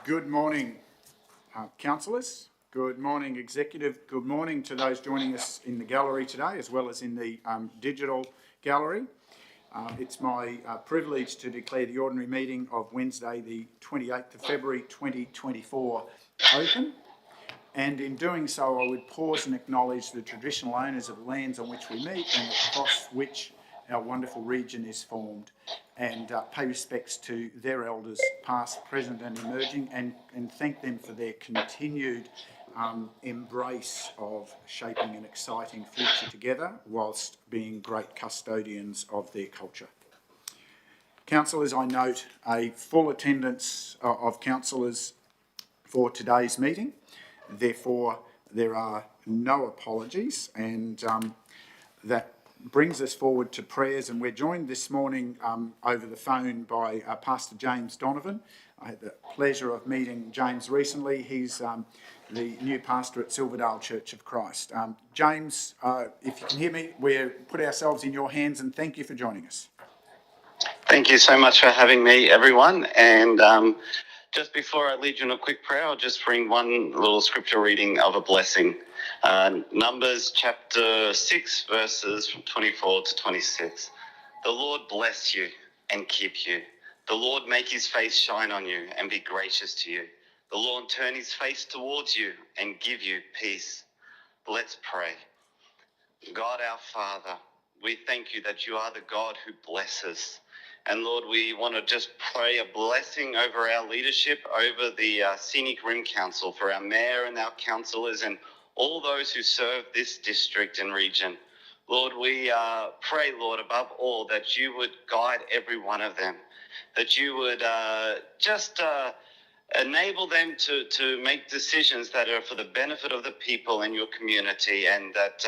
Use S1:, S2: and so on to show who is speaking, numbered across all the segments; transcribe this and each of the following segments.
S1: Good morning, councillors. Good morning, executive. Good morning to those joining us in the gallery today, as well as in the digital gallery. It's my privilege to declare the ordinary meeting of Wednesday, the 28th of February 2024 open. And in doing so, I would pause and acknowledge the traditional owners of the lands on which we meet and across which our wonderful region is formed, and pay respects to their elders, past, present and emerging, and thank them for their continued embrace of shaping an exciting future together whilst being great custodians of their culture. Councillors, I note a full attendance of councillors for today's meeting. Therefore, there are no apologies, and that brings us forward to prayers. And we're joined this morning over the phone by Pastor James Donovan. I had the pleasure of meeting James recently. He's the new pastor at Silverdale Church of Christ. James, if you can hear me, we put ourselves in your hands, and thank you for joining us.
S2: Thank you so much for having me, everyone. And just before I lead you in a quick prayer, I'll just bring one little scripture reading of a blessing. Numbers chapter 6, verses 24 to 26. The Lord bless you and keep you. The Lord make his face shine on you and be gracious to you. The Lord turn his face towards you and give you peace. Let's pray. God our Father, we thank you that you are the God who blesses. And Lord, we want to just pray a blessing over our leadership, over the Scenic Rim Council, for our mayor and our councillors and all those who serve this district and region. Lord, we pray, Lord, above all, that you would guide every one of them, that you would just enable them to make decisions that are for the benefit of the people in your community, and that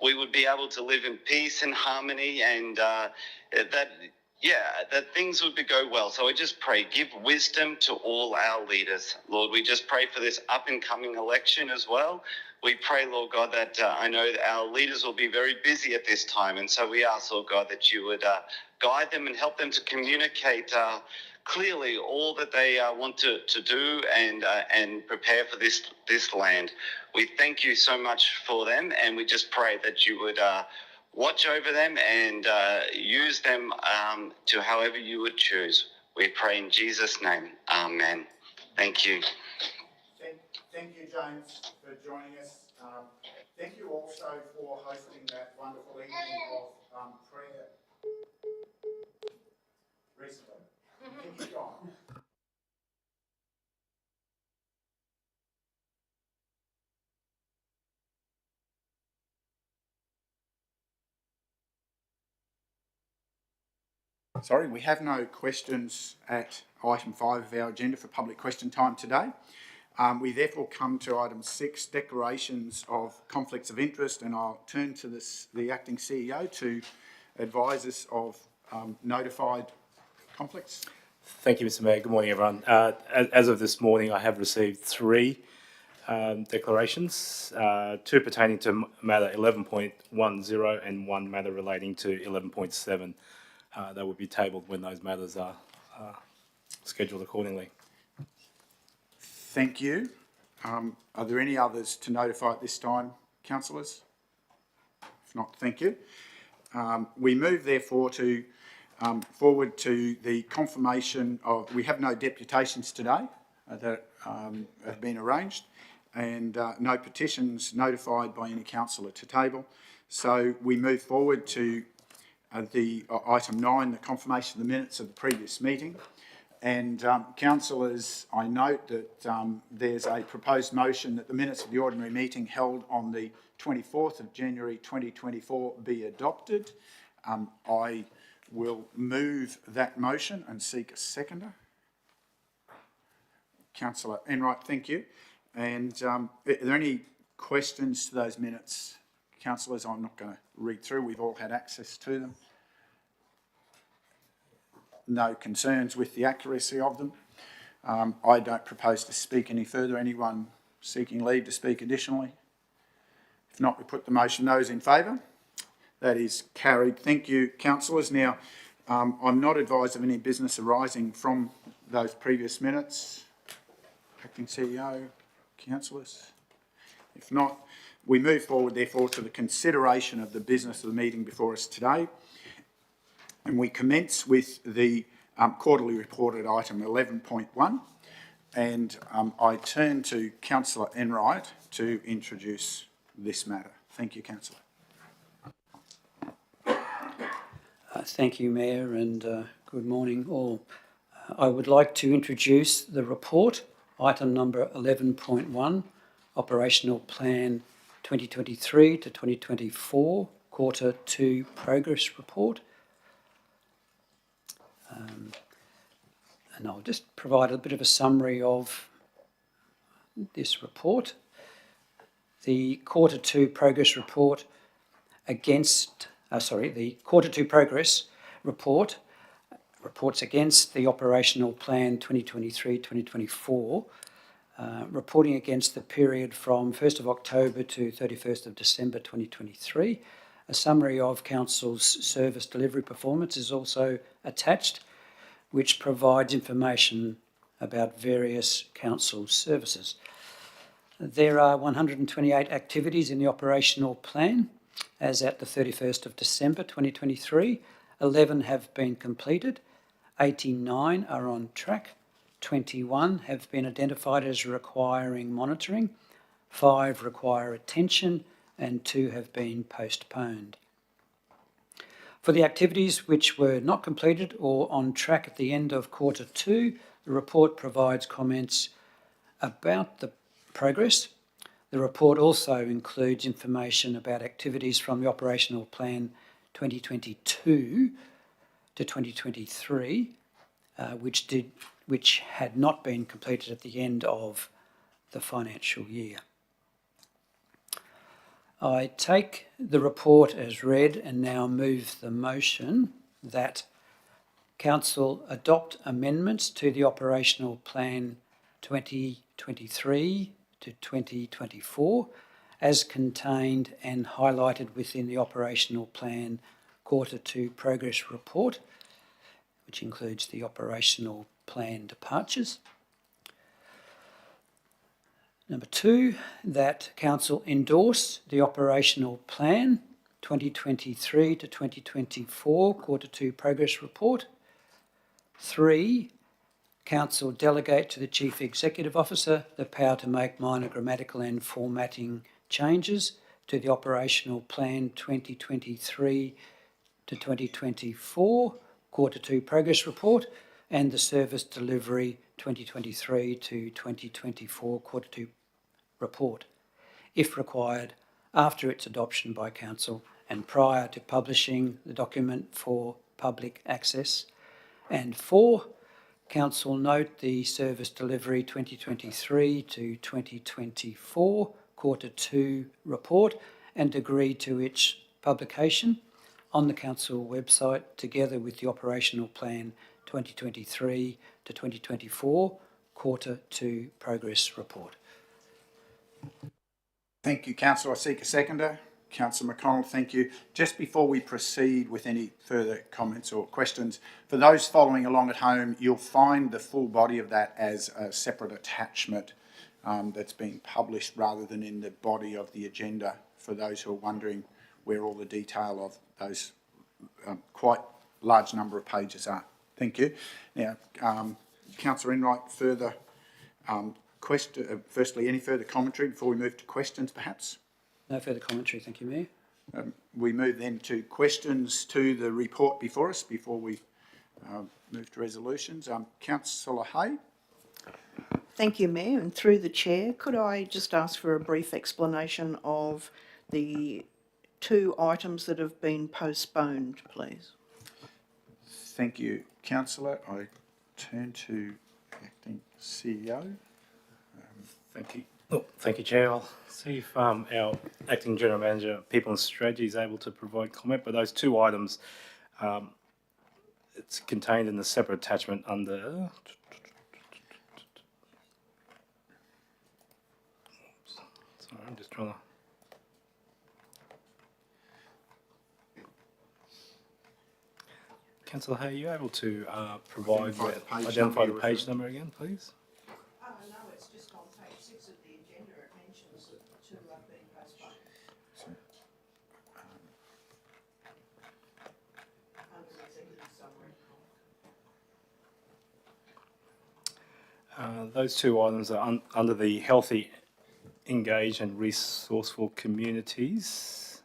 S2: we would be able to live in peace and harmony, and that things would go well. So I just pray, give wisdom to all our leaders. Lord, we just pray for this up and coming election as well. We pray, Lord God, that I know that our leaders will be very busy at this time. And so we ask, Lord God, that you would guide them and help them to communicate clearly all that they want to do and prepare for this land. We thank you so much for them, and we just pray that you would watch over them and use them to however you would choose. We pray in Jesus' name. Amen. Thank you.
S1: Thank you, James, for joining us. Thank you also for hosting that wonderful evening of prayer recently. I think he's gone. Sorry, we have no questions at item 5 of our agenda for public question time today. We therefore come to item 6, declarations of conflicts of interest, and I'll turn to the acting CEO to advise us of notified conflicts.
S3: Thank you, Mr. Mayor. Good morning, everyone. As of this morning, I have received 3 declarations, 2 pertaining to matter 11.10 and 1 matter relating to 11.7. That will be tabled when those matters are scheduled accordingly.
S1: Thank you. Are there any others to notify at this time, councillors? If not, thank you. We move therefore to forward to the confirmation of, we have no deputations today that have been arranged, and no petitions notified by any councillor to table. So we move forward to the item 9, the confirmation of the minutes of the previous meeting. And councillors, I note that there's a proposed motion that the minutes of the ordinary meeting held on the 24th of January 2024 be adopted. I will move that motion and seek a seconder. Councillor Enright, thank you. And are there any questions to those minutes? Councillors, I'm not going to read through. We've all had access to them. No concerns with the accuracy of them. I don't propose to speak any further. Anyone seeking leave to speak additionally? If not, we put the motion. Those in favour? That is carried. Thank you, councillors. Now, I'm not advised of any business arising from those previous minutes. Acting CEO, councillors? If not, we move forward therefore to the consideration of the business of the meeting before us today. And we commence with the quarterly report at item 11.1. And I turn to Councillor Enright to introduce this matter. Thank you, Councillor.
S4: Thank you, Mayor, and good morning all. I would like to introduce the report, item number 11.1, Operational Plan 2023 to 2024, Quarter 2 Progress Report. And I'll just provide a bit of a summary of this report. The Quarter 2 Progress Report the Quarter 2 Progress Report reports against the Operational Plan 2023-2024, reporting against the period from 1st of October to 31st of December 2023. A summary of Council's service delivery performance is also attached, which provides information about various Council services. There are 128 activities in the operational plan as at the 31st of December 2023. 11 have been completed, 89 are on track, 21 have been identified as requiring monitoring, 5 require attention, and 2 have been postponed. For the activities which were not completed or on track at the end of Quarter 2, the report provides comments about the progress. The report also includes information about activities from the Operational Plan 2022 to 2023, which had not been completed at the end of the financial year. I take the report as read and now move the motion that Council adopt amendments to the Operational Plan 2023 to 2024 as contained and highlighted within the Operational Plan Quarter 2 Progress Report, which includes the Operational Plan departures. Number 2, that Council endorse the Operational Plan 2023 to 2024 Quarter 2 Progress Report. 3, Council delegate to the Chief Executive Officer the power to make minor grammatical and formatting changes to the Operational Plan 2023 to 2024 Quarter 2 Progress Report and the Service Delivery 2023 to 2024 Quarter 2 Report, if required, after its adoption by Council and prior to publishing the document for public access. And 4, Council note the Service Delivery 2023 to 2024 Quarter 2 Report and agree to its publication on the Council website together with the Operational Plan 2023 to 2024 Quarter 2 Progress Report.
S1: Thank you, Councillor. I seek a seconder. Councillor McConnell, thank you. Just before we proceed with any further comments or questions, for those following along at home, you'll find the full body of that as a separate attachment that's being published rather than in the body of the agenda, for those who are wondering where all the detail of those quite large number of pages are. Thank you. Now, Councillor Enright, further firstly, any further commentary before we move to questions, perhaps?
S4: No further commentary, thank you, Mayor.
S1: We move then to questions to the report before us, before we move to resolutions. Councillor Hay.
S5: Thank you, Mayor, and through the Chair, could I just ask for a brief explanation of the 2 items that have been postponed, please?
S1: Thank you, Councillor. I turn to Acting CEO.
S3: Thank you. Oh, thank you, Chair. I'll see if our Acting General Manager, People and Strategy, is able to provide comment. But those 2 items, it's contained in the separate attachment under... Sorry, I'm just trying to... Councillor Hay, are you able to identify the page number again, please?
S5: No, it's just
S3: Those two items are under the healthy, engaged and resourceful communities.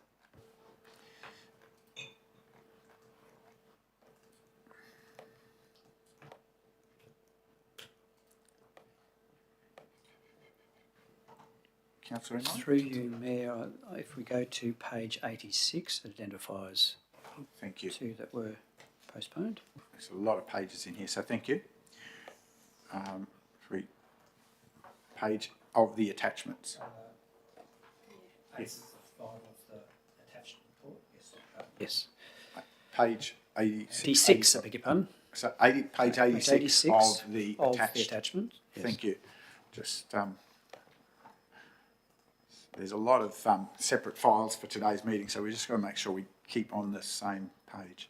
S1: Councillor Enright?
S4: Through you, Mayor, if we go to page 86, it identifies
S1: Thank you.
S4: two that were postponed.
S1: There's a lot of pages in here, so thank you. Page of the attachments.
S4: Yes. 5 of the attached report, yes.
S1: Page 86.
S4: 86, I beg your pardon.
S1: So page 86 of the
S4: attachment. Yes.
S1: Thank you. Just there's a lot of separate files for today's meeting, so we just got to make sure we keep on the same page,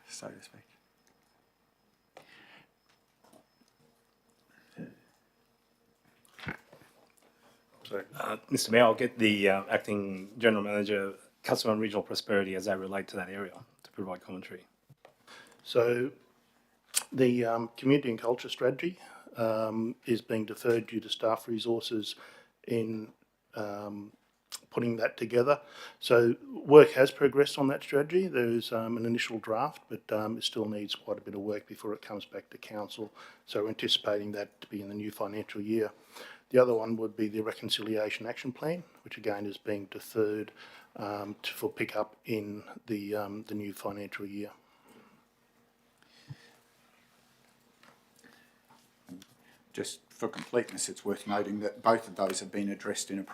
S1: so to speak.
S3: Mr. Mayor, I'll get the Acting General Manager, Customer and Regional Prosperity as they relate to that area to provide commentary.
S6: So the community and culture strategy is being deferred due to staff resources in putting that together. So work has progressed on that strategy. There's an initial draft, but it still needs quite a bit of work before it comes back to council. So we're anticipating that to be in the new financial year. The other one would be the Reconciliation Action Plan, which again is being deferred for pick-up in the new financial year.
S1: Just for completeness, it's worth noting that both of those have been addressed in a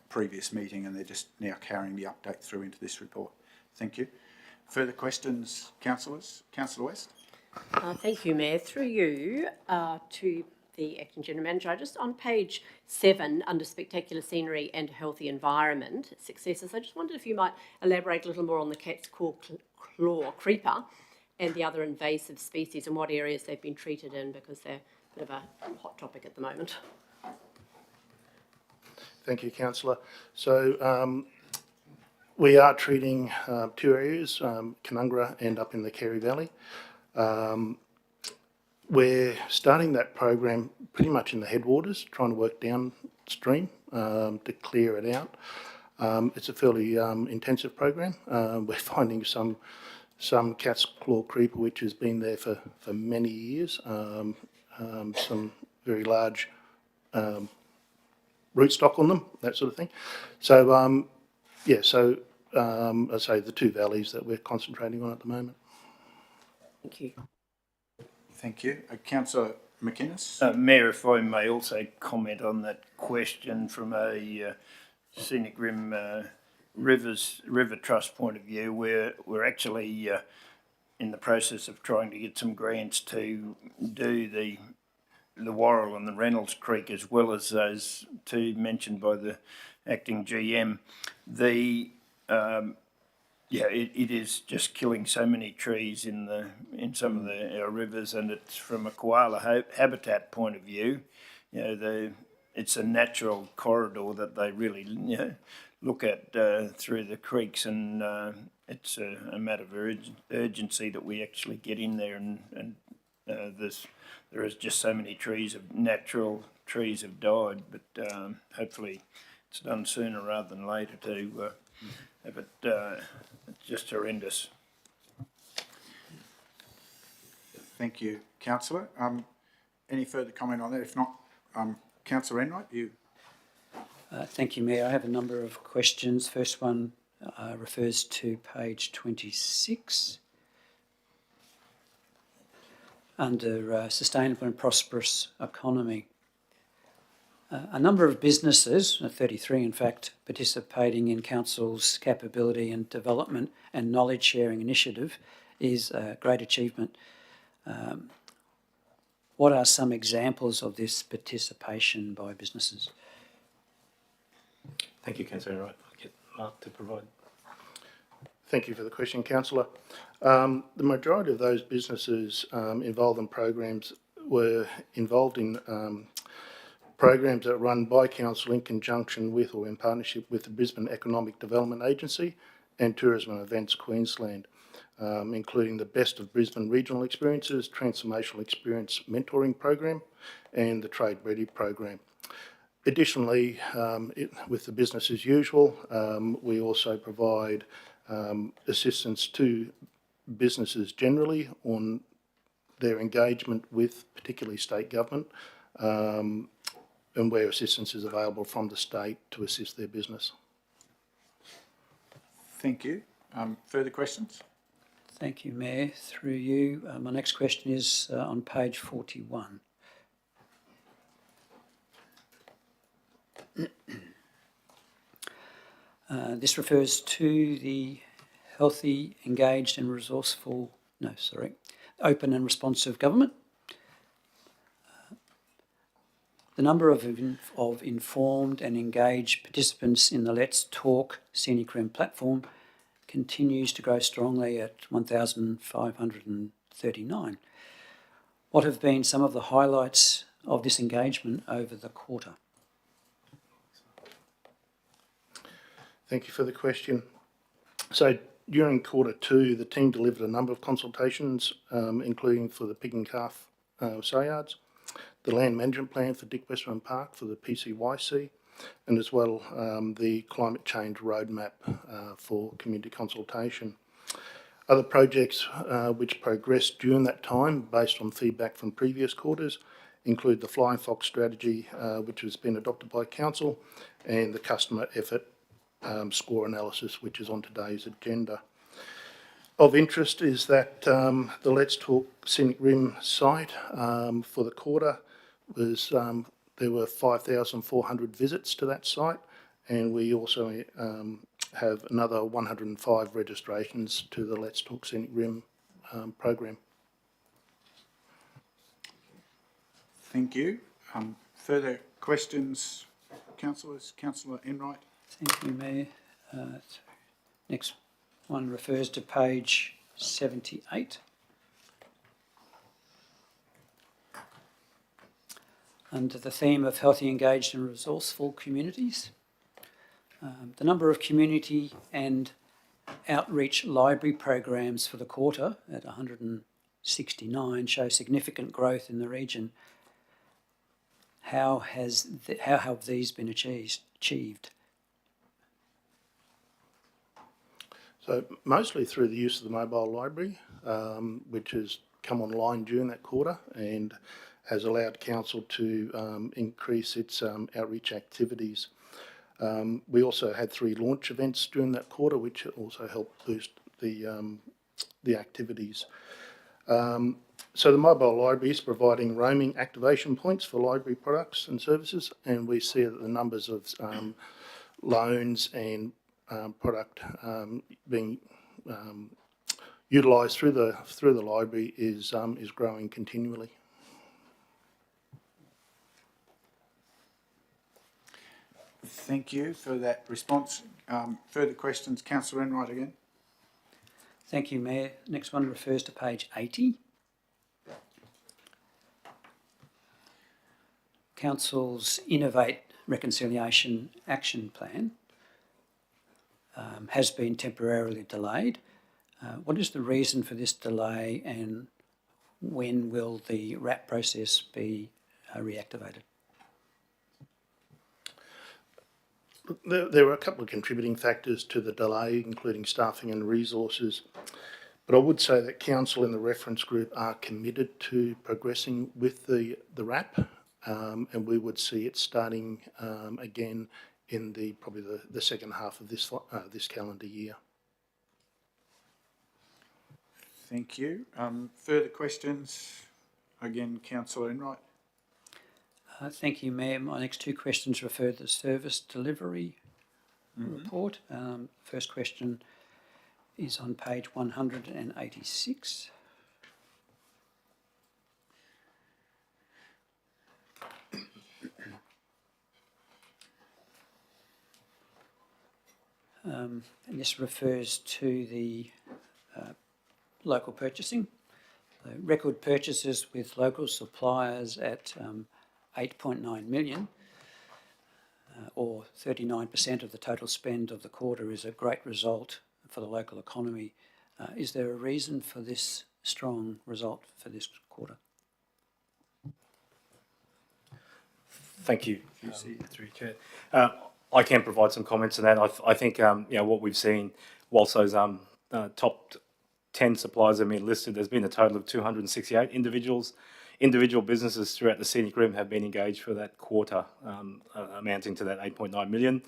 S1: previous meeting, and they're just now carrying the update through into this report. Thank you. Further questions, councillors? Councillor West?
S7: Thank you, Mayor. Through you to the Acting General Manager, just on page 7, under Spectacular Scenery and Healthy Environment Successes, I just wondered if you might elaborate a little more on the cat's claw creeper and the other invasive species and what areas they've been treated in, because they're a bit of a hot topic at the moment.
S6: Thank you, Councillor. So we are treating 2 areas, Canungra and up in the Kerry Valley. We're starting that program pretty much in the headwaters, trying to work downstream to clear it out. It's a fairly intensive program. We're finding some cat's claw creeper which has been there for many years, some very large rootstock on them, that sort of thing. So I say the 2 valleys that we're concentrating on at the moment.
S7: Thank you.
S1: Thank you. Councillor McInnes?
S8: Mayor, if I may also comment on that question from a Scenic Rim River Trust point of view, we're actually in the process of trying to get some grants to do the Worrell and the Reynolds Creek, as well as those 2 mentioned by the acting GM. It is just killing so many trees in some of our rivers, and it's from a koala habitat point of view. It's a natural corridor that they really look at through the creeks, and it's a matter of urgency that we actually get in there, and there is just so many natural trees have died, but hopefully it's done sooner rather than later to have it. It's just horrendous.
S1: Thank you, councillor. Any further comment on that? If not, councillor Enright, you.
S4: Thank you, Mayor. I have a number of questions. First one refers to page 26. Under Sustainable and Prosperous Economy. A number of businesses, 33 in fact, participating in Council's Capability and Development and Knowledge Sharing Initiative is a great achievement. What are some examples of this participation by businesses?
S3: Thank you, Councillor Enright. I'll get Mark to provide.
S6: Thank you for the question, Councillor. The majority of those businesses involved in programs were involved in programs that are run by Council in conjunction with or in partnership with the Brisbane Economic Development Agency and Tourism and Events Queensland. including the Best of Brisbane Regional Experiences, Transformational Experience Mentoring Program and the Trade Ready Program. Additionally, with the business as usual, we also provide assistance to businesses generally on their engagement with particularly state government, and where assistance is available from the state to assist their business.
S1: Thank you. Further questions?
S4: Thank you, Mayor. Through you, my next question is on page 41. This refers to the healthy, engaged and open and responsive government. The number of informed and engaged participants in the Let's Talk Scenic Rim platform continues to grow strongly at 1,539. What have been some of the highlights of this engagement over the quarter?
S6: Thank you for the question. So during Q2, the team delivered a number of consultations, including for the pig and calf sale yards, the land management plan for Dick Western Park for the PCYC, and as well the climate change roadmap for community consultation. Other projects which progressed during that time based on feedback from previous quarters include the Flying Fox strategy, which has been adopted by Council, and the customer effort score analysis, which is on today's agenda. Of interest is that the Let's Talk Scenic Rim site for the quarter was, there were 5,400 visits to that site, and we also have another 105 registrations to the Let's Talk Scenic Rim program.
S1: Thank you. Further questions, councillors? Councillor Enright.
S4: Thank you, Mayor. Next one refers to page 78. Under the theme of healthy, engaged and resourceful communities. The number of community and outreach library programs for the quarter at 169 show significant growth in the region. How have these been achieved?
S6: So mostly through the use of the mobile library, which has come online during that quarter and has allowed Council to increase its outreach activities. We also had 3 launch events during that quarter, which also helped boost the activities. So the mobile library is providing roaming activation points for library products and services, and we see that the numbers of loans and product being utilised through the library is growing continually.
S1: Thank you for that response. Further questions? Councillor Enright again.
S4: Thank you, Mayor. Next one refers to page 80. Council's Innovate Reconciliation Action Plan has been temporarily delayed. What is the reason for this delay, and when will the RAP process be reactivated?
S6: There were a couple of contributing factors to the delay, including staffing and resources. But I would say that Council and the reference group are committed to progressing with the RAP, and we would see it starting again in probably the second half of this calendar year.
S1: Thank you. Further questions? Again, Councillor Enright.
S4: Thank you, Mayor. My next 2 questions refer to the service delivery report. First question is on page 186. And this refers to the local purchasing. Record purchases with local suppliers at 8.9 million, or 39% of the total spend of the quarter, is a great result for the local economy, Is there a reason for this strong result for this quarter?
S3: Thank you. Through Chair. I can provide some comments on that. I think what we've seen, whilst those top 10 suppliers have been listed, there's been a total of 268 individual businesses throughout the Scenic Rim have been engaged for that quarter, amounting to that 8.9 million.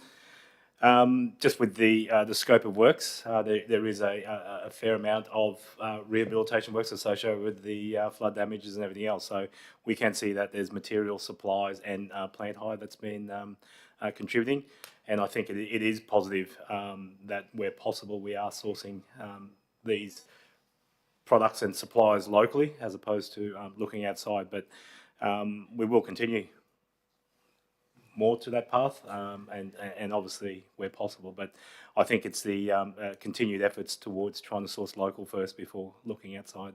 S3: Just with the scope of works, there is a fair amount of rehabilitation works associated with the flood damages and everything else. So we can see that there's material supplies and plant hire that's been contributing. And I think it is positive that where possible we are sourcing these products and supplies locally as opposed to looking outside. But we will continue more to that path, and obviously where possible. But I think it's the continued efforts towards trying to source local first before looking outside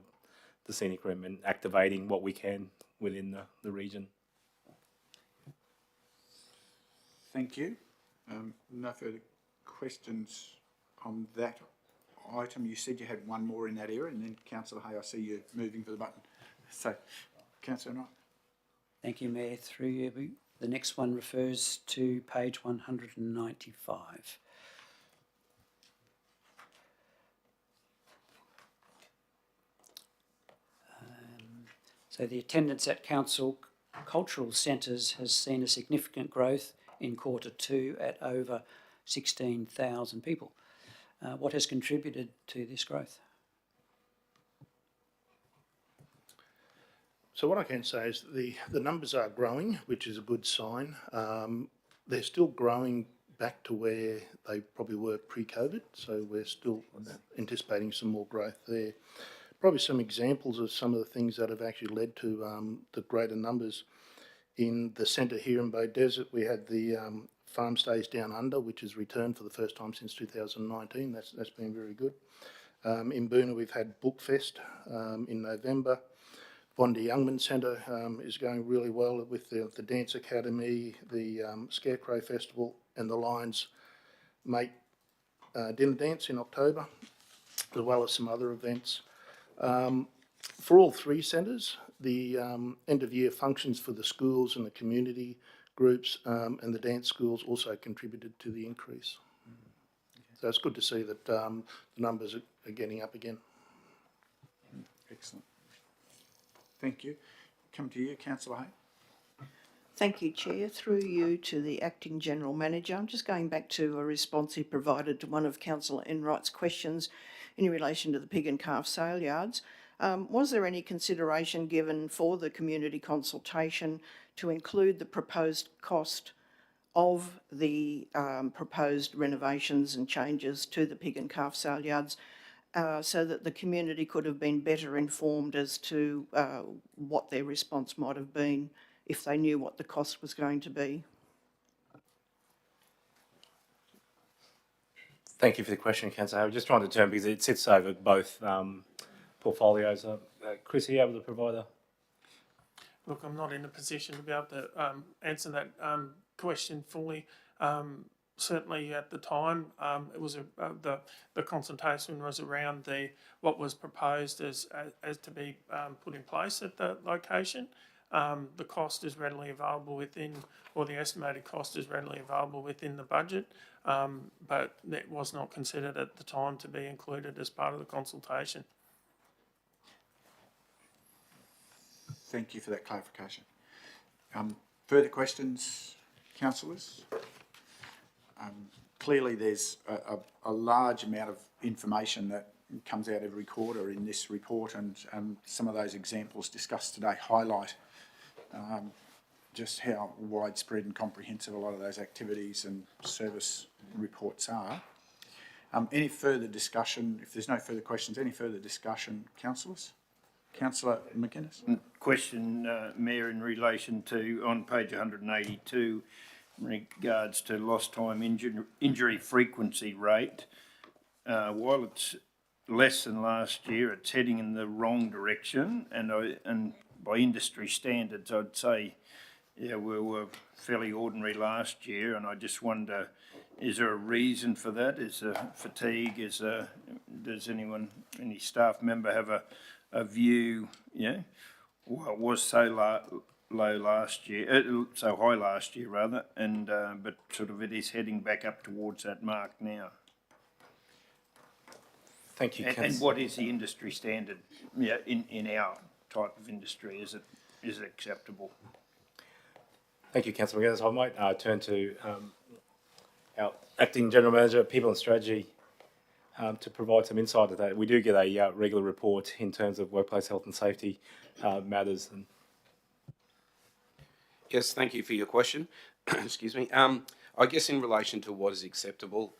S3: the Scenic Rim and activating what we can within the region.
S1: Thank you. No further questions on that item. You said you had one more in that area, and then Councillor Hay, I see you moving for the button. So, Councillor Knight.
S4: Thank you, Mayor. Through you. The next one refers to page 195. So the attendance at council cultural centres has seen a significant growth in Q2 at over 16,000 people. What has contributed to this growth?
S6: So what I can say is the numbers are growing, which is a good sign. They're still growing back to where they probably were pre-COVID, so we're still anticipating some more growth there. Probably some examples of some of the things that have actually led to the greater numbers. In the centre here in Bay Desert, we had the Farm Stays Down Under, which has returned for the first time since 2019. That's been very good. In Boona, we've had Bookfest in November. Bondi Youngman Centre is going really well with the Dance Academy, the Scarecrow Festival and the Lions Mate Dinner Dance in October, as well as some other events. For all three centres, the end-of-year functions for the schools and the community groups and the dance schools also contributed to the increase. So it's good to see that the numbers are getting up again.
S1: Excellent. Thank you. Come to you, Councillor Hay.
S5: Thank you, Chair. Through you to the Acting General Manager. I'm just going back to a response he provided to one of Councillor Enright's questions in relation to the pig and calf sale yards. Was there any consideration given for the community consultation to include the proposed cost of the proposed renovations and changes to the pig and calf sale yards so that the community could have been better informed as to what their response might have been if they knew what the cost was going to be?
S3: Thank you for the question, Councillor. I'm just trying to determine because it sits over both portfolios. Chris, are you able to provide a...
S9: Look, I'm not in a position to be able to answer that question fully. Certainly at the time, it was the consultation was around what was proposed as to be put in place at the location. The cost is readily available within, or the estimated cost is readily available within the budget, but that was not considered at the time to be included as part of the consultation.
S1: Thank you for that clarification. Further questions, councillors? Clearly there's a large amount of information that comes out every quarter in this report, and some of those examples discussed today highlight just how widespread and comprehensive a lot of those activities and service reports are. Any further discussion? If there's no further questions, any further discussion, councillors? Councillor McInnes.
S8: Question, Mayor, in relation to on page 182, in regards to lost time injury frequency rate. While it's less than last year, it's heading in the wrong direction, and by industry standards, I'd say, yeah, we were fairly ordinary last year, and I just wonder is there a reason for that? Is there fatigue? Does any staff member have a view, well, it was so low last year, so high last year rather, and but sort of it is heading back up towards that mark now.
S3: Thank you,
S8: And
S3: Councillor.
S8: what is the industry standard? In our type of industry, is it acceptable?
S3: Thank you, Councillor McGuinness. I might turn to our Acting General Manager, People and Strategy, to provide some insight to that. We do get a regular report in terms of workplace health and safety matters. And
S10: Yes, thank you for your question. Excuse me. I guess in relation to what is acceptable,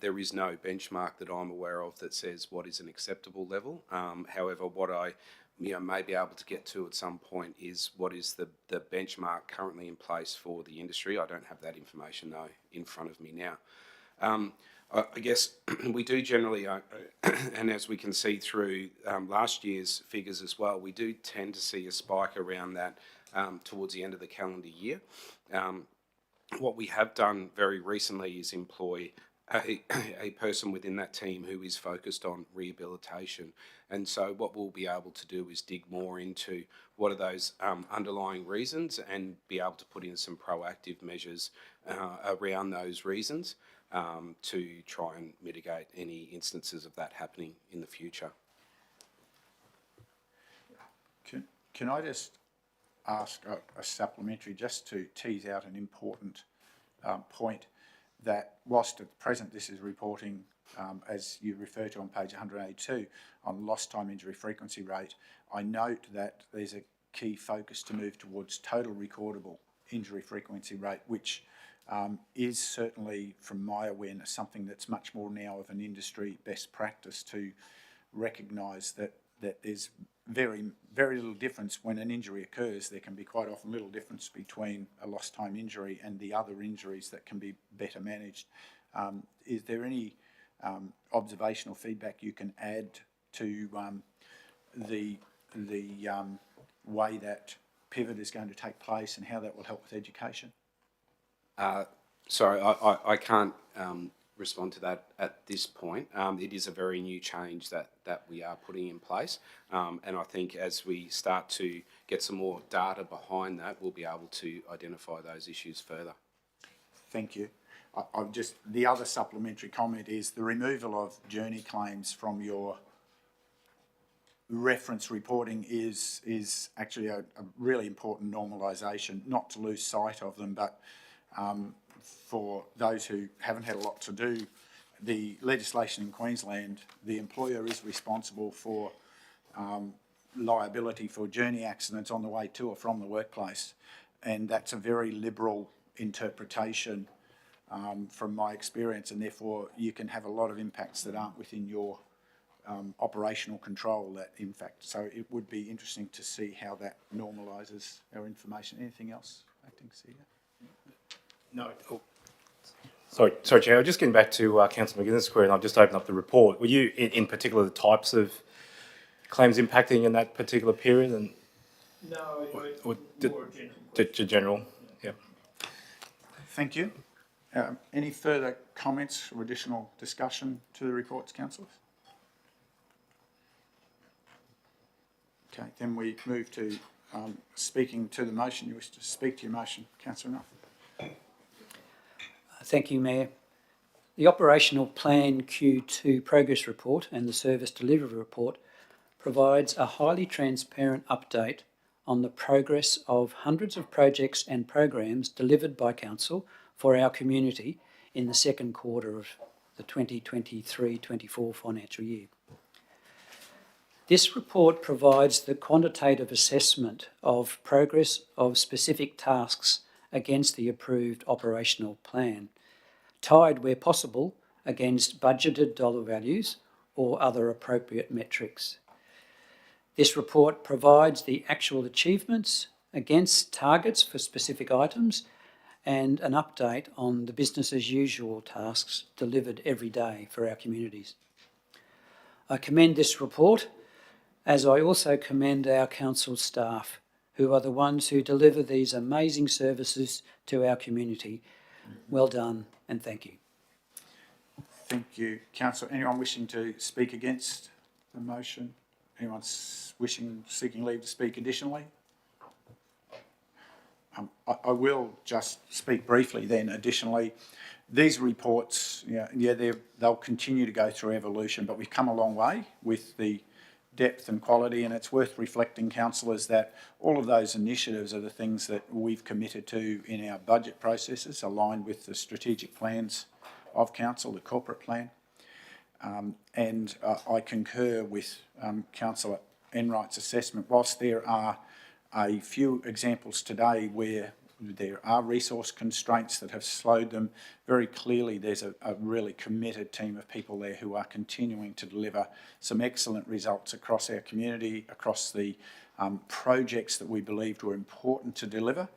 S10: there is no benchmark that I'm aware of that says what is an acceptable level. However, what I may be able to get to at some point is what is the benchmark currently in place for the industry. I don't have that information though in front of me now. I guess we do generally, and as we can see through last year's figures as well, we do tend to see a spike around that towards the end of the calendar year. What we have done very recently is employ a person within that team who is focused on rehabilitation. And so what we'll be able to do is dig more into what are those underlying reasons and be able to put in some proactive measures around those reasons to try and mitigate any instances of that happening in the future.
S1: Can I just ask a supplementary, just to tease out an important point, that whilst at present this is reporting, as you refer to on page 182, on lost time injury frequency rate, I note that there's a key focus to move towards total recordable injury frequency rate, which is certainly, from my awareness, something that's much more now of an industry best practice to recognise that there's very little difference when an injury occurs. There can be quite often little difference between a lost time injury and the other injuries that can be better managed. Is there any observational feedback you can add to the way that pivot is going to take place and how that will help with education?
S10: Sorry, I can't respond to that at this point. It is a very new change that we are putting in place, and I think as we start to get some more data behind that, we'll be able to identify those issues further.
S1: Thank you. I've just, the other supplementary comment is the removal of journey claims from your reference reporting is actually a really important normalisation, not to lose sight of them, but for those who haven't had a lot to do, the legislation in Queensland, the employer is responsible for liability for journey accidents on the way to or from the workplace, and that's a very liberal interpretation from my experience, and therefore you can have a lot of impacts that aren't within your operational control, that in fact, so it would be interesting to see how that normalises our information. Anything else, Acting CEO?
S3: no. Oh. Sorry, Chair. I'm just getting back to Councillor McGuinness' query, and I've just opened up the report. Were you, in particular, the types of claims impacting in that particular period? And
S8: No,
S3: or
S8: more
S3: general. Yeah.
S1: Thank you. Any further comments or additional discussion to the reports, councillors? Okay, then we move to speaking to the motion. You wish to speak to your motion, Councillor Nuff.
S4: Thank you, Mayor. The Operational Plan Q2 Progress Report and the Service Delivery Report provides a highly transparent update on the progress of hundreds of projects and programs delivered by Council for our community in the second quarter of the 2023-24 financial year. This report provides the quantitative assessment of progress of specific tasks against the approved operational plan, tied where possible against budgeted dollar values or other appropriate metrics. This report provides the actual achievements against targets for specific items and an update on the business as usual tasks delivered every day for our communities. I commend this report, as I also commend our council staff, who are the ones who deliver these amazing services to our community. Well done, and thank you.
S1: Thank you, councillor. Anyone wishing to speak against the motion? Anyone seeking leave to speak additionally? I will just speak briefly then. Additionally, these reports, they'll continue to go through evolution, but we've come a long way with the depth and quality, and it's worth reflecting, councillors, that all of those initiatives are the things that we've committed to in our budget processes, aligned with the strategic plans of council, the corporate plan. And I concur with councillor Enright's assessment. Whilst there are a few examples today where there are resource constraints that have slowed them, very clearly there's a really committed team of people there who are continuing to deliver some excellent results across our community, across the projects that we believed were important to deliver.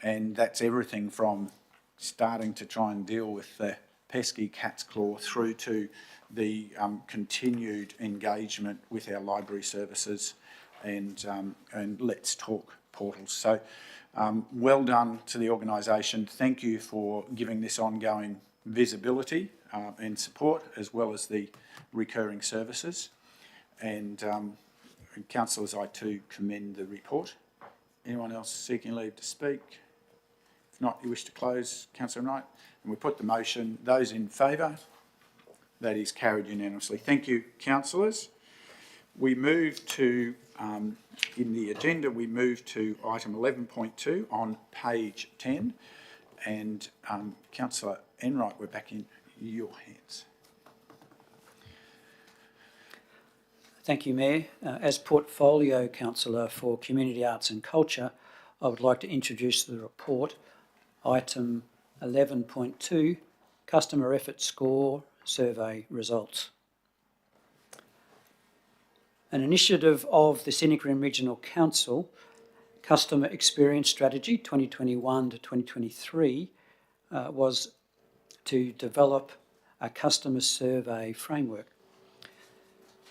S1: And that's everything from starting to try and deal with the pesky cat's claw through to the continued engagement with our library services and Let's Talk portals. So well done to the organisation. Thank you for giving this ongoing visibility and support, as well as the recurring services. And councillors, I too commend the report. Anyone else seeking leave to speak? If not, you wish to close, councillor Knight. And we put the motion. Those in favour? That is carried unanimously. Thank you, councillors. We move to, in the agenda, we move to item 11.2 on page 10. And councillor Enright, we're back in your hands.
S4: Thank you, Mayor. As Portfolio Councillor for Community Arts and Culture, I would like to introduce the report, item 11.2, Customer Effort Score Survey Results. An initiative of the Scenic Rim Regional Council, Customer Experience Strategy 2021 to 2023 was to develop a customer survey framework.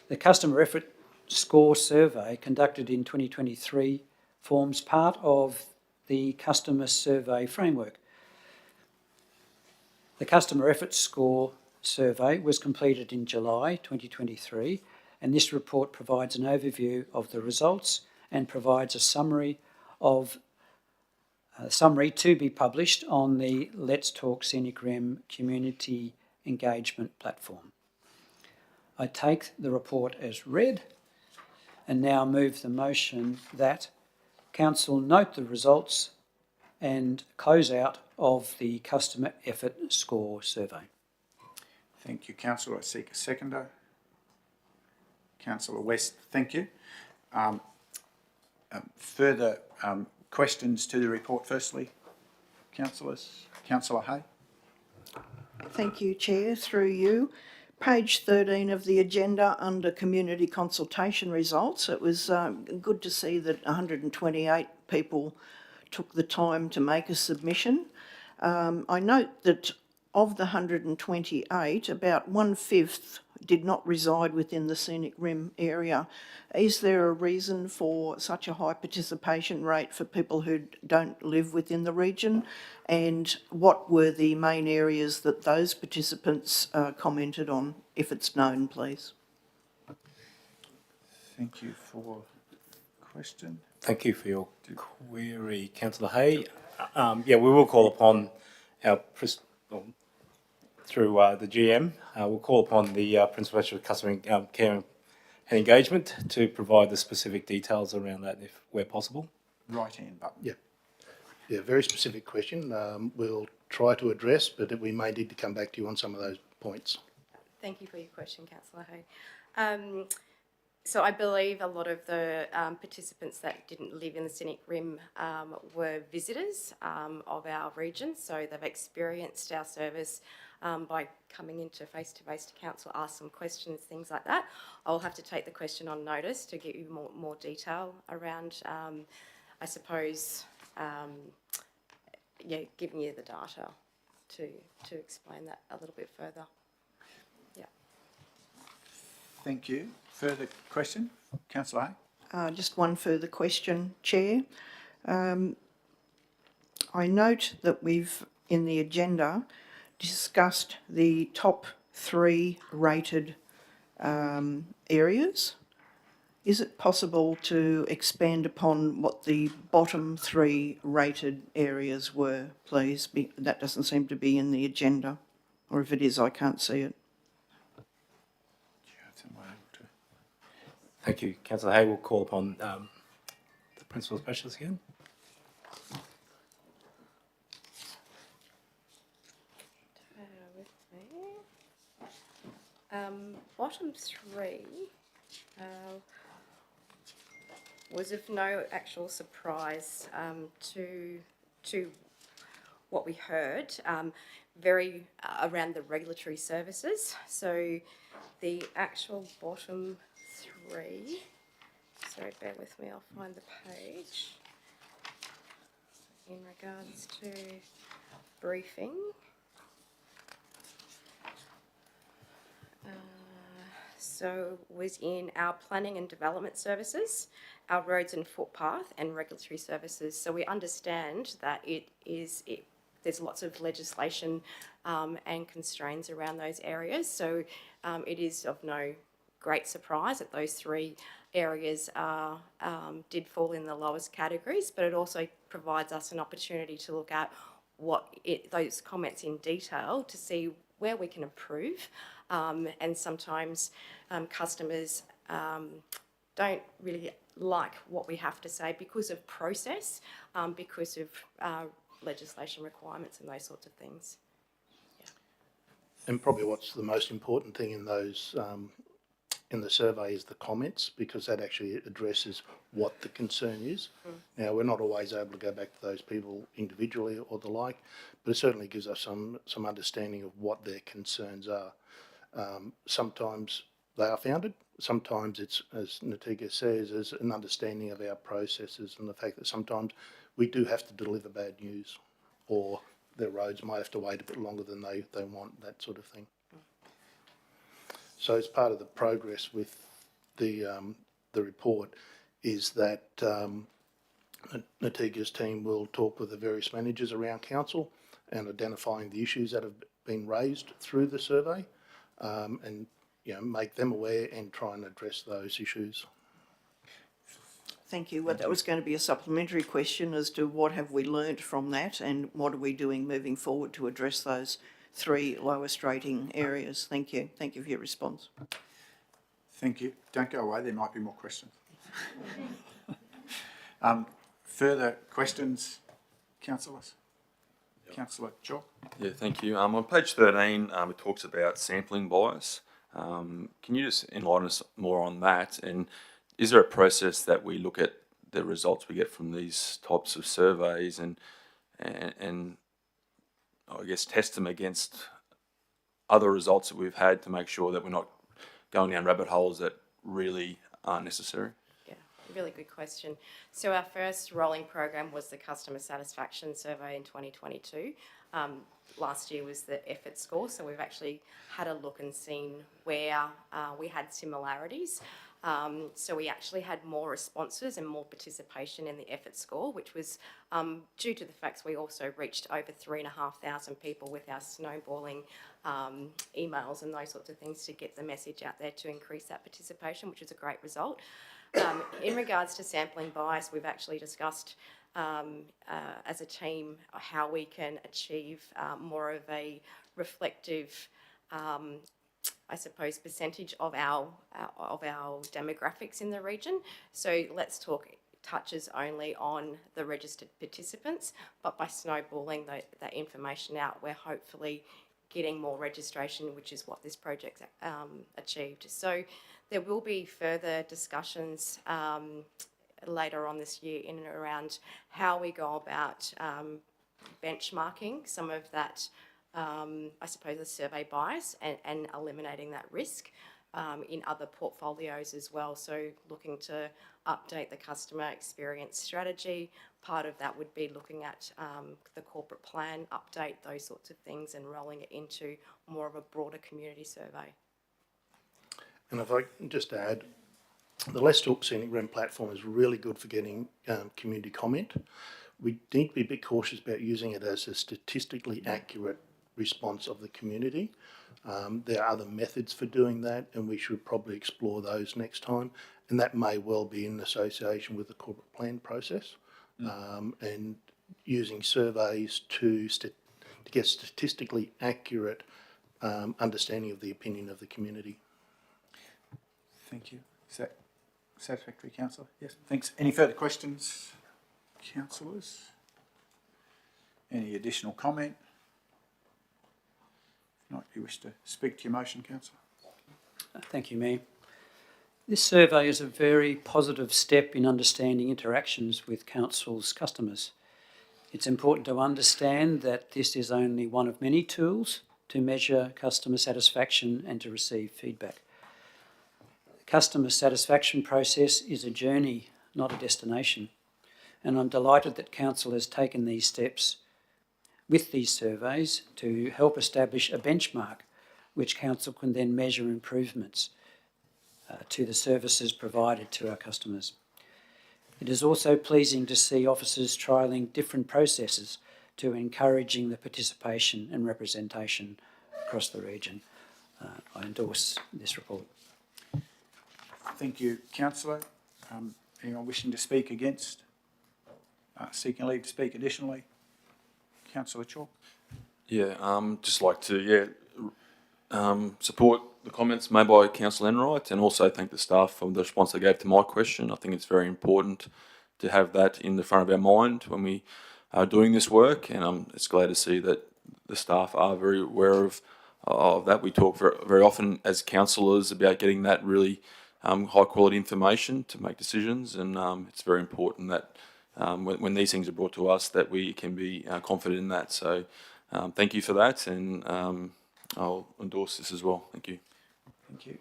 S4: The Customer Effort Score Survey conducted in 2023 forms part of the Customer Survey Framework. The Customer Effort Score Survey was completed in July 2023, and this report provides an overview of the results and provides a summary to be published on the Let's Talk Scenic Rim community engagement platform. I take the report as read and now move the motion that Council note the results and close out of the Customer Effort Score Survey.
S1: Thank you, councillor. I seek a seconder. Councillor West, thank you. Further questions to the report firstly? Councillors? Councillor Hay?
S5: Thank you, Chair. Through you. Page 13 of the agenda under community consultation results. It was good to see that 128 people took the time to make a submission. I note that of the 128, about 1/5 did not reside within the Scenic Rim area. Is there a reason for such a high participation rate for people who don't live within the region? And what were the main areas that those participants commented on, if it's known, please?
S1: Thank you for the question.
S3: Thank you for your query, Councillor Hay. We will call upon our through the GM. We'll call upon the Principal of Customer Care and Engagement to provide the specific details around that, if where possible.
S1: Right hand button.
S6: Yeah, very specific question. We'll try to address, but we may need to come back to you on some of those points.
S11: Thank you for your question, Councillor Hay. So I believe a lot of the participants that didn't live in the Scenic Rim were visitors of our region, so they've experienced our service by coming into face-to-face to council, ask some questions, things like that. I'll have to take the question on notice to give you more detail around, I suppose, giving you the data to explain that a little bit further. Yeah.
S1: Thank you. Further question? Councillor Hay?
S5: Just one further question, Chair. I note that we've, in the agenda, discussed the top 3 rated areas. Is it possible to expand upon what the bottom 3 rated areas were, please? That doesn't seem to be in the agenda, or if it is, I can't see it.
S3: Thank you. Councillor Hay will call upon the Principal Specialist again.
S11: With me. Bottom 3 was of no actual surprise to what we heard, very around the regulatory services. So the actual bottom 3, sorry, bear with me, I'll find the page, in regards to briefing. So was in our planning and development services, our roads and footpath and regulatory services. So we understand that there's lots of legislation and constraints around those areas. So it is of no great surprise that those 3 areas did fall in the lowest categories, but it also provides us an opportunity to look at those comments in detail to see where we can improve. And sometimes customers don't really like what we have to say because of process, because of legislation requirements and those sorts of things.
S6: And probably what's the most important thing in those in the survey is the comments, because that actually addresses what the concern is. Now, we're not always able to go back to those people individually or the like, but it certainly gives us some understanding of what their concerns are. Sometimes they are founded. Sometimes it's, as Natiga says, is an understanding of our processes and the fact that sometimes we do have to deliver bad news, or their roads might have to wait a bit longer than they want, that sort of thing. So as part of the progress with the report is that Natiga's team will talk with the various managers around council and identifying the issues that have been raised through the survey, and make them aware and try and address those issues.
S5: Thank you. Well, that was going to be a supplementary question as to what have we learnt from that and what are we doing moving forward to address those 3 lowest rating areas. Thank you. Thank you for your response.
S1: Thank you. Don't go away, there might be more questions. Further questions, councillors? Yep. Councillor Chalk.
S12: Yeah, thank you. On page 13, it talks about sampling bias. Can you just enlighten us more on that? And is there a process that we look at the results we get from these types of surveys and I guess test them against other results that we've had to make sure that we're not going down rabbit holes that really aren't necessary?
S11: Yeah, really good question. So our first rolling program was the customer satisfaction survey in 2022. Last year was the effort score, so we've actually had a look and seen where we had similarities. So we actually had more responses and more participation in the effort score, which was due to the fact we also reached over 3,500 people with our snowballing emails and those sorts of things to get the message out there to increase that participation, which is a great result. In regards to sampling bias, we've actually discussed as a team how we can achieve more of a reflective I suppose, percentage of our demographics in the region. So let's talk touches only on the registered participants, but by snowballing that information out, we're hopefully getting more registration, which is what this project achieved. So there will be further discussions later on this year in and around how we go about benchmarking some of that I suppose the survey bias and eliminating that risk in other portfolios as well. So looking to update the customer experience strategy. Part of that would be looking at the corporate plan, update those sorts of things and rolling it into more of a broader community survey.
S6: And if I can just add, the Let's Talk Scenic REM platform is really good for getting community comment. We need to be a bit cautious about using it as a statistically accurate response of the community. There are other methods for doing that, and we should probably explore those next time. And that may well be in association with the corporate plan process, and using surveys to get statistically accurate understanding of the opinion of the community.
S1: Thank you. Is that satisfactory, councillor? Yes, thanks. Any further questions, councillors? Any additional comment? If not, you wish to speak to your motion, councillor?
S4: Thank you, Mayor. This survey is a very positive step in understanding interactions with council's customers. It's important to understand that this is only one of many tools to measure customer satisfaction and to receive feedback. The customer satisfaction process is a journey, not a destination, and I'm delighted that council has taken these steps with these surveys to help establish a benchmark which council can then measure improvements to the services provided to our customers. It is also pleasing to see officers trialling different processes to encouraging the participation and representation across the region. I endorse this report.
S1: Thank you, councillor. Anyone wishing to speak against? Seeking leave to speak additionally? Councillor Chalk.
S12: Yeah, just like to support the comments made by Councillor Enright, and also thank the staff for the response they gave to my question. I think it's very important to have that in the front of our mind when we are doing this work, and it's glad to see that the staff are very aware of that. We talk very often as councillors about getting that really high quality information to make decisions, and it's very important that when these things are brought to us that we can be confident in that. So thank you for that, and I'll endorse this as well. Thank you.
S1: Thank you.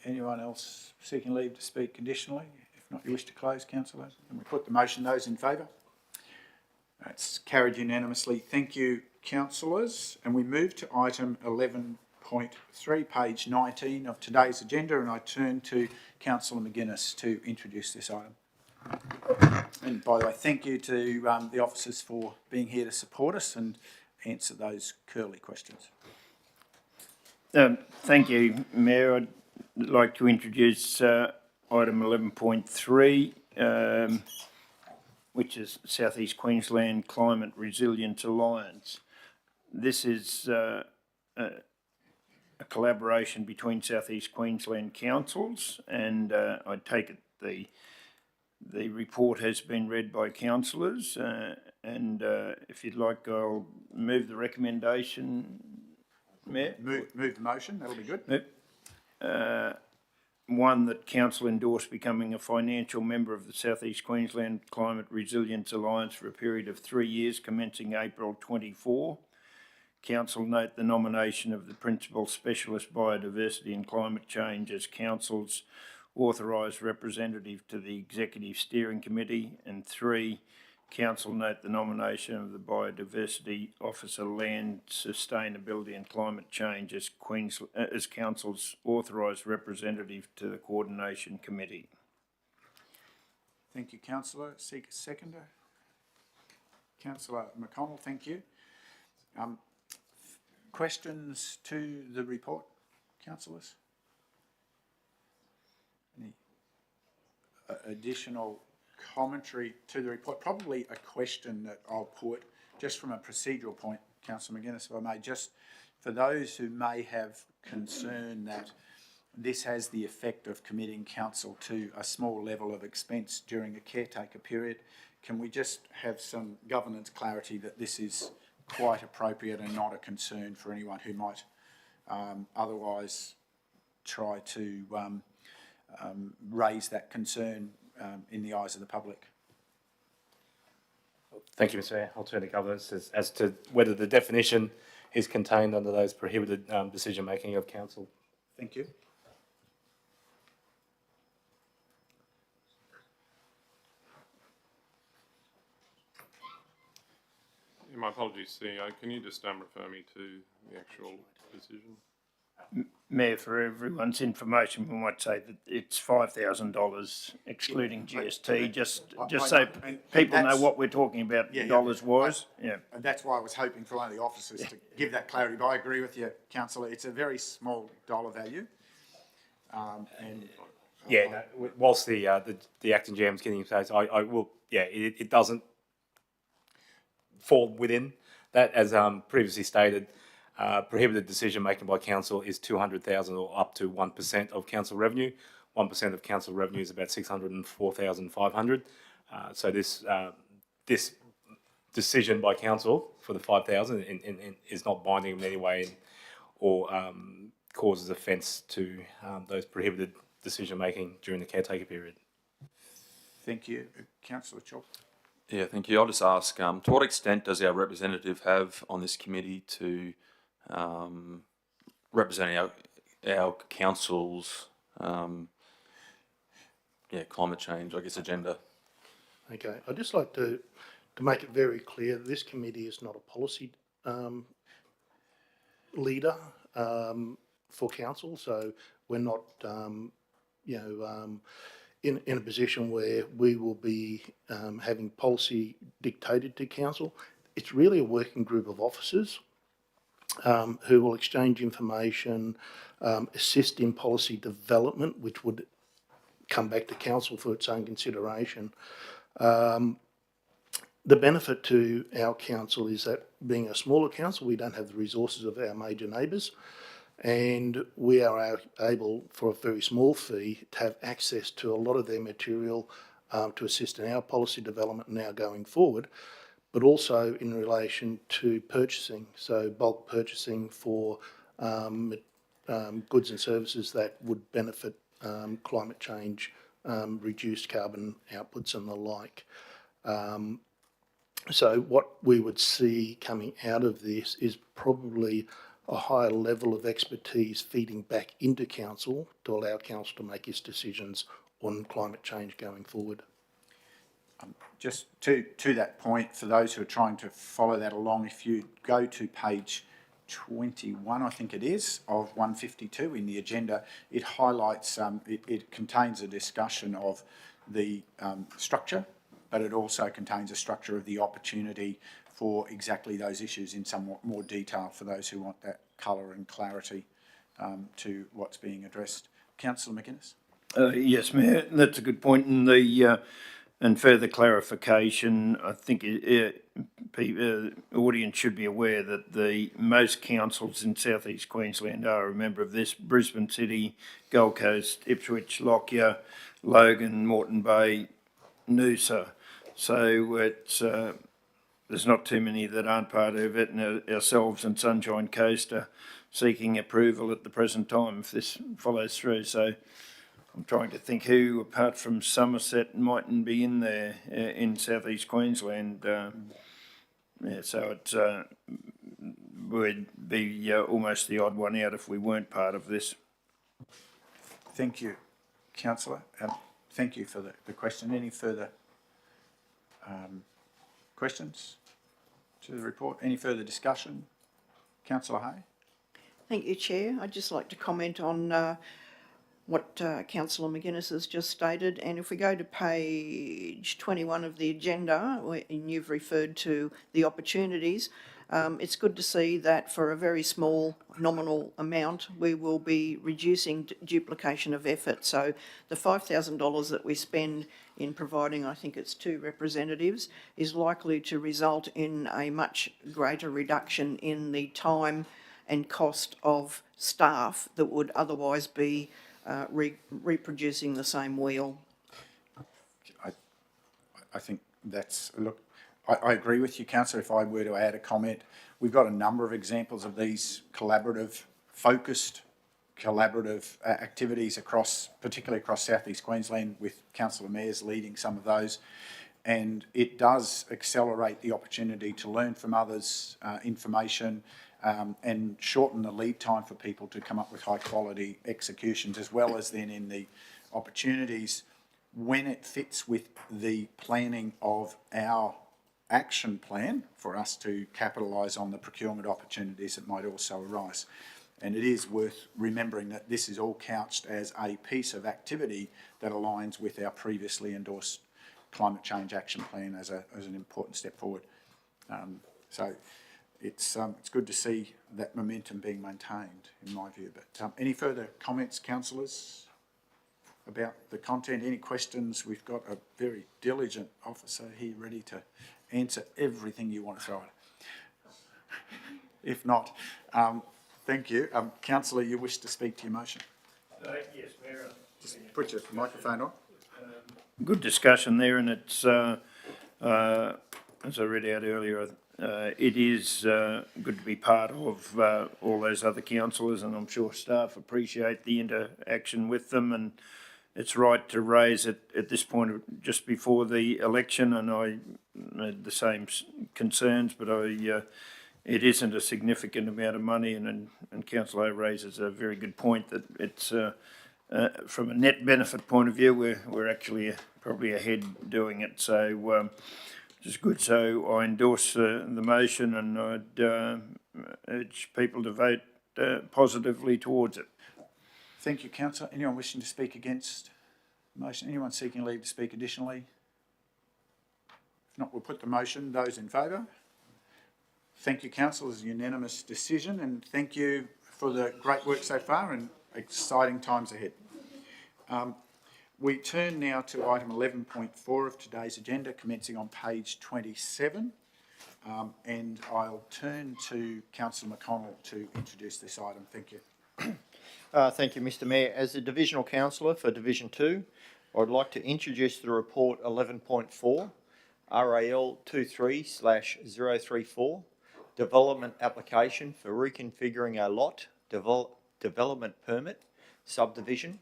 S1: Anyone else seeking leave to speak conditionally? If not, you wish to close, councillor? And we put the motion. Those in favour? That's carried unanimously. Thank you, councillors. And we move to item 11.3, page 19 of today's agenda, and I turn to Councillor McGuinness to introduce this item. And by the way, thank you to the officers for being here to support us and answer those curly questions.
S8: Thank you, Mayor. I'd like to introduce item 11.3, which is South East Queensland Climate Resilience Alliance. This is a collaboration between South East Queensland councils, and I take it the report has been read by councillors, and if you'd like, I'll move the recommendation. Mayor?
S1: Move the motion, that'll be good.
S8: One, that council endorse becoming a financial member of the South East Queensland Climate Resilience Alliance for a period of 3 years commencing April 24. Council note the nomination of the Principal Specialist Biodiversity and Climate Change as council's authorised representative to the Executive Steering Committee. And 3, council note the nomination of the Biodiversity Officer, Land Sustainability and Climate Change as council's authorised representative to the Coordination Committee.
S1: Thank you, councillor. Seek a seconder. Councillor McConnell, thank you. Questions to the report, councillors? Any additional commentary to the report? Probably a question that I'll put just from a procedural point, Councillor McGuinness, if I may, just for those who may have concern that this has the effect of committing council to a small level of expense during a caretaker period. Can we just have some governance clarity that this is quite appropriate and not a concern for anyone who might otherwise try to raise that concern in the eyes of the public?
S3: Thank you, Mr. Mayor. I'll turn to governance as to whether the definition is contained under those prohibited decision-making of council.
S1: Thank you.
S13: My apologies, CEO. Can you just refer me to the actual decision?
S8: Mayor, for everyone's information, we might say that it's $5,000 excluding GST, just so
S1: and
S8: people know
S1: that's-
S8: what we're talking about
S1: Yeah, yeah.
S8: dollars wise. Yeah.
S1: And that's why I was hoping for one of the officers to give that clarity, but I agree with you, councillor, it's a very small dollar value. And
S3: Yeah, no, whilst the acting GM's getting in place, I will, yeah, it doesn't fall within that, as previously stated. Prohibited decision making by council is 200,000 or up to 1% of council revenue. 1% of council revenue is about 604,500. So this decision by council for the 5,000 is not binding in any way, or causes offence to those prohibited decision making during the caretaker period.
S1: thank you, councillor Chalk.
S12: Yeah, thank you. I'll just ask, to what extent does our representative have on this committee to representing our council's climate change, I guess, agenda?
S6: Okay, I'd just like to make it very clear, this committee is not a policy leader for council, so we're not, in a position where we will be having policy dictated to council. It's really a working group of officers who will exchange information, assist in policy development, which would come back to council for its own consideration. The benefit to our council is that being a smaller council, we don't have the resources of our major neighbours, and we are able, for a very small fee, to have access to a lot of their material to assist in our policy development now going forward, but also in relation to purchasing, so bulk purchasing for goods and services that would benefit climate change, reduced carbon outputs and the like. So what we would see coming out of this is probably a higher level of expertise feeding back into council to allow council to make its decisions on climate change going forward.
S1: Just to that point, for those who are trying to follow that along, if you go to page 21, I think it is, of 152 in the agenda, it highlights, it contains a discussion of the structure, but it also contains a structure of the opportunity for exactly those issues in somewhat more detail for those who want that colour and clarity to what's being addressed. Councillor McInnes?
S8: Yes, Mayor, that's a good point. And further clarification, I think the audience should be aware that most councils in South East Queensland are a member of this: Brisbane City, Gold Coast, Ipswich, Lockyer, Logan, Moreton Bay, Noosa. So it's there's not too many that aren't part of it, and ourselves and Sunshine Coast are seeking approval at the present time if this follows through. So I'm trying to think who, apart from Somerset, mightn't be in there in South East Queensland. So it would be almost the odd one out if we weren't part of this.
S1: Thank you, councillor. Thank you for the question. Any further questions to the report? Any further discussion? Councillor Hay?
S5: Thank you, Chair. I'd just like to comment on what Councillor McGuinness has just stated. And if we go to page 21 of the agenda, and you've referred to the opportunities, it's good to see that for a very small nominal amount, we will be reducing duplication of effort. So the $5,000 that we spend in providing, I think it's 2 representatives, is likely to result in a much greater reduction in the time and cost of staff that would otherwise be reproducing the same wheel.
S1: I think that's, look, I agree with you, councillor. If I were to add a comment, we've got a number of examples of these focused collaborative activities across, particularly across South East Queensland, with councillor mayors leading some of those. And it does accelerate the opportunity to learn from others, information, and shorten the lead time for people to come up with high quality executions, as well as then in the opportunities when it fits with the planning of our action plan for us to capitalise on the procurement opportunities that might also arise. And it is worth remembering that this is all couched as a piece of activity that aligns with our previously endorsed climate change action plan as an important step forward. So it's good to see that momentum being maintained, in my view. But any further comments, councillors, about the content? Any questions? We've got a very diligent officer here ready to answer everything you want to throw at it. If not, thank you. Councillor, you wish to speak to your motion?
S8: Yes, Mayor.
S1: Just put your microphone on.
S8: Good discussion there, and it's, as I read out earlier, it is good to be part of all those other councillors, and I'm sure staff appreciate the interaction with them, and it's right to raise it at this point just before the election, and I had the same concerns, but it isn't a significant amount of money, and Councillor raises a very good point that it's from a net benefit point of view, we're actually probably ahead doing it, so which is good. So I endorse the motion, and I'd urge people to vote positively towards it.
S1: Thank you, councillor. Anyone wishing to speak against the motion? Anyone seeking leave to speak additionally? If not, we'll put the motion. Those in favour? Thank you, council. It's a unanimous decision, and thank you for the great work so far and exciting times ahead. We turn now to item 11.4 of today's agenda, commencing on page 27, and I'll turn to Councillor McConnell to introduce this item. Thank you.
S13: Thank you, Mr. Mayor. As the Divisional Councillor for Division 2, I'd like to introduce the report 11.4, RAL 23/034, Development Application for Reconfiguring a Lot, Development Permit, Subdivision,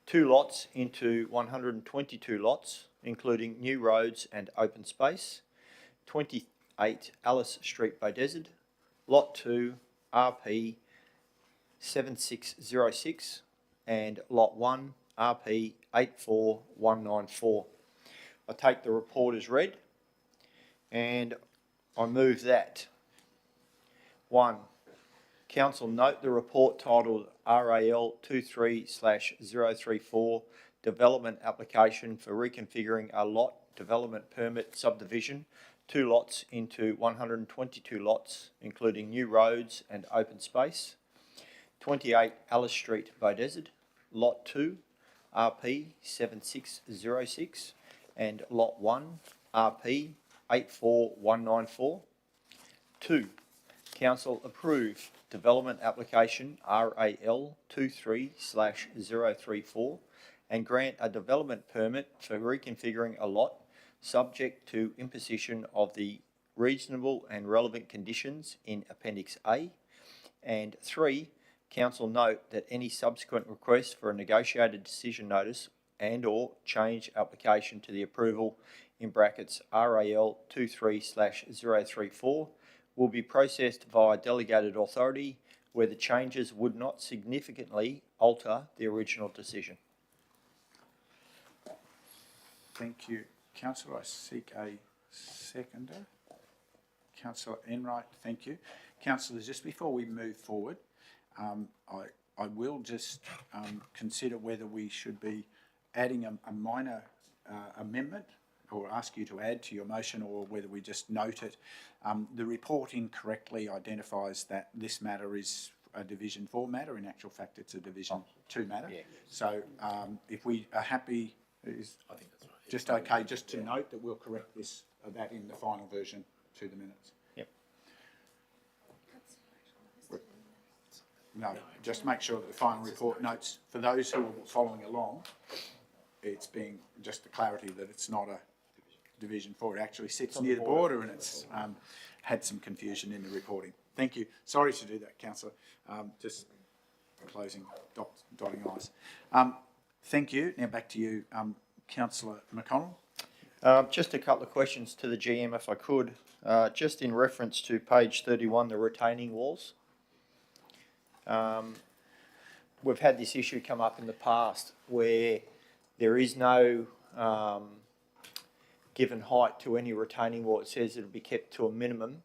S13: 2 lots into 122 lots, including new roads and open space, 28 Alice Street, Beaudesert, Lot 2, RP 7606, and Lot 1, RP 84194. I take the report as read, and I move that 1. Council note the report titled RAL 23/034 Development Application for Reconfiguring a Lot, Development Permit, Subdivision, 2 lots into 122 lots, including new roads and open space, 28 Alice Street, Beaudesert, Lot 2, RP 7606, and Lot 1, RP 84194. 2. Council approve development application RAL 23/034 and grant a development permit for reconfiguring a lot subject to imposition of the reasonable and relevant conditions in Appendix A. And 3. Council note that any subsequent request for a negotiated decision notice and or change application to the approval in brackets RAL 23/034 will be processed via delegated authority where the changes would not significantly alter the original decision.
S1: Thank you, councillor. I seek a seconder. Councillor Enright, thank you. Councillors, just before we move forward, I will just consider whether we should be adding a minor amendment or ask you to add to your motion, or whether we just note it. The report incorrectly identifies that this matter is a Division 4 matter. In actual fact, it's a Division 2 matter. Yeah. So if we are happy, I think that's right. Just okay, just to note that we'll correct that in the final version to the minutes.
S13: Yep.
S1: No, just make sure that the final report notes, for those who are following along, it's being just the clarity that it's not a Division 4. It actually sits near the border, and it's had some confusion in the reporting. Thank you. Sorry to do that, councillor. Just closing, dotting I's. Thank you. Now back to you, councillor McConnell.
S13: Just a couple of questions to the GM, if I could. Just in reference to page 31, the retaining walls. We've had this issue come up in the past where there is no given height to any retaining wall. It says it'll be kept to a minimum,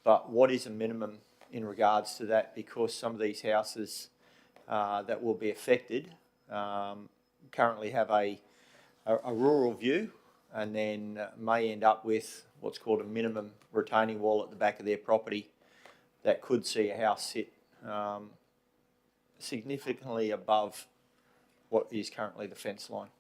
S13: but what is a minimum in regards to that, because some of these houses that will be affected currently have a rural view, and then may end up with what's called a minimum retaining wall at the back of their property that could see a house sit significantly above what is currently the fence line.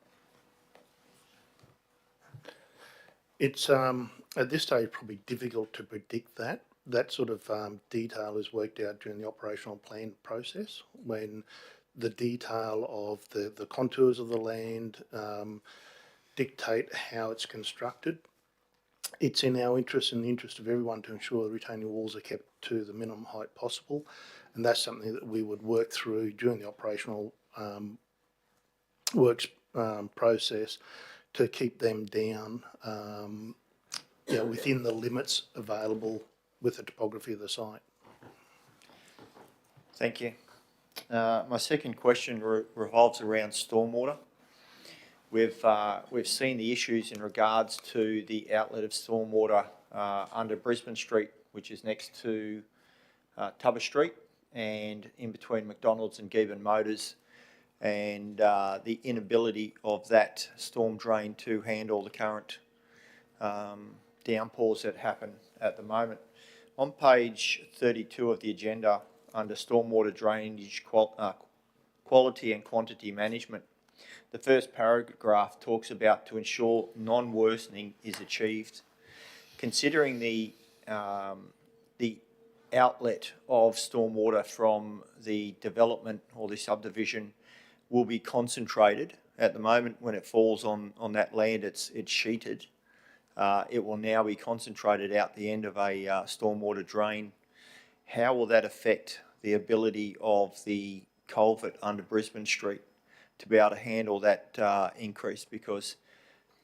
S6: It's at this stage probably difficult to predict that. That sort of detail is worked out during the operational plan process, when the detail of the contours of the land dictate how it's constructed. It's in our interest and the interest of everyone to ensure the retaining walls are kept to the minimum height possible, and that's something that we would work through during the operational works process to keep them down within the limits available with the topography of the site.
S13: Thank you. My second question revolves around stormwater. We've seen the issues in regards to the outlet of stormwater under Brisbane Street, which is next to Tubber Street, and in between McDonald's and Gibbon Motors, and the inability of that storm drain to handle the current downpours that happen at the moment. On page 32 of the agenda, under stormwater drainage quality and quantity management, the first paragraph talks about to ensure non-worsening is achieved. Considering the outlet of stormwater from the development or the subdivision will be concentrated. At the moment, when it falls on that land, it's sheeted. It will now be concentrated out the end of a stormwater drain. How will that affect the ability of the culvert under Brisbane Street to be able to handle that increase? Because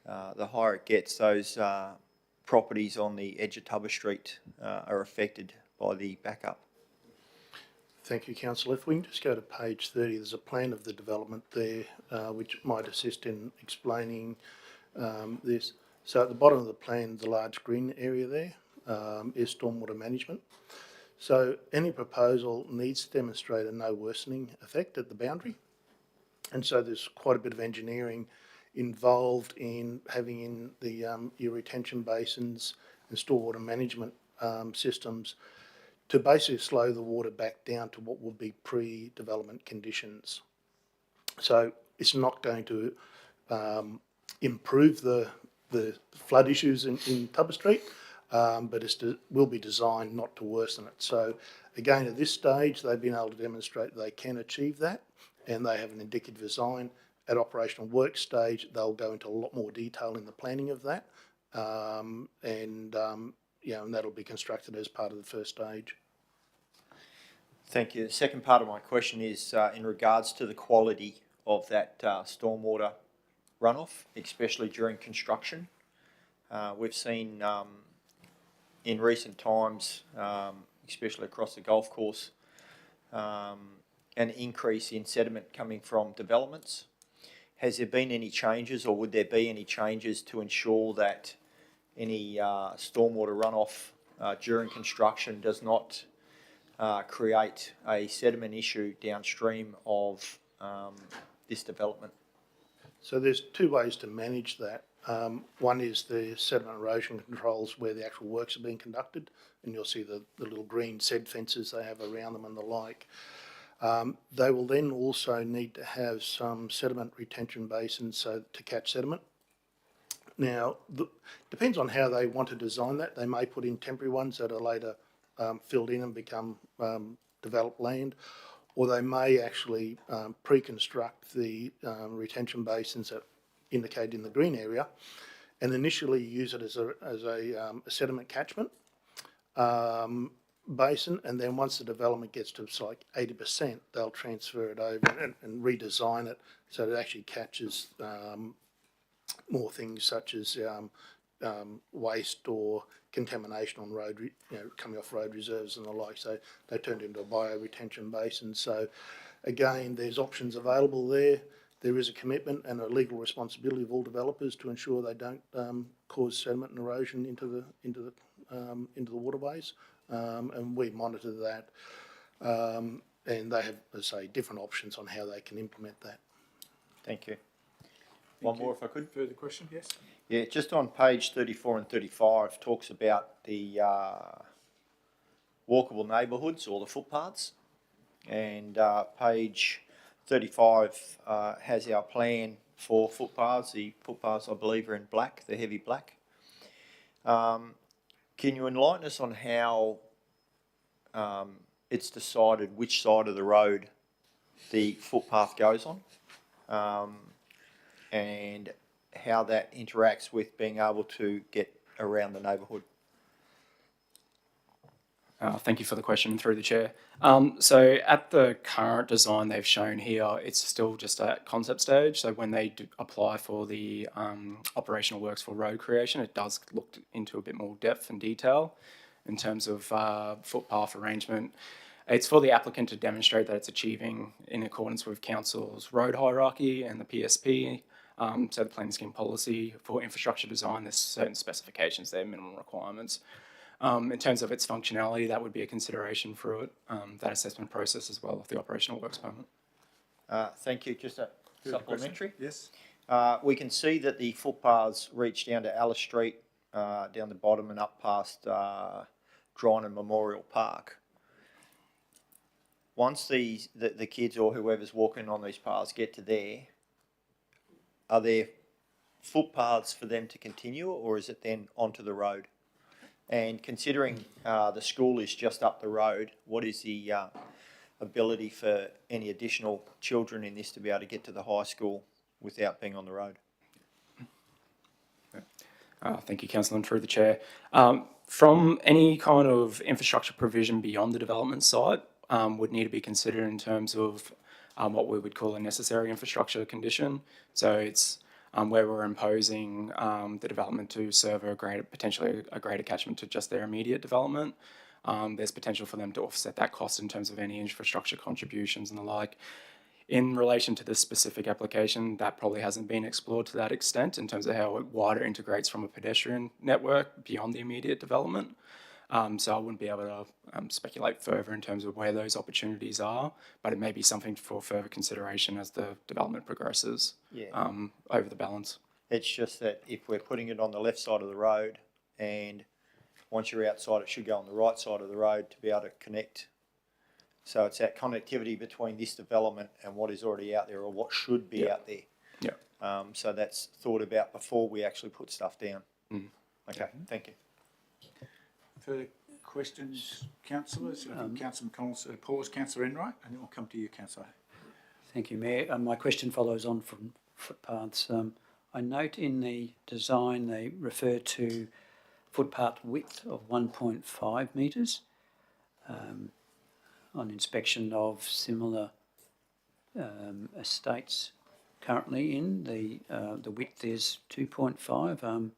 S13: the higher it gets, those properties on the edge of Tubber Street are affected by the backup.
S6: Thank you, Councillor. If we can just go to page 30, there's a plan of the development there which might assist in explaining this. So at the bottom of the plan, the large green area there is stormwater management. So any proposal needs to demonstrate a no worsening effect at the boundary. And so there's quite a bit of engineering involved in having in the your retention basins and stormwater management systems to basically slow the water back down to what would be pre-development conditions. So it's not going to improve the flood issues in Tubber Street, but it will be designed not to worsen it. So again, at this stage, they've been able to demonstrate they can achieve that, and they have an indicative design. At operational work stage, they'll go into a lot more detail in the planning of that, and that'll be constructed as part of the first stage.
S13: Thank you. The second part of my question is in regards to the quality of that stormwater runoff, especially during construction. We've seen in recent times, especially across the golf course, an increase in sediment coming from developments. Has there been any changes, or would there be any changes to ensure that any stormwater runoff during construction does not create a sediment issue downstream of this development?
S6: So there's two ways to manage that. One is the sediment erosion controls where the actual works are being conducted, and you'll see the little green sed fences they have around them and the like. They will then also need to have some sediment retention basins so to catch sediment. Now, depends on how they want to design that. They may put in temporary ones that are later filled in and become developed land, or they may actually pre-construct the retention basins that indicate in the green area and initially use it as a sediment catchment basin, and then once the development gets to like 80%, they'll transfer it over and redesign it so that it actually catches more things such as waste or contamination on road, coming off road reserves and the like. So they turned into a bio-retention basin. So again, there's options available there. there is a commitment and a legal responsibility of all developers to ensure they don't cause sediment and erosion into the waterways, and we monitor that. And they have, as I say, different options on how they can implement that.
S13: Thank you. One more, if I could.
S1: Further question? Yes.
S13: Yeah, just on page 34 and 35 talks about the walkable neighbourhoods or the footpaths, and page 35 has our plan for footpaths. The footpaths, I believe, are in black, the heavy black. Can you enlighten us on how it's decided which side of the road the footpath goes on, and how that interacts with being able to get around the neighbourhood?
S14: Thank you for the question through the chair. So at the current design they've shown here, it's still just at concept stage. So when they do apply for the operational works for road creation, it does look into a bit more depth and detail in terms of footpath arrangement. It's for the applicant to demonstrate that it's achieving in accordance with council's road hierarchy and the PSP. So the planning scheme policy for infrastructure design, there's certain specifications there, minimum requirements. In terms of its functionality, that would be a consideration for it, that assessment process as well of the operational works permit.
S13: Thank you. Just a supplementary.
S1: Yes.
S13: We can see that the footpaths reach down to Alice Street, down the bottom and up past Drynan Memorial Park. Once the kids or whoever's walking on these paths get to there, are there footpaths for them to continue, or is it then onto the road? And considering the school is just up the road, what is the ability for any additional children in this to be able to get to the high school without being on the road?
S14: Thank you, Councillor, and through the chair. From any kind of infrastructure provision beyond the development site would need to be considered in terms of what we would call a necessary infrastructure condition. So it's where we're imposing the development to serve potentially a greater catchment to just their immediate development. There's potential for them to offset that cost in terms of any infrastructure contributions and the like. In relation to this specific application, that probably hasn't been explored to that extent in terms of how it wider integrates from a pedestrian network beyond the immediate development. So I wouldn't be able to speculate further in terms of where those opportunities are, but it may be something for further consideration as the development progresses over the balance.
S13: It's just that if we're putting it on the left side of the road, and once you're outside it should go on the right side of the road to be able to connect. So it's that connectivity between this development and what is already out there, or what should be out there.
S14: Yeah.
S13: So that's thought about before we actually put stuff down. Okay, thank you.
S1: Further questions, councillors? I think Councillor McConnell's pause. Councillor Enright, and then we'll come to you, Councillor.
S4: Thank you, Mayor. My question follows on from footpaths. I note in the design they refer to footpath width of 1.5 metres. On inspection of similar estates currently in, the width is 2.5.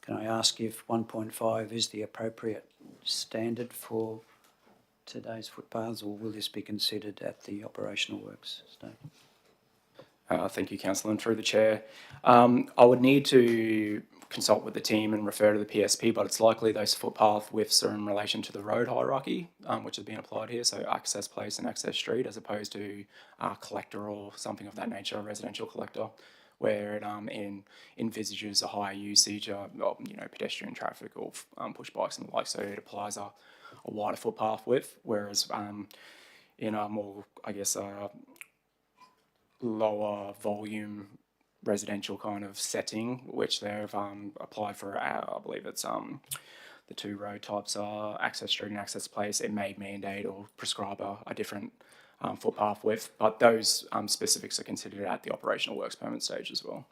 S4: Can I ask if 1.5 is the appropriate standard for today's footpaths, or will this be considered at the operational works stage?
S14: Thank you, Councillor, and through the chair. I would need to consult with the team and refer to the PSP, but it's likely those footpath widths are in relation to the road hierarchy, which is being applied here, so access place and access street, as opposed to collector or something of that nature, a residential collector, where it envisages a higher usage of pedestrian traffic or push bikes and the like, so it applies a wider footpath width, whereas in a more, I guess, lower volume residential kind of setting, which they've applied for, I believe it's the two road types are access street and access place, it may mandate or prescribe a different footpath width, but those specifics are considered at the operational works permit stage as well.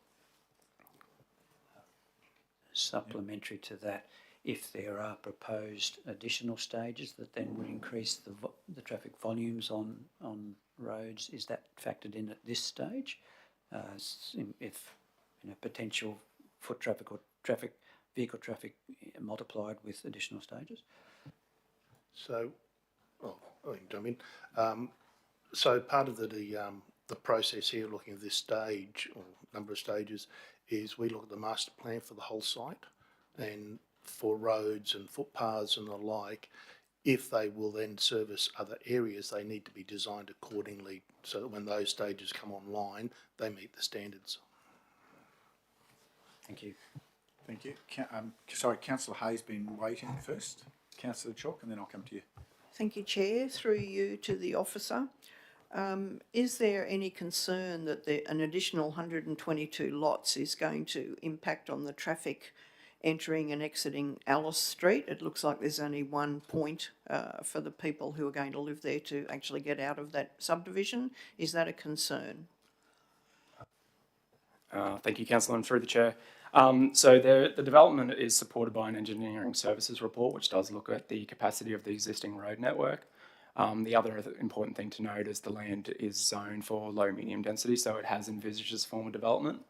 S4: Supplementary to that, if there are proposed additional stages that then would increase the traffic volumes on roads, is that factored in at this stage? If potential foot traffic or vehicle traffic multiplied with additional stages?
S6: So, I can jump in. So part of the the process here, looking at this stage or number of stages, is we look at the master plan for the whole site, and for roads and footpaths and the like, if they will then service other areas, they need to be designed accordingly so that when those stages come online, they meet the standards.
S4: Thank you.
S1: Thank you. Sorry, Councillor Hay's been waiting first. Councillor Chalk, and then I'll come to you.
S5: Thank you, Chair. Through you to the officer. Is there any concern that an additional 122 lots is going to impact on the traffic entering and exiting Alice Street? It looks like there's only one point for the people who are going to live there to actually get out of that subdivision. Is that a concern?
S14: Thank you, Councillor, and through the Chair. So the development is supported by an engineering services report, which does look at the capacity of the existing road network. The other important thing to note is the land is zoned for low medium density, so it has envisaged this form of development.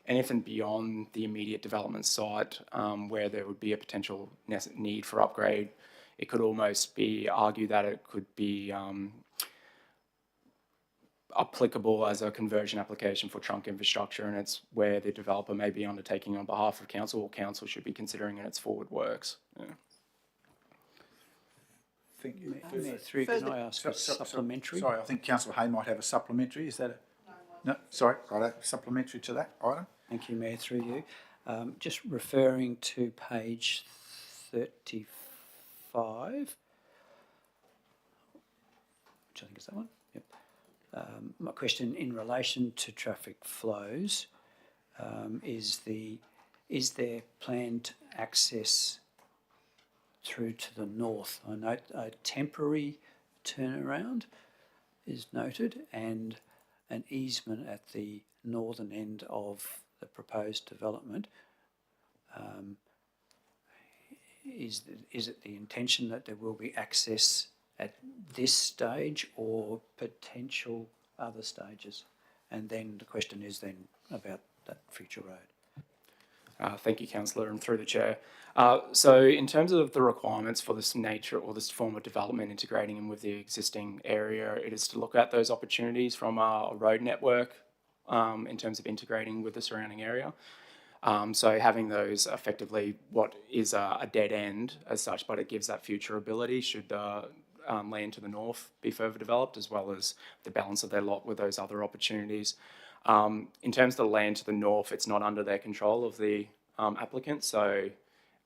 S14: Anything beyond the immediate development site, where there would be a potential need for upgrade, it could almost be argued that it could be applicable as a conversion application for trunk infrastructure, and it's where the developer may be undertaking on behalf of council, or council should be considering in its forward works. Yeah.
S4: Through, can I ask a supplementary?
S1: Sorry, I think Councillor Hay might have a supplementary. Is that a... No, sorry, right, supplementary to that item.
S4: Thank you, Mayor, through you. Just referring to page 35, which I think is that one. Yep. My question in relation to traffic flows is there planned access through to the north? I note a temporary turnaround is noted and an easement at the northern end of the proposed development. Is it the intention that there will be access at this stage or potential other stages? And then the question is then about that future road.
S14: Thank you, Councillor, and through the Chair. So in terms of the requirements for this nature or this form of development integrating in with the existing area, it is to look at those opportunities from a road network in terms of integrating with the surrounding area. So having those effectively what is a dead end as such, but it gives that future ability should land to the north be further developed, as well as the balance of their lot with those other opportunities. In terms of the land to the north, it's not under their control of the applicant, so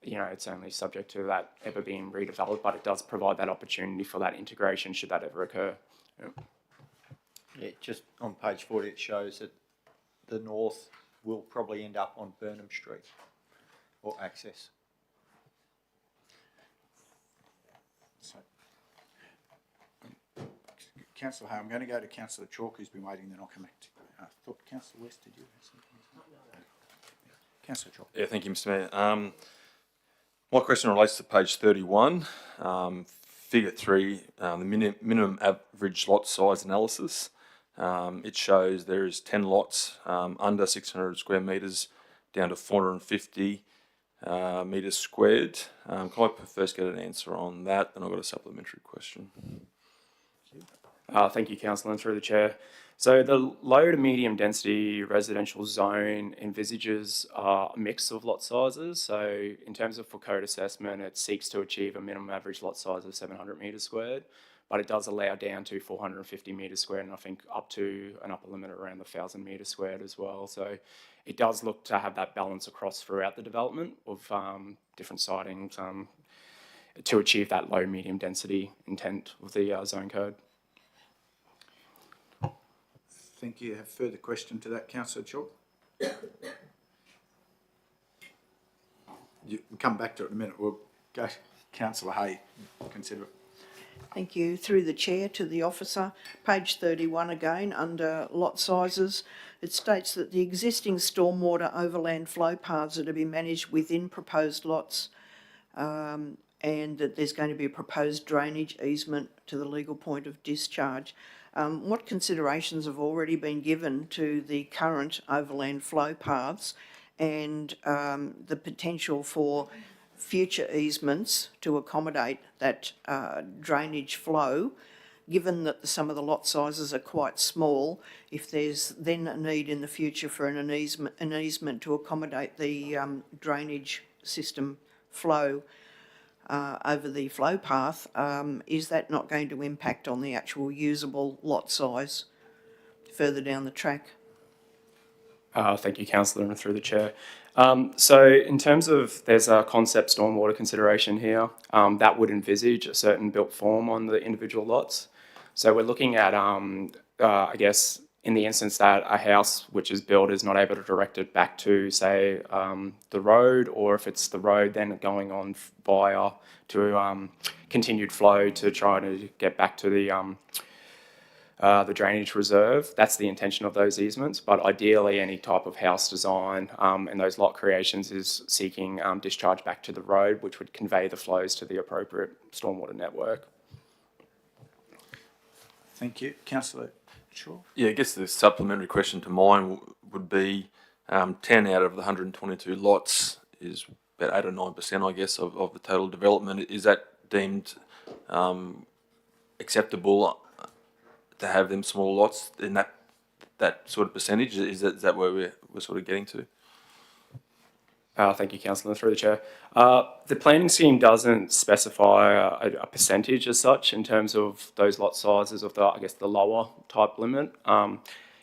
S14: it's only subject to that ever being redeveloped, but it does provide that opportunity for that integration should that ever occur.
S13: Yeah, just on page 40 it shows that the north will probably end up on Burnham Street or access.
S1: So, Councillor Hay, I'm going to go to Councillor Chalk, who's been waiting, then I'll come back to you. I thought Councillor West, did you have something? Councillor Chalk.
S12: Yeah, thank you, Mr Mayor. My question relates to page 31, figure 3, the minimum average lot size analysis. It shows there is 10 lots under 600 square metres down to 450 metres squared. Can I first get an answer on that? Then I've got a supplementary question.
S14: Thank you, Councillor, and through the Chair. So the low to medium density residential zone envisages a mix of lot sizes. So in terms of for code assessment, it seeks to achieve a minimum average lot size of 700 metres squared, but it does allow down to 450 metres squared, and I think up to an upper limit around 1,000 metres squared as well. So it does look to have that balance across throughout the development of different sightings to achieve that low medium density intent of the zone code.
S1: Thank you. Have further question to that, Councillor Chalk? We'll come back to it in a minute. We'll go to Councillor Hay. Consider it.
S5: Thank you. Through the Chair to the officer, page 31 again, under lot sizes, it states that the existing stormwater overland flow paths are to be managed within proposed lots and that there's going to be a proposed drainage easement to the legal point of discharge. What considerations have already been given to the current overland flow paths and the potential for future easements to accommodate that drainage flow? given that some of the lot sizes are quite small, if there's then a need in the future for an easement to accommodate the drainage system flow over the flow path, is that not going to impact on the actual usable lot size further down the track?
S14: Thank you, Councillor, and through the chair. So in terms of, there's a concept stormwater consideration here, that would envisage a certain built form on the individual lots. So we're looking at, I guess, in the instance that a house which is built is not able to direct it back to, say, the road, or if it's the road then going on via to continued flow to try to get back to the drainage reserve. That's the intention of those easements, but ideally any type of house design and those lot creations is seeking discharge back to the road, which would convey the flows to the appropriate stormwater network.
S1: Thank you. Councillor Shaw?
S12: Yeah, I guess the supplementary question to mine would be 10 out of the 122 lots is about 8 or 9%, I guess, of the total development. Is that deemed acceptable to have them small lots in that sort of percentage? Is that where we're sort of getting to?
S14: Thank you, Councillor, through the chair. The planning scheme doesn't specify a percentage as such in terms of those lot sizes of the, I guess, the lower type limit.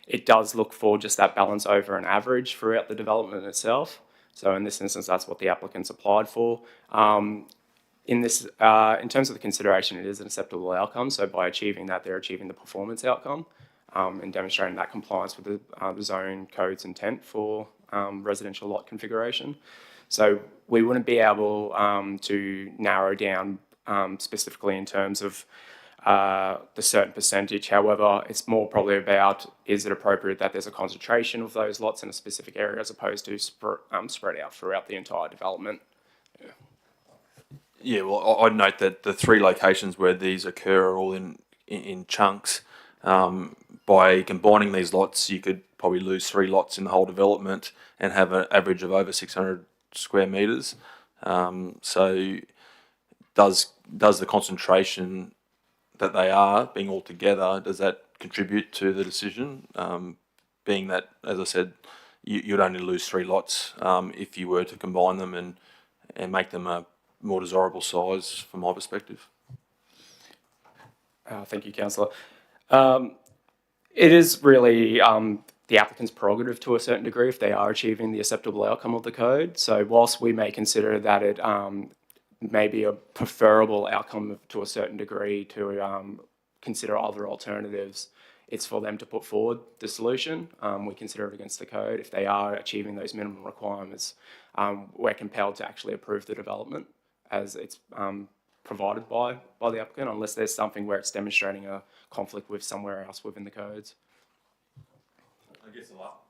S14: It does look for just that balance over an average throughout the development itself. So in this instance, that's what the applicants applied for. In terms of the consideration, it is an acceptable outcome. So by achieving that, they're achieving the performance outcome and demonstrating that compliance with the zone code's intent for residential lot configuration. So we wouldn't be able to narrow down specifically in terms of the certain percentage. However, it's more probably about, is it appropriate that there's a concentration of those lots in a specific area as opposed to spread out throughout the entire development.
S12: Yeah, well, I'd note that the 3 locations where these occur are all in chunks. By combining these lots, you could probably lose 3 lots in the whole development and have an average of over 600 square metres. So does the concentration that they are being all together, does that contribute to the decision? Being that, as I said, you'd only lose 3 lots if you were to combine them and make them a more desirable size from my perspective.
S14: Thank you, Councillor. It is really the applicant's prerogative to a certain degree if they are achieving the acceptable outcome of the code. So whilst we may consider that it may be a preferable outcome to a certain degree to consider other alternatives, it's for them to put forward the solution. We consider it against the code. If they are achieving those minimum requirements, we're compelled to actually approve the development as it's provided by the applicant, unless there's something where it's demonstrating a conflict with somewhere else within the codes.
S12: I guess a lot.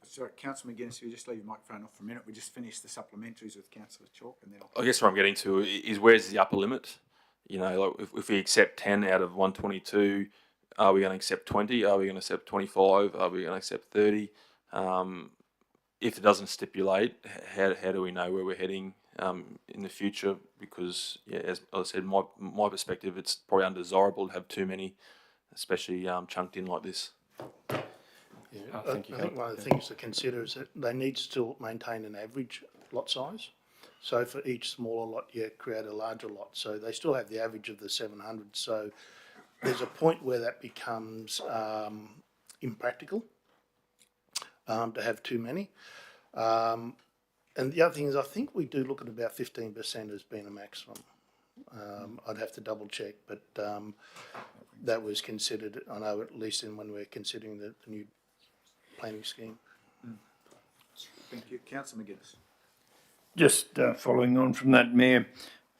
S1: Sorry, Councillor McGuinness, if you just leave your microphone off for a minute, we just finished the supplementaries with Councillor Chalk, and then
S12: I guess where I'm getting to is where's the upper limit? You know, like if we accept 10 out of 122, are we going to accept 20? Are we going to accept 25? Are we going to accept 30? If it doesn't stipulate, how do we know where we're heading in the future? Because, yeah, as I said, my perspective, it's probably undesirable to have too many, especially chunked in like this.
S6: Yeah, I think one of the things to consider is that they need to still maintain an average lot size. So for each smaller lot, you create a larger lot. So they still have the average of the 700. So there's a point where that becomes impractical to have too many. And the other thing is, I think we do look at about 15% as being a maximum. I'd have to double check, but that was considered, I know, at least when we're considering the new planning scheme.
S1: Thank you. Councillor McGuinness.
S8: Just following on from that, Mayor,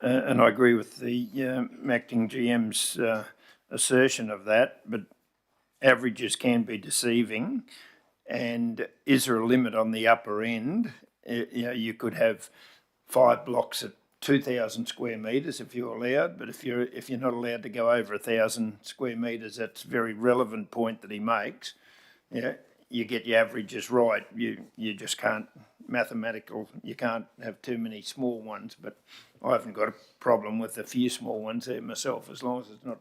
S8: and I agree with the acting GM's assertion of that, but averages can be deceiving. And is there a limit on the upper end? You know, you could have 5 blocks at 2,000 square metres if you're allowed, but if you're not allowed to go over 1,000 square metres, that's a very relevant point that he makes. Yeah, you get your averages right. You just can't you can't have too many small ones, but I haven't got a problem with a few small ones there myself, as long as it's not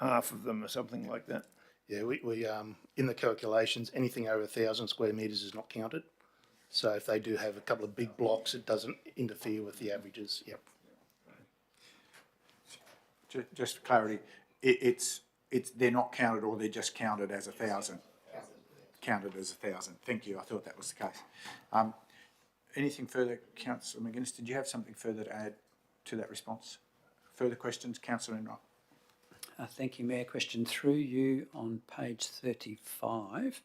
S8: half of them or something like that.
S6: Yeah, we in the calculations, anything over 1,000 square metres is not counted. So if they do have a couple of big blocks, it doesn't interfere with the averages. Yep.
S1: Just for clarity, they're not counted, or they're just counted as 1,000? Counted as 1,000. Thank you. I thought that was the case. Anything further, Councillor McGuinness? Did you have something further to add to that response? Further questions, Councillor Enright?
S4: Thank you, Mayor. Question through you on page 35.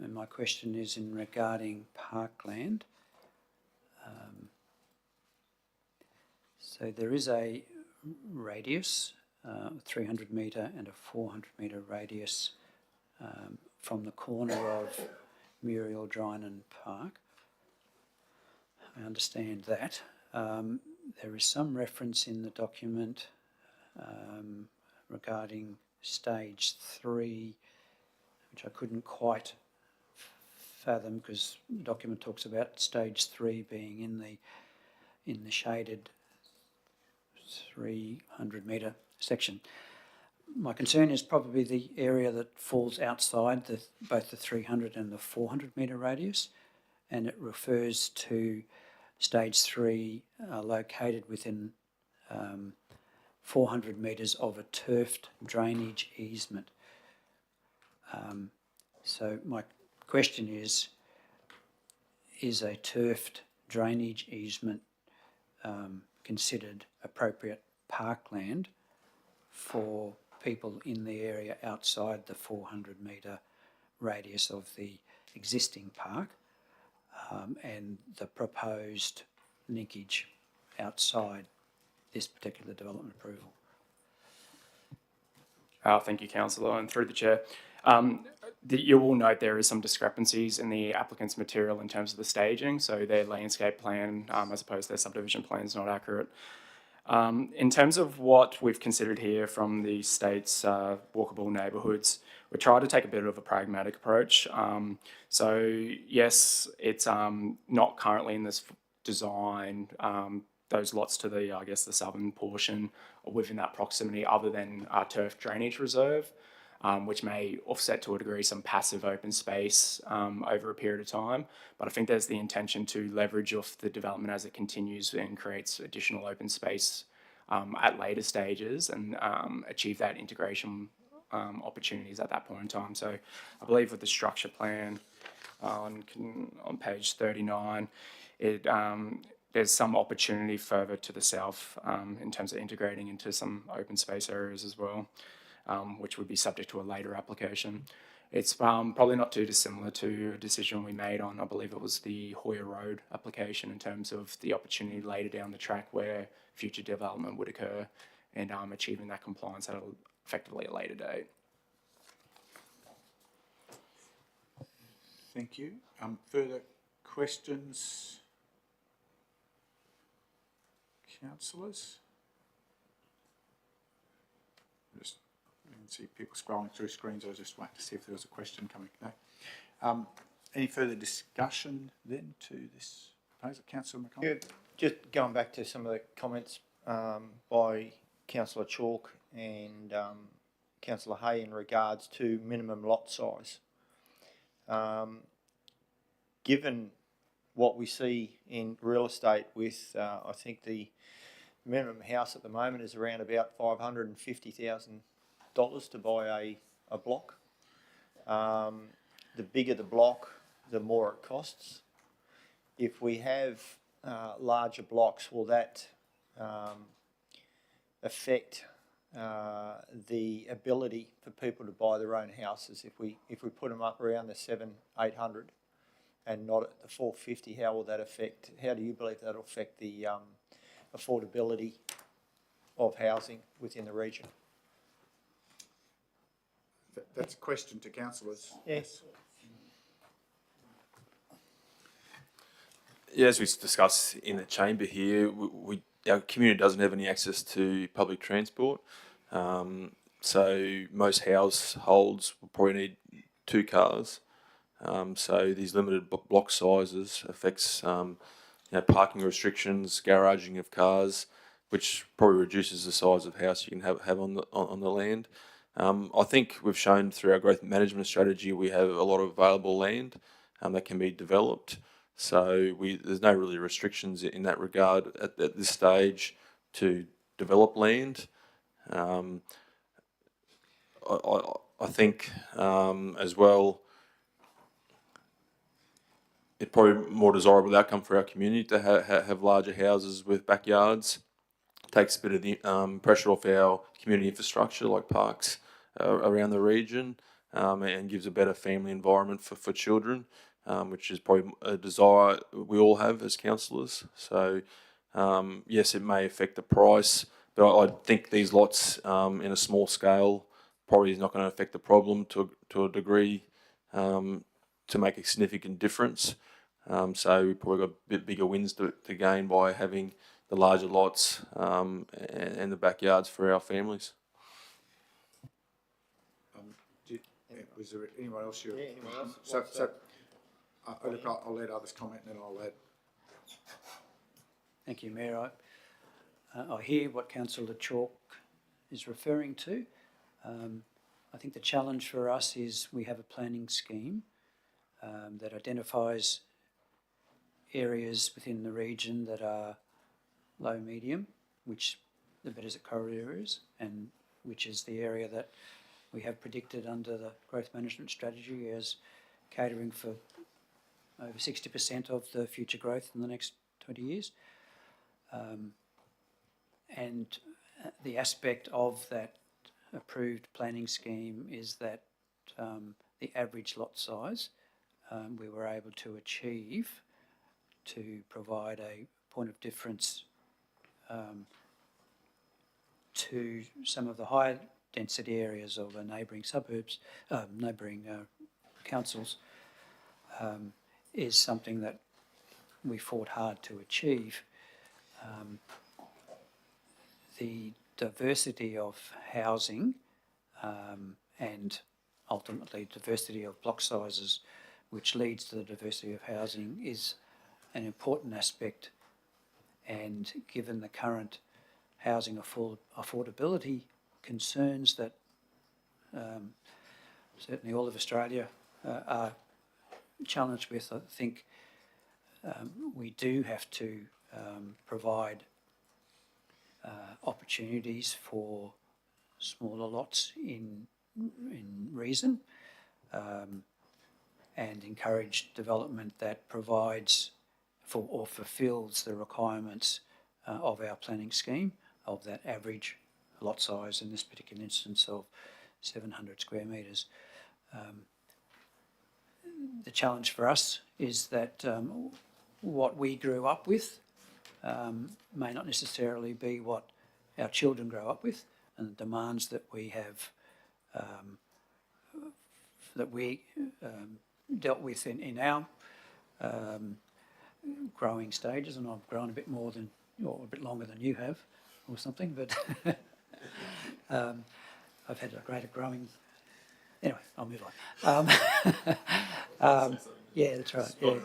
S4: And my question is in regarding parkland. So there is a radius, 300 metre and a 400 metre radius from the corner of Muriel Drynan Park. I understand that. There is some reference in the document regarding stage 3, which I couldn't quite fathom, because the document talks about stage 3 being in the shaded 300 metre section. My concern is probably the area that falls outside both the 300 and the 400 metre radius, and it refers to stage 3 located within 400 metres of a turfed drainage easement. So my question is a turfed drainage easement considered appropriate parkland for people in the area outside the 400 metre radius of the existing park and the proposed linkage outside this particular development approval?
S14: Thank you, Councillor, and through the Chair. You will note there is some discrepancies in the applicant's material in terms of the staging, so their landscape plan as opposed to their subdivision plan is not accurate. In terms of what we've considered here from the state's walkable neighbourhoods, we try to take a bit of a pragmatic approach. So yes, it's not currently in this design, those lots to the, I guess, the southern portion or within that proximity, other than our turf drainage reserve, which may offset to a degree some passive open space over a period of time. But I think there's the intention to leverage off the development as it continues and creates additional open space at later stages and achieve that integration opportunities at that point in time. So I believe with the structure plan on page 39, there's some opportunity further to the south in terms of integrating into some open space areas as well, which would be subject to a later application. It's probably not too dissimilar to a decision we made on, I believe it was the Hoyer Road application, in terms of the opportunity later down the track where future development would occur and achieving that compliance at effectively a later date.
S1: Thank you. Further questions, councillors? Just I can see people scrolling through screens. I was just waiting to see if there was a question coming. No. Any further discussion then to this proposal, Councillor McConnell?
S13: Yeah, just going back to some of the comments by Councillor Chalk and Councillor Hay in regards to minimum lot size. Given what we see in real estate with, I think the minimum house at the moment is around about $550,000 to buy a block. The bigger the block, the more it costs. If we have larger blocks, will that affect the ability for people to buy their own houses? If we put them up around the 700-800 and not at the 450, how will that affect? How do you believe that will affect the affordability of housing within the region?
S1: That's a question to councillors.
S13: Yes.
S12: Yeah, as we discussed in the chamber here, our community doesn't have any access to public transport. So most households will probably need 2 cars. So these limited block sizes affects parking restrictions, garaging of cars, which probably reduces the size of house you can have on the land. I think we've shown through our growth management strategy we have a lot of available land that can be developed. So there's no really restrictions in that regard at this stage to develop land. I think as well, it's probably more desirable outcome for our community to have larger houses with backyards. Takes a bit of the pressure off our community infrastructure like parks around the region, and gives a better family environment for children, which is probably a desire we all have as councillors. So yes, it may affect the price, but I think these lots in a small scale probably is not going to affect the problem to a degree to make a significant difference. So we probably got a bit bigger wins to gain by having the larger lots and the backyards for our families.
S1: Was there anyone else?
S13: Anyone else?
S1: I'll let others comment and then I'll add.
S4: Thank you, Mayor. I hear what Councillor Chalk is referring to. I think the challenge for us is we have a planning scheme that identifies areas within the region that are low medium, which the Better's corridor is, and which is the area that we have predicted under the growth management strategy as catering for over 60% of the future growth in the next 20 years. And the aspect of that approved planning scheme is that the average lot size we were able to achieve to provide a point of difference to some of the higher density areas of the neighbouring suburbs, neighbouring councils, is something that we fought hard to achieve. The diversity of housing and ultimately diversity of block sizes, which leads to the diversity of housing, is an important aspect. And given the current housing affordability concerns that certainly all of Australia are challenged with, I think we do have to provide opportunities for smaller lots in reason, and encourage development that provides for or fulfills the requirements of our planning scheme of that average lot size, in this particular instance of 700 square metres. The challenge for us is that what we grew up with may not necessarily be what our children grow up with, and the demands that we have dealt with in our growing stages, and I've grown a bit more than, or a bit longer than you have, or something, but I've had a greater growing. Anyway, I'll move on. Yeah, that's right. Yeah.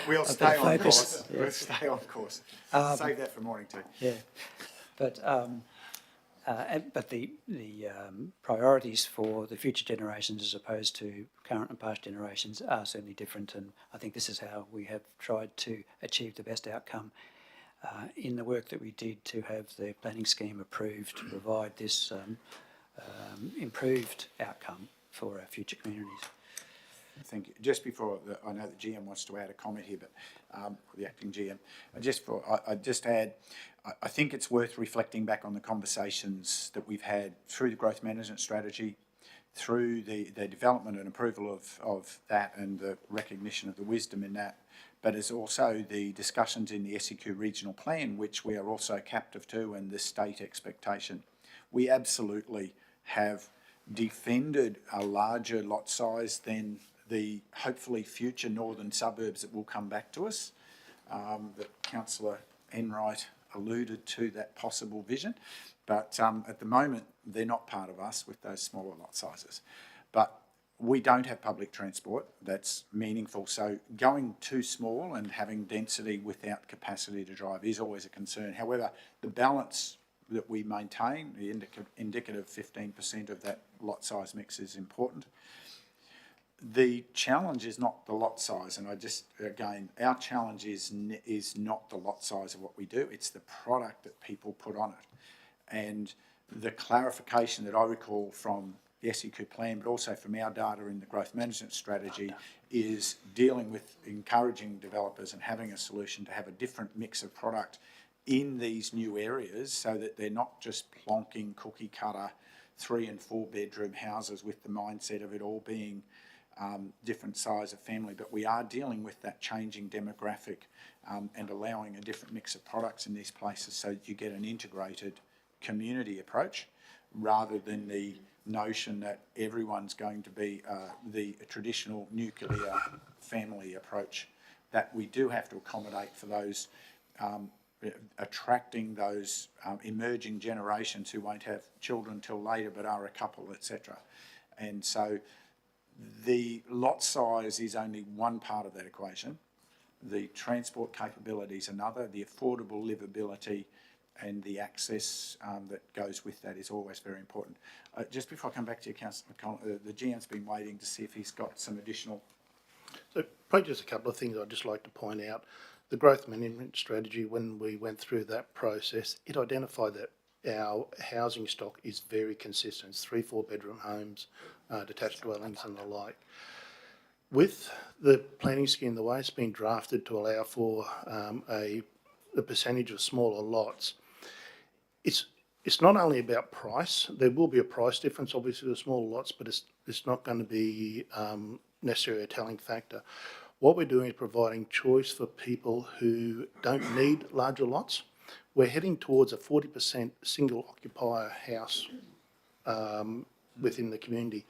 S1: We'll stay on course. Yeah. We'll stay on course. Save that for morning tea.
S4: Yeah, but the priorities for the future generations as opposed to current and past generations are certainly different, and I think this is how we have tried to achieve the best outcome in the work that we did to have the planning scheme approved to provide this improved outcome for our future communities.
S1: Thank you. Just before, I know the GM wants to add a comment here, but the acting GM, I just add, I think it's worth reflecting back on the conversations that we've had through the growth management strategy, through the development and approval of that and the recognition of the wisdom in that, but it's also the discussions in the SEQ regional plan, which we are also captive to, and the state expectation. We absolutely have defended a larger lot size than the hopefully future northern suburbs that will come back to us. That Councillor Enright alluded to that possible vision, but at the moment they're not part of us with those smaller lot sizes. But we don't have public transport that's meaningful, so going too small and having density without capacity to drive is always a concern. However, the balance that we maintain, the indicative 15% of that lot size mix is important. The challenge is not the lot size, and our challenge is not the lot size of what we do, it's the product that people put on it. And the clarification that I recall from the SEQ plan, but also from our data in the growth management strategy, is dealing with encouraging developers and having a solution to have a different mix of product in these new areas so that they're not just plonking cookie cutter 3 and 4 bedroom houses with the mindset of it all being different size of family, but we are dealing with that changing demographic and allowing a different mix of products in these places so that you get an integrated community approach rather than the notion that everyone's going to be the traditional nuclear family approach, that we do have to accommodate for those attracting those emerging generations who won't have children till later but are a couple, etc. And so the lot size is only one part of that equation. The transport capability is another. The affordable livability and the access that goes with that is always very important. Just before I come back to you, Councillor McConnell, the GM's been waiting to see if he's got some additional.
S6: So probably just a couple of things I'd just like to point out. The growth management strategy, when we went through that process, it identified that our housing stock is very consistent. It's 3, 4 bedroom homes, detached dwellings and the like. With the planning scheme, the way it's been drafted to allow for a percentage of smaller lots, it's not only about price. There will be a price difference, obviously, with smaller lots, but it's not going to be necessarily a telling factor. What we're doing is providing choice for people who don't need larger lots. We're heading towards a 40% single occupier house within the community.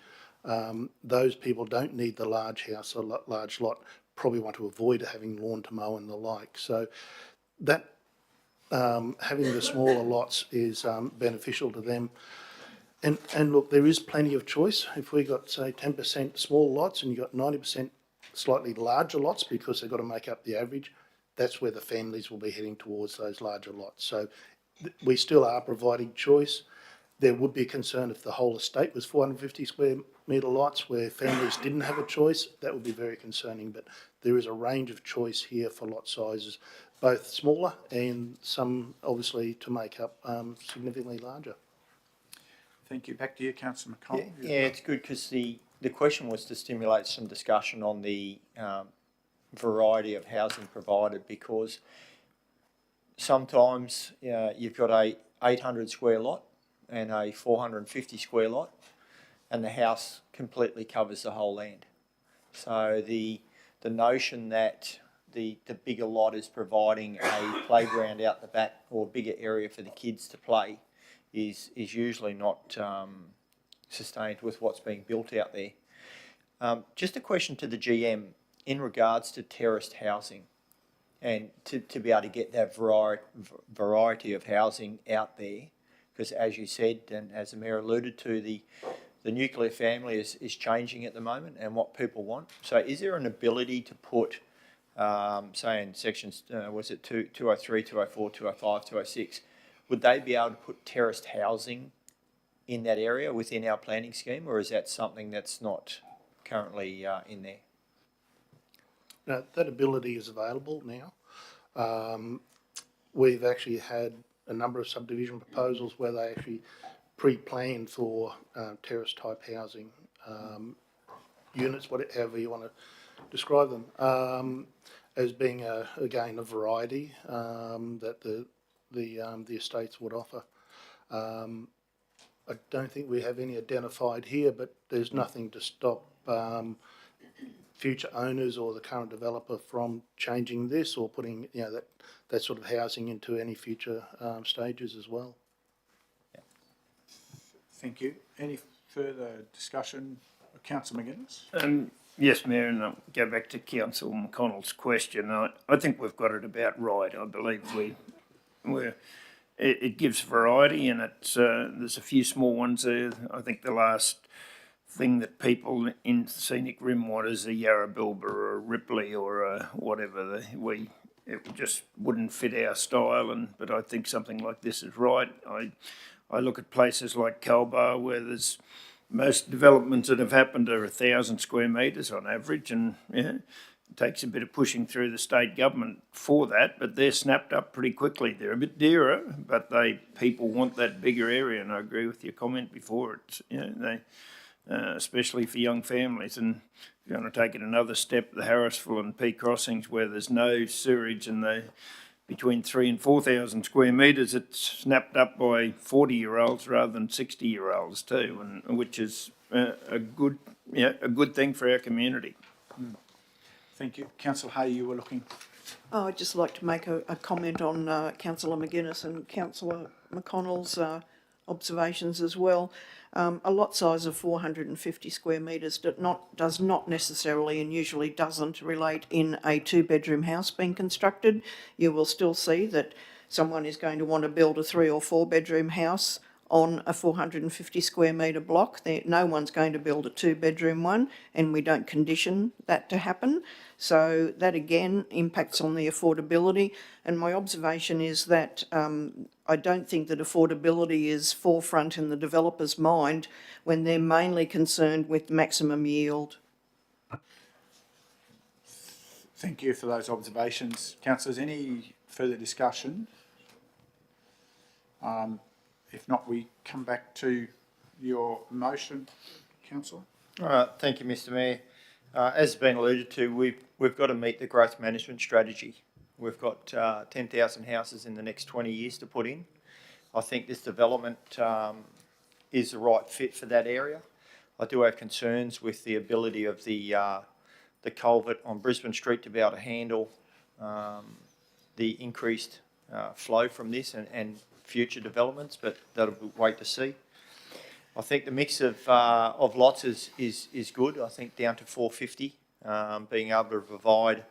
S6: Those people don't need the large house or large lot, probably want to avoid having lawn to mow and the like. So that having the smaller lots is beneficial to them. And look, there is plenty of choice. If we got, say, 10% small lots and you got 90% slightly larger lots because they've got to make up the average, that's where the families will be heading towards those larger lots. So we still are providing choice. There would be a concern if the whole estate was 450 square metre lots where families didn't have a choice. That would be very concerning, but there is a range of choice here for lot sizes, both smaller and some obviously to make up significantly larger.
S1: Thank you. Back to you, Councillor McConnell.
S13: Yeah, it's good because the question was to stimulate some discussion on the variety of housing provided, because sometimes you've got a 800 square lot and a 450 square lot and the house completely covers the whole land. So the notion that the bigger lot is providing a playground out the back or bigger area for the kids to play is usually not sustained with what's being built out there. Just a question to the GM in regards to terraced housing and to be able to get that variety of housing out there, because as you said and as the Mayor alluded to, the nuclear family is changing at the moment and what people want. So is there an ability to put, say in sections, was it 203, 204, 205, 206, would they be able to put terraced housing in that area within our planning scheme, or is that something that's not currently in there?
S6: No, that ability is available now. We've actually had a number of subdivision proposals where they actually pre-planned for terrace type housing units, whatever you want to describe them, as being again a variety that the estates would offer. I don't think we have any identified here, but there's nothing to stop future owners or the current developer from changing this or putting that sort of housing into any future stages as well.
S13: Yeah.
S1: Thank you. Any further discussion? Councillor McGuinness?
S8: Yes, Mayor, and I'll go back to Councillor McConnell's question. I think we've got it about right. I believe it gives variety, and it's there's a few small ones there. I think the last thing that people in Scenic Rim want is a Yarrabilba or a Ripley or a whatever. It just wouldn't fit our style, but I think something like this is right. I look at places like Calbar where there's most developments that have happened are 1,000 square metres on average, and it takes a bit of pushing through the state government for that, but they're snapped up pretty quickly. They're a bit dearer, but people want that bigger area, and I agree with your comment before. It's, especially for young families, and if you want to take it another step, the Harrisville and P crossings where there's no sewerage and between 3,000 and 4,000 square metres, it's snapped up by 40-year-olds rather than 60-year-olds too, and which is a good thing for our community.
S1: Thank you. Councillor Hay, you were looking.
S5: Oh, I'd just like to make a comment on Councillor McGuinness and Councillor McConnell's observations as well. A lot size of 450 square metres does not necessarily and usually doesn't relate in a two-bedroom house being constructed. You will still see that someone is going to want to build a 3 or 4 bedroom house on a 450 square metre block. No one's going to build a 2-bedroom one, and we don't condition that to happen. So that again impacts on the affordability. And my observation is that I don't think that affordability is forefront in the developer's mind when they're mainly concerned with maximum yield.
S1: Thank you for those observations. Councillors, any further discussion? If not, we come back to your motion, Councillor.
S13: All right, thank you, Mr. Mayor. As has been alluded to, we've got to meet the growth management strategy. We've got 10,000 houses in the next 20 years to put in. I think this development is the right fit for that area. I do have concerns with the ability of the culvert on Brisbane Street to be able to handle the increased flow from this and future developments, but that'll wait to see. I think the mix of lots is good. I think down to 450, being able to provide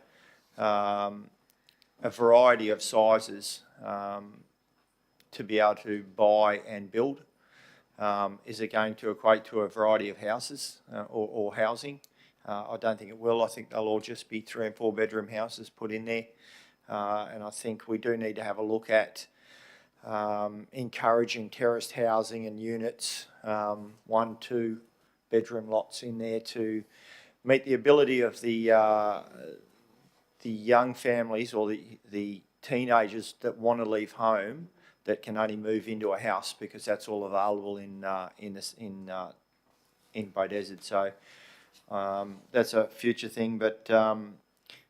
S13: a variety of sizes to be able to buy and build. Is it going to equate to a variety of houses or housing? I don't think it will. I think they'll all just be 3 and 4 bedroom houses put in there. And I think we do need to have a look at encouraging terraced housing and units, 1, 2 bedroom lots in there to meet the ability of the young families or the teenagers that want to leave home that can only move into a house because that's all available in Beaudesert. So that's a future thing, but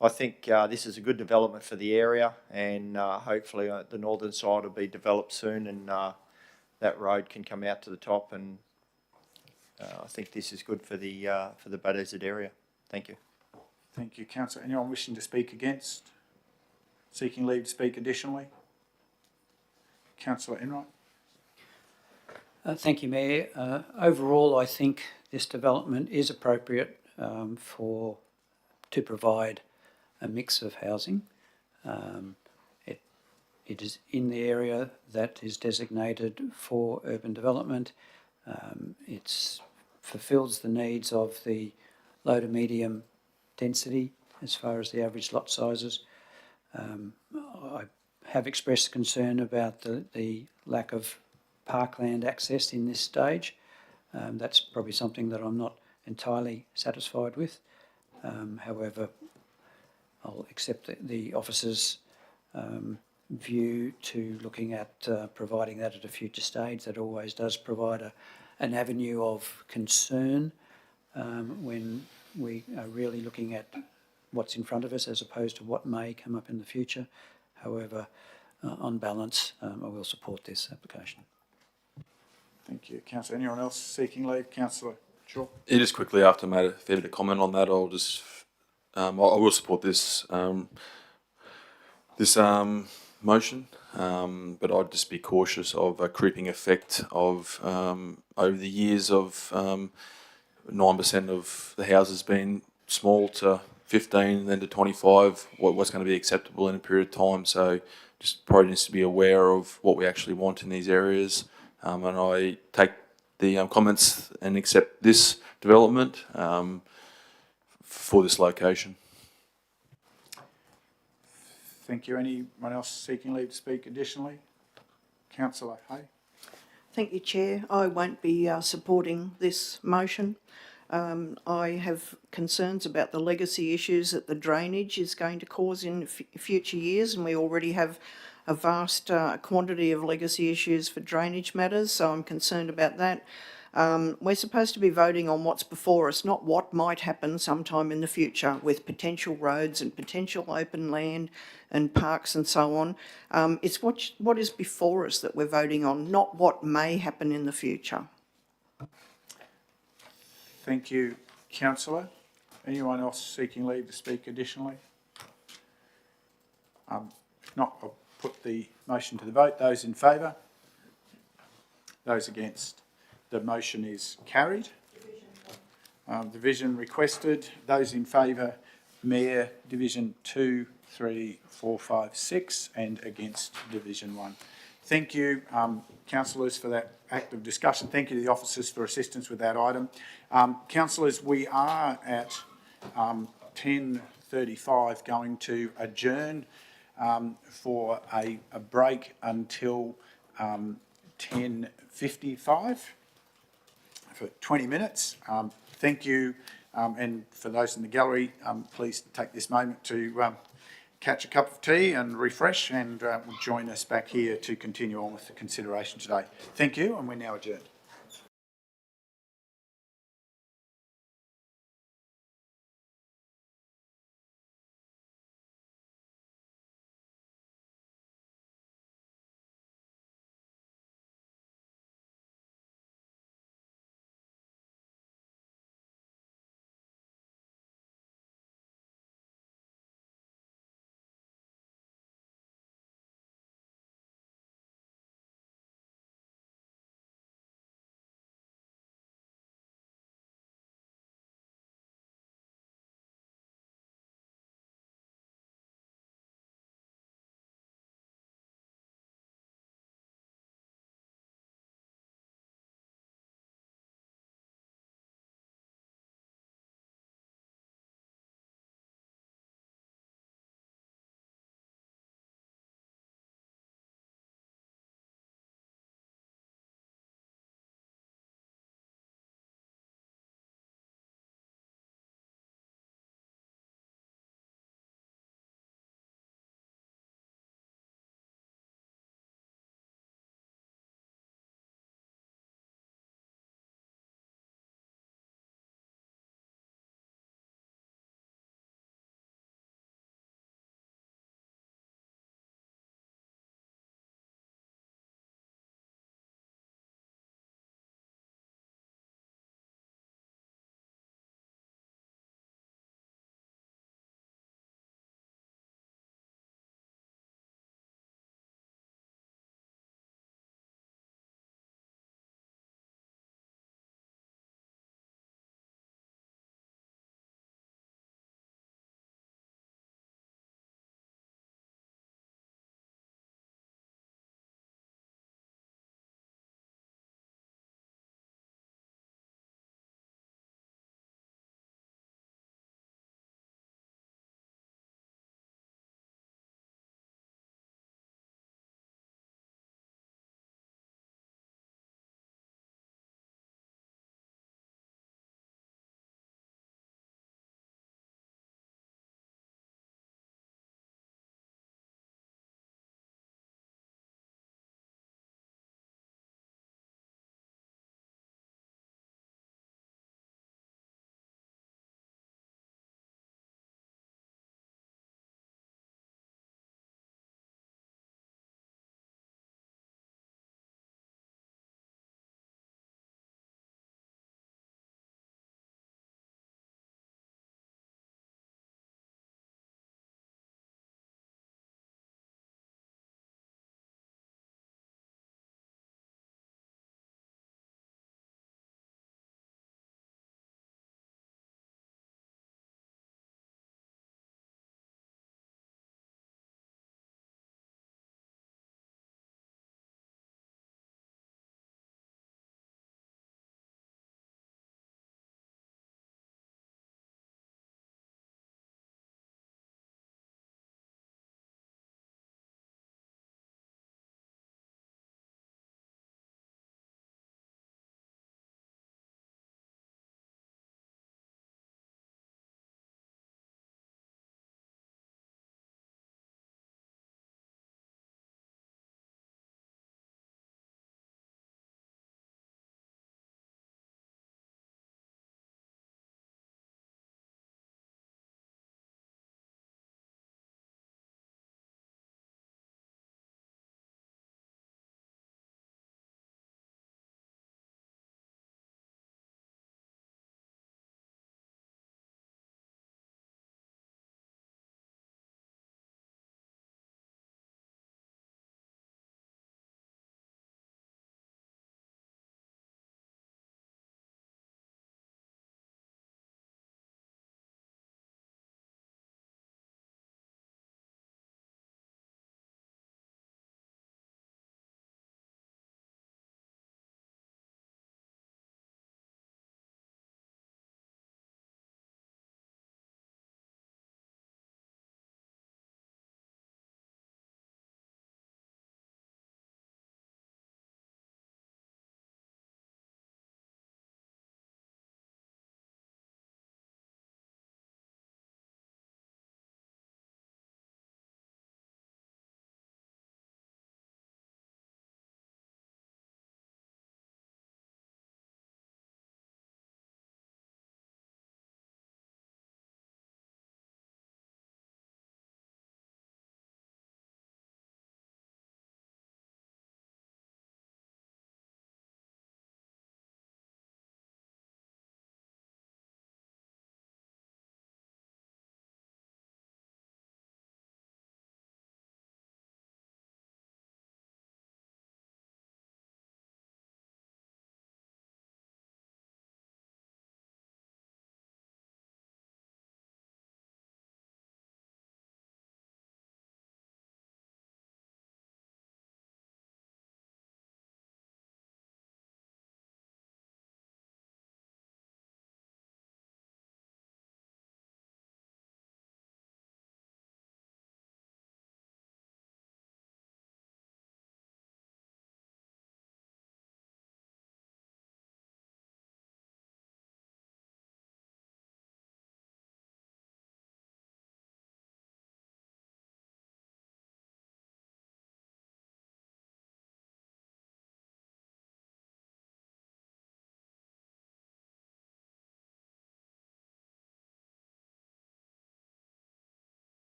S13: I think this is a good development for the area, and hopefully the northern side will be developed soon, and that road can come out to the top. And I think this is good for the Beaudesert area. Thank you.
S1: Thank you, Councillor. Anyone wishing to speak against? Seeking leave to speak additionally? Councillor Enright.
S4: Thank you, Mayor. Overall, I think this development is appropriate to provide a mix of housing. It is in the area that is designated for urban development. It fulfills the needs of the low to medium density as far as the average lot sizes. I have expressed concern about the lack of parkland access in this stage. That's probably something that I'm not entirely satisfied with. However, I'll accept the officer's view to looking at providing that at a future stage. That always does provide an avenue of concern when we are really looking at what's in front of us as opposed to what may come up in the future. However, on balance, I will support this application.
S1: Thank you, Councillor. Anyone else seeking leave? Councillor Shaw.
S12: Yeah, just quickly after I made a fair bit of comment on that, I'll just I will support this motion, but I'd just be cautious of a creeping effect of over the years of 9% of the houses being small to 15 and then to 25, what's going to be acceptable in a period of time. So just probably needs to be aware of what we actually want in these areas. And I take the comments and accept this development for this location.
S1: Thank you. Anyone else seeking leave to speak additionally? Councillor Hay.
S5: Thank you, Chair. I won't be supporting this motion. I have concerns about the legacy issues that the drainage is going to cause in future years, and we already have a vast quantity of legacy issues for drainage matters, so I'm concerned about that. We're supposed to be voting on what's before us, not what might happen sometime in the future with potential roads and potential open land and parks and so on. It's what is before us that we're voting on, not what may happen in the future.
S1: Thank you, Councillor. Anyone else seeking leave to speak additionally? If not, I'll put the motion to the vote. Those in favour? Those against? The motion is carried. Division requested. Those in favour, Mayor, Division 2, 3, 4, 5, 6, and against Division 1. Thank you, councillors, for that active discussion. Thank you to the officers for assistance with that item. Councillors, we are at 10:35 going to adjourn for a break until 10:55 for 20 minutes. Thank you, and for those in the gallery, please take this moment to catch a cup of tea and refresh, and join us back here to continue on with the consideration today. Thank you, and we're now adjourned.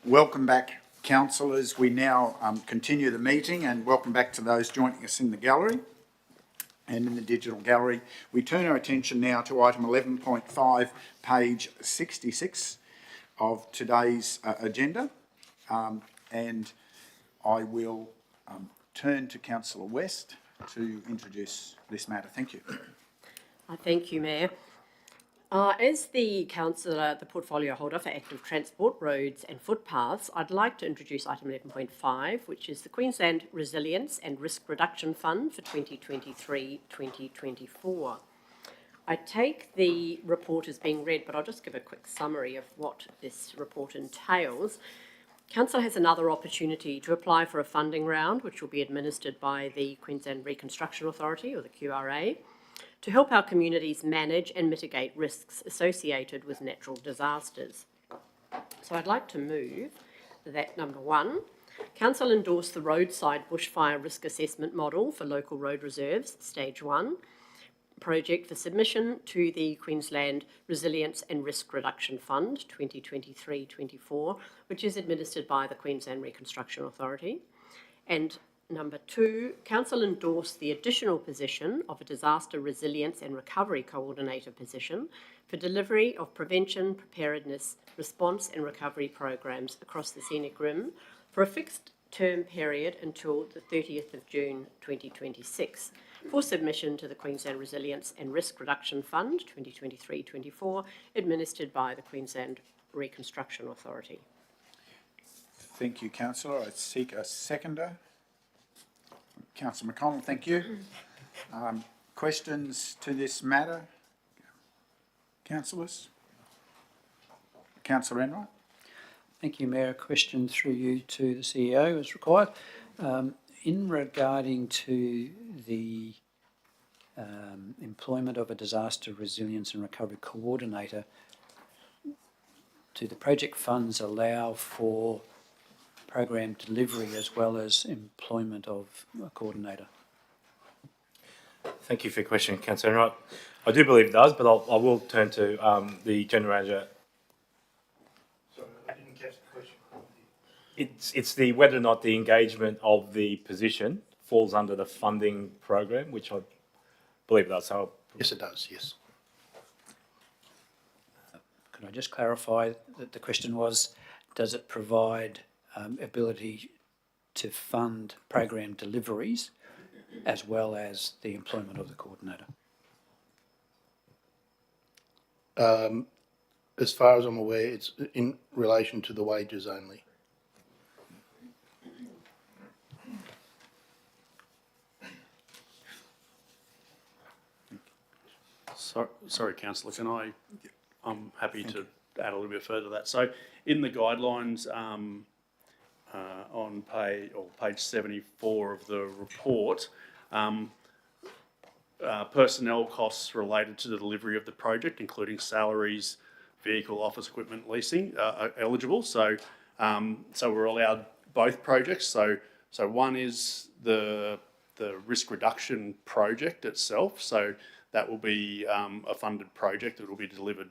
S1: Welcome back, councillors. We now continue the meeting, and welcome back to those joining us in the gallery and in the digital gallery. We turn our attention now to item 11.5, page 66 of today's agenda. And I will turn to Councillor West to introduce this matter. Thank you.
S7: Thank you, Mayor. As the councillor, the portfolio holder for active transport, roads and footpaths, I'd like to introduce item 11.5, which is the Queensland Resilience and Risk Reduction Fund for 2023-2024. I take the report as being read, but I'll just give a quick summary of what this report entails. Council has another opportunity to apply for a funding round, which will be administered by the Queensland Reconstruction Authority, or the QRA, to help our communities manage and mitigate risks associated with natural disasters. So I'd like to move that number 1, Council endorse the roadside bushfire risk assessment model for local road reserves, stage 1, project for submission to the Queensland Resilience and Risk Reduction Fund 2023-24, which is administered by the Queensland Reconstruction Authority. And number 2, Council endorse the additional position of a Disaster Resilience and Recovery Coordinator position for delivery of prevention, preparedness, response and recovery programs across the Scenic Rim for a fixed term period until the 30th of June 2026 for submission to the Queensland Resilience and Risk Reduction Fund 2023-24, administered by the Queensland Reconstruction Authority.
S1: Thank you, Councillor. I seek a seconder. Councillor McConnell, thank you. Questions to this matter? Councillors? Councillor Enright?
S4: Thank you, Mayor. A question through you to the CEO as required. In regarding to the employment of a Disaster Resilience and Recovery Coordinator, do the project funds allow for program delivery as well as employment of a coordinator?
S3: Thank you for your question, Councillor Enright. I do believe it does, but I will turn to the General Manager.
S6: Sorry, I didn't catch the question.
S3: It's the whether or not the engagement of the position falls under the funding program, which I believe it does. So
S6: Yes, it does, yes.
S4: Could I just clarify that the question was, does it provide ability to fund program deliveries as well as the employment of the coordinator?
S6: As far as I'm aware, it's in relation to the wages only.
S15: Sorry, Councillor, I'm happy to add a little bit further to that. So in the guidelines on page 74 of the report, personnel costs related to the delivery of the project, including salaries, vehicle, office equipment, leasing, are eligible. So we're allowed both projects. So one is the risk reduction project itself. So that will be a funded project that will be delivered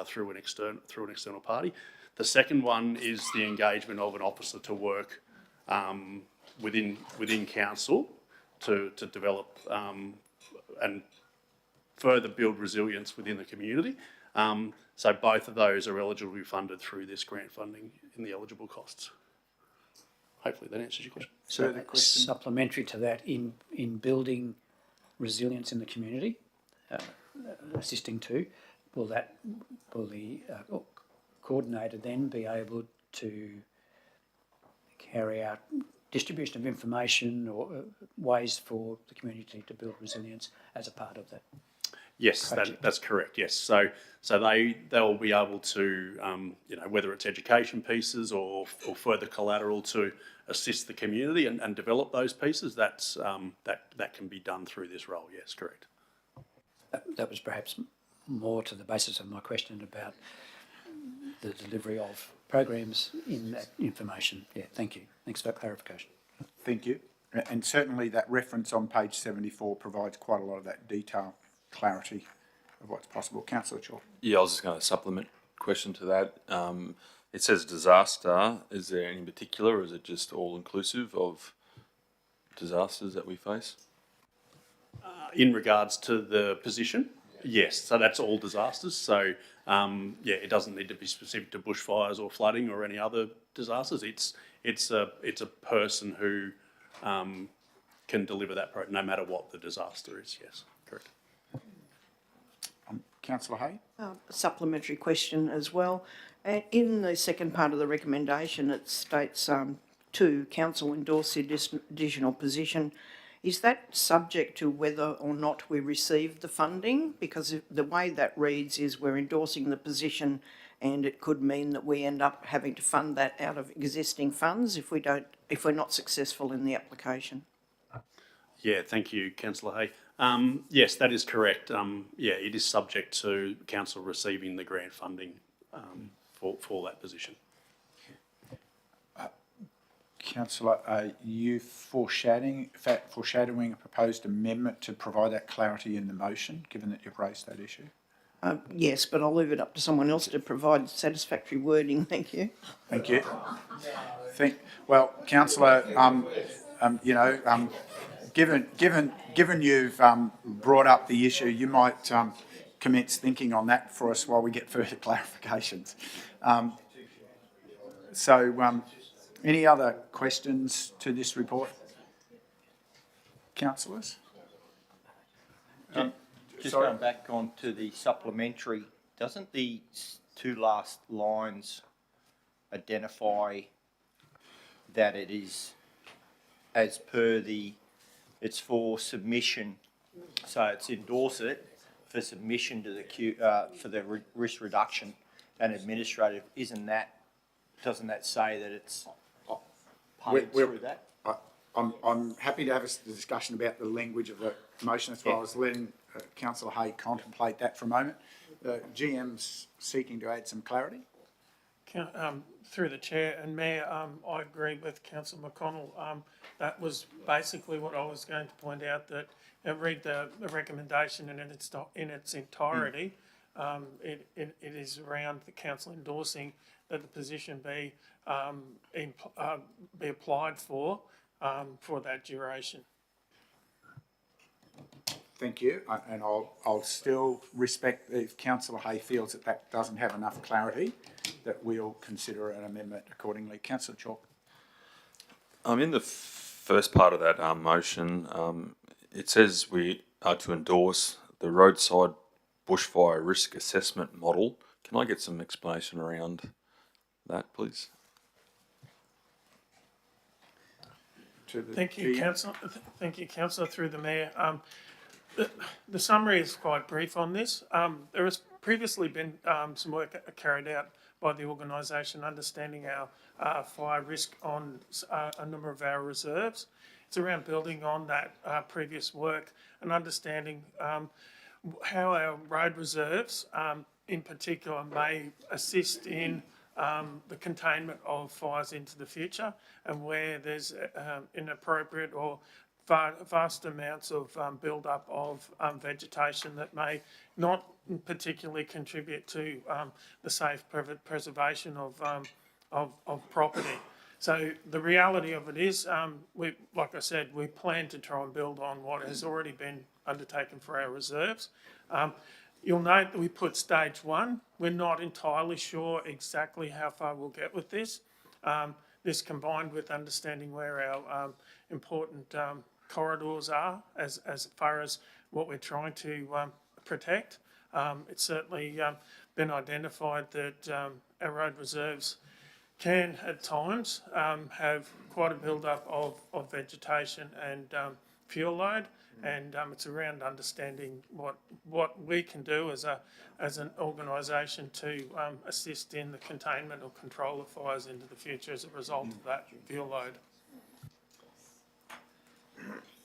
S15: through an external party. The second one is the engagement of an officer to work within council to develop and further build resilience within the community. So both of those are eligible to be funded through this grant funding in the eligible costs. Hopefully that answers your question.
S4: So supplementary to that, in building resilience in the community, assisting to, will the coordinator then be able to carry out distribution of information or ways for the community to build resilience as a part of that?
S15: Yes, that's correct. Yes, so they'll be able to, whether it's education pieces or further collateral to assist the community and develop those pieces. That can be done through this role. Yes, correct.
S4: That was perhaps more to the basis of my question about the delivery of programs in that information. Yeah, thank you. Thanks for that clarification.
S1: Thank you. And certainly that reference on page 74 provides quite a lot of that detail, clarity of what's possible. Councillor Chaw.
S12: Yeah, I was just going to supplement question to that. it says disaster. Is there any particular, or is it just all inclusive of disasters that we face?
S15: In regards to the position, yes, so that's all disasters. So, yeah, it doesn't need to be specific to bushfires or flooding or any other disasters. It's a person who can deliver that project no matter what the disaster is. Yes, correct.
S1: Councillor Hay?
S5: Supplementary question as well. In the second part of the recommendation, it states to council endorse the additional position. Is that subject to whether or not we receive the funding? Because the way that reads is we're endorsing the position, and it could mean that we end up having to fund that out of existing funds if we're not successful in the application.
S15: Yeah, thank you, Councillor Hay. Yes, that is correct. Yeah, it is subject to council receiving the grant funding for that position.
S1: Councillor, are you foreshadowing a proposed amendment to provide that clarity in the motion, given that you've raised that issue?
S5: Yes, but I'll leave it up to someone else to provide satisfactory wording. Thank you.
S1: Thank you. Well, councillor, given you've brought up the issue, you might commence thinking on that for us while we get further clarifications. Any other questions to this report? Councillors?
S13: Just going back on to the supplementary, doesn't the two last lines identify that it is as per it's for submission, so it's endorse it for submission to the for the risk reduction and administrative, doesn't that say that it's paid through that?
S1: I'm happy to have a discussion about the language of the motion. That's why I was letting Councillor Hay contemplate that for a moment. GM's seeking to add some clarity.
S9: Through the chair and mayor, I agree with Councillor McConnell. That was basically what I was going to point out, that read the recommendation in its entirety. It is around the council endorsing that the position be applied for that duration.
S1: Thank you, and I'll still respect if Councillor Hay feels that doesn't have enough clarity, that we'll consider an amendment accordingly. Councillor Chalk.
S12: In the first part of that motion, it says we are to endorse the roadside bushfire risk assessment model. Can I get some explanation around that, please?
S9: Thank you, Councillor. Thank you, Councillor, through the mayor. The summary is quite brief on this. There has previously been some work carried out by the organisation understanding our fire risk on a number of our reserves. It's around building on that previous work and understanding how our road reserves in particular may assist in the containment of fires into the future, and where there's inappropriate or vast amounts of build-up of vegetation that may not particularly contribute to the safe preservation of property. So the reality of it is, like I said, we plan to try and build on what has already been undertaken for our reserves. You'll note that we put stage one. We're not entirely sure exactly how far we'll get with this. This combined with understanding where our important corridors are as far as what we're trying to protect. It's certainly been identified that our road reserves can at times have quite a build-up of vegetation and fuel load, and it's around understanding what we can do as an organisation to assist in the containment or control of fires into the future as a result of that fuel load.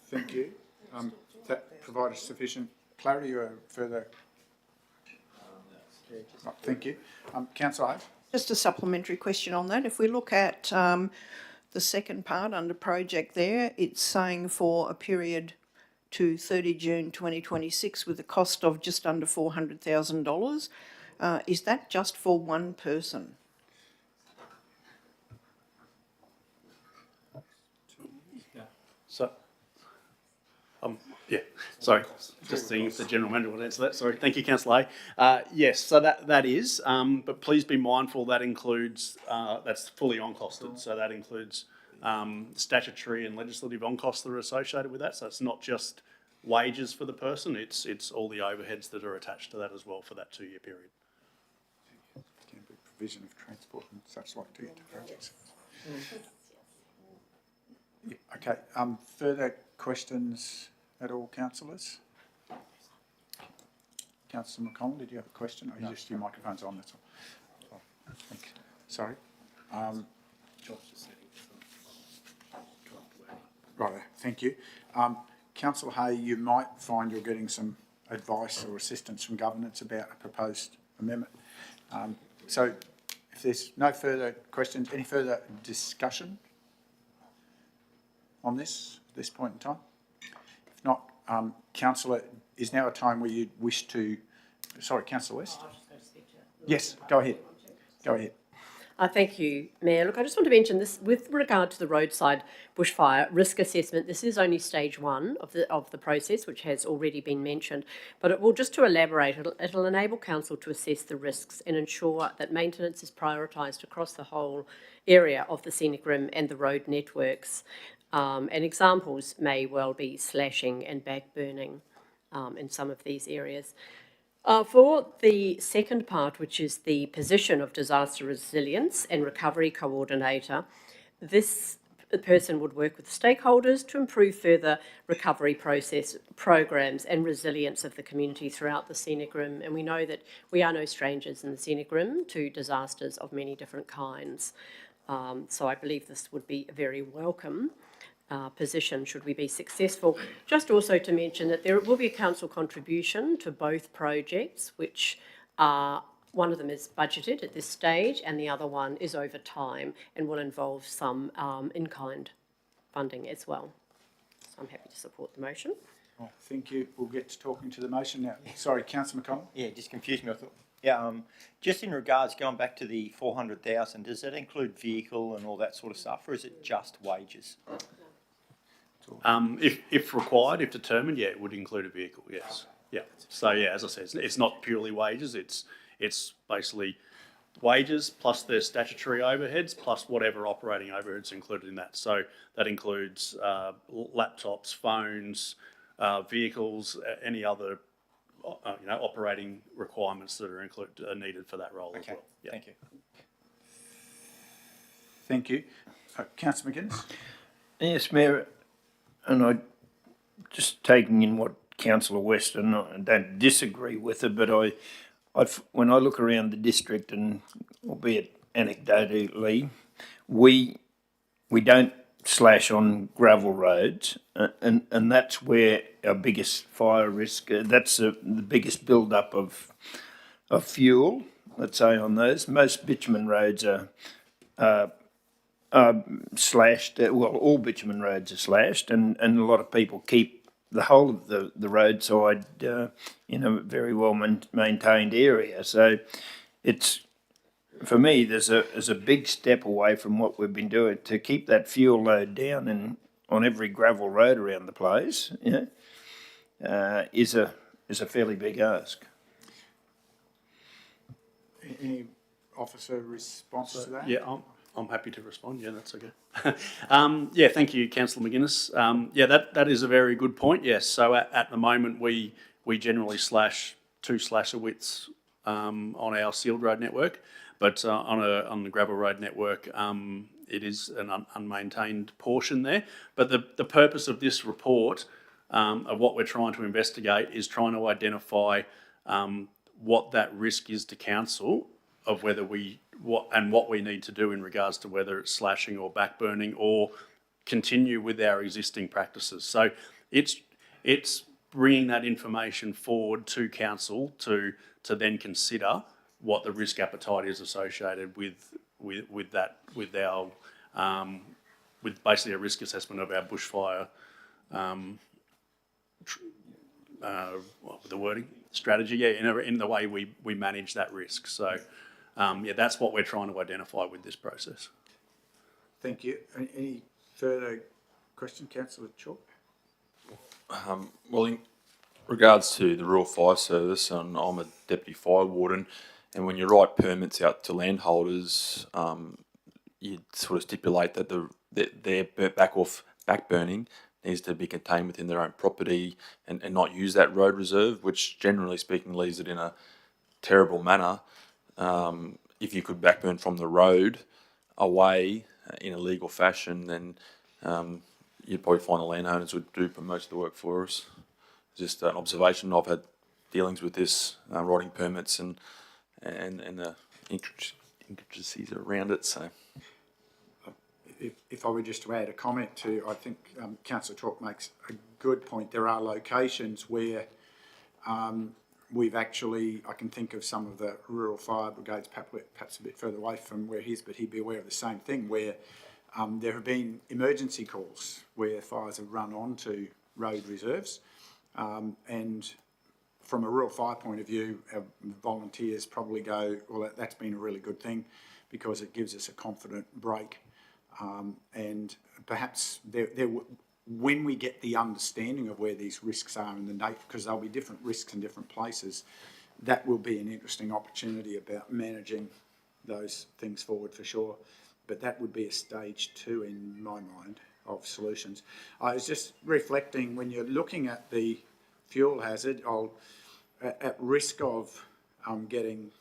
S1: Thank you. That provided sufficient clarity or further? Thank you. Councillor Hay?
S5: Just a supplementary question on that. If we look at the second part under project there, it's saying for a period to 30 June 2026 with a cost of just under $400,000. Is that just for one person?
S15: So, yeah, sorry, just seeing if the General Manager would answer that. Sorry, thank you, Councillor Hay. Yes, so that is, but please be mindful that includes, that's fully on-costed, so that includes statutory and legislative on-costs that are associated with that, so it's not just wages for the person, it's all the overheads that are attached to that as well for that 2-year period.
S1: Provision of transport and such like to projects. Yeah, okay, further questions at all, councillors? Councillor McConnell, did you have a question? Or just your microphone's on, that's all. Oh, thank you. Sorry. Right, thank you. Councillor Hay, you might find you're getting some advice or assistance from governance about a proposed amendment. So if there's no further questions, any further discussion on this at this point in time? If not, Councillor, is now a time where you wish to... Sorry, Councillor West? Yes, go ahead. Go ahead.
S7: Thank you, Mayor. Look, I just want to mention this with regard to the roadside bushfire risk assessment. This is only stage 1 of the process, which has already been mentioned. But it will, just to elaborate, it'll enable council to assess the risks and ensure that maintenance is prioritised across the whole area of the scenic rim and the road networks. And examples may well be slashing and backburning in some of these areas. For the second part, which is the position of disaster resilience and recovery coordinator, this person would work with stakeholders to improve further recovery process programs and resilience of the community throughout the scenic rim. And we know that we are no strangers in the scenic rim to disasters of many different kinds. So I believe this would be a very welcome position should we be successful. Just also to mention that there will be a council contribution to both projects, which one of them is budgeted at this stage and the other one is over time and will involve some in-kind funding as well. So I'm happy to support the motion.
S1: Well, thank you. We'll get to talking to the motion now. Sorry, Councillor McConnell?
S13: Yeah, just confused me. I thought, yeah, just in regards, going back to the 400,000, does that include vehicle and all that sort of stuff, or is it just wages?
S15: If required, if determined, yeah, it would include a vehicle, yes. Yeah, so yeah, as I said, it's not purely wages, it's basically wages plus their statutory overheads plus whatever operating overheads included in that. So that includes laptops, phones, vehicles, any other operating requirements that are needed for that role as well. Yeah.
S13: Thank you.
S1: Thank you. Councillor McGuinness?
S8: Yes, Mayor, and I just taking in what Councillor West, and I don't disagree with it, but when I look around the district, and albeit anecdotally, we don't slash on gravel roads, and that's where our biggest fire risk. That's the biggest build-up of fuel. Let's say on those, most bitumen roads are slashed. Well, all bitumen roads are slashed, and a lot of people keep the whole of the roadside in a very well maintained area. So it's, for me, there's a big step away from what we've been doing to keep that fuel load down and on every gravel road around the place. Is a fairly big ask.
S1: Any officer response to that?
S15: Yeah, I'm happy to respond. Yeah, that's okay. Yeah, thank you, Councillor McGuinness. Yeah, that is a very good point. Yes, so at the moment we generally slash 2 slasher widths on our sealed road network, but on the gravel road network it is an unmaintained portion there. But the purpose of this report of what we're trying to investigate is trying to identify what that risk is to council of whether what we need to do in regards to whether it's slashing or backburning or continue with our existing practices. So it's bringing that information forward to council to then consider what the risk appetite is associated with basically a risk assessment of our bushfire the wording strategy, yeah, in the way we manage that risk. So yeah, that's what we're trying to identify with this process.
S1: Thank you. Any further question, Councillor Chalk?
S12: Well, in regards to the Rural Fire Service, and I'm a deputy fire warden, and when you write permits out to landholders, you sort of stipulate that their backburning needs to be contained within their own property and not use that road reserve, which generally speaking leaves it in a terrible manner. If you could backburn from the road away in a legal fashion, then you'd probably find the landowners would do most of the work for us. Just an observation. I've had dealings with this, writing permits and the intricacies around it. So,
S1: if I were just to add a comment to, I think Councillor Chalk makes a good point. There are locations where we've actually, I can think of some of the rural fire brigades, perhaps a bit further away from where he is, but he'd be aware of the same thing, where there have been emergency calls where fires have run onto road reserves. And from a rural fire point of view, our volunteers probably go, well, that's been a really good thing because it gives us a confident break. And perhaps when we get the understanding of where these risks are in the nature, because there'll be different risks in different places, that will be an interesting opportunity about managing those things forward for sure. But that would be a stage 2 in my mind of solutions. I was just reflecting, when you're looking at the fuel hazard, at risk of getting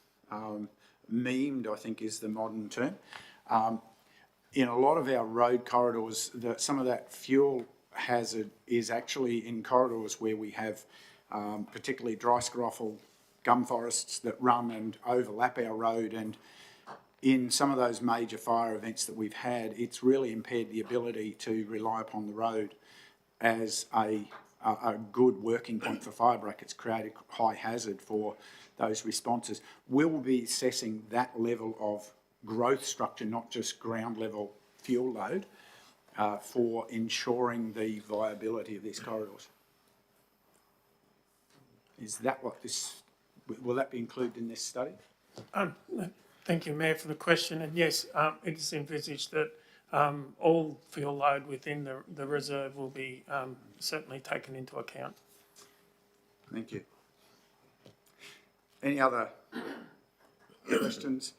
S1: memed, I think is the modern term, in a lot of our road corridors, some of that fuel hazard is actually in corridors where we have particularly dry scroffle gum forests that run and overlap our road, and in some of those major fire events that we've had, it's really impaired the ability to rely upon the road as a good working point for fire break. It's created high hazard for those responses. We'll be assessing that level of growth structure, not just ground level fuel load, for ensuring the viability of these corridors. Is that what this, will that be included in this study?
S9: Thank you, Mayor, for the question. And yes, it is envisaged that all fuel load within the reserve will be certainly taken into account.
S1: Thank you. Any other questions?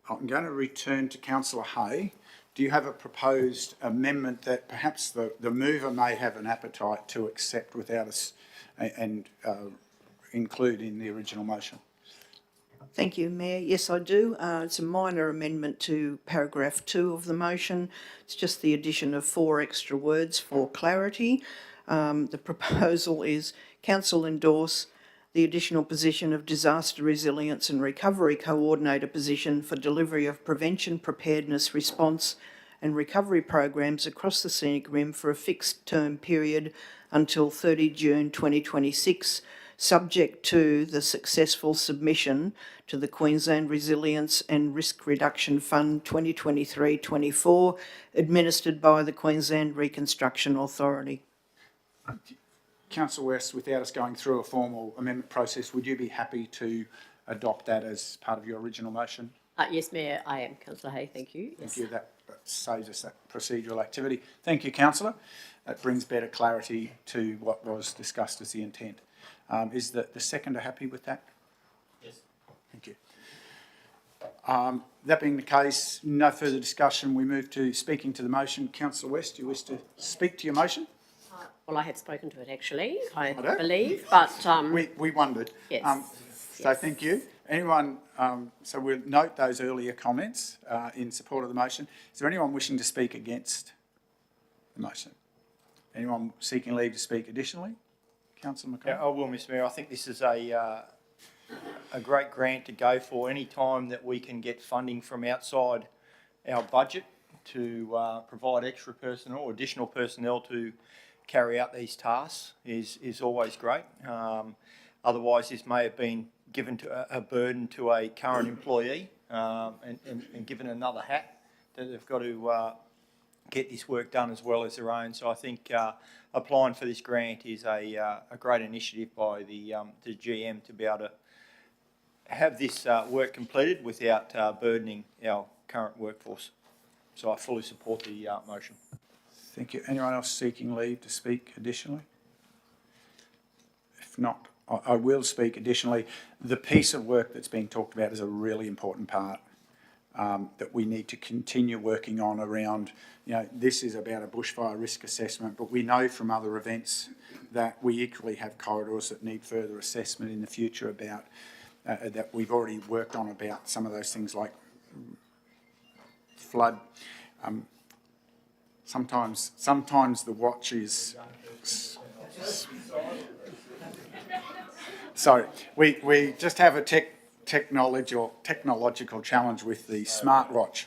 S1: I'm going to return to Councillor Hay. Do you have a proposed amendment that perhaps the mover may have an appetite to accept without us and include in the original motion?
S5: Thank you, Mayor. Yes, I do. It's a minor amendment to paragraph 2 of the motion. It's just the addition of 4 extra words for clarity. The proposal is Council endorse the additional position of Disaster Resilience and Recovery Coordinator position for delivery of prevention, preparedness, response and recovery programs across the Scenic Rim for a fixed term period until 30 June 2026, subject to the successful submission to the Queensland Resilience and Risk Reduction Fund 2023-24, administered by the Queensland Reconstruction Authority.
S1: Councillor West, without us going through a formal amendment process, would you be happy to adopt that as part of your original motion?
S7: Yes, Mayor, I am. Councillor Hay, thank you.
S1: Thank you. That saves us that procedural activity. Thank you, Councillor. That brings better clarity to what was discussed as the intent. Is the seconder happy with that?
S3: Yes.
S1: Thank you. That being the case, no further discussion. We move to speaking to the motion. Councillor West, do you wish to speak to your motion?
S7: Well, I have spoken to it actually, I believe, but...
S1: We wondered.
S7: Yes.
S1: So thank you. Anyone, so we'll note those earlier comments in support of the motion. Is there anyone wishing to speak against the motion? Anyone seeking leave to speak additionally? Councillor McConnell?
S13: Yeah, I will, Mr Mayor. I think this is a great grant to go for. Any time that we can get funding from outside our budget to provide extra personnel or additional personnel to carry out these tasks is always great. Otherwise, this may have been given to a burden to a current employee and given another hat that they've got to get this work done as well as their own. So I think applying for this grant is a great initiative by the GM to be able to have this work completed without burdening our current workforce. So I fully support the motion.
S1: Thank you. Anyone else seeking leave to speak additionally? If not, I will speak additionally. The piece of work that's being talked about is a really important part that we need to continue working on around, this is about a bushfire risk assessment, but we know from other events that we equally have corridors that need further assessment in the future about, that we've already worked on about some of those things like flood. Sometimes the watch is... Sorry, we just have a technological challenge with the smartwatch.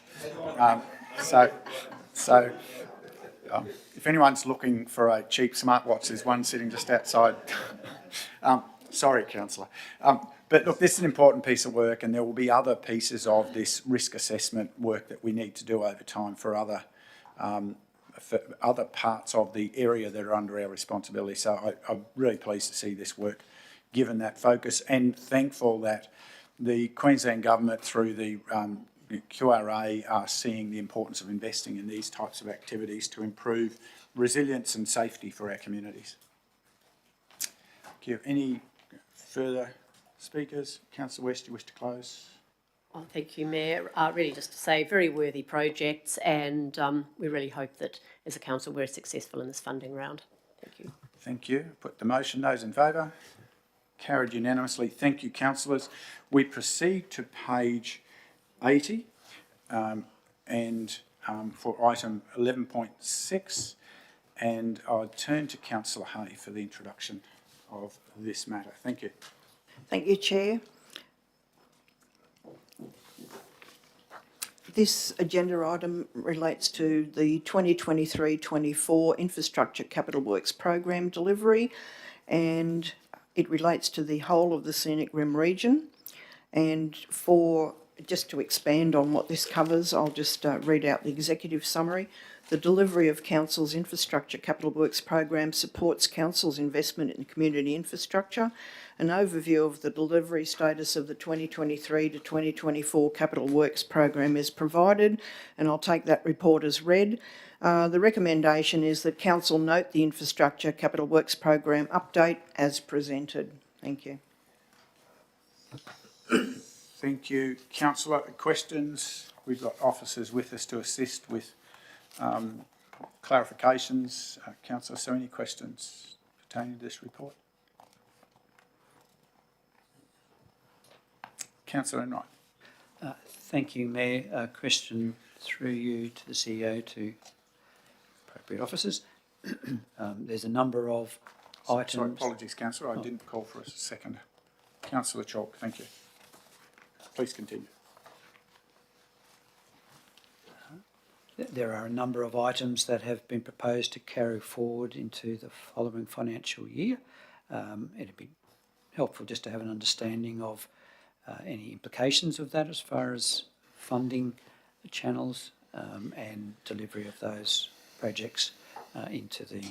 S1: If anyone's looking for a cheap smartwatch, there's one sitting just outside. Sorry, councillor. But look, this is an important piece of work, and there will be other pieces of this risk assessment work that we need to do over time for other parts of the area that are under our responsibility. So I'm really pleased to see this work given that focus, and thankful that the Queensland Government through the QRA are seeing the importance of investing in these types of activities to improve resilience and safety for our communities. Do you have any further speakers? Councillor West, do you wish to close?
S7: Oh, thank you, Mayor. Really just to say, very worthy projects, and we really hope that as a council we're successful in this funding round. Thank you.
S1: Thank you. Put the motion. Those in favour? Carried unanimously. Thank you, councillors. We proceed to page 80 and for item 11.6, and I'll turn to Councillor Hay for the introduction of this matter. Thank you.
S5: Thank you, Chair. This agenda item relates to the 2023-24 Infrastructure Capital Works Program delivery, and it relates to the whole of the Scenic Rim region. And just to expand on what this covers, I'll just read out the executive summary. The delivery of Council's Infrastructure Capital Works Program supports Council's investment in community infrastructure. An overview of the delivery status of the 2023 to 2024 Capital Works Program is provided, and I'll take that report as read. The recommendation is that Council note the Infrastructure Capital Works Program update as presented. Thank you.
S1: Thank you, councillor. Questions? We've got officers with us to assist with clarifications. Councillor, so any questions pertaining to this report? Councillor Enright.
S4: Thank you, Mayor. A question through you to the CEO to appropriate officers. There's a number of items...
S1: Sorry, apologies, councillor. I didn't call for a second. Councillor Chalk, thank you. Please continue.
S4: There are a number of items that have been proposed to carry forward into the following financial year. It'd be helpful just to have an understanding of any implications of that as far as funding channels and delivery of those projects into the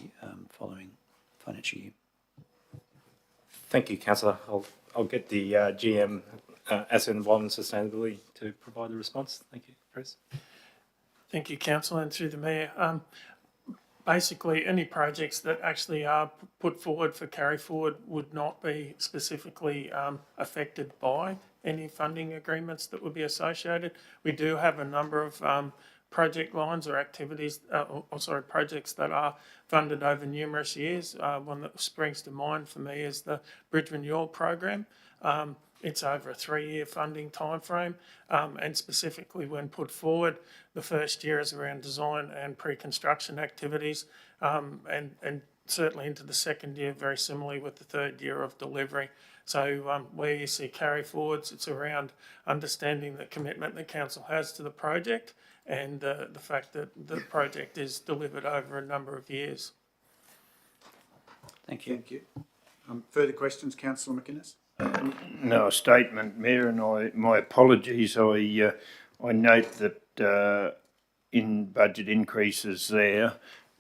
S4: following financial year.
S3: Thank you, councillor. I'll get the GM Asset Environment and Sustainability to provide the response. Thank you, Chris.
S9: Thank you, councillor, and through the mayor. Basically, any projects that actually are put forward for carry forward would not be specifically affected by any funding agreements that would be associated. We do have a number of project lines or activities, projects that are funded over numerous years. One that springs to mind for me is the Bridge Renewal Program. It's over a 3-year funding timeframe, and specifically when put forward, the first year is around design and pre-construction activities, and certainly into the second year, very similarly with the third year of delivery. So where you see carry forwards, it's around understanding the commitment the council has to the project and the fact that the project is delivered over a number of years.
S4: Thank you.
S1: Thank you. Further questions, councillor McInnes?
S8: No statement, Mayor, and my apologies. I note that in budget increases there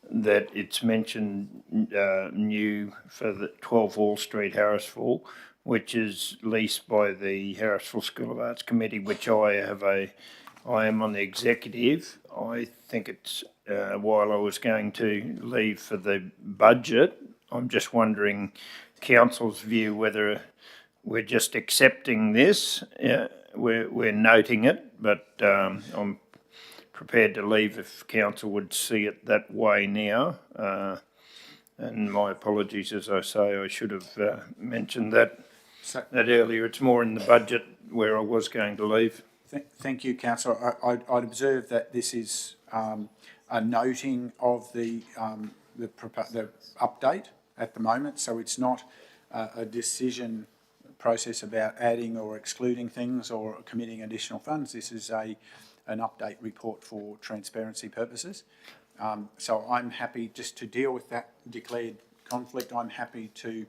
S8: that it's mentioned new for the 12 Hall Street, Harrisville, which is leased by the Harrisville School of Arts Committee, which I am on the executive. I think it's while I was going to leave for the budget. I'm just wondering council's view whether we're just accepting this, we're noting it, but I'm prepared to leave if council would see it that way now. And my apologies, as I say, I should have mentioned that earlier. It's more in the budget where I was going to leave.
S1: Thank you, councillor. I'd observe that this is a noting of the update at the moment, so it's not a decision process about adding or excluding things or committing additional funds. This is an update report for transparency purposes. So I'm happy just to deal with that declared conflict. I'm happy to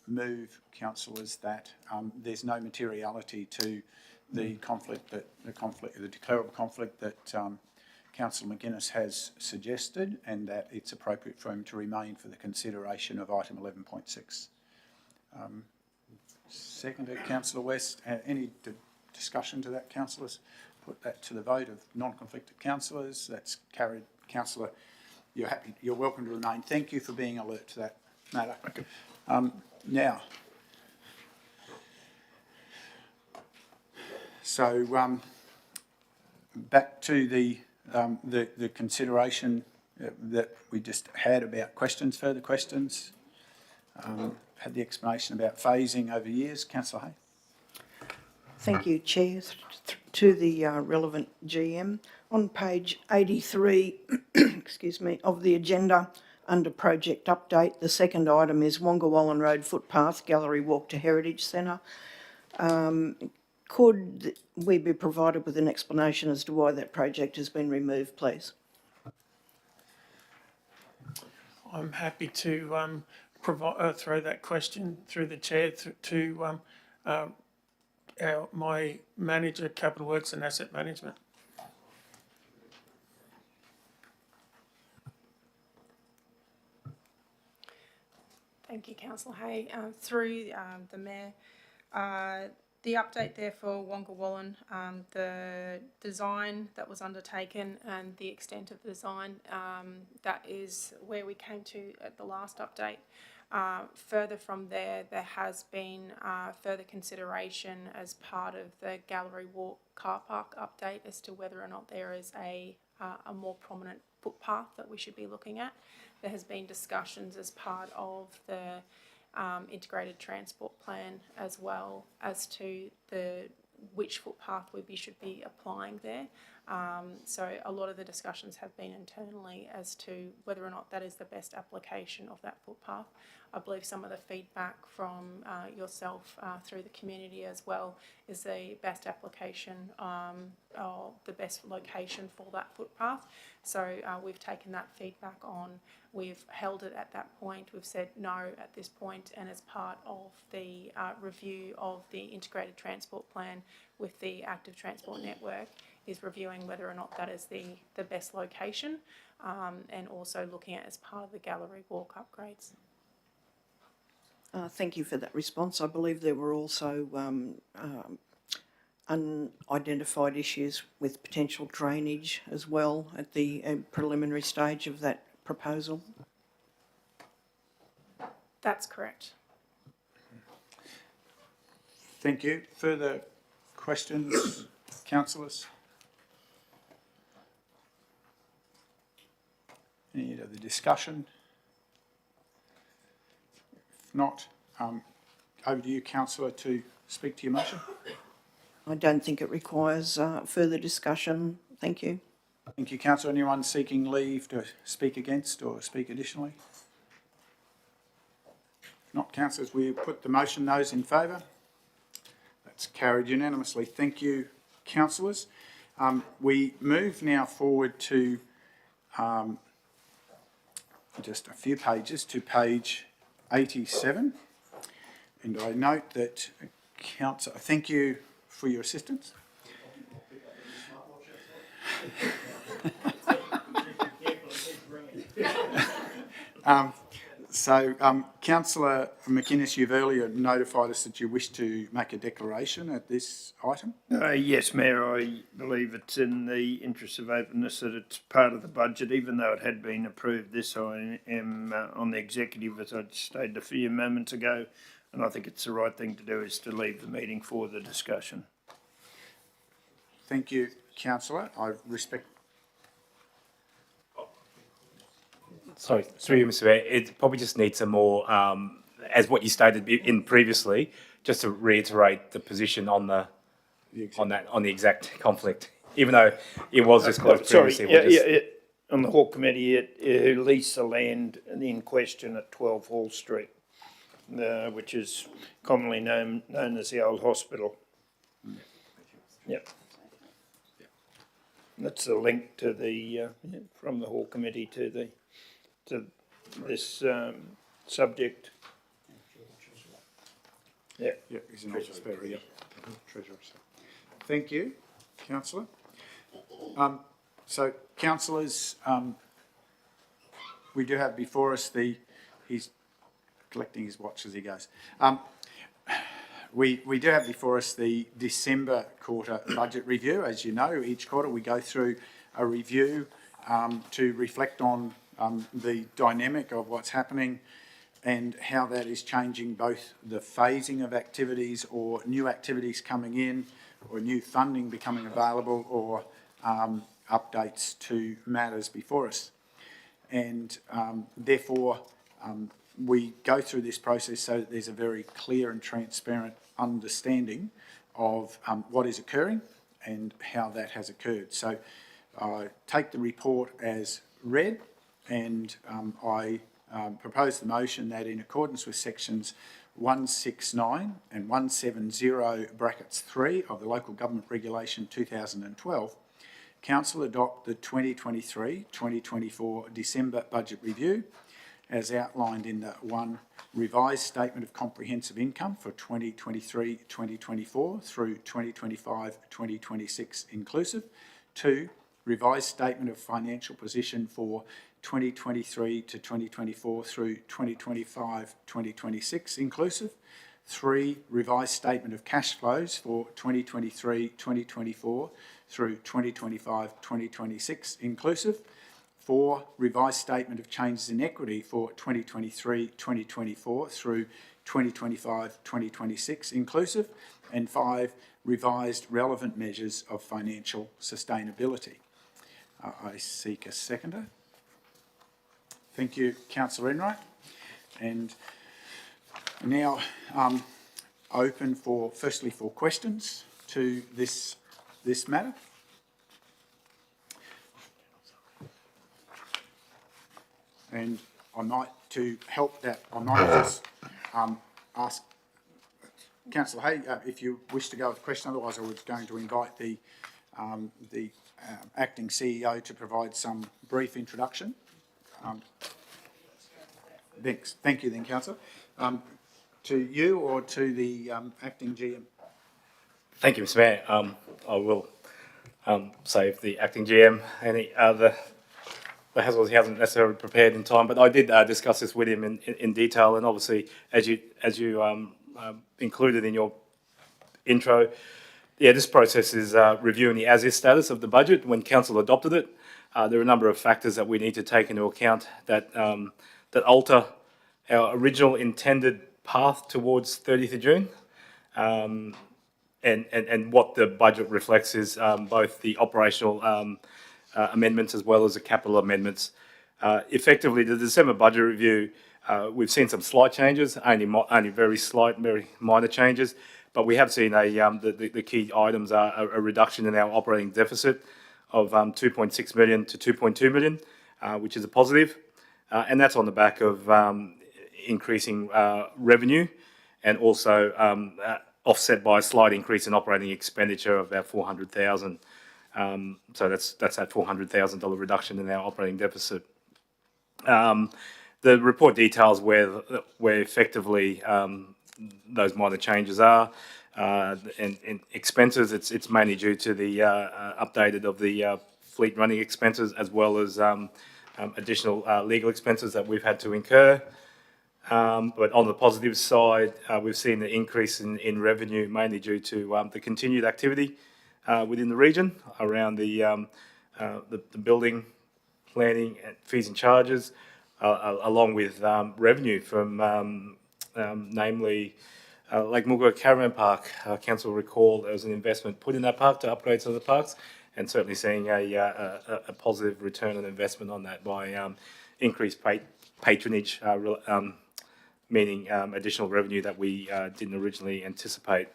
S1: move, councillors, that there's no materiality to the the declarable conflict that Councillor McGuinness has suggested, and that it's appropriate for him to remain for the consideration of item 11.6. Seconded, Councillor West. Any discussion to that, councillors? Put that to the vote of non-conflicted councillors. That's carried. Councillor, you're happy. You're welcome to remain. Thank you for being alert to that matter. Okay. Now, so back to the consideration that we just had about questions, further questions. Had the explanation about phasing over years. Councillor Hay.
S5: Thank you, Chair. To the relevant GM, on page 83, excuse me, of the agenda, under project update, the second item is Wonga Wallen Road footpath, gallery walk to Heritage Centre. Could we be provided with an explanation as to why that project has been removed, please?
S9: I'm happy to throw that question through the chair to my manager, Capital Works and Asset Management.
S16: Thank you, Councillor Hay. Through the Mayor, the update there for Wonga Wallen, the design that was undertaken and the extent of the design, that is where we came to at the last update. Further from there, there has been further consideration as part of the Gallery Walk car park update as to whether or not there is a more prominent footpath that we should be looking at. There has been discussions as part of the integrated transport plan as well as to which footpath we should be applying there. So a lot of the discussions have been internally as to whether or not that is the best application of that footpath. I believe some of the feedback from yourself through the community as well is the best application or the best location for that footpath. So we've taken that feedback on. We've held it at that point. We've said no at this point, and as part of the review of the integrated transport plan with the active transport network, is reviewing whether or not that is the best location, and also looking at as part of the gallery walk upgrades.
S5: Thank you for that response. I believe there were also unidentified issues with potential drainage as well at the preliminary stage of that proposal.
S16: That's correct.
S1: Thank you. Further questions, councillors? Any other discussion? If not, over to you, councillor, to speak to your motion.
S5: I don't think it requires further discussion. Thank you.
S1: Thank you, councillor. Anyone seeking leave to speak against or speak additionally? If not, councillors, we put the motion. Those in favour? That's carried unanimously. Thank you, councillors. We move now forward to just a few pages to page 87. And I note that, councillor, thank you for your assistance. So, Councillor McInnes, you've earlier notified us that you wish to make a declaration at this item.
S8: Yes, Mayor, I believe it's in the interest of openness that it's part of the budget, even though it had been approved. This I am on the executive, as I stated a few moments ago, and I think it's the right thing to do is to leave the meeting for the discussion.
S1: Thank you, Councillor. I respect.
S3: Sorry, through you, Mr. Mayor, it probably just needs some more, as what you stated in previously, just to reiterate the position on the exact conflict, even though it was disclosed previously.
S8: On the Hawke Committee, who leased the land in question at 12 Hall Street, which is commonly known as the old hospital. Yep. That's the link to the from the Hawke Committee to this subject. Yeah.
S1: Yeah, he's an office bearer, yeah. Treasurer. Thank you, Councillor. So, councillors, we do have before us he's collecting his watch as he goes. We do have before us the December quarter budget review. As you know, each quarter we go through a review to reflect on the dynamic of what's happening and how that is changing both the phasing of activities or new activities coming in or new funding becoming available or updates to matters before us. And therefore, we go through this process so that there's a very clear and transparent understanding of what is occurring and how that has occurred. So I take the report as read, and I propose the motion that in accordance with sections 169 and 170 brackets 3 of the Local Government Regulation 2012, Council adopt the 2023-2024 December Budget Review as outlined in the 1. Revised Statement of Comprehensive Income for 2023-2024 through 2025-2026 inclusive. 2. Revised Statement of Financial Position for 2023 to 2024 through 2025-2026 inclusive. 3. Revised Statement of Cash Flows for 2023-2024 through 2025-2026 inclusive. 4. Revised Statement of Changes in Equity for 2023-2024 through 2025-2026 inclusive. And 5. Revised Relevant Measures of Financial Sustainability. I seek a seconder. Thank you, Councillor Enright. And now open for, firstly, for questions to this matter. And I might, to help that, I might just ask Councillor Hay if you wish to go with the question. Otherwise, I was going to invite the acting CEO to provide some brief introduction. Thanks. Thank you then, Councillor. To you or to the acting GM?
S3: Thank you, Mr. Mayor. I will save the acting GM any other the hassles he hasn't necessarily prepared in time, but I did discuss this with him in detail, and obviously, as you included in your intro, yeah, this process is reviewing the as-is status of the budget when Council adopted it. There are a number of factors that we need to take into account that that alter our original intended path towards 30th of June. And what the budget reflects is both the operational amendments as well as the capital amendments. Effectively, the December budget review, we've seen some slight changes, only very slight, very minor changes, but we have seen the key items are a reduction in our operating deficit of 2.6 million to 2.2 million, which is a positive, and that's on the back of increasing revenue and also offset by a slight increase in operating expenditure of about 400,000. So that's that $400,000 reduction in our operating deficit. The report details where effectively those minor changes are. And expenses, it's mainly due to the updated of the fleet running expenses as well as additional legal expenses that we've had to incur. But on the positive side, we've seen the increase in revenue mainly due to the continued activity within the region around the building, planning, and fees and charges, along with revenue from namely Lake Mulga Caravan Park. Council will recall there was an investment put in that park to upgrade some of the parks, and certainly seeing a positive return on investment on that by increased patronage, meaning additional revenue that we didn't originally anticipate.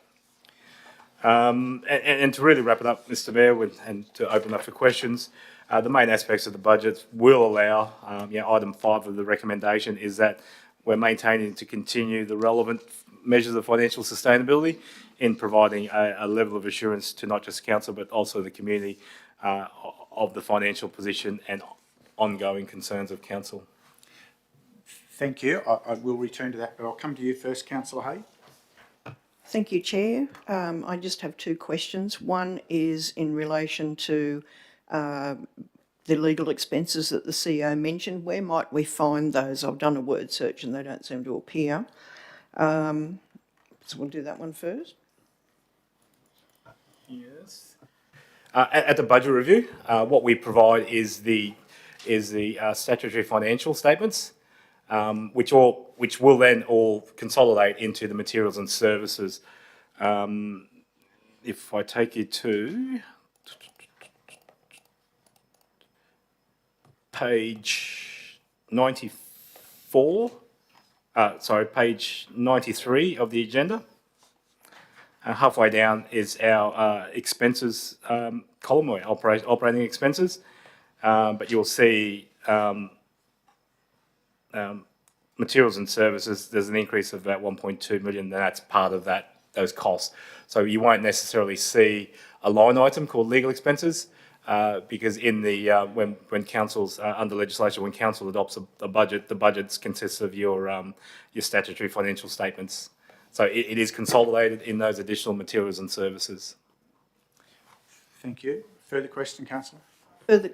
S3: And to really wrap it up, Mr. Mayor, and to open up for questions, the main aspects of the budget will allow, item 5 of the recommendation is that we're maintaining to continue the relevant measures of financial sustainability in providing a level of assurance to not just council but also the community of the financial position and ongoing concerns of council.
S1: Thank you. I will return to that, but I'll come to you first, Councillor Hay.
S5: Thank you, Chair. I just have two questions. One is in relation to the legal expenses that the CEO mentioned. Where might we find those? I've done a word search and they don't seem to appear. So we'll do that one first.
S3: Yes. At the budget review, what we provide is the statutory financial statements, which will then all consolidate into the materials and services. If I take you to page 94, page 93 of the agenda. Halfway down is our expenses column, or operating expenses, but you'll see materials and services, there's an increase of about 1.2 million, and that's part of those costs. So you won't necessarily see a line item called legal expenses, because in the when council's under legislation, when council adopts a budget, the budget consists of your statutory financial statements. So it is consolidated in those additional materials and services.
S1: Thank you. Further question, Councillor?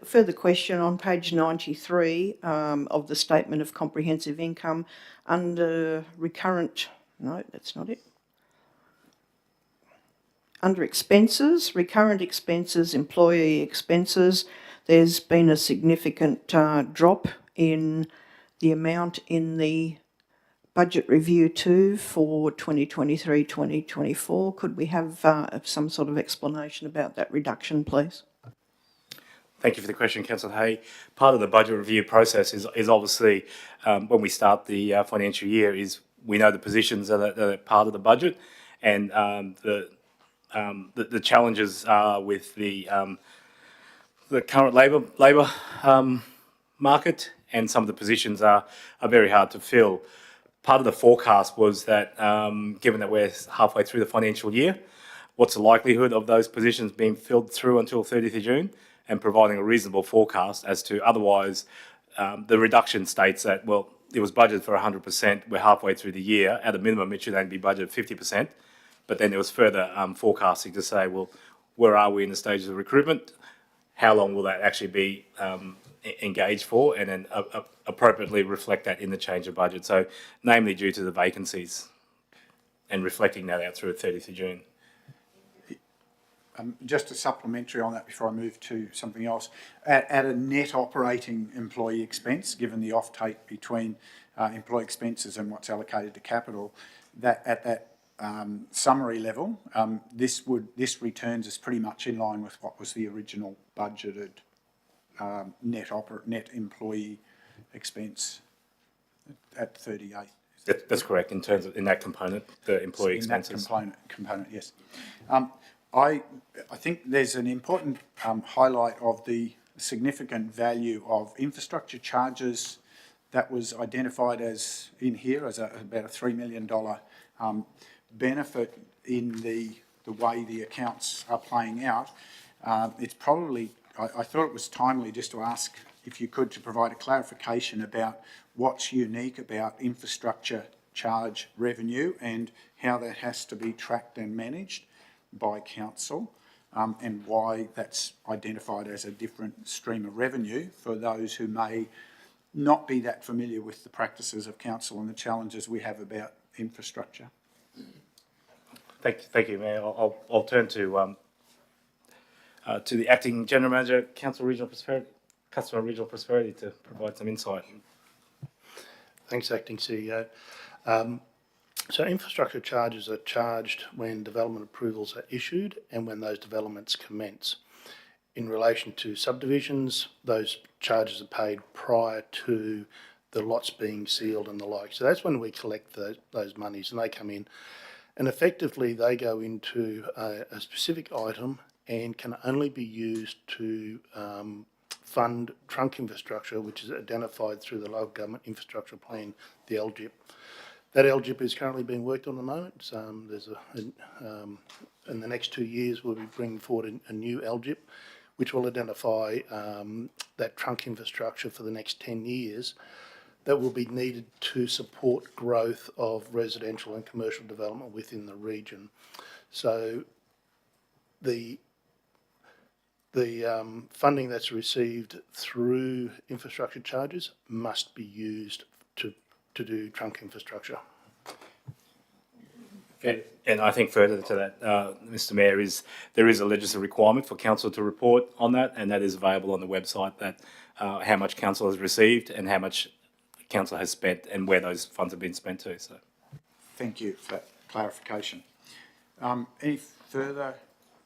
S5: Further question on page 93 of the Statement of Comprehensive Income under recurrent, no, that's not it. Under expenses, recurrent expenses, employee expenses, there's been a significant drop in the amount in the budget review 2 for 2023-2024. Could we have some sort of explanation about that reduction, please?
S3: Thank you for the question, Councillor Hay. Part of the budget review process is obviously when we start the financial year is we know the positions that are part of the budget, and the challenges are with the current labour market, and some of the positions are very hard to fill. Part of the forecast was that given that we're halfway through the financial year, what's the likelihood of those positions being filled through until 30th of June, and providing a reasonable forecast as to otherwise the reduction states that, well, it was budgeted for 100%, we're halfway through the year, at a minimum it should only be budgeted 50%, but then there was further forecasting to say, well, where are we in the stages of recruitment? How long will that actually be engaged for? And then appropriately reflect that in the change of budget. So namely due to the vacancies and reflecting that out through 30th of June.
S1: Just a supplementary on that before I move to something else. At a net operating employee expense, given the off-take between employee expenses and what's allocated to capital, that at that summary level, this returns us pretty much in line with what was the original budgeted net employee expense at 38.
S3: That's correct in terms of in that component, the employee expenses.
S1: That component, yes. I think there's an important highlight of the significant value of infrastructure charges that was identified as in here as about a $3 million benefit in the way the accounts are playing out. It's probably, I thought it was timely just to ask if you could to provide a clarification about what's unique about infrastructure charge revenue and how that has to be tracked and managed by council, and why that's identified as a different stream of revenue for those who may not be that familiar with the practices of council and the challenges we have about infrastructure.
S3: Thank you, Mayor. I'll turn to the acting general manager, Customer Regional Prosperity, to provide some insight.
S6: Thanks, Acting CEO. So infrastructure charges are charged when development approvals are issued and when those developments commence. In relation to subdivisions, those charges are paid prior to the lots being sealed and the like. So that's when we collect those monies, and they come in. And effectively, they go into a specific item and can only be used to fund trunk infrastructure, which is identified through the Local Government Infrastructure Plan, the LGIP. That LGIP is currently being worked on at the moment. In the next 2 years, we'll be bringing forward a new LGIP, which will identify that trunk infrastructure for the next 10 years that will be needed to support growth of residential and commercial development within the region. So the funding that's received through infrastructure charges must be used to do trunk infrastructure.
S3: And I think further to that, Mr. Mayor, there is a legislative requirement for council to report on that, and that is available on the website, that how much council has received and how much council has spent and where those funds have been spent to. So,
S1: thank you for that clarification. Any further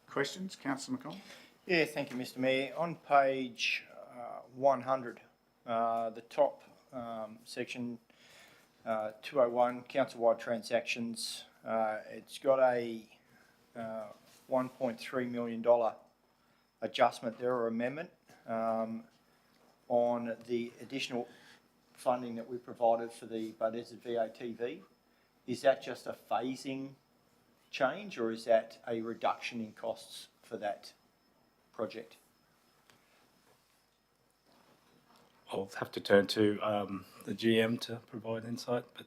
S1: questions, Councillor McConnell?
S13: Yeah, thank you, Mr. Mayor. On page 100, the top section 201, council-wide transactions. It's got a $1.3 million adjustment there, or amendment, on the additional funding that we provided for the budgeted VATV. Is that just a phasing change, or is that a reduction in costs for that project?
S3: I'll have to turn to the GM to provide insight, but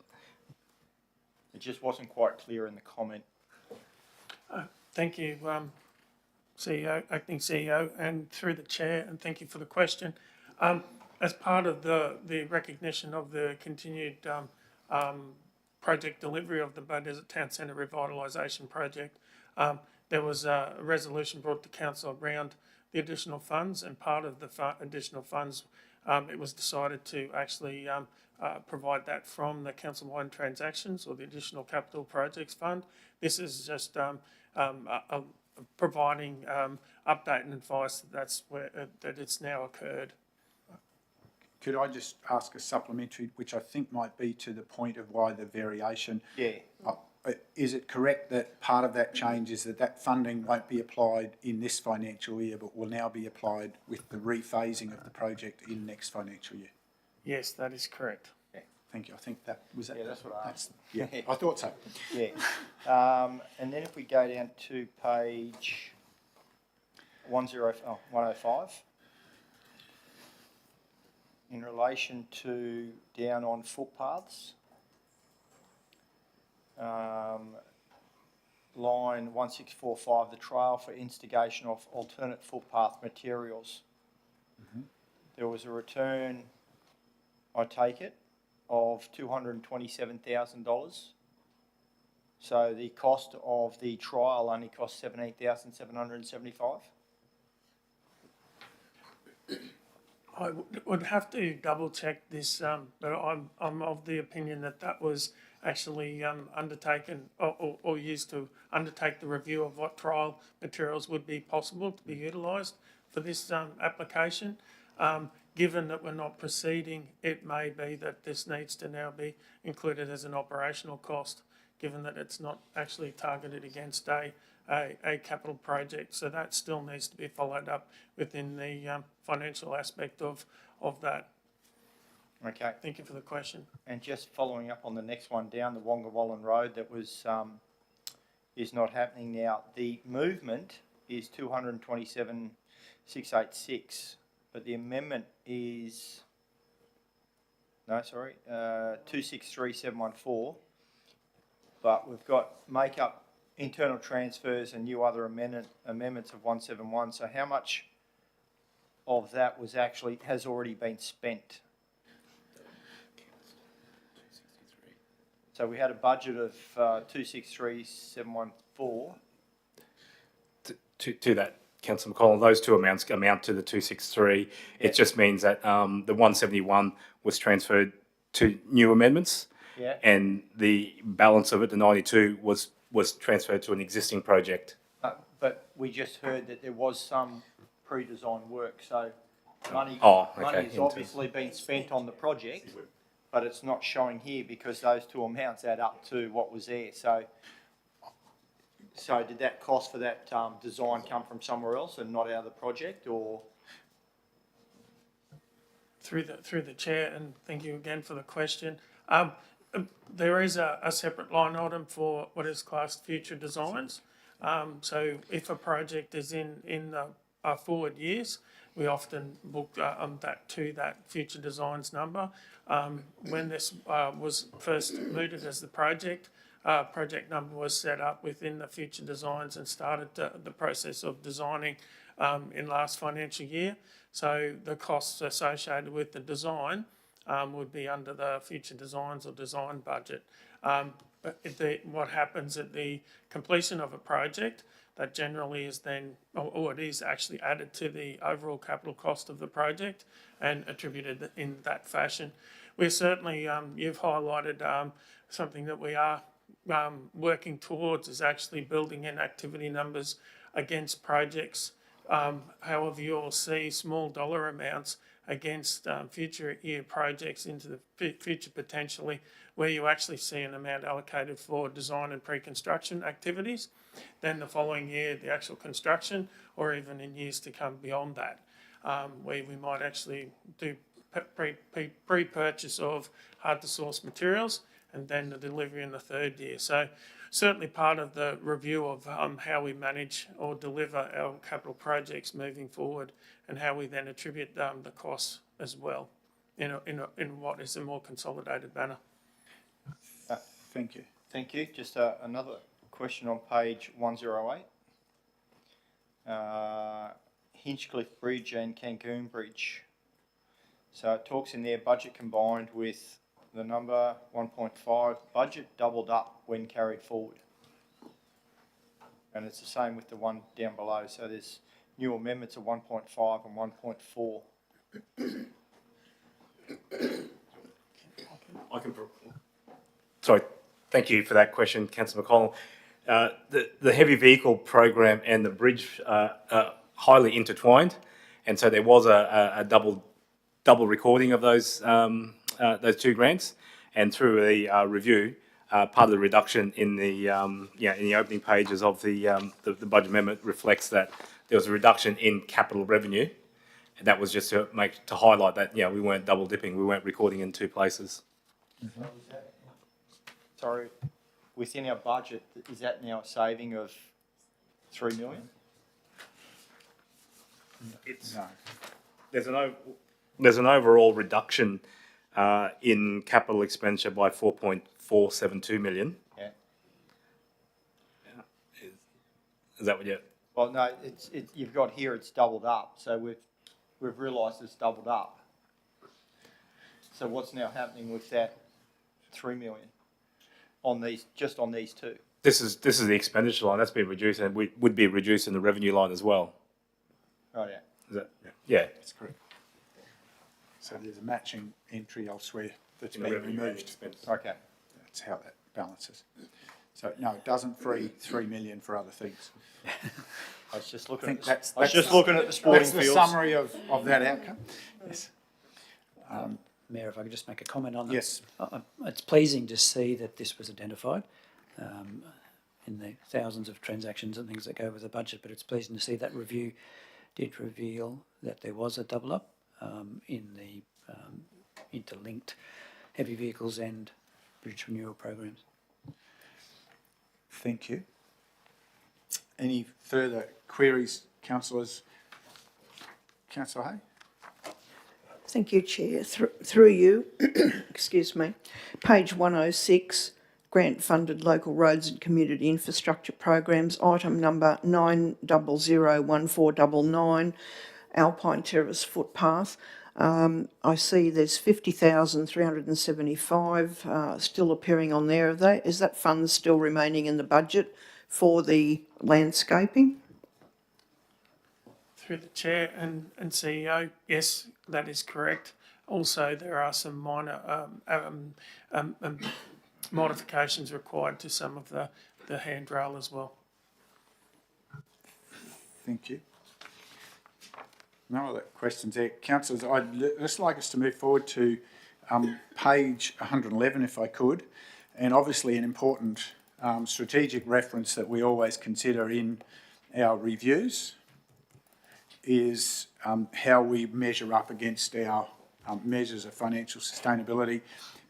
S13: it just wasn't quite clear in the comment.
S9: Thank you, CEO, Acting CEO, and through the Chair, and thank you for the question. As part of the recognition of the continued project delivery of the Desert Town Centre Revitalisation Project, there was a resolution brought to Council around the additional funds, and part of the additional funds, it was decided to actually provide that from the council-wide transactions or the additional capital projects fund. This is just providing update and advice that it's now occurred.
S1: Could I just ask a supplementary, which I think might be to the point of why the variation?
S13: Yeah.
S1: Is it correct that part of that change is that funding won't be applied in this financial year, but will now be applied with the rephasing of the project in next financial year?
S9: Yes, that is correct.
S1: Yeah. Thank you. I think that was that.
S13: Yeah, that's what I asked.
S1: Yeah, I thought so.
S13: Yeah. And then if we go down to page 105, in relation to down on footpaths, line 1645, the trial for instigation of alternate footpath materials. Mm-hmm. There was a return, I take it, of $227,000. So the cost of the trial only cost $17,775.
S9: I would have to double check this, but I'm of the opinion that was actually undertaken or used to undertake the review of what trial materials would be possible to be utilised for this application. Given that we're not proceeding, it may be that this needs to now be included as an operational cost, given that it's not actually targeted against a capital project. So that still needs to be followed up within the financial aspect of that.
S13: Okay.
S9: Thank you for the question.
S13: And just following up on the next one, down the Wongawallan Road, that was is not happening now. The movement is 227,686, but the amendment is 263,714. But we've got make-up, internal transfers, and new other amendments of 171. So how much of that has already been spent? So we had a budget of 263,714.
S3: To that, Councillor McCollum, those two amounts amount to the 263.
S13: Yeah.
S3: It just means that the 171 was transferred to new amendments,
S13: Yeah.
S3: and the balance of it, the 92, was transferred to an existing project.
S13: But we just heard that there was some pre-design work, so money has obviously been spent on the project, but it's not showing here because those two amounts add up to what was there. So did that cost for that design come from somewhere else and not out of the project, or?
S9: Through the chair, and thank you again for the question. There is a separate line item for what is classed future designs. So if a project is in the forward years, we often book that future designs number. When this was first mooted as the project number was set up within the future designs and started the process of designing in last financial year. So the costs associated with the design would be under the future designs or design budget. But what happens at the completion of a project, that generally is then, or it is actually added to the overall capital cost of the project and attributed in that fashion. We're certainly, you've highlighted something that we are working towards is actually building in activity numbers against projects. However, you'll see small dollar amounts against future year projects into the future potentially, where you actually see an amount allocated for design and pre-construction activities. Then the following year, the actual construction, or even in years to come beyond that, where we might actually do pre-purchase of hard-to-source materials and then the delivery in the third year. So certainly part of the review of how we manage or deliver our capital projects moving forward, and how we then attribute the costs as well in what is a more consolidated manner.
S1: Thank you.
S13: Thank you. Just another question on page 108. Hinchcliffe Bridge and Cancun Bridge. So it talks in there, budget combined with the number 1.5, budget doubled up when carried forward. And it's the same with the one down below. So there's new amendments of 1.5 and 1.4.
S3: Sorry, thank you for that question, Councillor McCollum. The heavy vehicle program and the bridge are highly intertwined, and so there was a double recording of those two grants, and through a review, part of the reduction in the opening pages of the budget amendment reflects that there was a reduction in capital revenue, and that was just to highlight that we weren't double dipping, we weren't recording in two places.
S13: Mm-hmm. Sorry, within our budget, is that now a saving of 3 million?
S3: No. There's an overall reduction in capital expenditure by 4.472 million.
S13: Yeah.
S3: Is that what you?
S13: Well, no, you've got here it's doubled up, so we've realised it's doubled up. So what's now happening with that 3 million on these two?
S3: This is the expenditure line that's been reduced, and we would be reduced in the revenue line as well.
S13: Right. Yeah.
S3: Is that? Yeah.
S1: That's correct. So there's a matching entry elsewhere that's been removed.
S13: Okay.
S1: That's how that balances. So no, it doesn't free 3 million for other things.
S13: I was just looking.
S1: I think that's
S13: looking at the sporting
S1: that's
S13: fields.
S1: the summary of that outcome. Yes.
S4: Mayor, if I could just make a comment on that.
S1: Yes.
S4: It's pleasing to see that this was identified in the thousands of transactions and things that go with the budget, but it's pleasing to see that review did reveal that there was a double up in the interlinked heavy vehicles and bridge renewal programs.
S1: Thank you. Any further queries, councillors? Councillor Hay?
S5: Thank you, Chair. Through you, excuse me, page 106, grant-funded local roads and community infrastructure programs, item number 9001499, Alpine Terrace footpath. I see there's 50,375 still appearing on there. Is that funds still remaining in the budget for the landscaping?
S9: Through the Chair and CEO, yes, that is correct. Also, there are some minor modifications required to some of the handrail as well.
S1: Thank you. No other questions there. Councillors, I'd just like us to move forward to page 111 if I could. And obviously an important strategic reference that we always consider in our reviews is how we measure up against our measures of financial sustainability.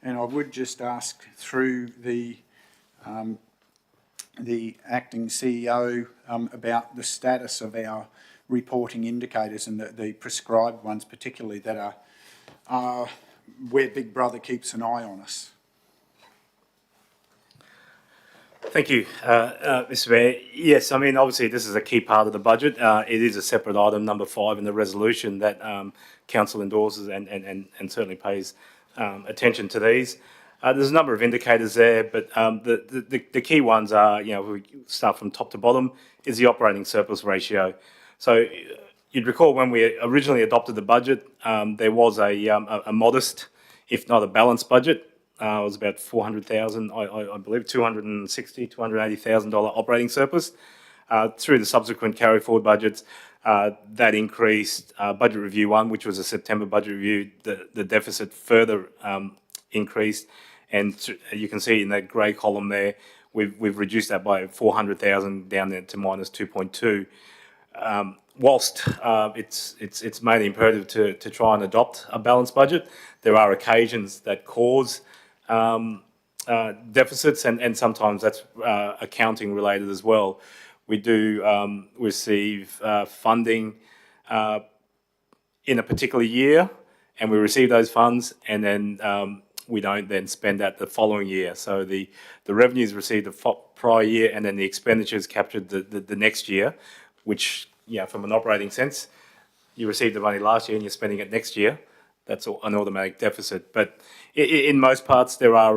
S1: And I would just ask through the acting CEO about the status of our reporting indicators and the prescribed ones particularly that are where Big Brother keeps an eye on us.
S3: Thank you, Mr. Mayor. Yes, I mean, obviously this is a key part of the budget. It is a separate item, number 5 in the resolution that Council endorses and certainly pays attention to these. There's a number of indicators there, but the key ones are, you know, we start from top to bottom, is the operating surplus ratio. So you'd recall when we originally adopted the budget, there was a modest, if not a balanced budget. It was about 400,000, I believe, $260,000, $280,000 operating surplus. Through the subsequent carry forward budgets, that increased. Budget review 1, which was a September budget review, the deficit further increased, and you can see in that grey column there, we've reduced that by 400,000 down there to minus 2.2. Whilst it's mainly imperative to try and adopt a balanced budget, there are occasions that cause deficits, and sometimes that's accounting related as well. We do receive funding in a particular year, and we receive those funds, and then we don't then spend that the following year. So the revenues received the prior year, and then the expenditures captured the next year, which, yeah, from an operating sense, you received the money last year and you're spending it next year. That's an automatic deficit. But in most parts, there are,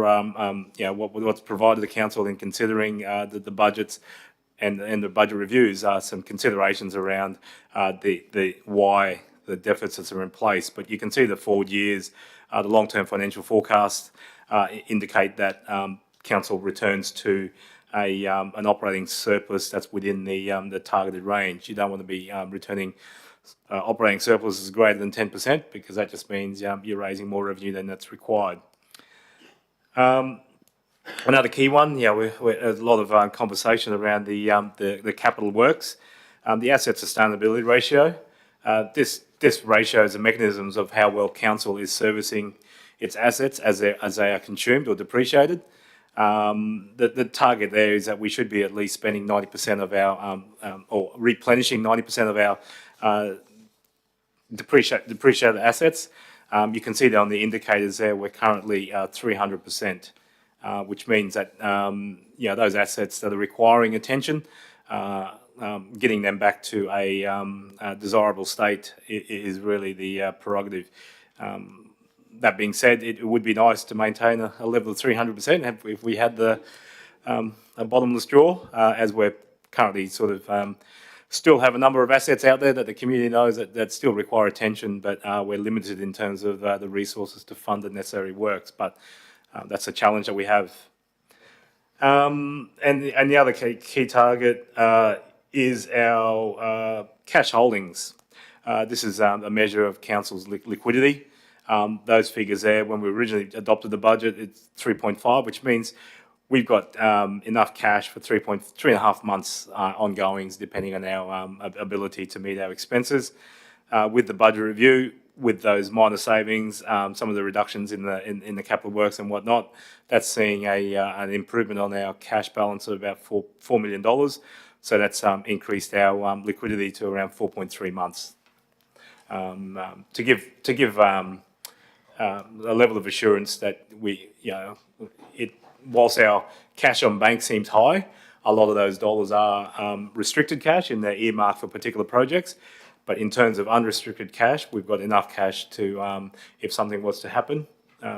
S3: what's provided the council in considering the budgets and the budget reviews are some considerations around the why the deficits are in place. But you can see the forward years, the long-term financial forecasts indicate that council returns to an operating surplus that's within the targeted range. You don't want to be returning operating surpluses greater than 10% because that just means you're raising more revenue than that's required. Another key one, there's a lot of conversation around the capital works, the asset sustainability ratio. This ratio is a mechanism of how well council is servicing its assets as they are consumed or depreciated. The target there is that we should be at least spending 90% of our, or replenishing 90% of our depreciated assets. You can see that on the indicators there, we're currently 300%, which means that those assets that are requiring attention, getting them back to a desirable state is really the prerogative. That being said, it would be nice to maintain a level of 300% if we had a bottomless drawer, as we're currently sort of still have a number of assets out there that the community knows that still require attention, but we're limited in terms of the resources to fund the necessary works. But that's a challenge that we have. And the other key target is our cash holdings. This is a measure of council's liquidity. Those figures there, when we originally adopted the budget, it's 3.5, which means we've got enough cash for 3.5 months ongoings, depending on our ability to meet our expenses. With the budget review, with those minor savings, some of the reductions in the capital works and whatnot, that's seeing an improvement on our cash balance of about $4 million. So that's increased our liquidity to around 4.3 months. To give a level of assurance that whilst our cash on bank seems high, a lot of those dollars are restricted cash and they're earmarked for particular projects. But in terms of unrestricted cash, we've got enough cash to, if something was to happen,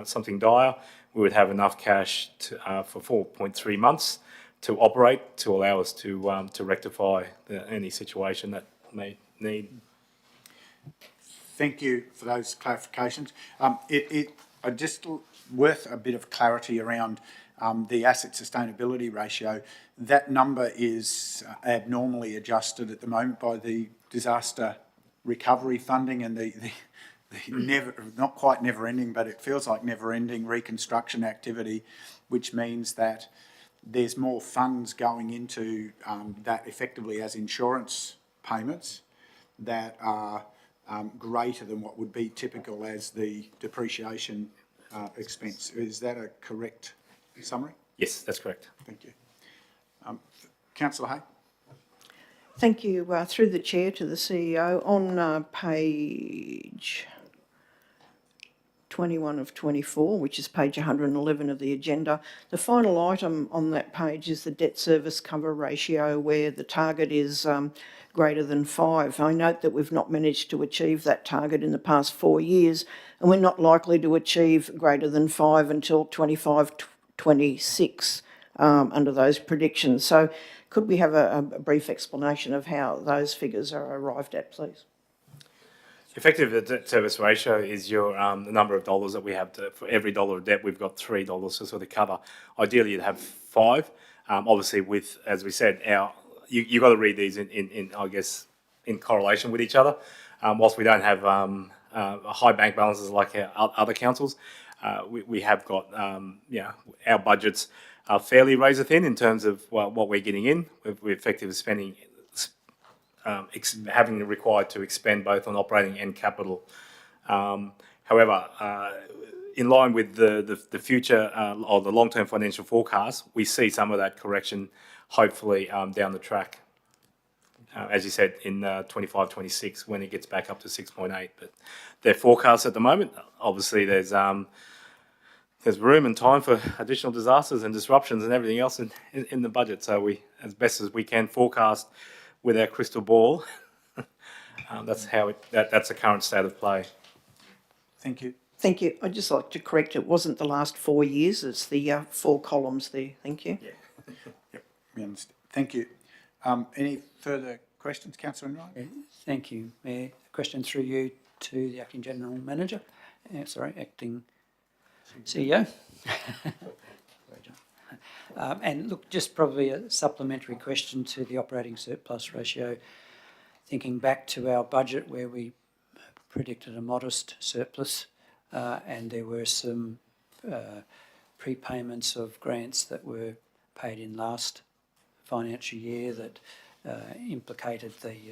S3: something dire, we would have enough cash for 4.3 months to operate to allow us to rectify any situation that may need.
S1: Thank you for those clarifications. Just worth a bit of clarity around the asset sustainability ratio. That number is abnormally adjusted at the moment by the disaster recovery funding and the not quite never-ending, but it feels like never-ending reconstruction activity, which means that there's more funds going into that effectively as insurance payments that are greater than what would be typical as the depreciation expense. Is that a correct summary?
S3: Yes, that's correct.
S1: Thank you. Councillor Hay.
S5: Thank you. Through the chair to the CEO, on page 21 of 24, which is page 111 of the agenda, the final item on that page is the debt service cover ratio, where the target is greater than 5. I note that we've not managed to achieve that target in the past 4 years, and we're not likely to achieve greater than 5 until 25-26 under those predictions. So could we have a brief explanation of how those figures are arrived at, please?
S3: Effective debt service ratio is your the number of dollars that we have for every dollar of debt. We've got $3 to sort of cover. Ideally, you'd have 5. Obviously, with, as we said, you got to read these in I guess in correlation with each other. Whilst we don't have high bank balances like our other councils, we have got our budgets are fairly razor thin in terms of what we're getting in. We're effectively spending. Having required to expend both on operating and capital. However, in line with the future or the long-term financial forecast, we see some of that correction hopefully down the track. As you said, in 25-26 when it gets back up to 6.8. But their forecast at the moment, obviously there's room and time for additional disasters and disruptions and everything else in the budget. So we, as best as we can, forecast with our crystal ball. That's how that's the current state of play.
S1: Thank you.
S5: Thank you. I'd just like to correct, it wasn't the last 4 years, it's the 4 columns there. Thank you.
S1: Yeah. Yep, we understand. Thank you. Any further questions, Councillor Enright?
S4: Thank you, Mayor. A question through you to the Acting General Manager. Acting CEO. And look, just probably a supplementary question to the operating surplus ratio. Thinking back to our budget where we predicted a modest surplus and there were some prepayments of grants that were paid in last financial year that implicated the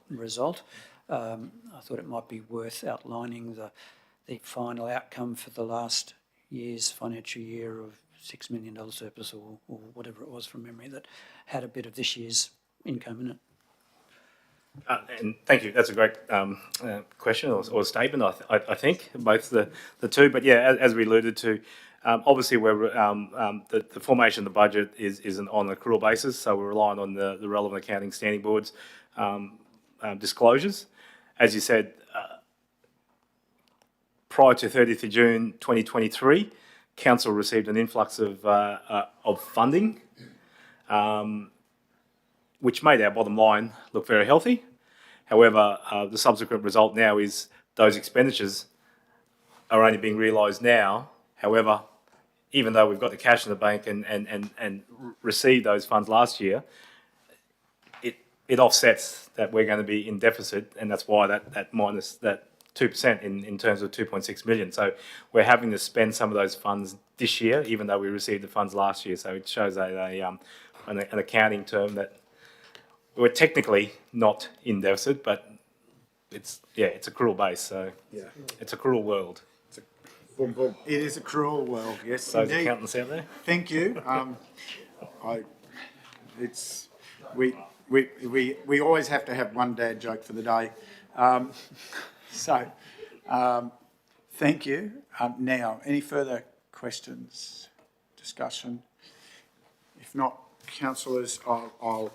S4: result. I thought it might be worth outlining the final outcome for the last year's financial year of $6 million surplus or whatever it was from memory that had a bit of this year's income in it.
S3: And thank you. That's a great question or statement. I think both the two. But yeah, as we alluded to, obviously we're the formation of the budget is on an accrual basis, so we're relying on the relevant accounting standing boards disclosures. As you said, prior to 30th of June 2023, Council received an influx of funding, which made our bottom line look very healthy. However, the subsequent result now is those expenditures are only being realised now. However, even though we've got the cash in the bank and received those funds last year, it offsets that we're going to be in deficit, and that's why that minus that 2% in terms of 2.6 million. So we're having to spend some of those funds this year, even though we received the funds last year. So it shows an accounting term that we're technically not in deficit, but it's a cruel base. So yeah, it's a cruel world.
S1: It is a cruel world. Yes,
S3: those
S1: indeed.
S3: accountants out there.
S1: Thank you. We always have to have one dad joke for the day. Thank you. Now, any further questions, discussion? If not, councillors, I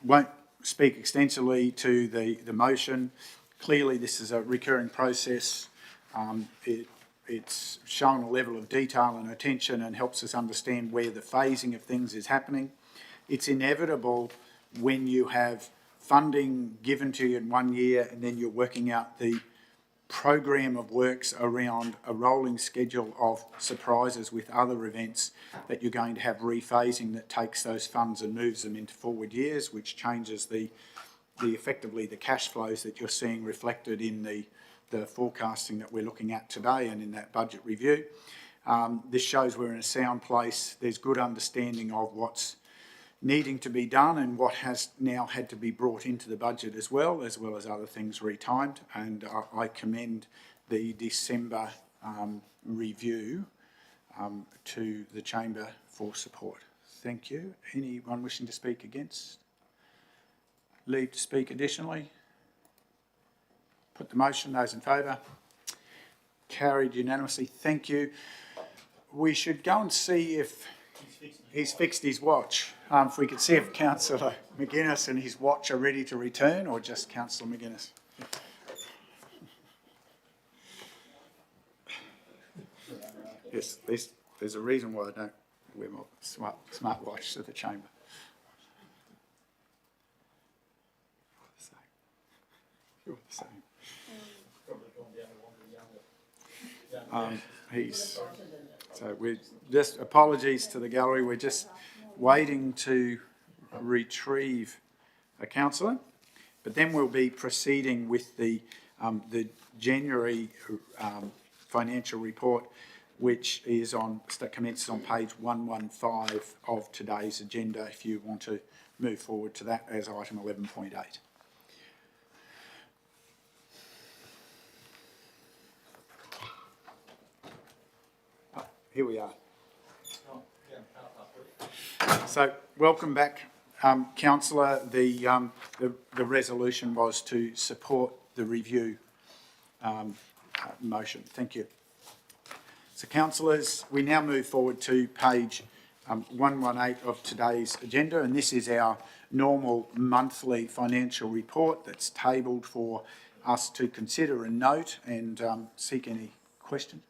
S1: won't speak extensively to the motion. Clearly, this is a recurring process. It's shown a level of detail and attention and helps us understand where the phasing of things is happening. It's inevitable when you have funding given to you in 1 year and then you're working out the program of works around a rolling schedule of surprises with other events, that you're going to have rephasing that takes those funds and moves them into forward years, which changes the effectively the cash flows that you're seeing reflected in the forecasting that we're looking at today and in that budget review. This shows we're in a sound place. There's good understanding of what's needing to be done and what has now had to be brought into the budget as well as other things retimed. And I commend the December review to the Chamber for support. Thank you. Anyone wishing to speak against? Leave to speak additionally? Put the motion. Those in favour? Carried unanimously. Thank you. We should go and see if he's fixed his watch. If we could see if Councillor McGuinness and his watch are ready to return, or just Councillor McGuinness. Yes, there's a reason why I don't wear my smart watch to the chamber. You're the same. So we're just, apologies to the gallery, we're just waiting to retrieve a councillor, but then we'll be proceeding with the January financial report, which is commences on page 115 of today's agenda, if you want to move forward to that as item 11.8. Here we are. So, welcome back, Councillor. The resolution was to support the review motion. Thank you. So, councillors, we now move forward to page 118 of today's agenda, and this is our normal monthly financial report that's tabled for us to consider and note and seek any questions.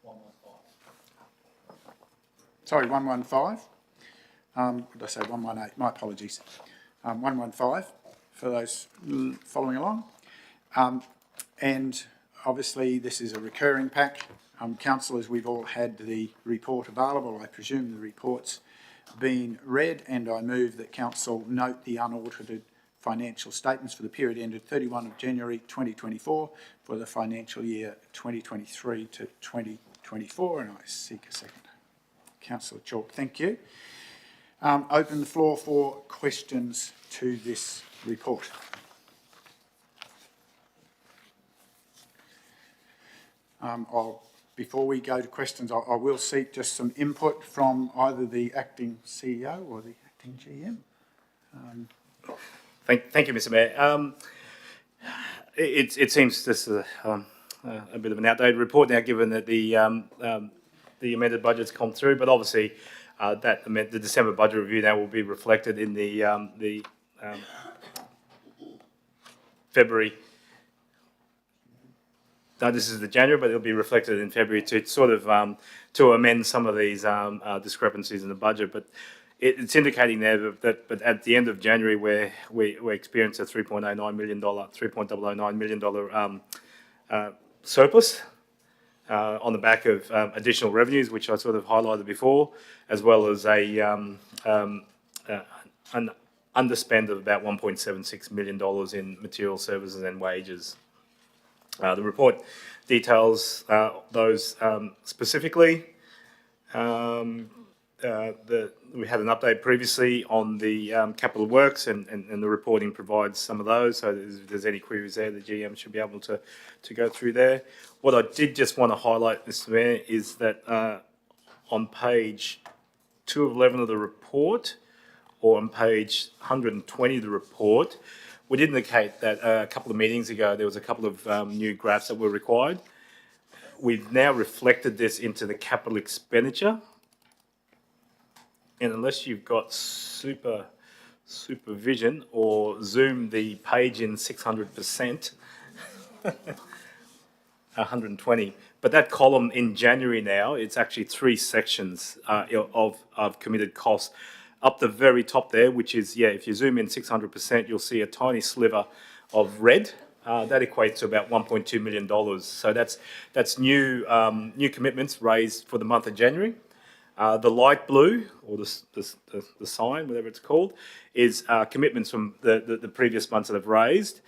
S1: Sorry, 115. What did I say? 118. My apologies. 115 for those following along. And obviously, this is a recurring pack. Councillors, we've all had the report available. I presume the report's been read, and I move that Council note the unaudited financial statements for the period ended 31 of January 2024 for the financial year 2023 to 2024, and I seek a second. Councillor Chalk, thank you. Open the floor for questions to this report. Before we go to questions, I will seek just some input from either the acting CEO or the acting GM.
S3: Thank you, Mr. Mayor. It seems this is a bit of an outdated report now, given that the amended budget's come through, but obviously the December budget review now will be reflected in the February. No, this is the January, but it'll be reflected in February to sort of to amend some of these discrepancies in the budget. But it's indicating there that but at the end of January, where we experienced a $3.09 million surplus. On the back of additional revenues, which I sort of highlighted before, as well as an underspend of about $1.76 million in material services and wages. The report details those specifically. We had an update previously on the capital works, and the reporting provides some of those. So if there's any queries there, the GM should be able to go through there. What I did just want to highlight, Mr. Mayor, is that on page 211 of the report, or on page 120 of the report, we did indicate that a couple of meetings ago there was a couple of new graphs that were required. We've now reflected this into the capital expenditure. And unless you've got super supervision or zoom the page in 600%, 120. But that column in January now, it's actually 3 sections of committed costs. Up the very top there, which is, yeah, if you zoom in 600%, you'll see a tiny sliver of red. That equates to about $1.2 million. So that's new commitments raised for the month of January. The light blue, or the sign, whatever it's called, is commitments from the previous months that have raised,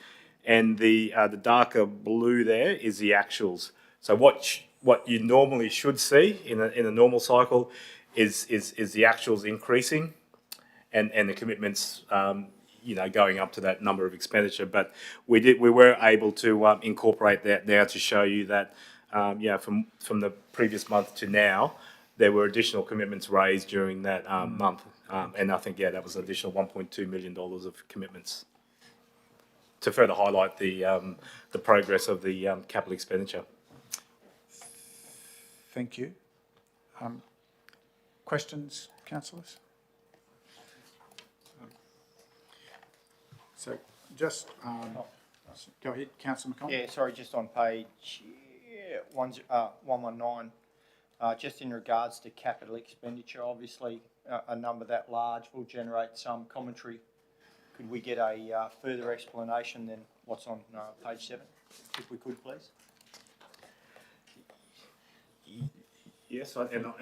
S3: and the darker blue there is the actuals. So what you normally should see in a normal cycle is the actuals increasing, and the commitments going up to that number of expenditure. But we were able to incorporate that now to show you that from the previous month to now, there were additional commitments raised during that month. And I think, that was an additional $1.2 million of commitments to further highlight the progress of the capital expenditure.
S1: Thank you. Questions, councillors? So just go ahead, Councillor McConnell.
S13: Yeah, sorry, just on page 119, just in regards to capital expenditure, obviously a number that large will generate some commentary. Could we get a further explanation than what's on page 7, if we could, please?
S3: Yes, and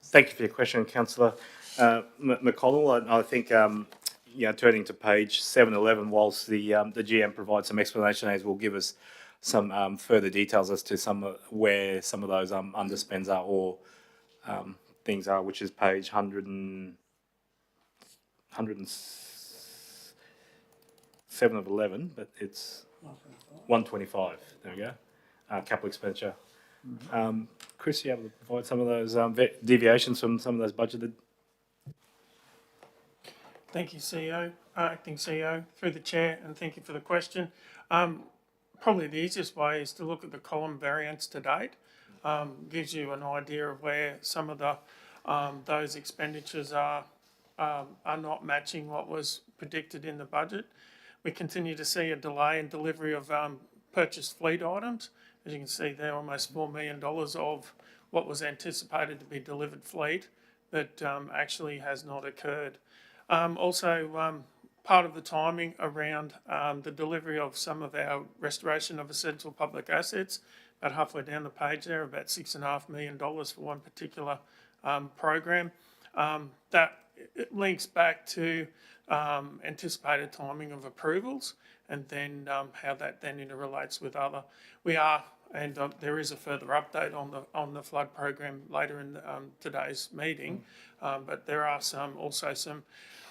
S3: thank you for your question, Councillor McConnell. I think turning to page 711, whilst the GM provides some explanation, as will give us some further details as to where some of those underspends are or things are, which is page 107 of 11, but it's 125. There we go. Capital expenditure. Chris, you able to provide some of those deviations from some of those budgeted?
S9: Thank you, CEO, Acting CEO, through the chair, and thank you for the question. Probably the easiest way is to look at the column variance to date. Gives you an idea of where some of the those expenditures are not matching what was predicted in the budget. We continue to see a delay in delivery of purchased fleet items. As you can see there, almost $4 million of what was anticipated to be delivered fleet that actually has not occurred. Also, part of the timing around the delivery of some of our restoration of essential public assets, about halfway down the page there, about $6.5 million for one particular program. That it links back to anticipated timing of approvals, and then how that then interrelates with other. We are, and there is a further update on the flood program later in today's meeting, but there are also some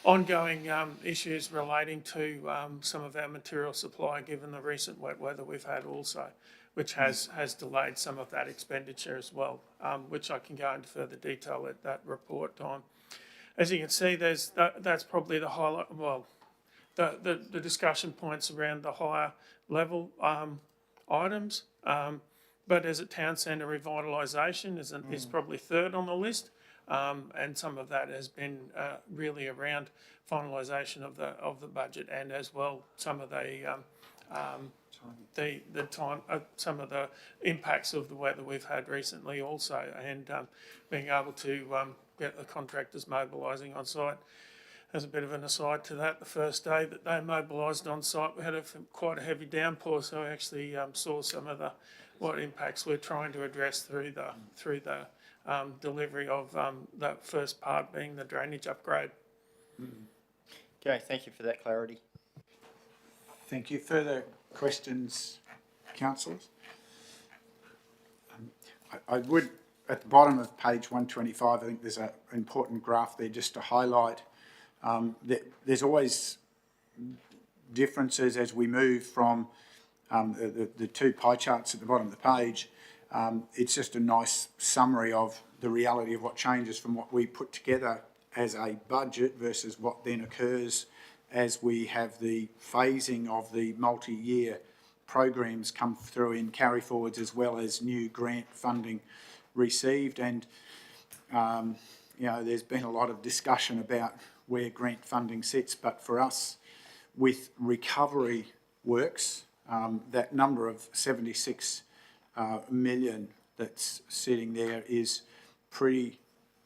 S9: ongoing issues relating to some of our material supply, given the recent wet weather we've had also, which has delayed some of that expenditure as well, which I can go into further detail at that report time. As you can see, that's probably the highlight. Well, the discussion points around the higher level items, but as a town centre revitalisation is probably third on the list. And some of that has been really around finalisation of the budget, and as well some of some of the impacts of the weather we've had recently also, and being able to get the contractors mobilising on site. As a bit of an aside to that, the first day that they mobilised on site, we had quite a heavy downpour, so I actually saw some of what impacts we're trying to address through the delivery of that first part being the drainage upgrade.
S13: Okay, thank you for that clarity.
S1: Thank you. Further questions, councillors? I would, at the bottom of page 125, I think there's an important graph there just to highlight that there's always differences as we move from the two pie charts at the bottom of the page. It's just a nice summary of the reality of what changes from what we put together as a budget versus what then occurs as we have the phasing of the multi-year programs come through in carry forwards, as well as new grant funding received. And there's been a lot of discussion about where grant funding sits, but for us, with recovery works, that number of 76 million that's sitting there is pretty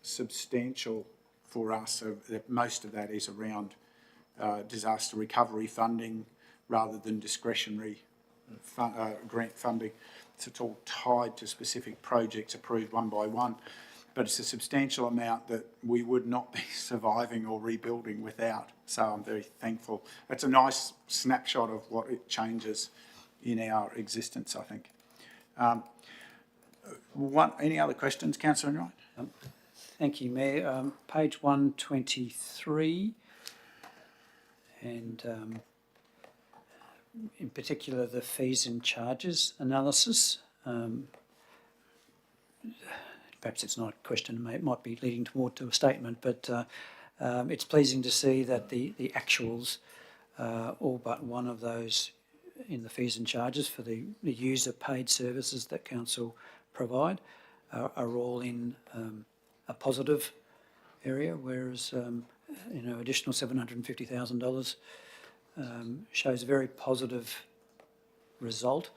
S1: substantial for us. Most of that is around disaster recovery funding rather than discretionary grant funding. So it's all tied to specific projects approved one by one, but it's a substantial amount that we would not be surviving or rebuilding without. So I'm very thankful. It's a nice snapshot of what it changes in our existence, I think. Any other questions, Councillor Enright?
S4: Thank you, Mayor. Page 123, and in particular the fees and charges analysis. Perhaps it's not a question, it might be leading more to a statement, but it's pleasing to see that the actuals, all but one of those in the fees and charges for the user paid services that council provide, are all in a positive area, whereas additional $750,000 shows a very positive result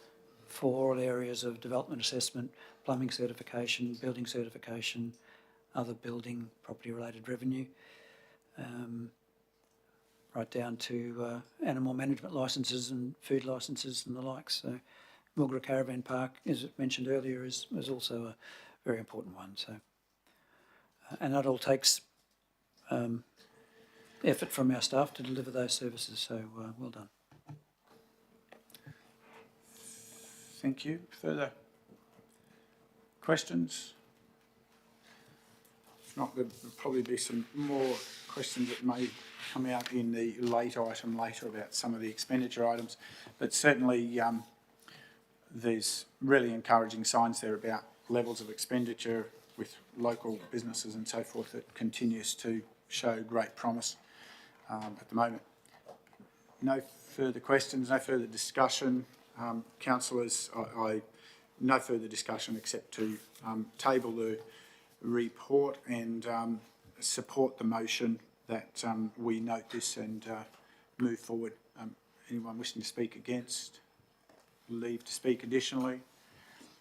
S4: for all areas of development assessment, plumbing certification, building certification, other building property related revenue, right down to animal management licences and food licences and the like. So Mulgra Caravan Park, as mentioned earlier, is also a very important one. So, and that all takes effort from our staff to deliver those services. So well done.
S1: Thank you. Further questions? If not, there'll probably be some more questions that may come out in the late item later about some of the expenditure items, but certainly there's really encouraging signs there about levels of expenditure with local businesses and so forth that continues to show great promise at the moment. No further questions, no further discussion. Councillors, no further discussion except to table the report and support the motion that we note this and move forward. Anyone wishing to speak against? Leave to speak additionally?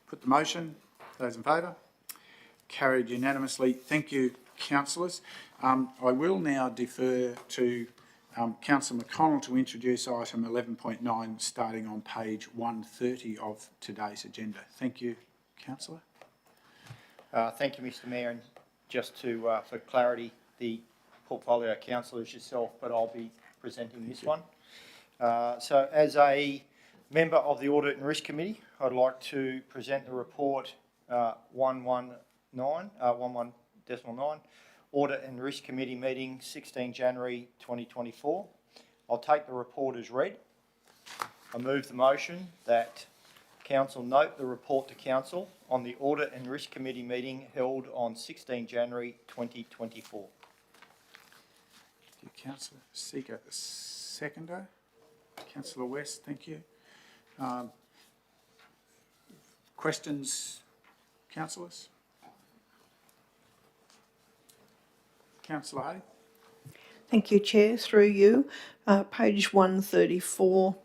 S1: Put the motion. Those in favour? Carried unanimously. Thank you, councillors. I will now defer to Councillor McConnell to introduce item 11.9 starting on page 130 of today's agenda. Thank you, councillor.
S13: Thank you, Mr Mayor. And just to, for clarity, the portfolio councillor is yourself, but I'll be presenting this one. So as a member of the Audit and Risk Committee, I'd like to present the report 11.9, Audit and Risk Committee meeting 16 January 2024. I'll take the report as read. I move the motion that Council note the report to Council on the Audit and Risk Committee meeting held on 16 January 2024.
S1: Thank you, Councillor Seeger. Seconder, Councillor West, thank you. Questions, councillors? Councillor Hay.
S5: Thank you, Chair. Through you. Page 134,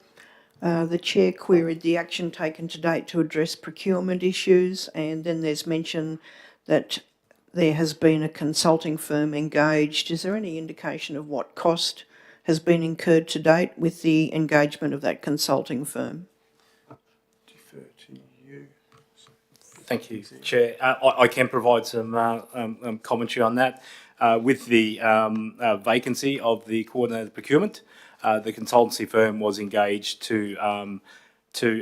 S5: the Chair queried the action taken to date to address procurement issues, and then there's mention that there has been a consulting firm engaged. Is there any indication of what cost has been incurred to date with the engagement of that consulting firm?
S1: Defer to you.
S3: Thank you, Chair. I can provide some commentary on that. With the vacancy of the coordinated procurement, the consultancy firm was engaged to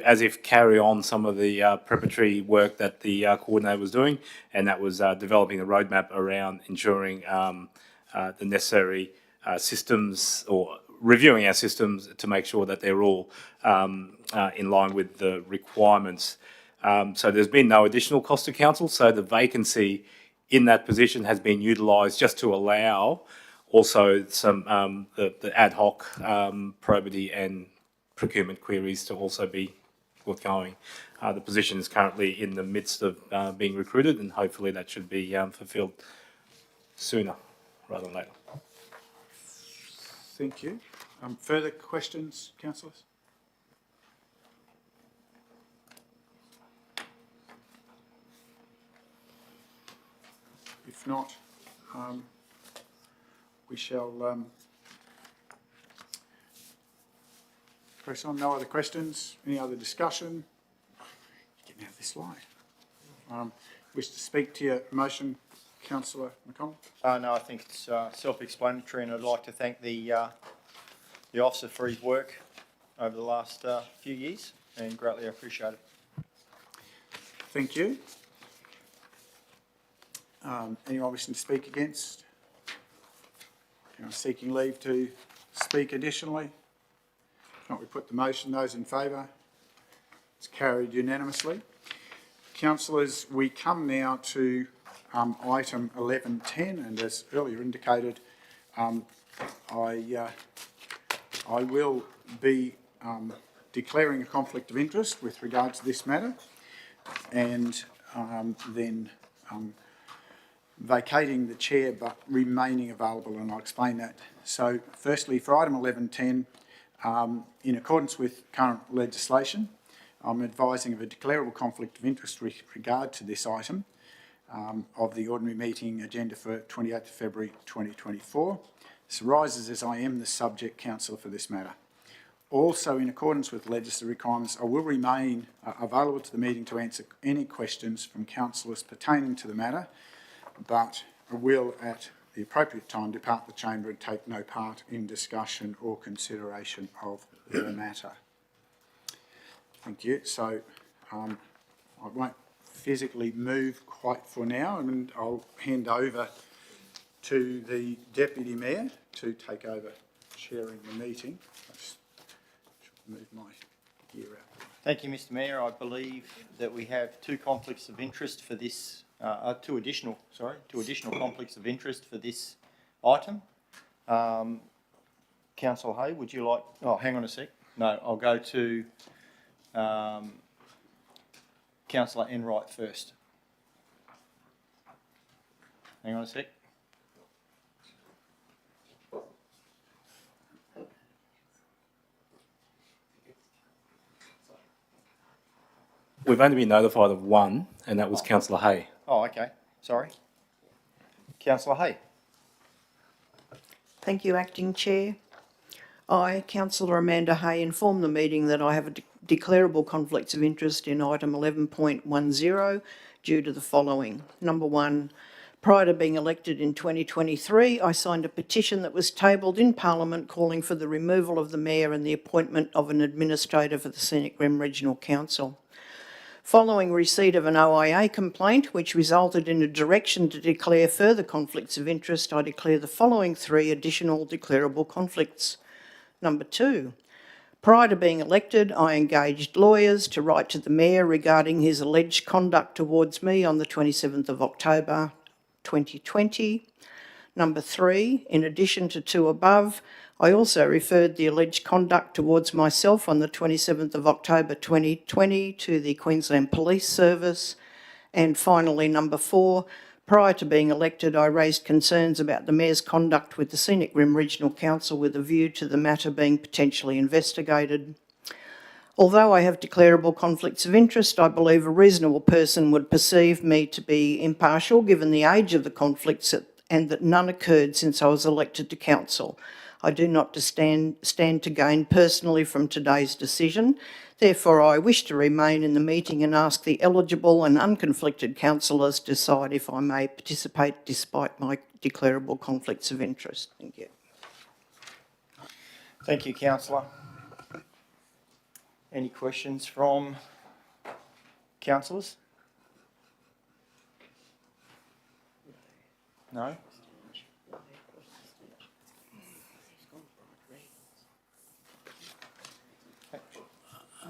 S3: as if carry on some of the preparatory work that the coordinator was doing, and that was developing a roadmap around ensuring the necessary systems, or reviewing our systems to make sure that they're all in line with the requirements. So there's been no additional cost to council, so the vacancy in that position has been utilised just to allow also some the ad hoc probity and procurement queries to also be forthgoing. The position is currently in the midst of being recruited, and hopefully that should be fulfilled sooner rather than later.
S1: Thank you. Further questions, councillors? If not, we shall press on. No other questions? Any other discussion? You're getting out of this slide. Wish to speak to your motion, Councillor McConnell?
S13: No, I think it's self-explanatory, and I'd like to thank the officer for his work over the last few years, and greatly appreciate it.
S1: Thank you. Anyone wishing to speak against? Anyone seeking leave to speak additionally? If not, we put the motion. Those in favour? It's carried unanimously. Councillors, we come now to item 11.10, and as earlier indicated, I will be declaring a conflict of interest with regard to this matter, and then vacating the chair but remaining available, and I'll explain that. So firstly, for item 11.10, in accordance with current legislation, I'm advising of a declarable conflict of interest with regard to this item of the ordinary meeting agenda for 28th February 2024. This arises as I am the subject counsellor for this matter. Also, in accordance with legislative requirements, I will remain available to the meeting to answer any questions from councillors pertaining to the matter, but I will, at the appropriate time, depart the chamber and take no part in discussion or consideration of the matter. Thank you. So I won't physically move quite for now, and I'll hand over to the Deputy Mayor to take over chairing the meeting. I just should move my gear out.
S13: Thank you, Mr. Mayor. I believe that we have two conflicts of interest for this, two additional conflicts of interest for this item. Councillor Hay, would you like? Oh, hang on a sec. No, I'll go to Councillor Enright first. Hang on a sec.
S3: We've only been notified of one, and that was Councillor Hay.
S13: Oh, okay. Sorry. Councillor Hay.
S5: Thank you, Acting Chair. I, Councillor Amanda Hay, inform the meeting that I have a declarable conflicts of interest in item 11.10 due to the following. Number one, prior to being elected in 2023, I signed a petition that was tabled in Parliament calling for the removal of the Mayor and the appointment of an administrator for the Scenic Rim Regional Council. Following receipt of an OIA complaint, which resulted in a direction to declare further conflicts of interest, I declare the following three additional declarable conflicts. Number two, prior to being elected, I engaged lawyers to write to the Mayor regarding his alleged conduct towards me on the 27th of October 2020. Number three, in addition to two above, I also referred the alleged conduct towards myself on the 27th of October 2020 to the Queensland Police Service. And finally, number four, prior to being elected, I raised concerns about the Mayor's conduct with the Scenic Rim Regional Council with a view to the matter being potentially investigated. Although I have declarable conflicts of interest, I believe a reasonable person would perceive me to be impartial given the age of the conflicts and that none occurred since I was elected to council. I do not stand to gain personally from today's decision. Therefore, I wish to remain in the meeting and ask the eligible and unconflicted councillors to decide if I may participate despite my declarable conflicts of interest. Thank you.
S13: Thank you, Councillor. Any questions from councillors? No?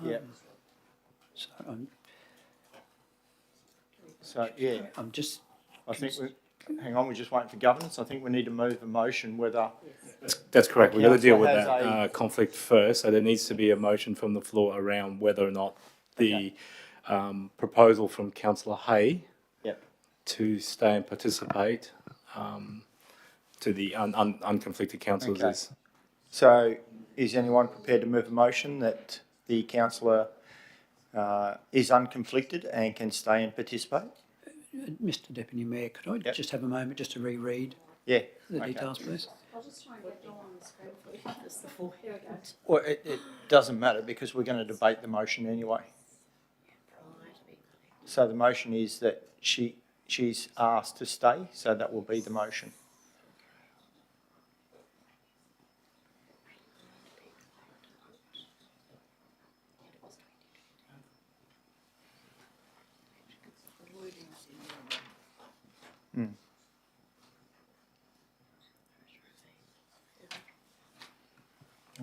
S13: Yeah. So, yeah,
S4: I'm just.
S13: I think hang on, we're just waiting for governance. I think we need to move a motion whether.
S3: That's correct. We've got to deal with
S13: Councillor
S3: that conflict first. So there needs to be a motion from the floor around whether or not the proposal from Councillor Hay to stay and participate to the unconflicted councillors is.
S13: So is anyone prepared to move a motion that the councillor is unconflicted and can stay and participate?
S4: Mr Deputy Mayor, could I just have a moment just to reread
S13: Yeah.
S4: the
S13: okay.
S4: details, please?
S7: I'll just try and get Dawn on the screen for you. Just the full. Here we go.
S13: Well, it doesn't matter because we're going to debate the motion anyway. So the motion is that she's asked to stay, so that will be the motion.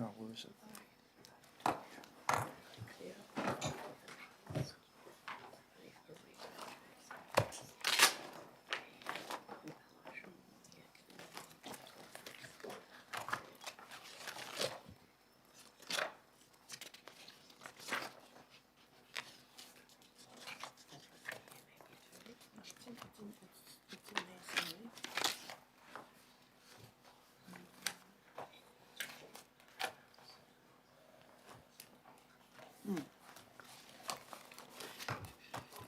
S13: Oh, where is it?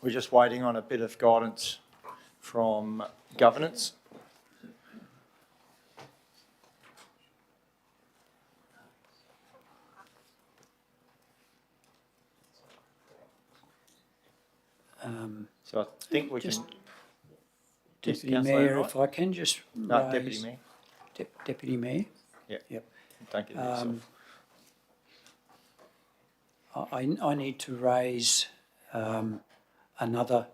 S13: We're just waiting on a bit of guidance from governance. So I think we
S4: Just-
S13: can...
S4: Deputy
S13: Councillor
S4: Mayor,
S13: Enright?
S4: if I can just
S13: No,
S4: raise...
S13: Deputy Mayor.
S4: Deputy Mayor?
S13: Yep. Don't get yourself.
S4: I need to raise another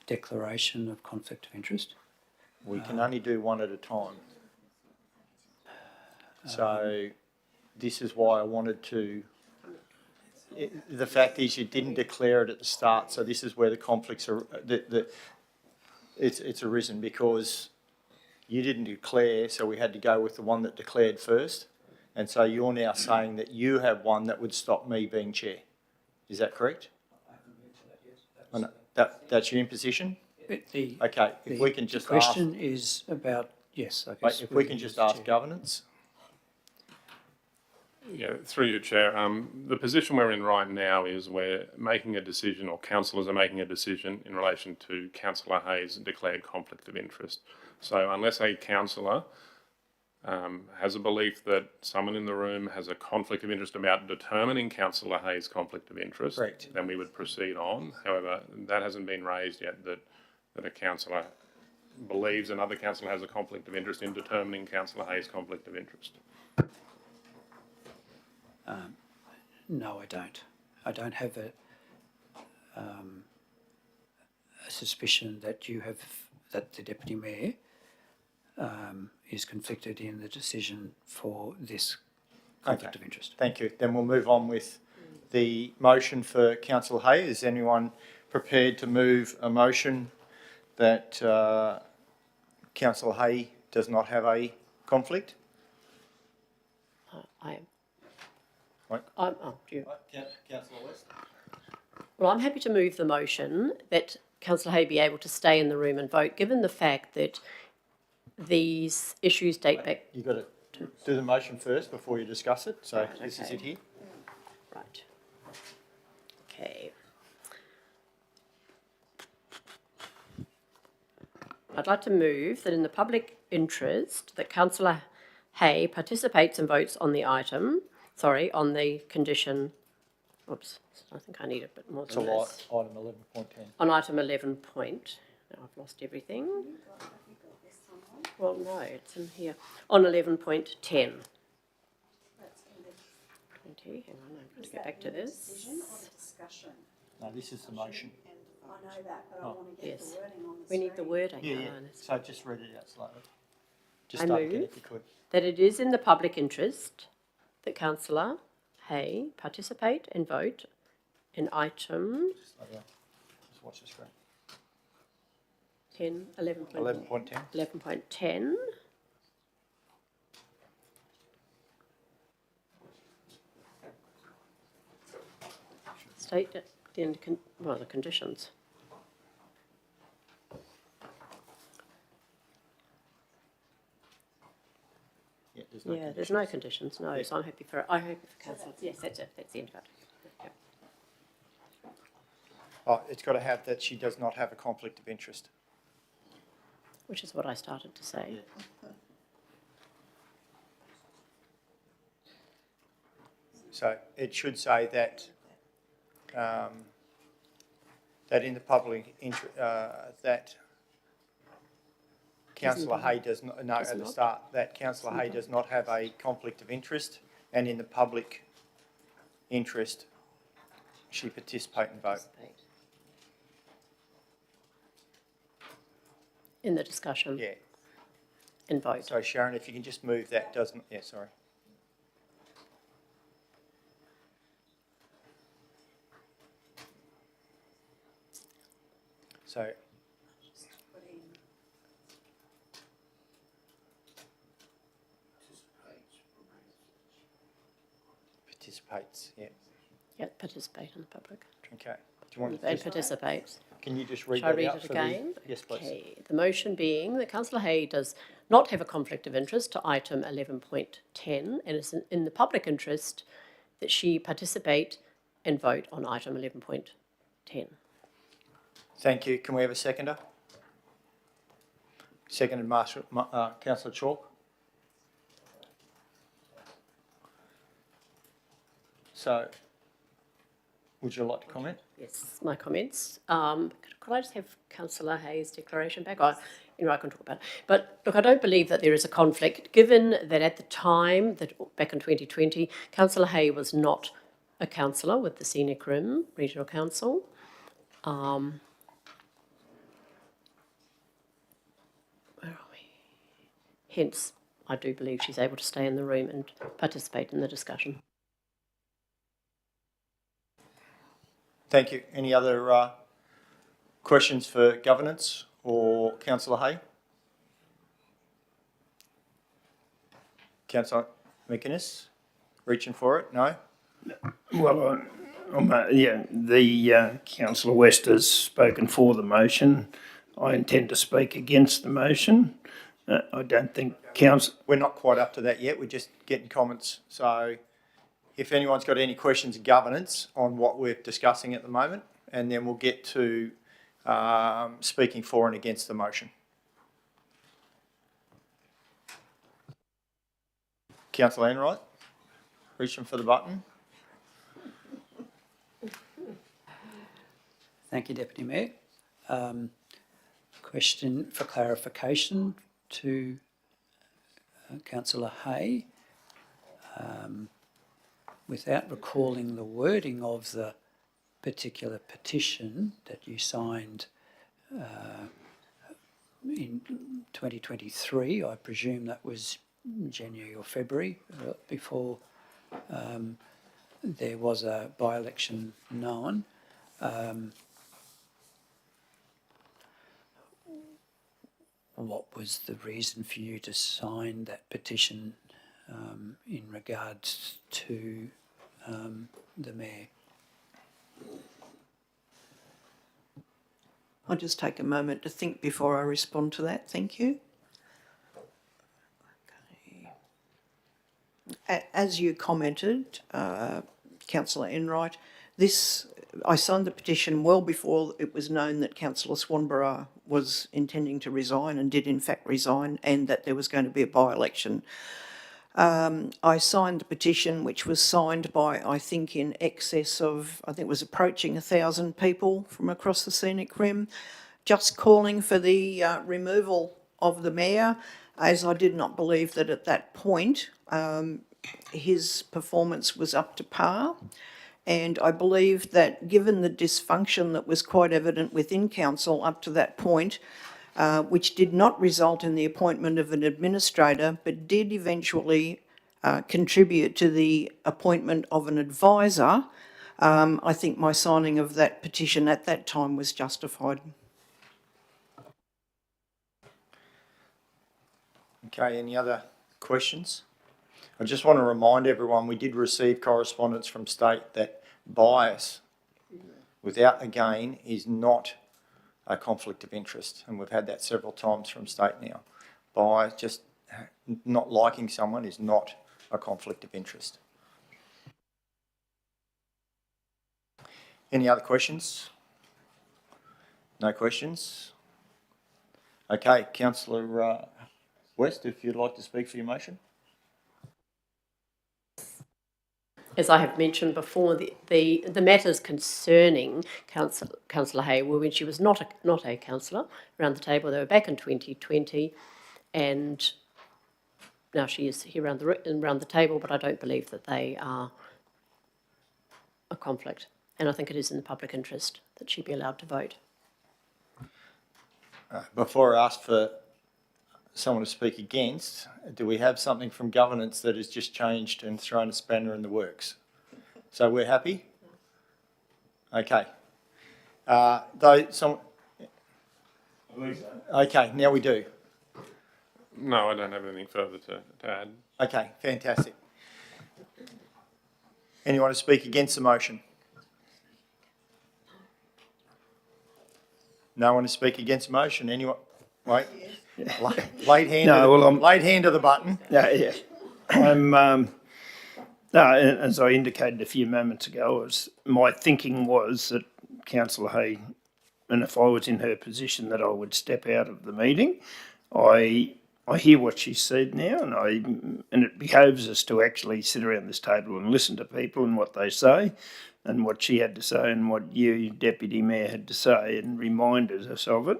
S4: declaration of conflict of interest.
S13: We can only do one at a time. So this is why I wanted to... The fact is you didn't declare it at the start, so this is where the conflicts are... It's arisen because you didn't declare, so we had to go with the one that declared first. And so you're now saying that you have one that would stop me being chair. Is that correct? I know. That's your imposition? Okay, if we can just
S4: The question is about, yes, I guess.
S13: if we can just ask governance.
S17: Yeah, through you, Chair. The position we're in right now is we're making a decision, or councillors are making a decision in relation to Councillor Hayes' declared conflict of interest. So unless a councillor has a belief that someone in the room has a conflict of interest about determining Councillor Hayes' conflict of interest,
S13: Correct.
S17: then we would proceed on. However, that hasn't been raised yet, that a councillor believes another councillor has a conflict of interest in determining Councillor Hayes' conflict of interest.
S4: No, I don't. I don't have a suspicion that that the Deputy Mayor is conflicted in the decision for this conflict of interest.
S13: Thank you. Then we'll move on with the motion for Councillor Hay. Is anyone prepared to move a motion that Councillor Hay does not have a conflict?
S7: I am.
S13: Right. Councillor West.
S7: Well, I'm happy to move the motion that Councillor Hay be able to stay in the room and vote, given the fact that these issues date back...
S13: You've got to do the motion first before you discuss it. So
S7: Right,
S13: this is
S7: okay.
S13: it here.
S7: Right. Okay. I'd like to move that in the public interest that Councillor Hay participates and votes on the item, on the condition, oops, I think I need a bit more than this.
S13: Item 11.10.
S7: On item 11 point, now I've lost everything. Well, no, it's in here. On 11.10. 20, hang on, I'm going to get back to this.
S13: No, this is the motion.
S18: I know that, but I want to get
S7: Yes.
S18: the wording on the
S7: We need the wording.
S13: Yeah,
S7: no,
S13: yeah.
S7: it's-
S13: So just read it out slowly. Just
S7: I
S13: start again
S7: move
S13: if you could.
S7: that it is in the public interest that Councillor Hay participate and vote in item
S13: Slow down. Just watch the screen.
S7: 11.10.
S13: 11.10.
S7: 11.10. State that the conditions.
S13: Yeah, there's
S1: there's no
S7: Yeah, there's no conditions, no, so I'm happy for councillors, yes, that's it, that's the end of it. Yeah.
S13: Oh, it's got to have that she does not have a conflict of interest.
S7: Which is what I started to say.
S13: So it should say that that in the public interest, that Councillor Hay does not, no, at the start, that Councillor Hay does not have a conflict of interest, and in the public interest, she participate and vote.
S7: In the discussion.
S13: Yeah.
S7: And vote.
S13: So Sharon, if you can just move that, doesn't, yeah, sorry. So participates, yeah.
S7: Yeah, participate in the public.
S13: Okay. Do you want to
S7: And participates.
S13: Can you just read
S7: Shall I
S13: that
S7: read
S13: out
S7: it
S13: for
S7: again?
S13: Yes, please.
S7: Okay. The motion being that Councillor Hay does not have a conflict of interest to item 11.10 and is in the public interest that she participate and vote on item 11.10.
S13: Thank you. Can we have a seconder? Seconded, Councillor Chalk. So, would you like to comment?
S7: Yes, my comments. Could I just have Councillor Hay's declaration back? I can talk about it. But look, I don't believe that there is a conflict, given that at the time, that back in 2020, Councillor Hay was not a councillor with the Scenic Rim Regional Council. Where are we? Hence, I do believe she's able to stay in the room and participate in the discussion.
S13: Thank you. Any other questions for governance or Councillor Hay? Councillor McInnes, reaching for it? No?
S8: Well, the Councillor West has spoken for the motion. I intend to speak against the motion. I don't think
S13: We're not quite up to that yet. We're just getting comments. So if anyone's got any questions of governance on what we're discussing at the moment, and then we'll get to speaking for and against the motion. Councillor Enright, reaching for the button.
S4: Thank you, Deputy Mayor. Question for clarification to Councillor Hay. Without recalling the wording of the particular petition that you signed in 2023, I presume that was January or February, before there was a by-election known. What was the reason for you to sign that petition in regards to the Mayor?
S5: I'll just take a moment to think before I respond to that. Thank you. Okay. As you commented, Councillor Enright, I signed the petition well before it was known that Councillor Swanborough was intending to resign and did in fact resign, and that there was going to be a by-election. I signed the petition, which was signed by, I think, in excess of, I think it was approaching 1,000 people from across the Scenic Rim, just calling for the removal of the Mayor, as I did not believe that at that point his performance was up to par. And I believe that given the dysfunction that was quite evident within council up to that point, which did not result in the appointment of an administrator, but did eventually contribute to the appointment of an advisor, I think my signing of that petition at that time was justified.
S13: Okay, any other questions? I just want to remind everyone we did receive correspondence from State that bias without a gain is not a conflict of interest, and we've had that several times from State now. Bias, just not liking someone is not a conflict of interest. Any other questions? No questions? Okay, Councillor West, if you'd like to speak for your motion.
S7: As I have mentioned before, the matters concerning Councillor Hay were when she was not a councillor around the table. They were back in 2020, and now she is here around the table, but I don't believe that they are a conflict. And I think it is in the public interest that she be allowed to vote.
S13: Before I ask for someone to speak against, do we have something from governance that has just changed and thrown a spanner in the works? So we're happy? Okay. Okay, now we do.
S17: No, I don't have anything further to add.
S13: Okay, fantastic. Anyone to speak against the motion? No one to speak against the motion? Anyone? Wait. Late hand.
S8: No, well,
S13: late hand to the button.
S8: Yeah. I'm. As I indicated a few moments ago, my thinking was that Councillor Hay, and if I was in her position, that I would step out of the meeting. I hear what she said now, and it behoves us to actually sit around this table and listen to people and what they say, and what she had to say, and what you, Deputy Mayor, had to say, and reminded us of it.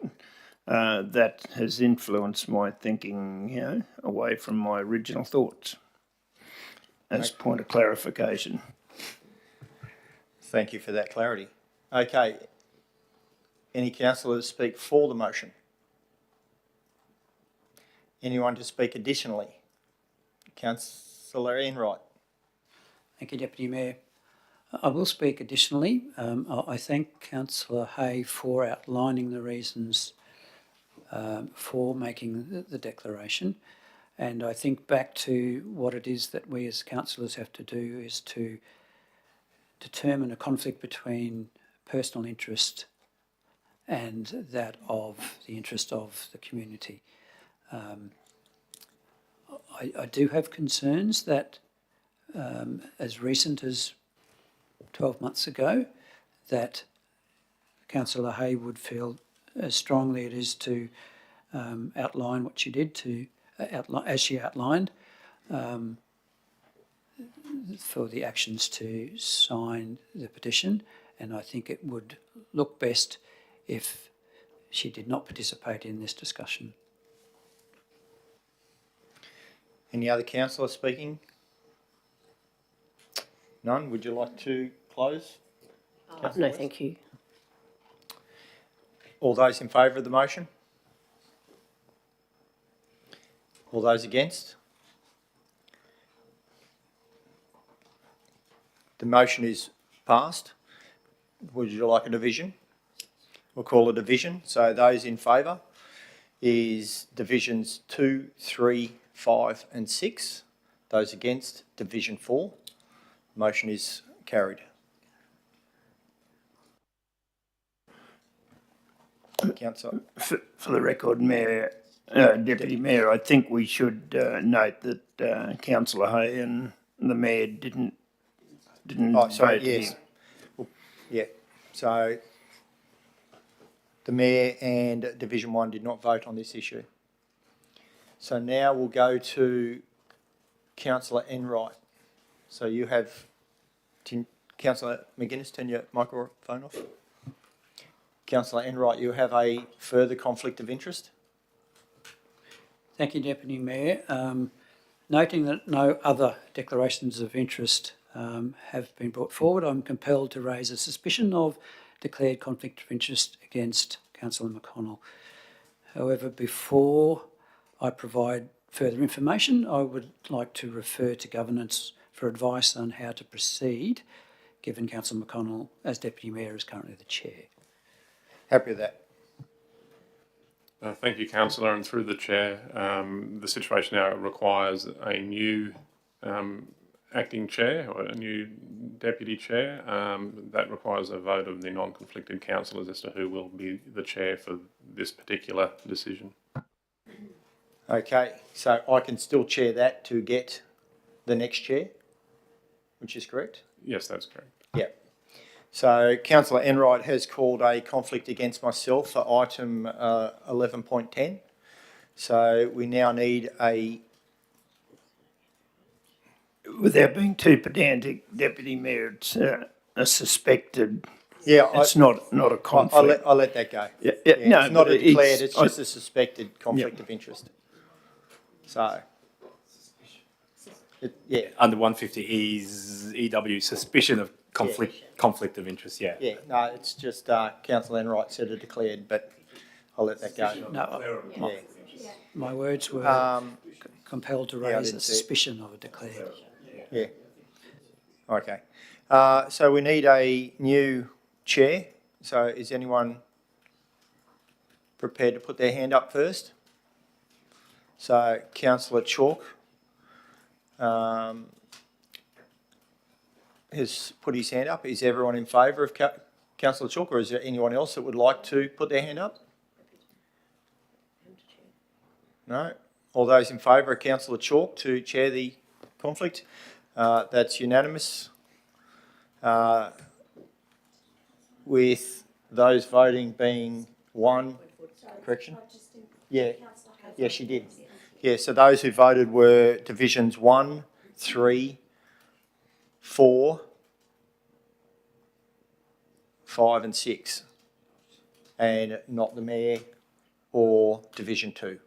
S8: That has influenced my thinking, away from my original thoughts. As a point of clarification.
S13: Thank you for that clarity. Okay. Any councillors speak for the motion? Anyone to speak additionally? Councillor Enright.
S4: Thank you, Deputy Mayor. I will speak additionally. I thank Councillor Hay for outlining the reasons for making the declaration. And I think back to what it is that we as councillors have to do is to determine a conflict between personal interest and that of the interest of the community. I do have concerns that as recent as 12 months ago, that Councillor Hay would feel as strongly it is to outline what she did as she outlined, for the actions to sign the petition, and I think it would look best if she did not participate in this discussion.
S13: Any other councillor speaking? None? Would you like to close?
S7: No, thank you.
S13: All those in favour of the motion? All those against? The motion is passed. Would you like a division? We'll call a division. So those in favour is divisions 2, 3, 5 and 6. Those against, division 4. Motion is carried. Councillor.
S8: For the record, Mayor, Deputy Mayor, I think we should note that Councillor Hay and the Mayor didn't
S13: Sorry,
S8: vote
S13: yes.
S8: here.
S13: Yeah, so the Mayor and Division 1 did not vote on this issue. So now we'll go to Councillor Enright. So you have, Councillor McGuinness, turn your microphone off. Councillor Enright, you have a further conflict of interest?
S4: Thank you, Deputy Mayor. Noting that no other declarations of interest have been brought forward, I'm compelled to raise a suspicion of declared conflict of interest against Councillor McConnell. However, before I provide further information, I would like to refer to governance for advice on how to proceed, given Councillor McConnell, as Deputy Mayor, is currently the Chair.
S13: Happy with that.
S17: Thank you, Councillor, and through the Chair, the situation now requires a new acting chair or a new deputy chair. That requires a vote of the non-conflicted councillors as to who will be the chair for this particular decision.
S13: Okay, so I can still chair that to get the next chair, which is correct?
S17: Yes, that's correct.
S13: Yep. So Councillor Enright has called a conflict against myself for item 11.10. So we now need a...
S8: Without being too pedantic, Deputy Mayor, it's a suspected.
S13: Yeah,
S8: it's not a conflict.
S13: I'll let that go.
S8: Yeah,
S13: No,
S8: no,
S13: it's not
S8: but
S13: a declared, it's just a suspected conflict
S8: Yep.
S13: of interest. So, yeah.
S3: Under 150 is EW suspicion of conflict of interest, yeah.
S13: Yeah, no, it's just Councillor Enright said it declared, but I'll let that go.
S4: No, my words were compelled to
S13: yeah, I
S4: raise
S13: didn't
S4: a
S13: see it.
S4: suspicion of a declared.
S13: Yeah. Okay. So we need a new chair. So is anyone prepared to put their hand up first? So Councillor Chalk has put his hand up. Is everyone in favour of Councillor Chalk, or is there anyone else that would like to put their hand up? No? All those in favour of Councillor Chalk to chair the conflict? That's unanimous. With those voting being one, correction? Yeah, yeah, she did. Yeah, so those who voted were divisions 1, 3, 4, 5 and 6, and not the Mayor or Division 2.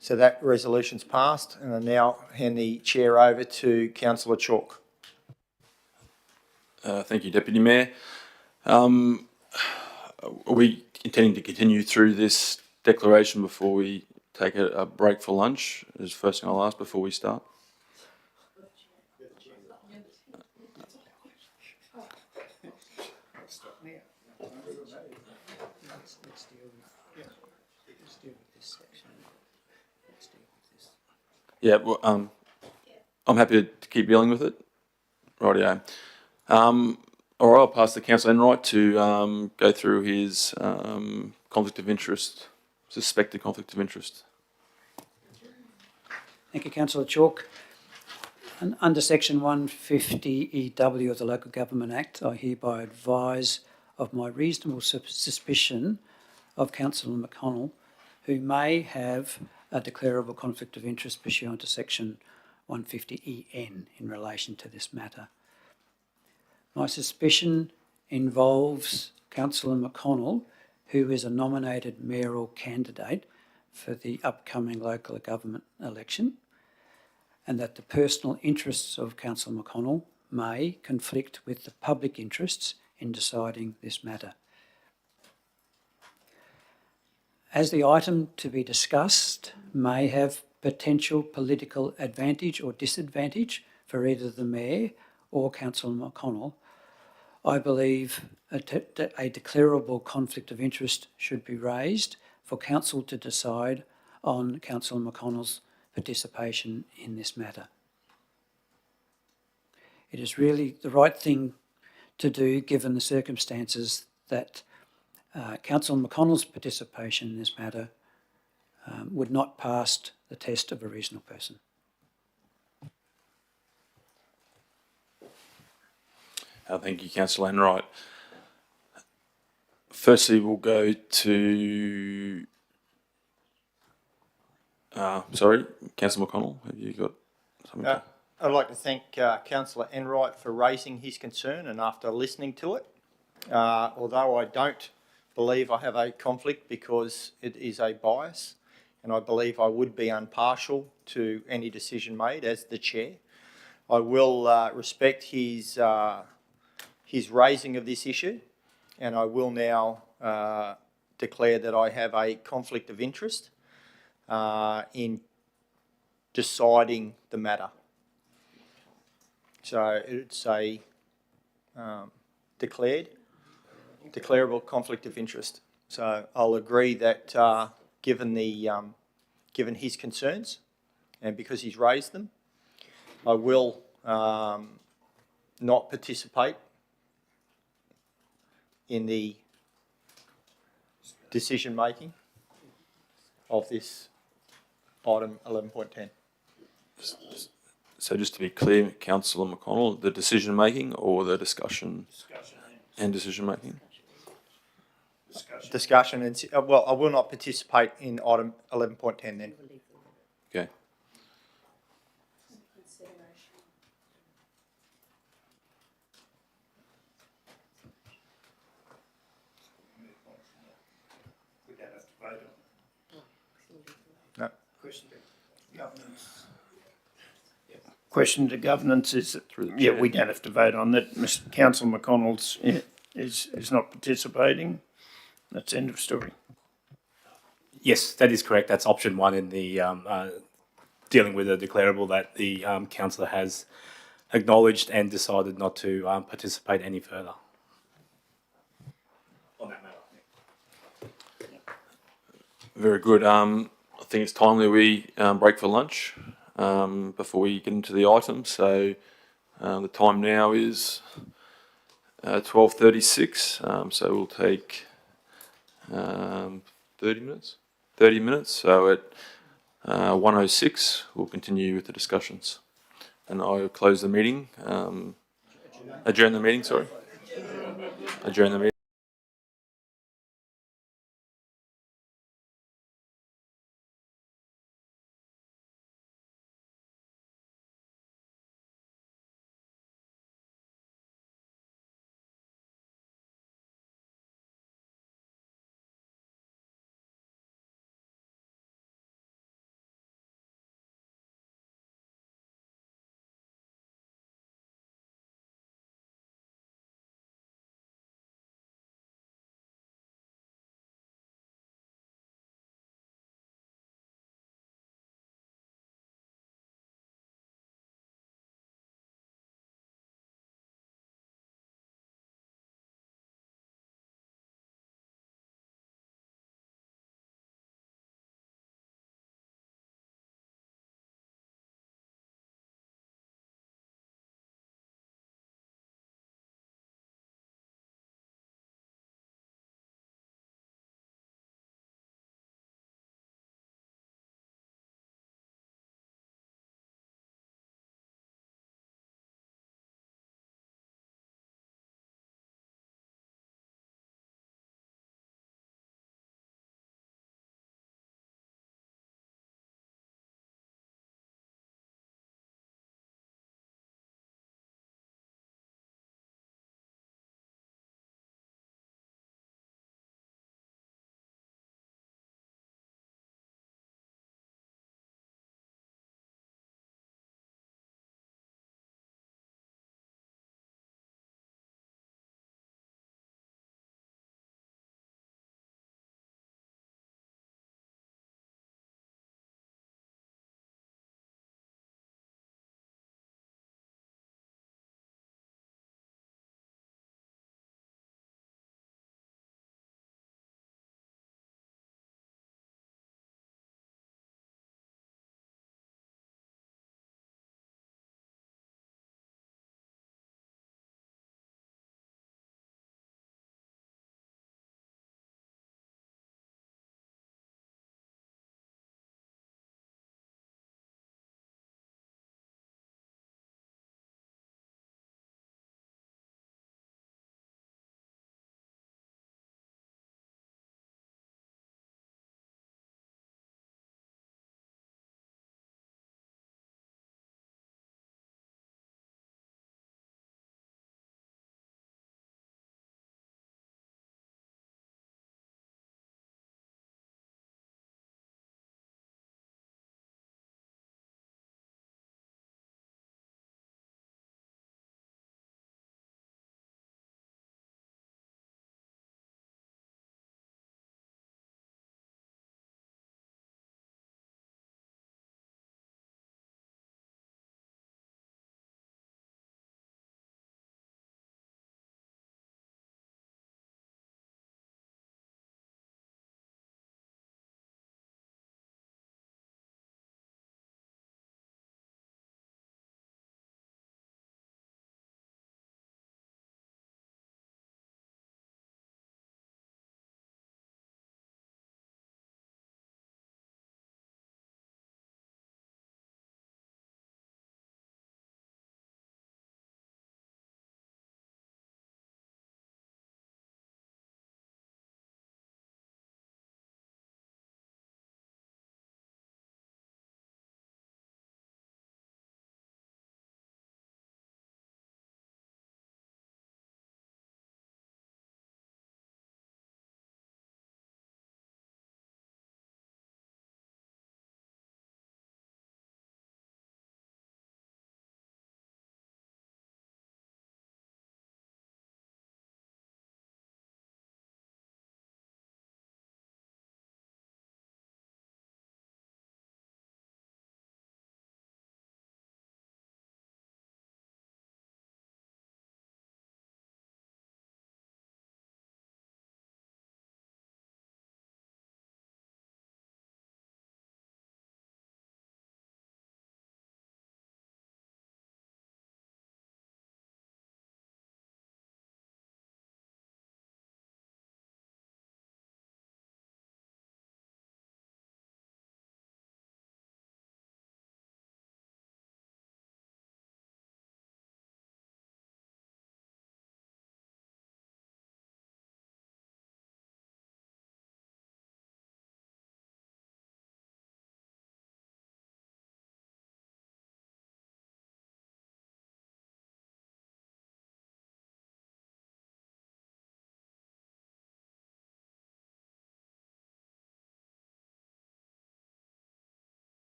S13: So that resolution's passed, and I now hand the chair over to Councillor Chalk.
S12: Thank you, Deputy Mayor. Are we intending to continue through this declaration before we take a break for lunch? Is the first thing I'll ask before we start. Yeah, well, I'm happy to keep dealing with it. Rightio. All right, I'll pass to Councillor Enright to go through his conflict of interest, suspected conflict of interest.
S4: Thank you, Councillor Chalk. And under section 150EW of the Local Government Act, I hereby advise of my reasonable suspicion of Councillor McConnell, who may have a declarable conflict of interest pursuant to section 150EN in relation to this matter. My suspicion involves Councillor McConnell, who is a nominated mayoral candidate for the upcoming local government election, and that the personal interests of Councillor McConnell may conflict with the public interests in deciding this matter. As the item to be discussed may have potential political advantage or disadvantage for either the Mayor or Councillor McConnell, I believe a declarable conflict of interest should be raised for Council to decide on Councillor McConnell's participation in this matter. It is really the right thing to do given the circumstances that Councillor McConnell's participation in this matter would not pass the test of a reasonable person.
S12: Thank you, Councillor Enright. Firstly, we'll go to... sorry, Councillor McConnell, have you got something?
S13: I'd like to thank Councillor Enright for raising his concern, and after listening to it, although I don't believe I have a conflict because it is a bias, and I believe I would be impartial to any decision made as the chair, I will respect his raising of this issue, and I will now declare that I have a conflict of interest in deciding the matter. So it's a declarable conflict of interest. So I'll agree that given his concerns, and because he's raised them, I will not participate in the decision making of this item 11.10.
S12: So just to be clear, Councillor McConnell, the decision making or the discussion and decision making?
S13: Discussion and, well, I will not participate in item 11.10 then.
S12: Okay.
S13: No.
S8: Question to governance is,
S12: Through the
S8: yeah,
S12: chair.
S8: we don't have to vote on that. Mr. Councillor McConnell's is not participating. That's end of story.
S3: Yes, that is correct. That's option one in the dealing with a declarable that the councillor has acknowledged and decided not to participate any further. On that matter.
S12: Very good. I think it's timely we break for lunch before we get into the items. So the time now is 12:36. So we'll take 30 minutes. 30 minutes. So at 1:06, we'll continue with the discussions. And I'll close the meeting. Adjourn the meeting. Sorry. Adjourn the meeting.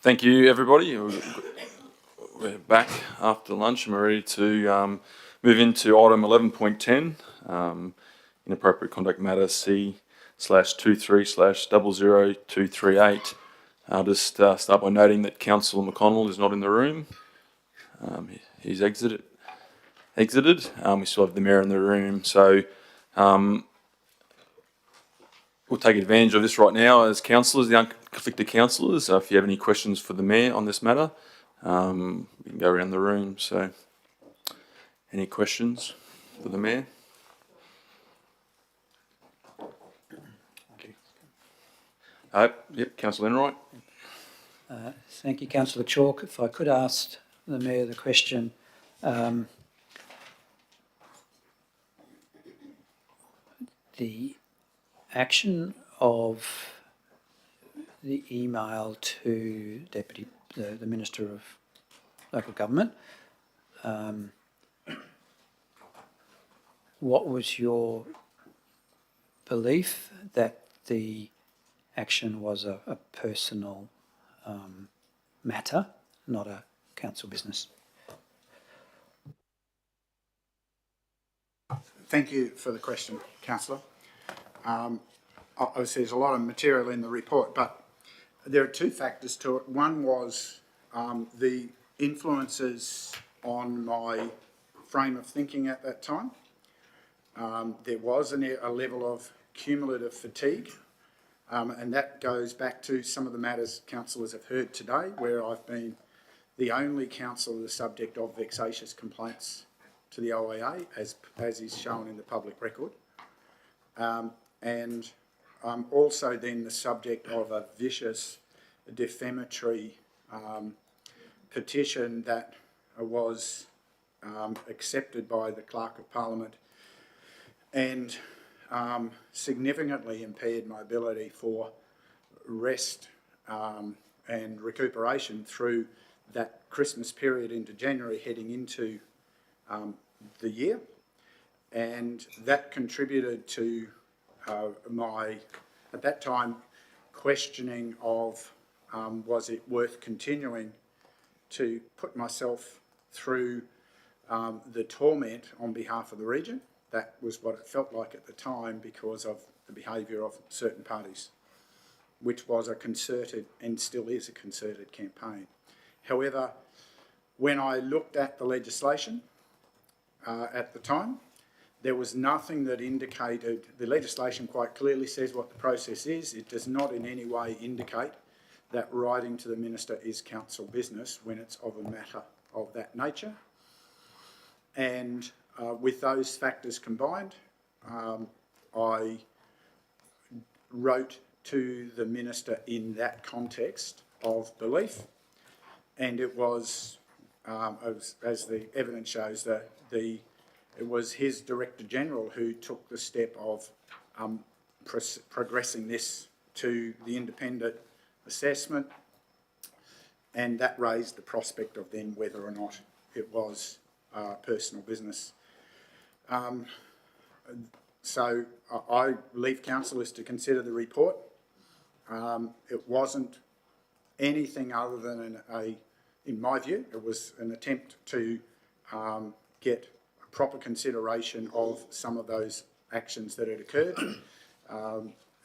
S12: Thank you, everybody. We're back after lunch and we're ready to move into item 11.10, inappropriate conduct matter C/23/00238. I'll just start by noting that Councillor McConnell is not in the room. He's exited. We still have the Mayor in the room, so we'll take advantage of this right now as councillors, the unconflicted councillors. If you have any questions for the Mayor on this matter, we can go around the room. So, any questions for the Mayor? Yep, Councillor Enright.
S4: Thank you, Councillor Chalk. If I could ask the Mayor the question, the action of the email to the Minister of Local Government, what was your belief that the action was a personal matter, not a council business?
S1: Thank you for the question, Councillor. Obviously, there's a lot of material in the report, but there are two factors to it. One was the influences on my frame of thinking at that time. There was a level of cumulative fatigue, and that goes back to some of the matters councillors have heard today, where I've been the only councillor the subject of vexatious complaints to the OIA, as is shown in the public record. And I'm also then the subject of a vicious defamatory petition that was accepted by the Clerk of Parliament and significantly impaired my ability for rest and recuperation through that Christmas period into January heading into the year. And that contributed to my, at that time, questioning of was it worth continuing to put myself through the torment on behalf of the region. That was what it felt like at the time because of the behaviour of certain parties, which was a concerted and still is a concerted campaign. However, when I looked at the legislation at the time, there was nothing that indicated, the legislation quite clearly says what the process is. It does not in any way indicate that writing to the Minister is council business when it's of a matter of that nature. And with those factors combined, I wrote to the Minister in that context of belief, and it was, as the evidence shows, that it was his Director General who took the step of progressing this to the independent assessment, and that raised the prospect of then whether or not it was personal business. So I leave councillors to consider the report. It wasn't anything other than in my view, it was an attempt to get proper consideration of some of those actions that had occurred,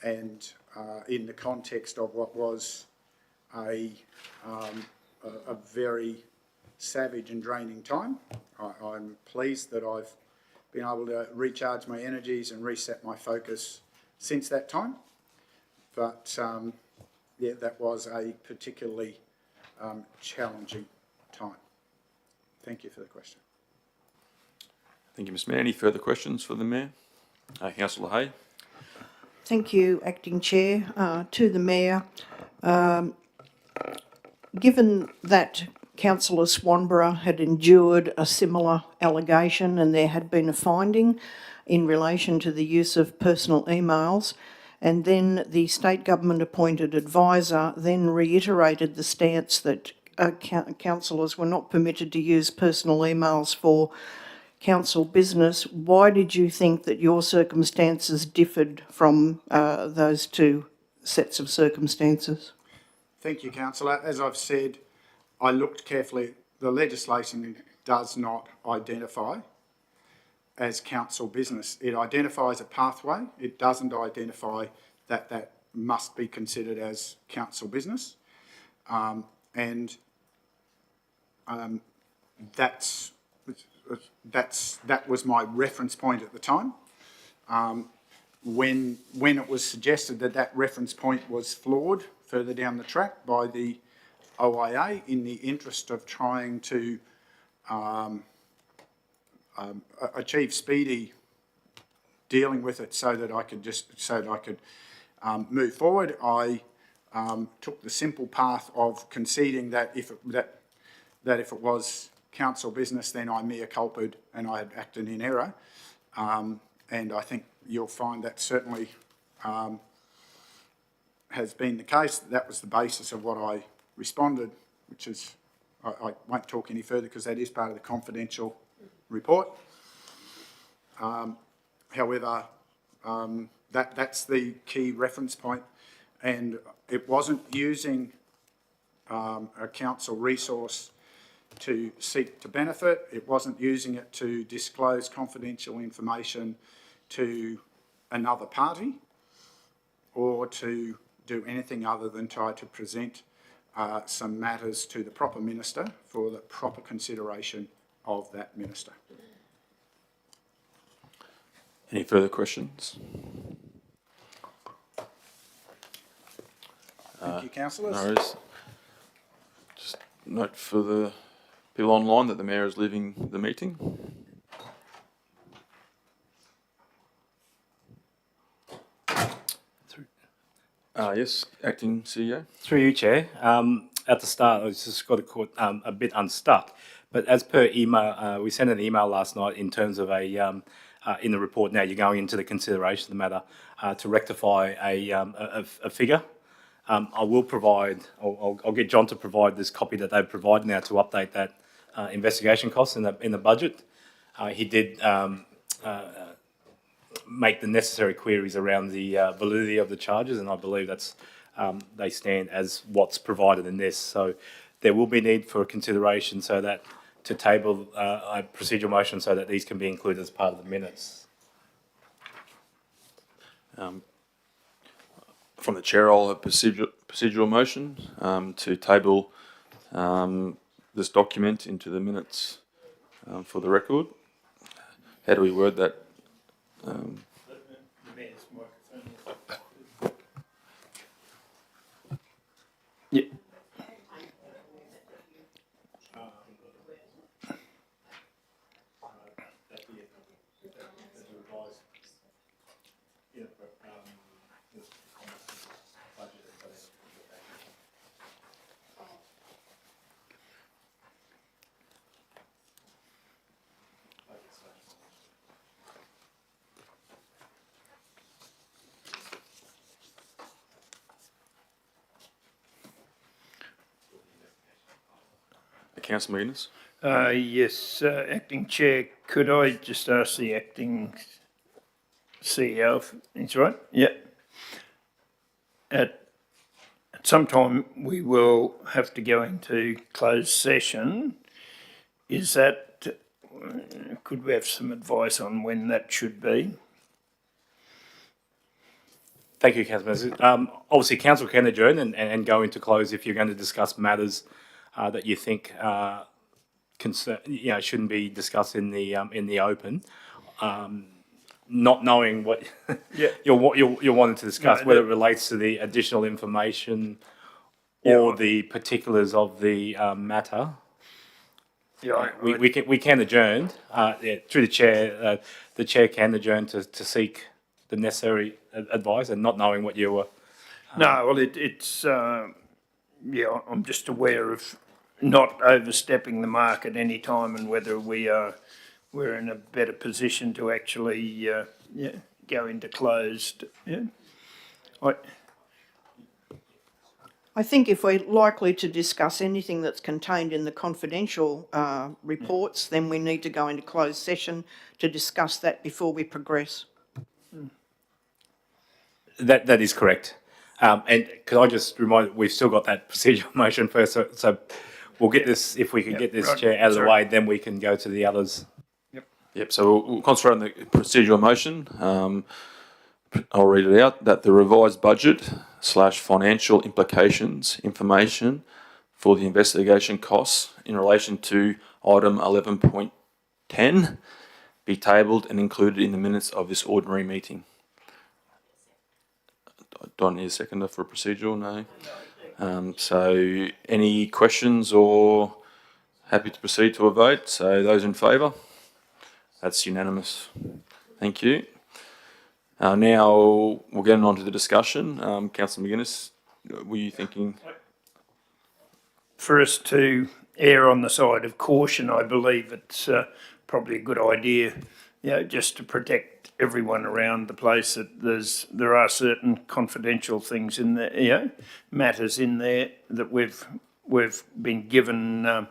S1: and in the context of what was a very savage and draining time. I'm pleased that I've been able to recharge my energies and reset my focus since that time, but yeah, that was a particularly challenging time. Thank you for the question.
S12: Thank you, Mr. Mayor. Any further questions for the Mayor? Councillor Hay.
S5: Thank you, Acting Chair. To the Mayor, given that Councillor Swanborough had endured a similar allegation and there had been a finding in relation to the use of personal emails, and then the state government appointed advisor then reiterated the stance that councillors were not permitted to use personal emails for council business, why did you think that your circumstances differed from those two sets of circumstances?
S1: Thank you, councillor. As I've said, I looked carefully. The legislation does not identify as council business. It identifies a pathway. It doesn't identify that that must be considered as council business. That was my reference point at the time. When it was suggested that that reference point was flawed further down the track by the OIA in the interest of trying to achieve speedy dealing with it so that I could move forward, I took the simple path of conceding that if it was council business, then I mea culpa'd and I had acted in error. And I think you'll find that certainly has been the case. That was the basis of what I responded, which is, I won't talk any further because that is part of the confidential report. However, that's the key reference point, and it wasn't using a council resource to seek to benefit. It wasn't using it to disclose confidential information to another party or to do anything other than try to present some matters to the proper minister for the proper consideration of that minister.
S12: Any further questions?
S1: Thank you, councillors.
S12: No worries. Just note for the people online that the Mayor is leaving the meeting. Yes, Acting CEO.
S3: Through you, Chair. At the start, I just got a bit unstuck. But as per email, we sent an email last night in terms of in the report now, you're going into the consideration of the matter to rectify a figure. I will provide, I'll get John to provide this copy that they've provided now to update that investigation cost in the budget. He did make the necessary queries around the validity of the charges, and I believe that's they stand as what's provided in this. So there will be need for a consideration so that to table a procedural motion so that these can be included as part of the minutes.
S12: From the chair, I'll have procedural motion to table this document into the minutes for the record. How do we word that?
S8: Yeah.
S12: Councillor McGuinness.
S8: Yes, Acting Chair, could I just ask the Acting CEO if he's right? Yeah. At some time, we will have to go into closed session. Is that, could we have some advice on when that should be?
S3: Thank you, Councillor. Obviously, council can adjourn and go into close if you're going to discuss matters that you think shouldn't be discussed in the open. Not knowing what you're wanting to discuss, whether it relates to the additional information or the particulars of the matter.
S8: Yeah,
S3: we can adjourn through the chair. The chair can adjourn to seek the necessary advice, and not knowing what you were.
S8: No, well, it's yeah. I'm just aware of not overstepping the mark at any time, and whether we're in a better position to actually go into closed. Yeah.
S5: I think if we're likely to discuss anything that's contained in the confidential reports, then we need to go into closed session to discuss that before we progress.
S3: That is correct. And could I just remind, we've still got that procedural motion first, so we'll get this, if we can get this,
S8: right,
S3: Chair, out of the
S8: sorry.
S3: way, then we can go to the others.
S12: Yep, so we'll concentrate on the procedural motion. I'll read it out, that the revised budget / financial implications information for the investigation costs in relation to item 11.10 be tabled and included in the minutes of this ordinary meeting. Do I need a seconder for procedural? No. So any questions or happy to proceed to a vote? So those in favour? That's unanimous. Thank you. Now we'll get on to the discussion. Councillor McGuinness, were you thinking?
S8: For us to err on the side of caution, I believe it's probably a good idea, just to protect everyone around the place, that there are certain confidential things in there, matters in there that we've been given.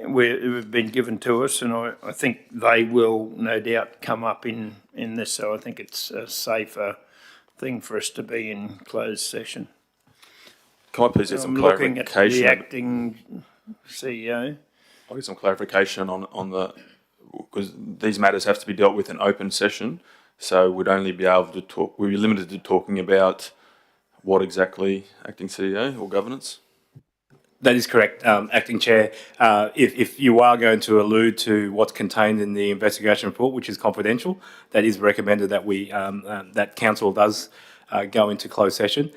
S8: We've been given to us, and I think they will no doubt come up in this. So I think it's a safer thing for us to be in closed session.
S12: Can I please get some
S8: looking at
S12: clarification?
S8: the acting CEO.
S12: I'll get some clarification on the, because these matters have to be dealt with in open session, so we'd only be able to talk, we'd be limited to talking about what exactly, acting CEO or governance?
S3: That is correct, Acting Chair. If you are going to allude to what's contained in the investigation report, which is confidential, that is recommended that that council does go into closed session.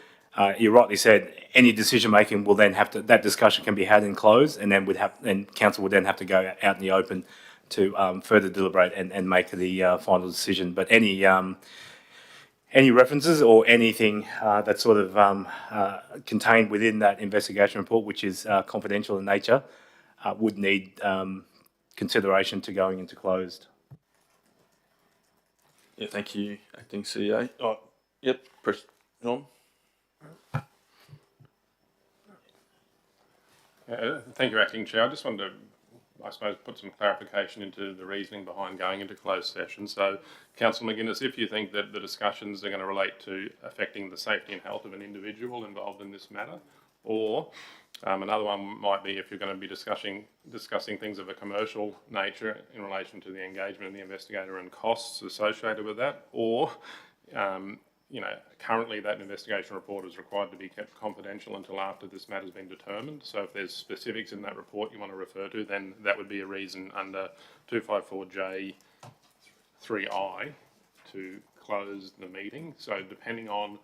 S3: You rightly said any decision making will then have to, that discussion can be had in closed, and then council would then have to go out in the open to further deliberate and make the final decision. But any references or anything that's sort of contained within that investigation report, which is confidential in nature, would need consideration to going into closed.
S12: Yeah, thank you, Acting CEO. Oh, yep, press on.
S17: Thank you, Acting Chair. I just wanted to, I suppose, put some clarification into the reasoning behind going into closed session. So, Councillor McGuinness, if you think that the discussions are going to relate to affecting the safety and health of an individual involved in this matter, or another one might be if you're going to be discussing things of a commercial nature in relation to the engagement of the investigator and costs associated with that, or currently that investigation report is required to be kept confidential until after this matter has been determined. So if there's specifics in that report you want to refer to, then that would be a reason under 254J 3I to close the meeting. So depending on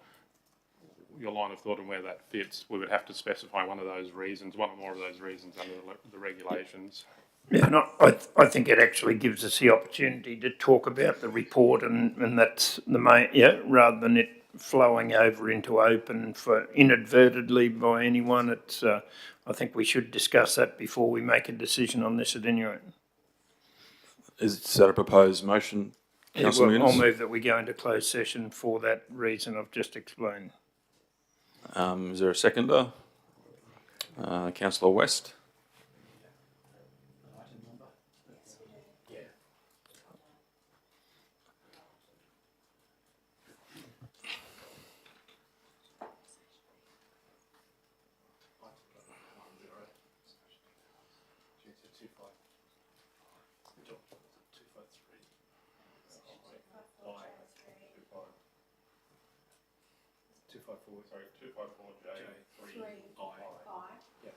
S17: your line of thought and where that fits, we would have to specify one of those reasons, one or more of those reasons under the regulations.
S8: Yeah, and I think it actually gives us the opportunity to talk about the report, and that's the main, rather than it flowing over into open for inadvertently by anyone. It's I think we should discuss that before we make a decision on this at any rate.
S12: Is that a proposed motion, Councillor McGuinness?
S8: I'll move that we go into closed session for that reason I've just explained.
S12: Is there a seconder? Councillor West?
S17: Sorry, 254J 3I. Yeah.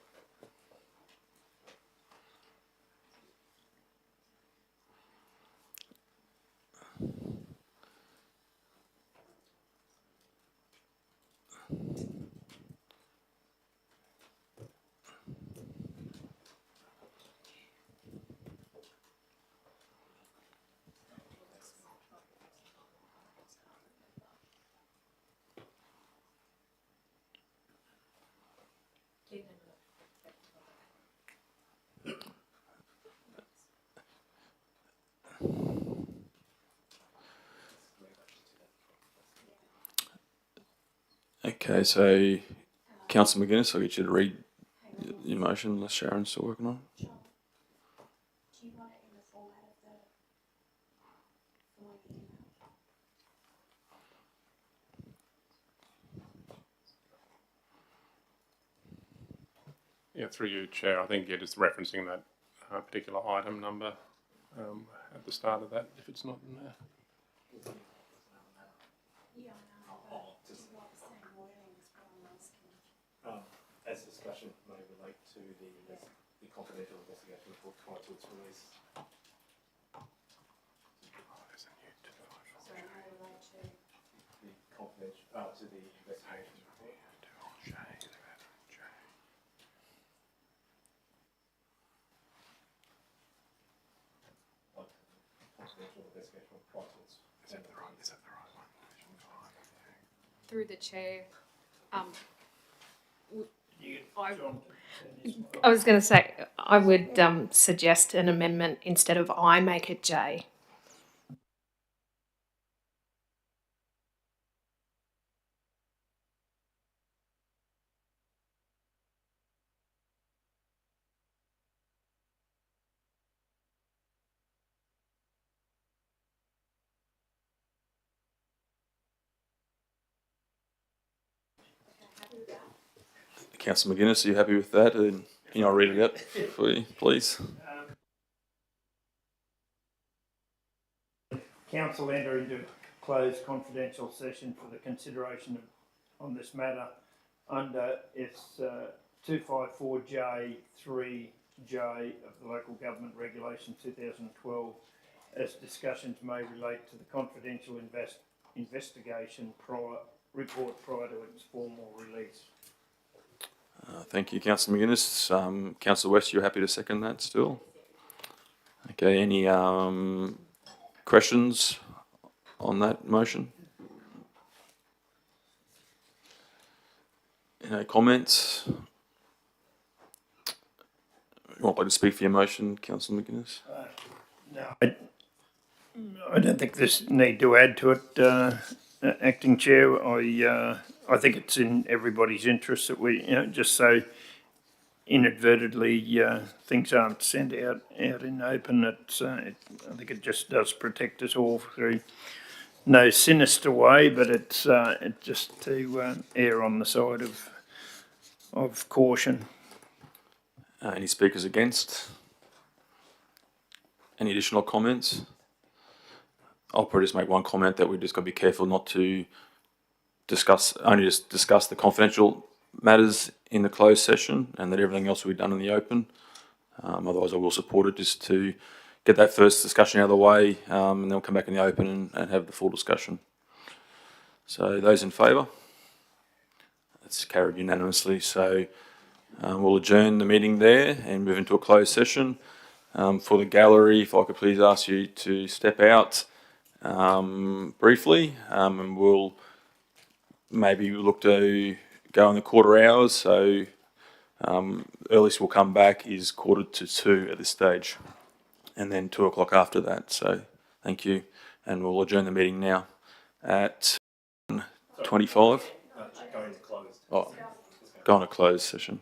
S12: Okay, so Councillor McGuinness, I'll get you to read your motion unless Sharon's still working on it.
S17: Yeah, through you, Chair. I think it is referencing that particular item number at the start of that, if it's not in there.
S3: As discussion may relate to the confidential investigation report prior to its release. The confidential, to the investigation report. Confidential investigation prior to its. Is that the right one?
S19: Through the chair, I was going to say, I would suggest an amendment instead of I make it J.
S12: Councillor McGuinness, are you happy with that? And can I read it out for you, please?
S8: Council enter into closed confidential session for the consideration on this matter under S 254J 3J of the Local Government Regulation 2012, as discussions may relate to the confidential investigation report prior to its formal release.
S12: Thank you, Councillor McGuinness. Councillor West, you're happy to second that still? Okay, any questions on that motion? Any comments? You want me to speak for your motion, Councillor McGuinness?
S8: No, I don't think there's need to add to it, Acting Chair. I think it's in everybody's interest that we, just so inadvertently things aren't sent out in the open. I think it just does protect us all through no sinister way, but it's just to err on the side of caution.
S12: Any speakers against? Any additional comments? I'll probably just make one comment that we've just got to be careful not to only discuss the confidential matters in the closed session, and that everything else will be done in the open. Otherwise I will support it, just to get that first discussion out of the way, and then we'll come back in the open and have the full discussion. So those in favour? That's carried unanimously. So we'll adjourn the meeting there and move into a closed session. For the gallery, if I could please ask you to step out briefly, and we'll maybe look to go in the quarter hours. So earliest we'll come back is 1:45 at this stage, and then 2 o'clock after that. So thank you, and we'll adjourn the meeting now at 25. Go on a closed session.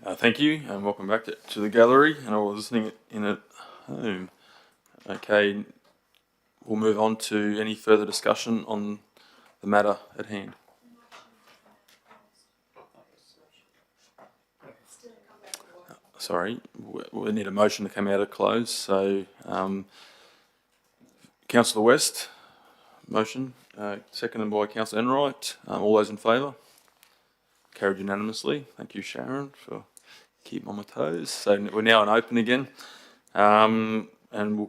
S12: Thank you, and welcome back to the gallery and all listening in at home. Okay, we'll move on to any further discussion on the matter at hand. Sorry, we need a motion to come out of close. So, Councillor West, motion, seconded by Councillor Enright. All those in favour? Carried unanimously. Thank you, Sharon, for keeping on my toes. So we're now in open again, and we'll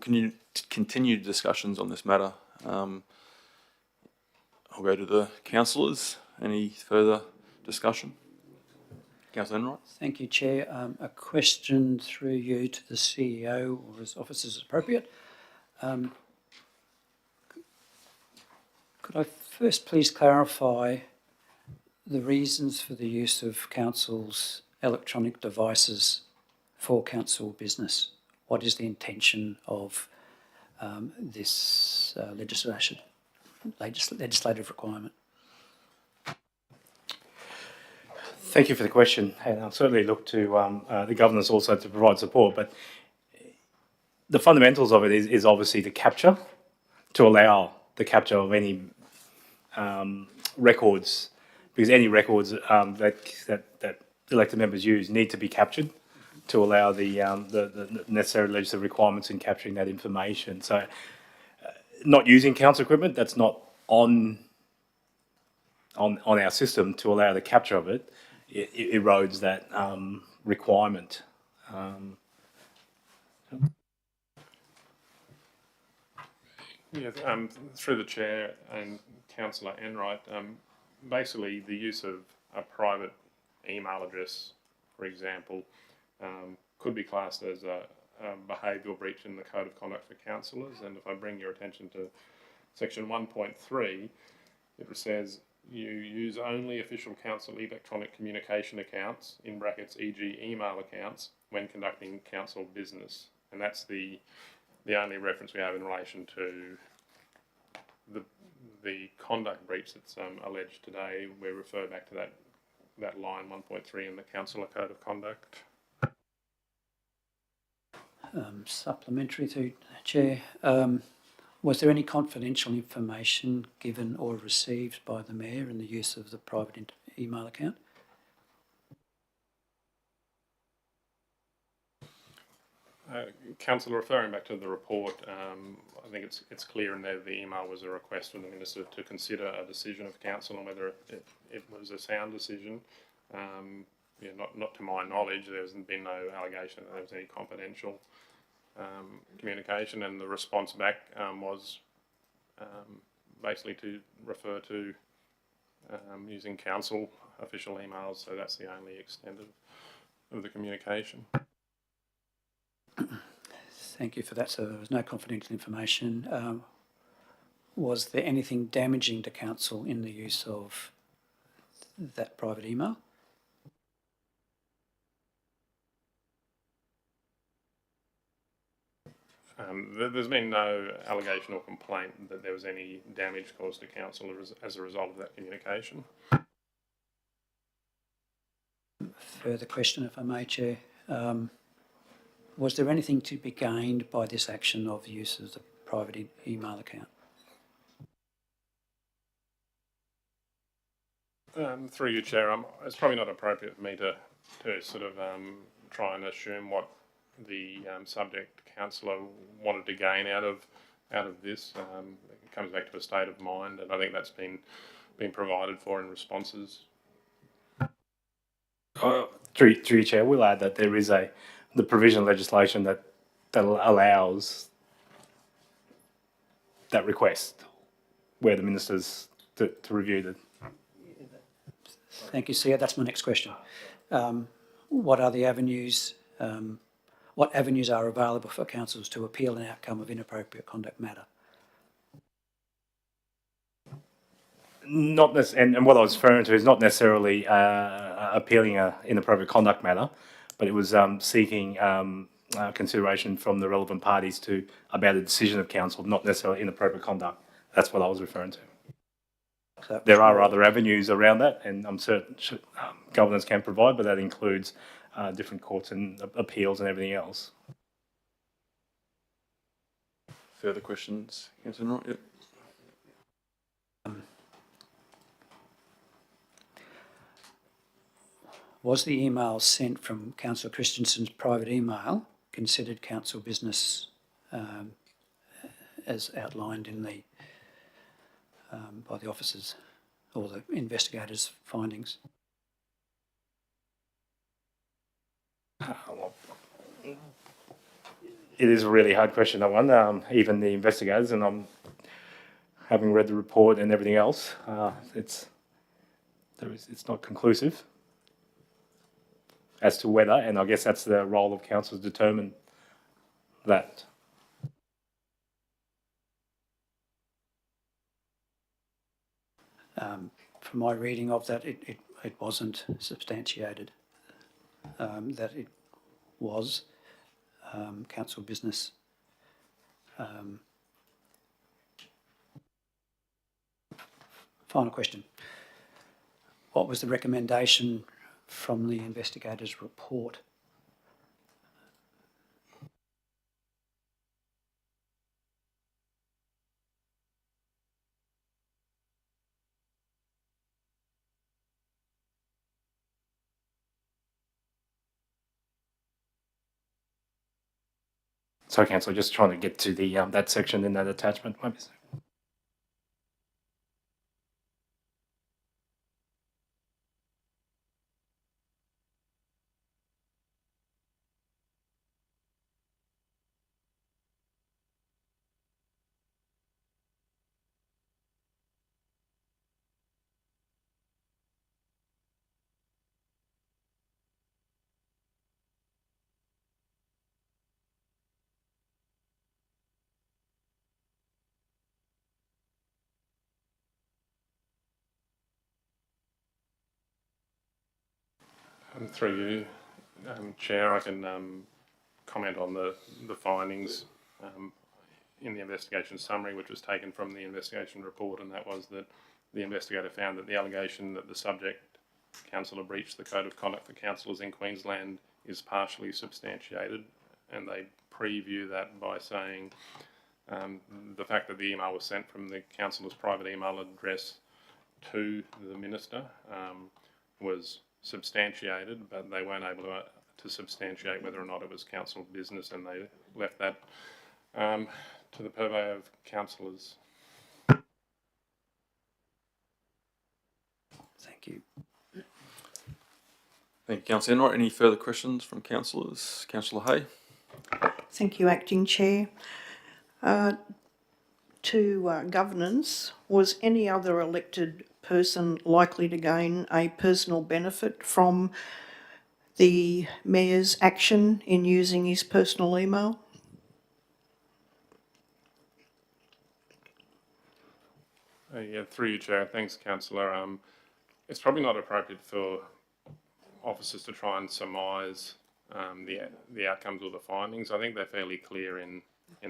S12: continue discussions on this matter. I'll go to the councillors. Any further discussion? Councillor Enright.
S4: Thank you, Chair. A question through you to the CEO or his office is appropriate. Could I first please clarify the reasons for the use of council's electronic devices for council business? What is the intention of this legislative requirement?
S3: Thank you for the question, and I'll certainly look to the governors also to provide support, but the fundamentals of it is obviously the capture, to allow the capture of any records, because any records that elected members use need to be captured to allow the necessary legislative requirements in capturing that information. So not using council equipment that's not on our system to allow the capture of it, it erodes that requirement.
S17: Yes, through the chair and Councillor Enright, basically the use of a private email address, for example, could be classed as a behavioural breach in the Code of Conduct for Councillors. And if I bring your attention to section 1.3, it says you use only official council electronic communication accounts, in brackets, e.g. email accounts, when conducting council business. And that's the only reference we have in relation to the conduct breach that's alleged today. We refer back to that line 1.3 in the Councillor Code of Conduct.
S4: Supplementary to the Chair. Was there any confidential information given or received by the Mayor in the use of the private email account?
S17: Councillor, referring back to the report, I think it's clear in there the email was a request from the Minister to consider a decision of Council on whether it was a sound decision. Not to my knowledge, there's been no allegation that there was any confidential communication, and the response back was basically to refer to using council official emails, so that's the only extent of the communication.
S4: Thank you for that. So there was no confidential information. Was there anything damaging to council in the use of that private email?
S17: There's been no allegation or complaint that there was any damage caused to council as a result of that communication.
S4: Further question, if I may, Chair. Was there anything to be gained by this action of use of the private email account?
S17: Through you, Chair, it's probably not appropriate for me to sort of try and assume what the subject councillor wanted to gain out of this. It comes back to a state of mind, and I think that's been provided for in responses.
S3: Through you, Chair, we'll add that there is the provisional legislation that allows that request, where the ministers to review the.
S4: Thank you, Sir. That's my next question. What are the avenues? What avenues are available for councils to appeal an outcome of inappropriate conduct matter?
S3: Not necessarily, and what I was referring to is not necessarily appealing an inappropriate conduct matter, but it was seeking consideration from the relevant parties about a decision of council, not necessarily inappropriate conduct. That's what I was referring to. So there are other avenues around that, and I'm certain governors can provide, but that includes different courts and appeals and everything else.
S12: Further questions? Councillor Enright? Yep.
S4: Was the email sent from Councillor Christensen's private email considered council business as outlined in the by the officers or the investigators' findings?
S3: It is a really hard question, that one. Even the investigators, and I'm having read the report and everything else, it's not conclusive as to whether, and I guess that's the role of council to determine that.
S4: From my reading of that, it wasn't substantiated that it was council business. Final question. What was the recommendation from the investigators' report?
S3: Sorry, councillor, just trying to get to the that section in that attachment.
S17: Through you, Chair, I can comment on the findings in the investigation summary, which was taken from the investigation report, and that was that the investigator found that the allegation that the subject councillor breached the code of conduct for councillors in Queensland is partially substantiated, and they preview that by saying the fact that the email was sent from the councillor's private email address to the minister was substantiated, but they weren't able to substantiate whether or not it was council business, and they left that to the purvey of councillors.
S4: Thank you.
S12: Thank you, Councillor Enright. Any further questions from councillors? Councillor Hay.
S5: Thank you, Acting Chair. To governance, was any other elected person likely to gain a personal benefit from the Mayor's action in using his personal email?
S17: Yeah, through you, Chair. Thanks, councillor. It's probably not appropriate for officers to try and surmise the outcomes or the findings. I think they're fairly clear in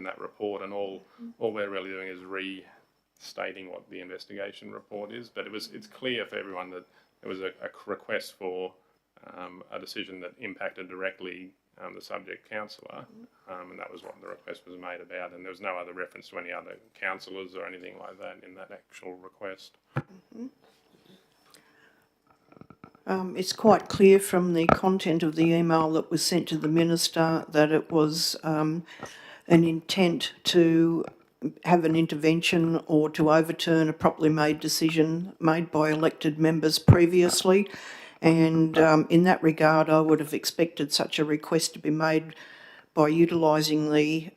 S17: that report, and all we're really doing is restating what the investigation report is. But it's clear for everyone that there was a request for a decision that impacted directly the subject councillor, and that was what the request was made about, and there was no other reference to any other councillors or anything like that in that actual request.
S5: Mm-hmm. It's quite clear from the content of the email that was sent to the Minister that it was an intent to have an intervention or to overturn a properly made decision made by elected members previously. And in that regard, I would have expected such a request to be made by utilising the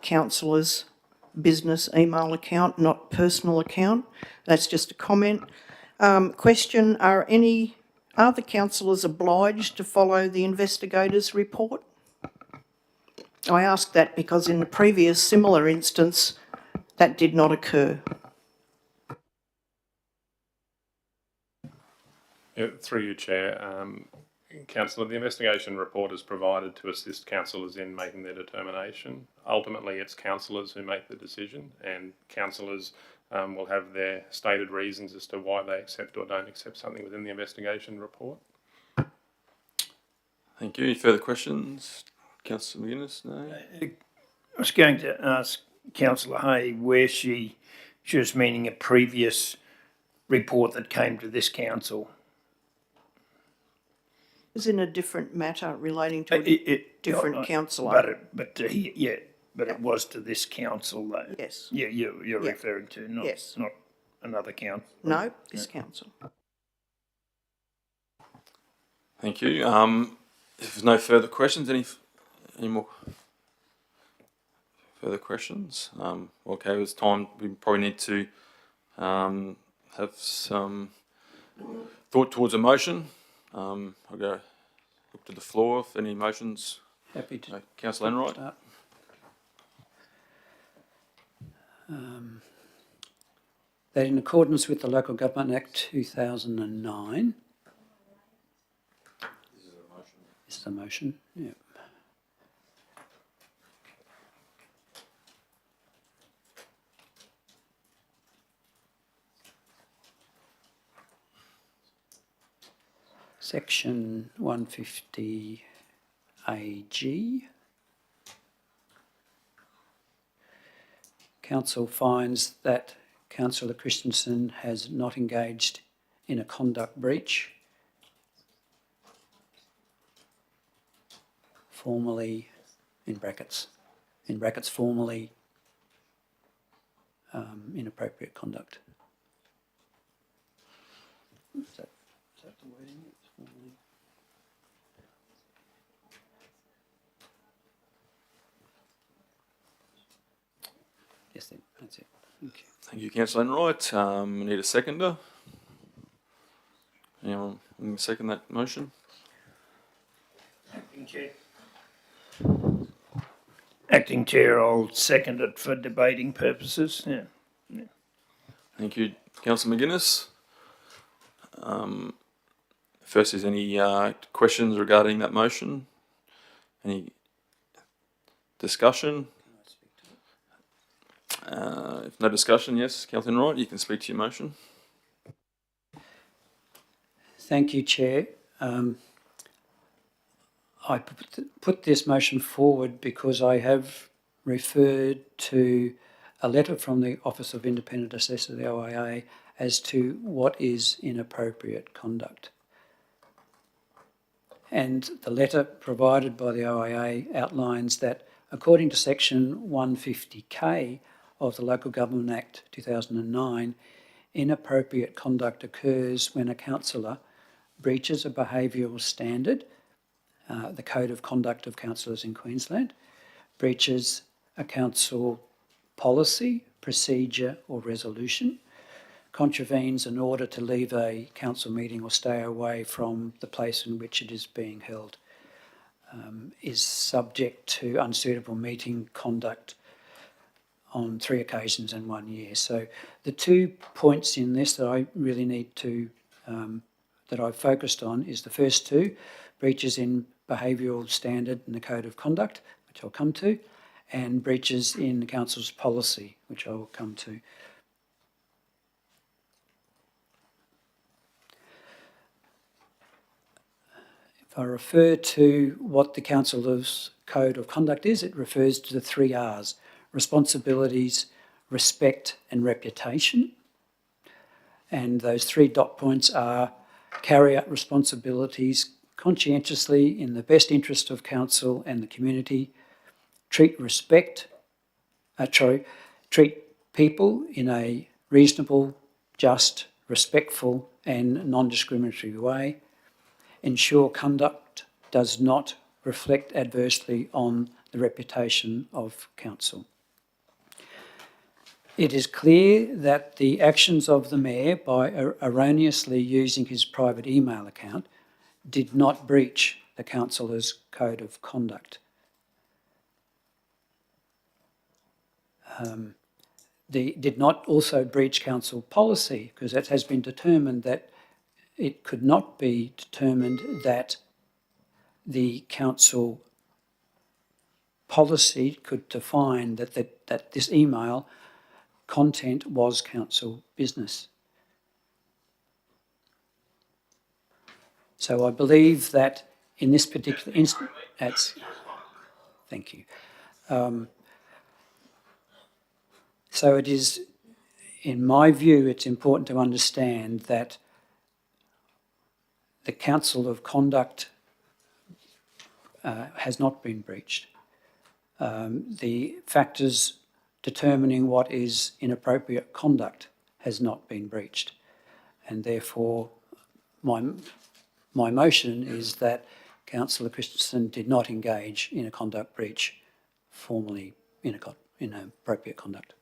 S5: councillor's business email account, not personal account. That's just a comment. Question, are the councillors obliged to follow the investigator's report? I ask that because in the previous similar instance, that did not occur.
S17: Yeah, through you, Chair. Councillor, the investigation report is provided to assist councillors in making their determination. Ultimately, it's councillors who make the decision, and councillors will have their stated reasons as to why they accept or don't accept something within the investigation report.
S12: Thank you. Any further questions? Councillor McGuinness? No?
S8: I was going to ask Councillor Hay where she was meaning a previous report that came to this council.
S5: It was in a different matter relating to a different councillor.
S8: But it was to this council though.
S5: Yes.
S8: Yeah, you're referring to, not another council.
S5: No, this council.
S12: Thank you. If there's no further questions, any more further questions? Okay, it's time. We probably need to have some thought towards a motion. I'll go look to the floor if any motions.
S4: Happy to.
S12: Councillor Enright.
S4: Start. That in accordance with the Local Government Act 2009. This is the motion. Yeah. Section 150 AG. Council finds that Councillor Christensen has not engaged in a conduct breach formally, in brackets formally inappropriate conduct. Is that the wording? It's formally. Yes, then, that's it. Thank you.
S12: Thank you, Councillor Enright. We need a seconder. Anyone want to second that motion?
S8: Acting Chair. Acting Chair, I'll second it for debating purposes. Yeah.
S12: Thank you, Councillor McGuinness. First, is any questions regarding that motion? Any discussion? If no discussion, yes, Councillor Enright, you can speak to your motion.
S4: Thank you, Chair. I put this motion forward because I have referred to a letter from the Office of Independent Assessor, the OIA, as to what is inappropriate conduct. And the letter provided by the OIA outlines that according to section 150K of the Local Government Act 2009, inappropriate conduct occurs when a councillor breaches a behavioural standard, the Code of Conduct of Councillors in Queensland, breaches a council policy, procedure or resolution, contravenes an order to leave a council meeting or stay away from the place in which it is being held, is subject to unsuitable meeting conduct on 3 occasions in 1 year. So the 2 points in this that I really need to, that I've focused on is the first 2, breaches in behavioural standard and the Code of Conduct, which I'll come to, and breaches in the council's policy, which I will come to. If I refer to what the council's Code of Conduct is, it refers to the 3 R's: responsibilities, respect and reputation. And those 3 dot points are carry out responsibilities conscientiously in the best interest of council and the community, treat people in a reasonable, just, respectful and non-discriminatory way, ensure conduct does not reflect adversely on the reputation of council. It is clear that the actions of the Mayor by erroneously using his private email account did not breach the councillor's Code of Conduct. They did not also breach council policy, because it has been determined that it could not be determined that the council policy could define that this email content was council business. So I believe that in this particular instance, thank you. So it is, in my view, it's important to understand that the Council of Conduct has not been breached. The factors determining what is inappropriate conduct has not been breached. And therefore, my motion is that Councillor Christensen did not engage in a conduct breach formally in appropriate conduct.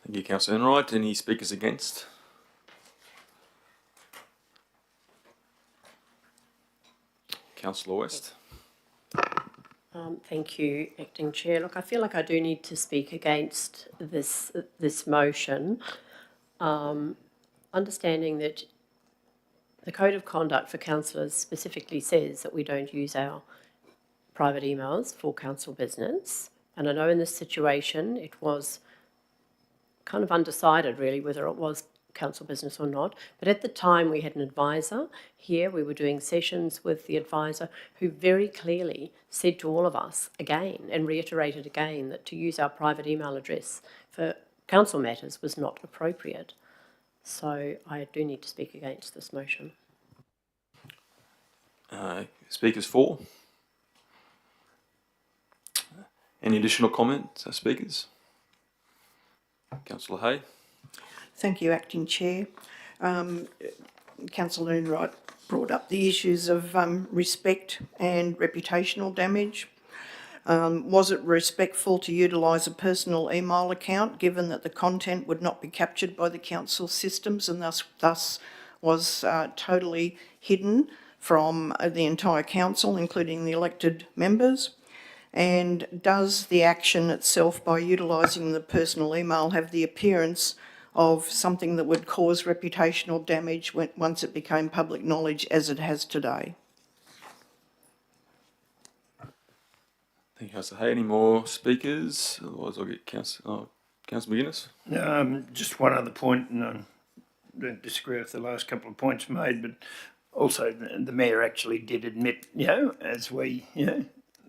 S12: Thank you, Councillor Enright. Any speakers against? Councillor West.
S7: Thank you, Acting Chair. Look, I feel like I do need to speak against this motion, understanding that the Code of Conduct for councillors specifically says that we don't use our private emails for council business. And I know in this situation it was kind of undecided really whether it was council business or not. But at the time we had an advisor here, we were doing sessions with the advisor who very clearly said to all of us again and reiterated again that to use our private email address for council matters was not appropriate. So I do need to speak against this motion.
S12: Speakers for? Any additional comments, speakers? Councillor Hay.
S5: Thank you, Acting Chair. Councillor Enright brought up the issues of respect and reputational damage. Was it respectful to utilise a personal email account given that the content would not be captured by the council systems and thus was totally hidden from the entire council, including the elected members? And does the action itself, by utilising the personal email, have the appearance of something that would cause reputational damage once it became public knowledge as it has today?
S12: Thank you, Councillor Hay. Any more speakers? Otherwise I'll get Councillor McGuinness.
S8: Just one other point, and I don't disagree with the last couple of points made, but also the Mayor actually did admit, as we,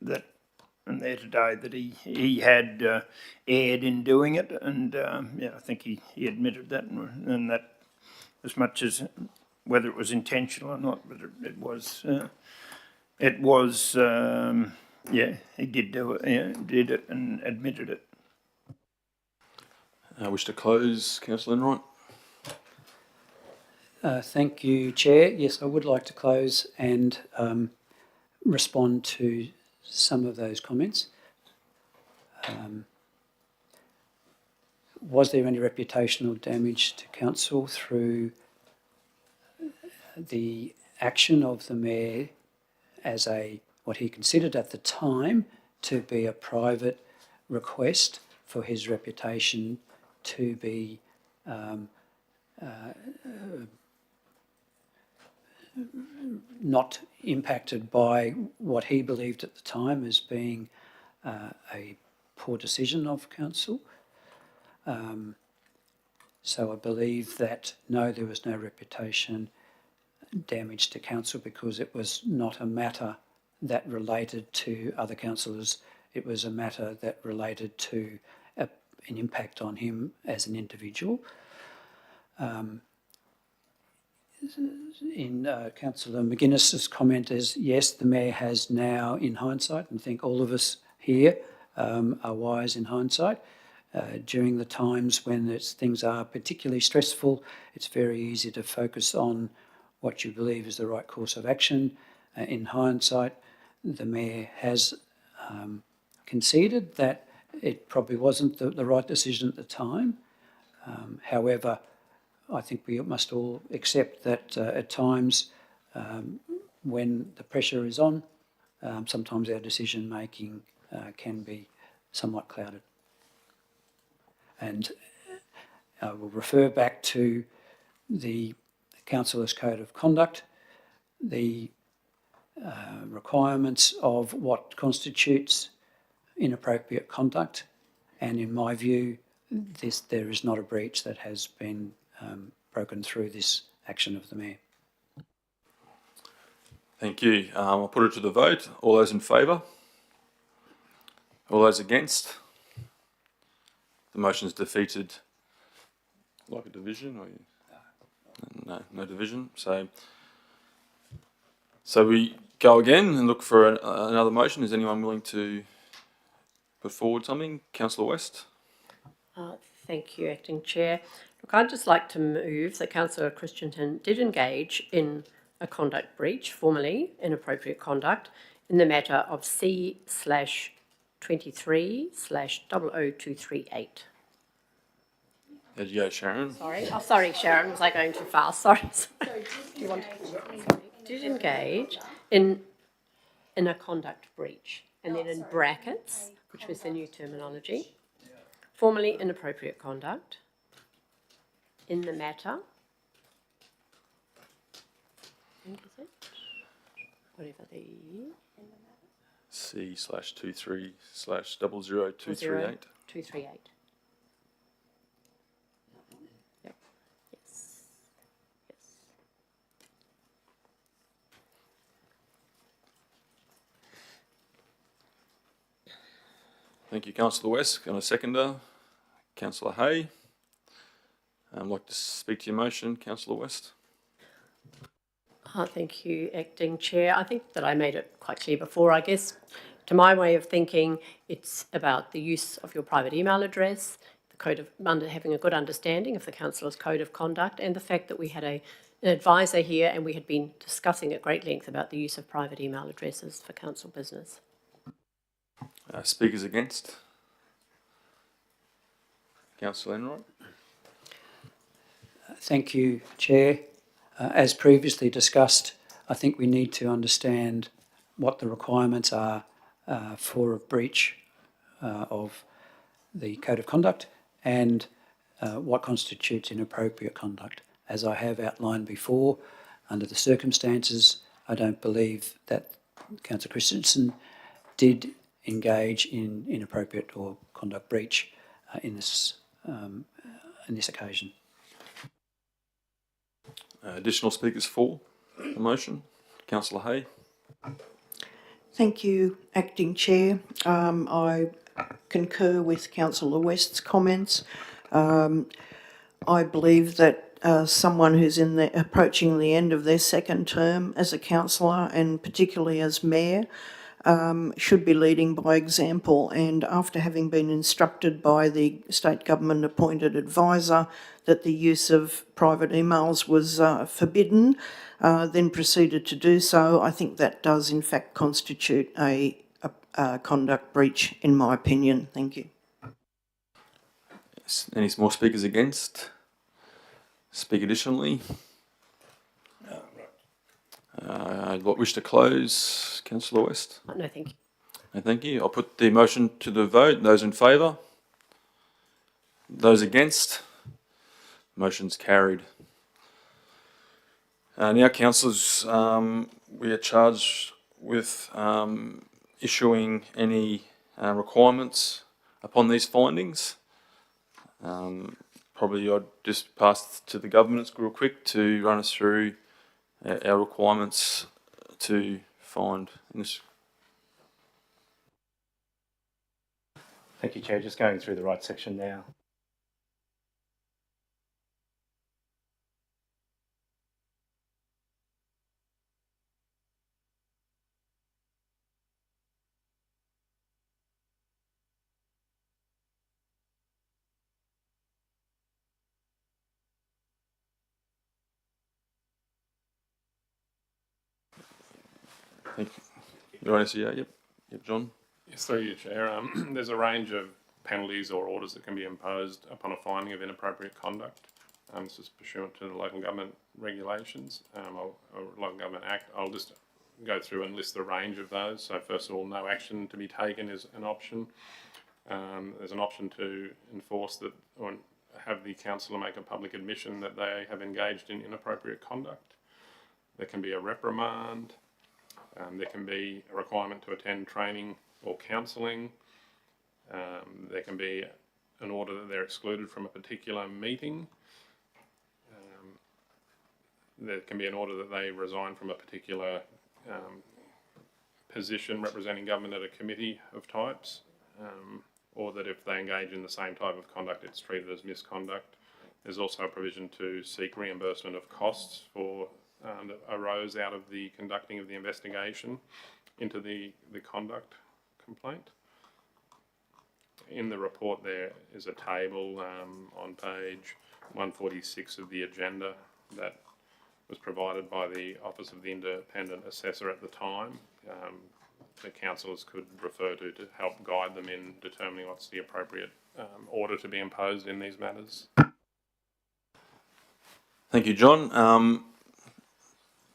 S8: that and there today that he had erred in doing it, and I think he admitted that, and that as much as whether it was intentional or not, but it was he did do it, did it and admitted it.
S12: I wish to close, Councillor Enright.
S4: Thank you, Chair. Yes, I would like to close and respond to some of those comments. Was there any reputational damage to council through the action of the Mayor as what he considered at the time to be a private request for his reputation to be not impacted by what he believed at the time as being a poor decision of council? So I believe that no, there was no reputation damage to council because it was not a matter that related to other councillors. It was a matter that related to an impact on him as an individual. In Councillor McGuinness's comment is, yes, the Mayor has now, in hindsight, and I think all of us here are wise in hindsight, during the times when things are particularly stressful, it's very easy to focus on what you believe is the right course of action. In hindsight, the Mayor has conceded that it probably wasn't the right decision at the time. However, I think we must all accept that at times when the pressure is on, sometimes our decision making can be somewhat clouded. And I will refer back to the Councillors' Code of Conduct, the requirements of what constitutes inappropriate conduct, and in my view, there is not a breach that has been broken through this action of the Mayor.
S12: Thank you. I'll put it to the vote. All those in favour? All those against? The motion is defeated. Like a division? Or no division. So we go again and look for another motion. Is anyone willing to put forward something? Councillor West?
S7: Thank you, Acting Chair. Look, I'd just like to move that Councillor Christensen did engage in a conduct breach, formally inappropriate conduct, in the matter of C/23/00238.
S12: There you go, Sharon.
S7: Sorry. Oh, sorry, Sharon. Was I going too fast? Sorry. Do you want did engage in a conduct breach, and then in brackets, which was the new terminology, formally inappropriate conduct in the matter. I think is it? Whatever the
S12: C/23/00238.
S7: 238. Yep. Yes. Yes.
S12: Thank you, Councillor West. And a seconder, Councillor Hay. I'd like to speak to your motion, Councillor West.
S7: Thank you, Acting Chair. I think that I made it quite clear before. I guess, to my way of thinking, it's about the use of your private email address, the code of having a good understanding of the councillor's code of conduct, and the fact that we had an advisor here and we had been discussing at great length about the use of private email addresses for council business.
S12: Speakers against? Councillor Enright.
S4: Thank you, Chair. As previously discussed, I think we need to understand what the requirements are for a breach of the Code of Conduct and what constitutes inappropriate conduct. As I have outlined before, under the circumstances, I don't believe that Councillor Christensen did engage in inappropriate or conduct breach in this occasion.
S12: Additional speakers for the motion? Councillor Hay.
S5: Thank you, Acting Chair. I concur with Councillor West's comments. I believe that someone who's approaching the end of their second term as a councillor and particularly as mayor should be leading by example, and after having been instructed by the state government appointed advisor that the use of private emails was forbidden, then proceeded to do so, I think that does in fact constitute a conduct breach, in my opinion. Thank you.
S12: Yes. Any more speakers against? Speak additionally? I wish to close. Councillor West?
S7: No, thank you.
S12: No, thank you. I'll put the motion to the vote. Those in favour? Those against? Motion's carried. Now, councillors, we are charged with issuing any requirements upon these findings. Probably I'd just pass to the governance real quick to run us through our requirements to find in this.
S3: Thank you, Chair. Just going through the right section now.
S12: Thank you. You want to see that? Yep, John.
S17: Yes, through you, Chair. There's a range of penalties or orders that can be imposed upon a finding of inappropriate conduct. This is pursuant to the Local Government Regulations, or Local Government Act. I'll just go through and list the range of those. So first of all, no action to be taken is an option. There's an option to enforce that or have the councillor make a public admission that they have engaged in inappropriate conduct. There can be a reprimand. There can be a requirement to attend training or counselling. There can be an order that they're excluded from a particular meeting. There can be an order that they resign from a particular position representing government at a committee of types, or that if they engage in the same type of conduct, it's treated as misconduct. There's also a provision to seek reimbursement of costs for that arose out of the conducting of the investigation into the conduct complaint. In the report there is a table on page 146 of the agenda that was provided by the Office of the Independent Assessor at the time. The councillors could refer to help guide them in determining what's the appropriate order to be imposed in these matters.
S12: Thank you, John.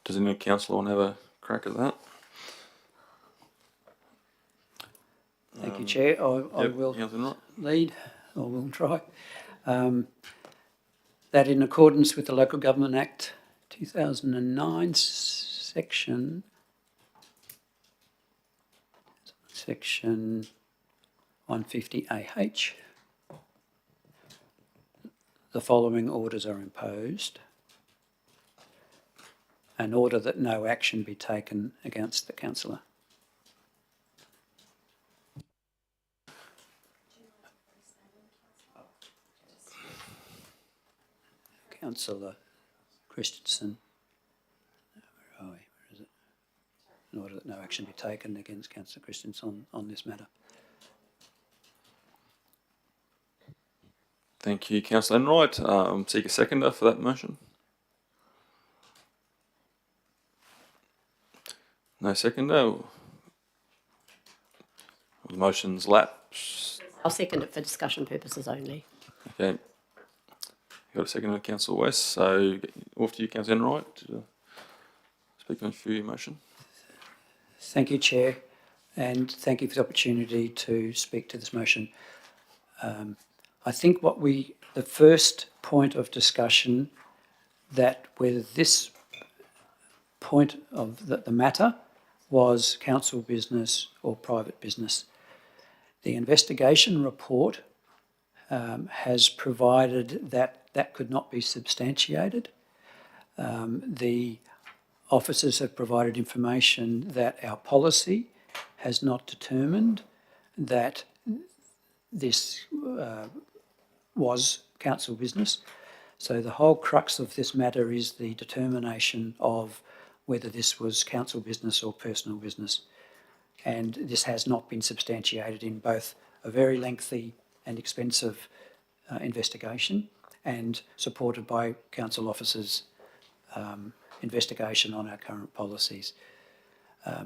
S12: Does any councillor want to have a crack at that?
S4: Thank you, Chair. I will lead, or will try. That in accordance with the Local Government Act 2009, section 150AH, the following orders are imposed. An order that no action be taken against the councillor. Councillor Christensen. Where are we? Where is it? In order that no action be taken against Councillor Christensen on this matter.
S12: Thank you, Councillor Enright. Seek a seconder for that motion. No seconder. The motion's lapsed.
S7: I'll second it for discussion purposes only.
S12: Okay. You got a second, Councillor West. So off to you, Councillor Enright, to speak on your motion.
S4: Thank you, Chair, and thank you for the opportunity to speak to this motion. I think the first point of discussion, that whether this point of the matter was council business or private business. The investigation report has provided that that could not be substantiated. The officers have provided information that our policy has not determined that this was council business. So the whole crux of this matter is the determination of whether this was council business or personal business. And this has not been substantiated in both a very lengthy and expensive investigation and supported by council officers' investigation on our current policies.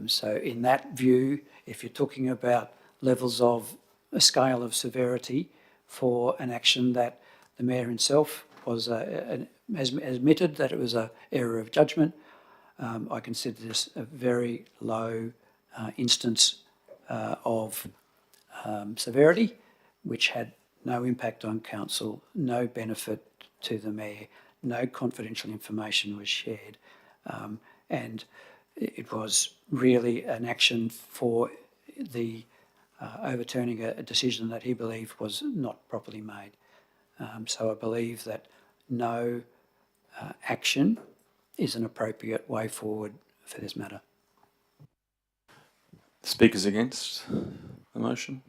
S4: So in that view, if you're talking about levels of a scale of severity for an action that the Mayor himself has admitted that it was an error of judgment, I consider this a very low instance of severity, which had no impact on council, no benefit to the Mayor, no confidential information was shared, and it was really an action for the overturning a decision that he believed was not properly made. So I believe that no action is an appropriate way forward for this matter.
S12: Speakers against the motion?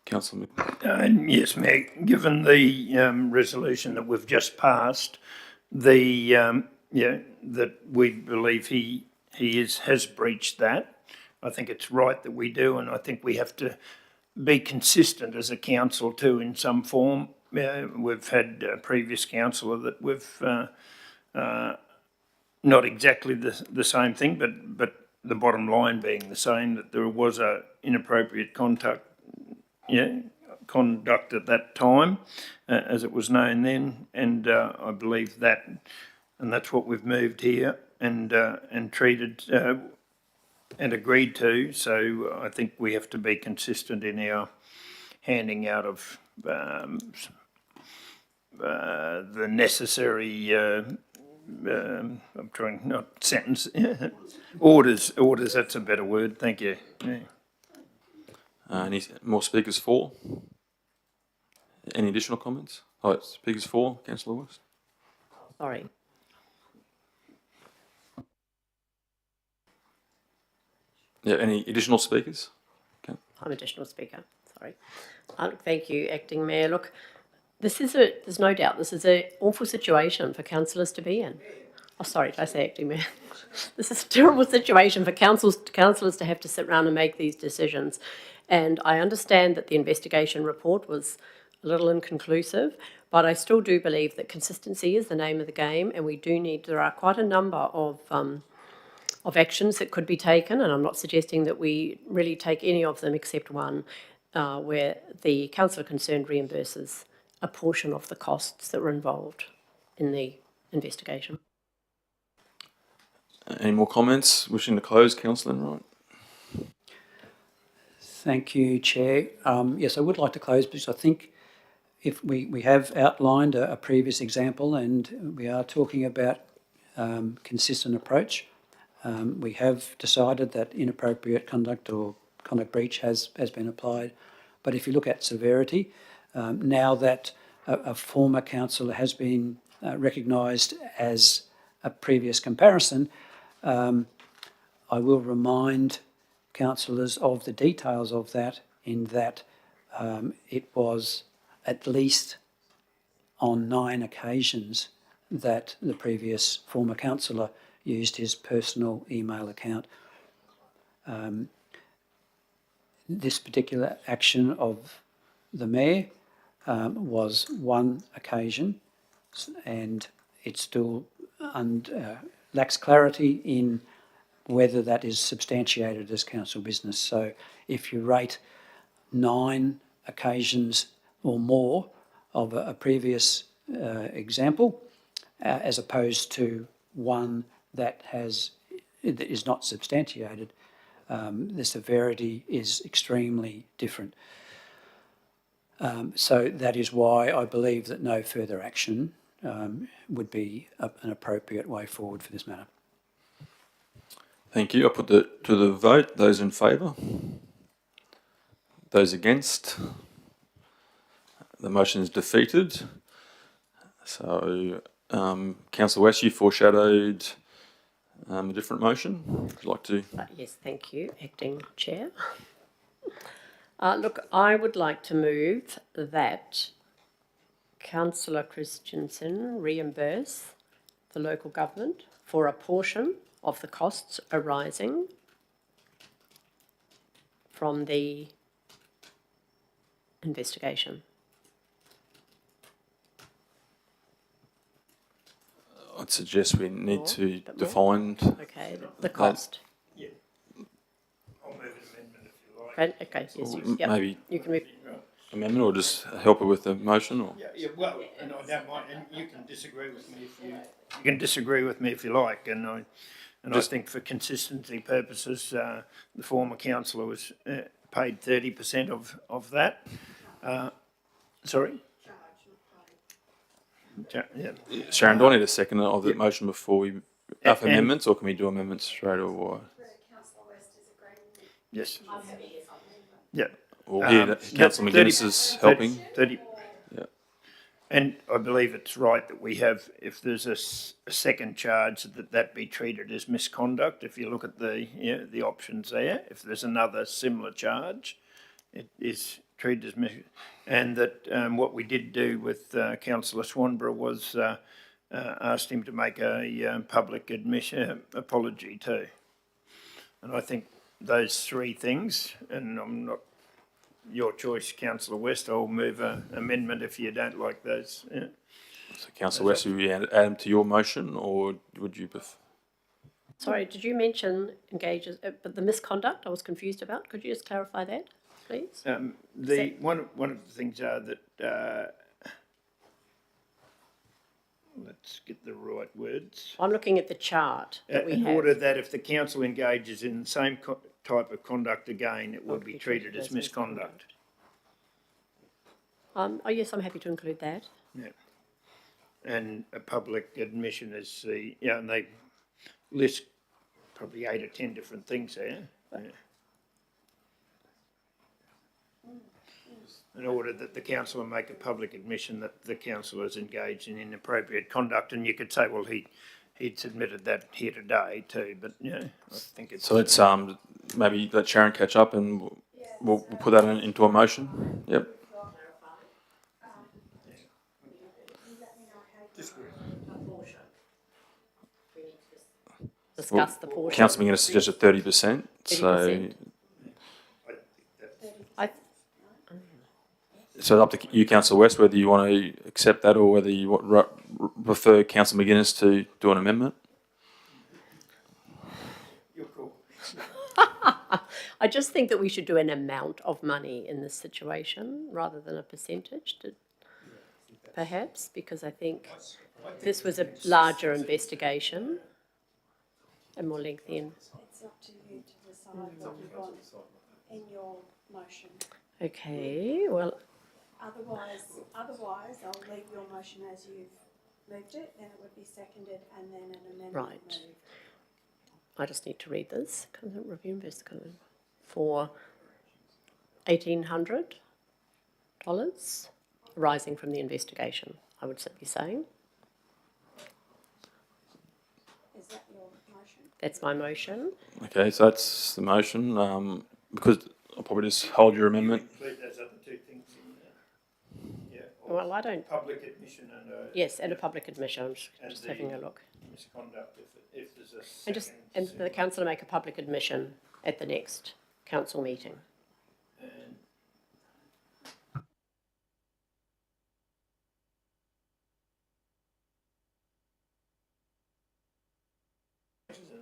S12: Councillor
S8: Yes, Mayor, given the resolution that we've just passed, that we believe he has breached that. I think it's right that we do, and I think we have to be consistent as a council too in some form. We've had a previous councillor that we've not exactly the same thing, but the bottom line being the same, that there was a inappropriate conduct at that time, as it was known then, and I believe that, and that's what we've moved here and treated and agreed to. So I think we have to be consistent in our handing out of the necessary. I'm trying not sentence orders. That's a better word. Thank you. Yeah.
S12: Any more speakers for? Any additional comments? Oh, speakers for, Councillor West.
S7: Sorry.
S12: Yeah, any additional speakers? Okay.
S7: I'm additional speaker, sorry. Look, thank you, Acting Mayor. Look, there's no doubt this is an awful situation for councillors to be in. Oh, sorry, did I say Acting Mayor? This is a terrible situation for councillors to have to sit around and make these decisions. And I understand that the investigation report was a little inconclusive, but I still do believe that consistency is the name of the game, and there are quite a number of actions that could be taken, and I'm not suggesting that we really take any of them except one, where the councillor concerned reimburses a portion of the costs that were involved in the investigation.
S12: Any more comments? Wishing to close, Councillor Enright?
S4: Thank you, Chair. Yes, I would like to close because I think if we have outlined a previous example and we are talking about consistent approach. We have decided that inappropriate conduct or conduct breach has been applied. But if you look at severity, now that a former councillor has been recognised as a previous comparison, I will remind councillors of the details of that, in that it was at least on 9 occasions that the previous former councillor used his personal email account. This particular action of the Mayor was 1 occasion, and it still lacks clarity in whether that is substantiated as council business. So if you rate 9 occasions or more of a previous example, as opposed to 1 that is not substantiated, the severity is extremely different. So that is why I believe that no further action would be an appropriate way forward for this matter.
S12: Thank you. I put to the vote. Those in favour? Those against? The motion is defeated. So, Councillor West, you foreshadowed a different motion. Would you like to?
S7: Yes, thank you, Acting Chair. Look, I would like to move that Councillor Christensen reimburse the local government for a portion of the costs arising from the investigation.
S12: I'd suggest we need to define.
S7: Okay, the cost.
S8: Yeah. I'll move an amendment if you like.
S7: Okay, yes, yep.
S12: Maybe
S7: you can move.
S12: Amendment, or just help her with the motion, or?
S8: Yeah, well, and I don't mind, and you can disagree with me if you can disagree with me if you like, and I think for consistency purposes, the former councillor was paid 30% of that. Sorry. Yeah.
S12: Sharon, do I need a second of the motion before we have amendments, or can we do amendments straight away?
S8: Yes. Yeah.
S12: Well, here, Councillor McGuinness is helping.
S8: 30.
S12: Yeah.
S8: And I believe it's right that we have, if there's a second charge, that be treated as misconduct. If you look at the options there, if there's another similar charge, it is treated as misconduct. And that what we did do with Councillor Swanborough was asked him to make a public apology too. And I think those 3 things, and I'm not, your choice, Councillor West, I'll move an amendment if you don't like those. Yeah.
S12: So, Councillor West, will you add them to your motion, or would you prefer?
S7: Sorry, did you mention engages, but the misconduct I was confused about? Could you just clarify that, please?
S8: One of the things are that, let's get the right words.
S7: I'm looking at the chart that we have.
S8: In order that if the council engages in the same type of conduct again, it will be treated as misconduct.
S7: Oh yes, I'm happy to include that.
S8: Yeah. And a public admission is and they list probably 8 or 10 different things there. Yeah. In order that the councillor make a public admission that the councillor is engaged in inappropriate conduct, and you could say, well, he'd submitted that here today too, but I think it's...
S12: So let's maybe let Sharon catch up and we'll put that into a motion. Yep.
S7: Discuss the portion.
S12: Councillor McGuinness suggested 30%, so
S7: 30%. I,
S12: it's up to you, Councillor West, whether you want to accept that or whether you prefer Councillor McGuinness to do an amendment.
S8: You're cool.
S7: I just think that we should do an amount of money in this situation rather than a percentage, perhaps, because I think this was a larger investigation and more lengthy.
S18: It's up to you to decide what you want in your motion.
S7: Okay, well,
S18: Otherwise, I'll leave your motion as you've moved it, then it would be seconded and then an amendment
S7: right.
S18: moved.
S7: I just need to read this. Content review investigation for $1,800 arising from the investigation, I would be saying.
S18: Is that your motion?
S7: That's my motion.
S12: Okay, so that's the motion. Because I'll probably just hold your amendment.
S8: Include those other two things in there. Yeah.
S7: Well, I don't.
S8: Public admission and a.
S7: Yes, and a public admission. I'm just having a look.
S8: Misconduct if there's a second.
S7: And the councillor make a public admission at the next council meeting.
S8: And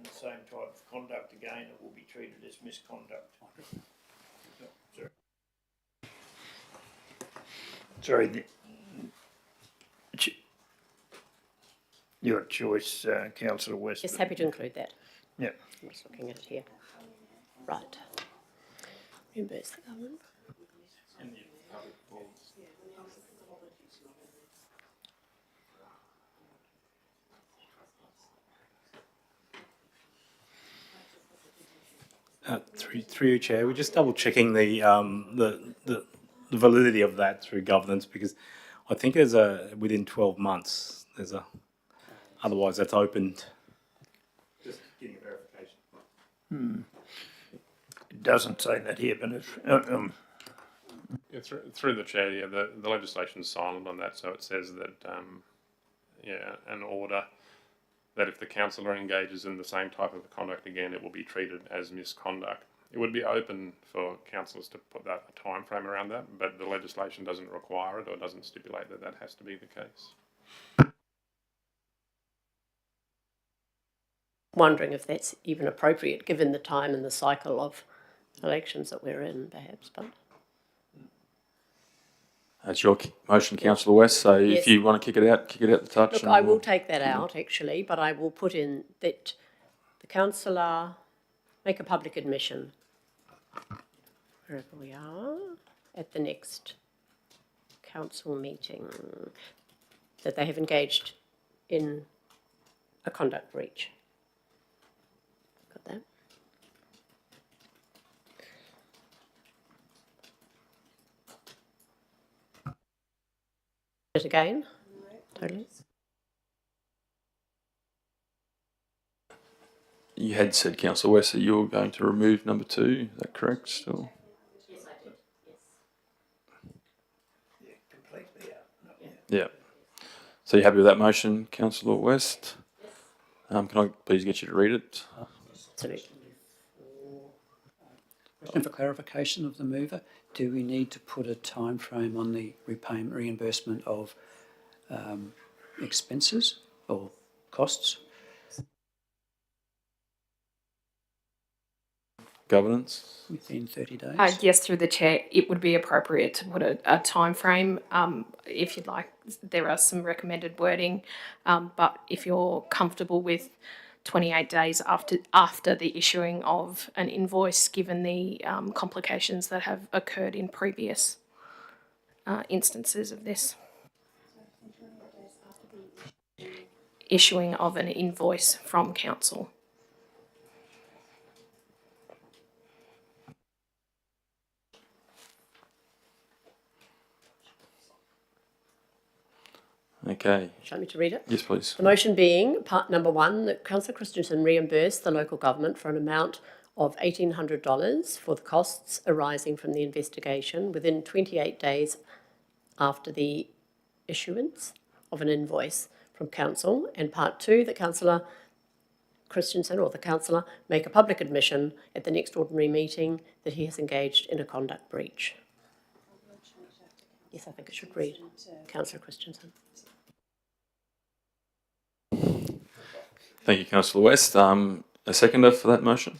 S8: the same type of conduct again, it will be treated as misconduct. Sorry. Your choice, Councillor West.
S7: Yes, happy to include that.
S8: Yeah.
S7: I'm just looking at it here. Right. Reimburse the government.
S3: Through you, Chair, we're just double checking the validity of that through governance, because I think there's within 12 months otherwise that's opened. Just getting verification.
S8: It doesn't say that here, but if,
S17: Yeah, through the chair, yeah, the legislation's silent on that, so it says that, an order that if the councillor engages in the same type of conduct again, it will be treated as misconduct. It would be open for councillors to put a time frame around that, but the legislation doesn't require it or doesn't stipulate that that has to be the case.
S7: Wondering if that's even appropriate given the time and the cycle of elections that we're in, perhaps, but.
S12: That's your motion, Councillor West, so
S7: Yes.
S12: if you want to kick it out the touch.
S7: Look, I will take that out actually, but I will put in that the councillor make a public admission, wherever we are, at the next council meeting, that they have engaged in a conduct breach. Got that? It again? Totally.
S12: You had said, Councillor West, that you were going to remove number 2. Is that correct still?
S7: Yes, I did. Yes.
S8: yeah, completely out.
S12: Yeah. So you're happy with that motion, Councillor West? Can I please get you to read it?
S7: Absolutely.
S4: Question for clarification of the mover. Do we need to put a time frame on the repayment reimbursement of expenses or costs?
S12: Governance?
S4: Within 30 days?
S19: Yes, through the chair, it would be appropriate to put a time frame. If you'd like, there are some recommended wording, but if you're comfortable with 28 days after the issuing of an invoice, given the complications that have occurred in previous instances of this. Issuing of an invoice from council.
S12: Okay.
S7: Shall I me to read it?
S12: Yes, please.
S7: The motion being, part number 1, that Councillor Christensen reimburse the local government for an amount of $1,800 for the costs arising from the investigation within 28 days after the issuance of an invoice from council. And part 2, that Councillor Christensen or the councillor make a public admission at the next ordinary meeting that he has engaged in a conduct breach. Yes, I think it should read Councillor Christensen.
S12: Thank you, Councillor West. A seconder for that motion?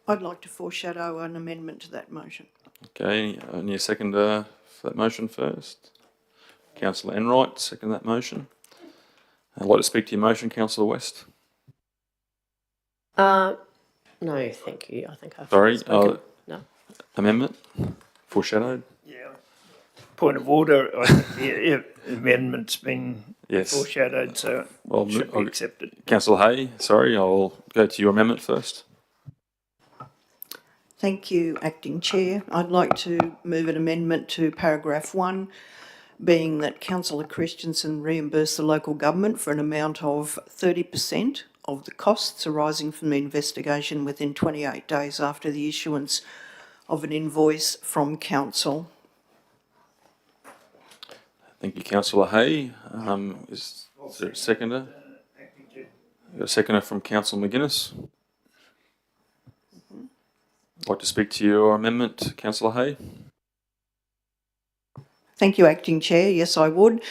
S5: I'd like to foreshadow an amendment to that motion.
S12: Okay, I need a seconder for that motion first. Councillor Enright, second that motion. I'd like to speak to your motion, Councillor West.
S7: No, thank you. I think I've
S12: Sorry,
S7: spoken. No.
S12: Amendment, foreshadowed.
S8: Yeah. Point of order, I think the amendment's been
S12: Yes.
S8: foreshadowed, so it should be accepted.
S12: Councillor Hay, sorry, I'll go to your amendment first.
S5: Thank you, Acting Chair. I'd like to move an amendment to paragraph 1, being that Councillor Christensen reimburse the local government for an amount of 30% of the costs arising from the investigation within 28 days after the issuance of an invoice from council.
S12: Thank you, Councillor Hay. Is there a seconder? Got a seconder from Councillor McGuinness. I'd like to speak to your amendment, Councillor Hay.
S5: Thank you, Acting Chair. Yes, I would.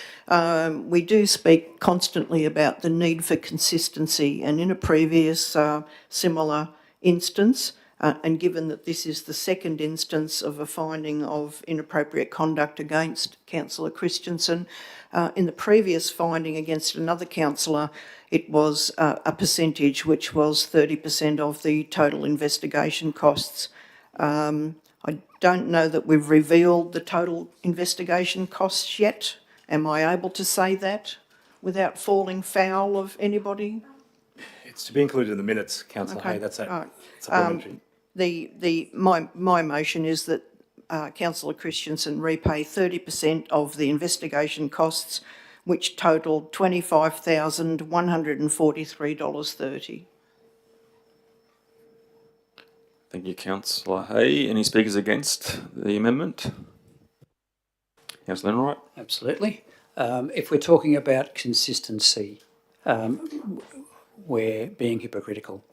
S5: We do speak constantly about the need for consistency, and in a previous similar instance, and given that this is the second instance of a finding of inappropriate conduct against Councillor Christensen, in the previous finding against another councillor, it was a percentage which was 30% of the total investigation costs. I don't know that we've revealed the total investigation costs yet. Am I able to say that without falling foul of anybody?
S3: It's to be included in the minutes, Councillor Hay. That's it.
S5: Right.
S3: Supplementary.
S5: My motion is that Councillor Christensen repay 30% of the investigation costs, which totalled $25,143.30.
S12: Thank you, Councillor Hay. Any speakers against the amendment? Councillor Enright.
S4: Absolutely. If we're talking about consistency, we're being hypocritical.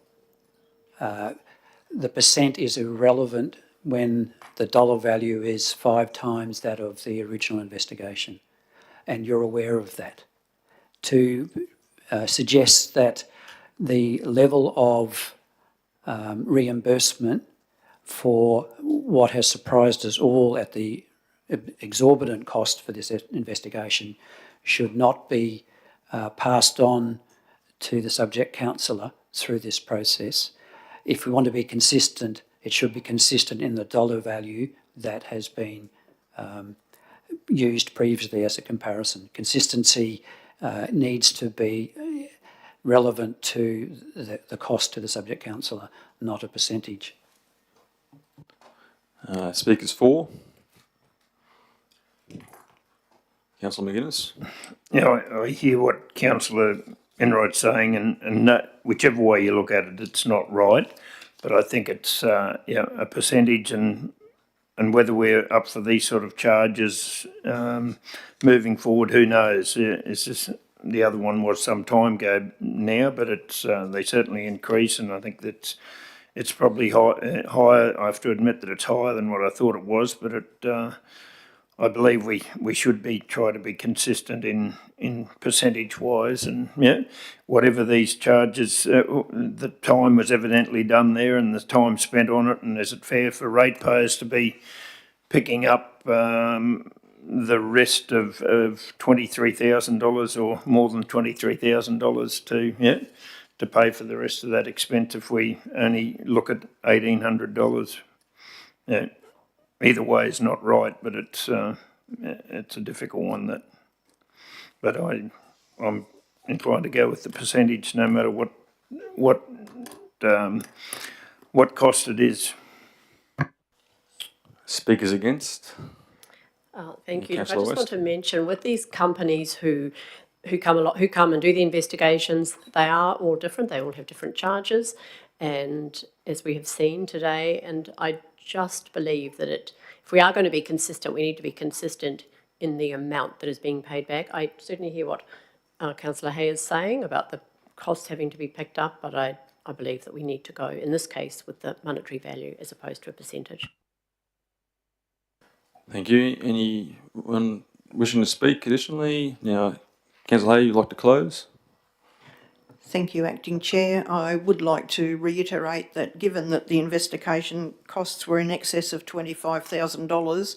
S4: The percent is irrelevant when the dollar value is 5 times that of the original investigation, and you're aware of that. To suggest that the level of reimbursement for what has surprised us all at the exorbitant cost for this investigation should not be passed on to the subject councillor through this process. If we want to be consistent, it should be consistent in the dollar value that has been used previously as a comparison. Consistency needs to be relevant to the cost to the subject councillor, not a percentage.
S12: Speakers for? Councillor McGuinness.
S8: Yeah, I hear what Councillor Enright's saying, and no, whichever way you look at it, it's not right. But I think it's a percentage, and whether we're up for these sort of charges moving forward, who knows? It's just, the other one was some time ago now, but it's they certainly increase, and I think that it's probably higher. I have to admit that it's higher than what I thought it was, but I believe we should try to be consistent in percentage wise, and whatever these charges, the time was evidently done there, and the time spent on it, and is it fair for ratepayers to be picking up the rest of $23,000 or more than $23,000 to pay for the rest of that expense if we only look at $1,800? Either way is not right, but it's a difficult one. But I'm inclined to go with the percentage, no matter what cost it is.
S12: Speakers against?
S7: Thank you. I just want to mention, with these companies who come and do the investigations, they are all different. They all have different charges, And as we have seen today, and I just believe that if we are going to be consistent, we need to be consistent in the amount that is being paid back. I certainly hear what Councillor Hay is saying about the costs having to be picked up, but I believe that we need to go, in this case, with the monetary value as opposed to a percentage.
S12: Thank you. Anyone wishing to speak additionally? Now, Councillor Hay, you'd like to close?
S5: Thank you, Acting Chair. I would like to reiterate that given that the investigation costs were in excess of $25,000,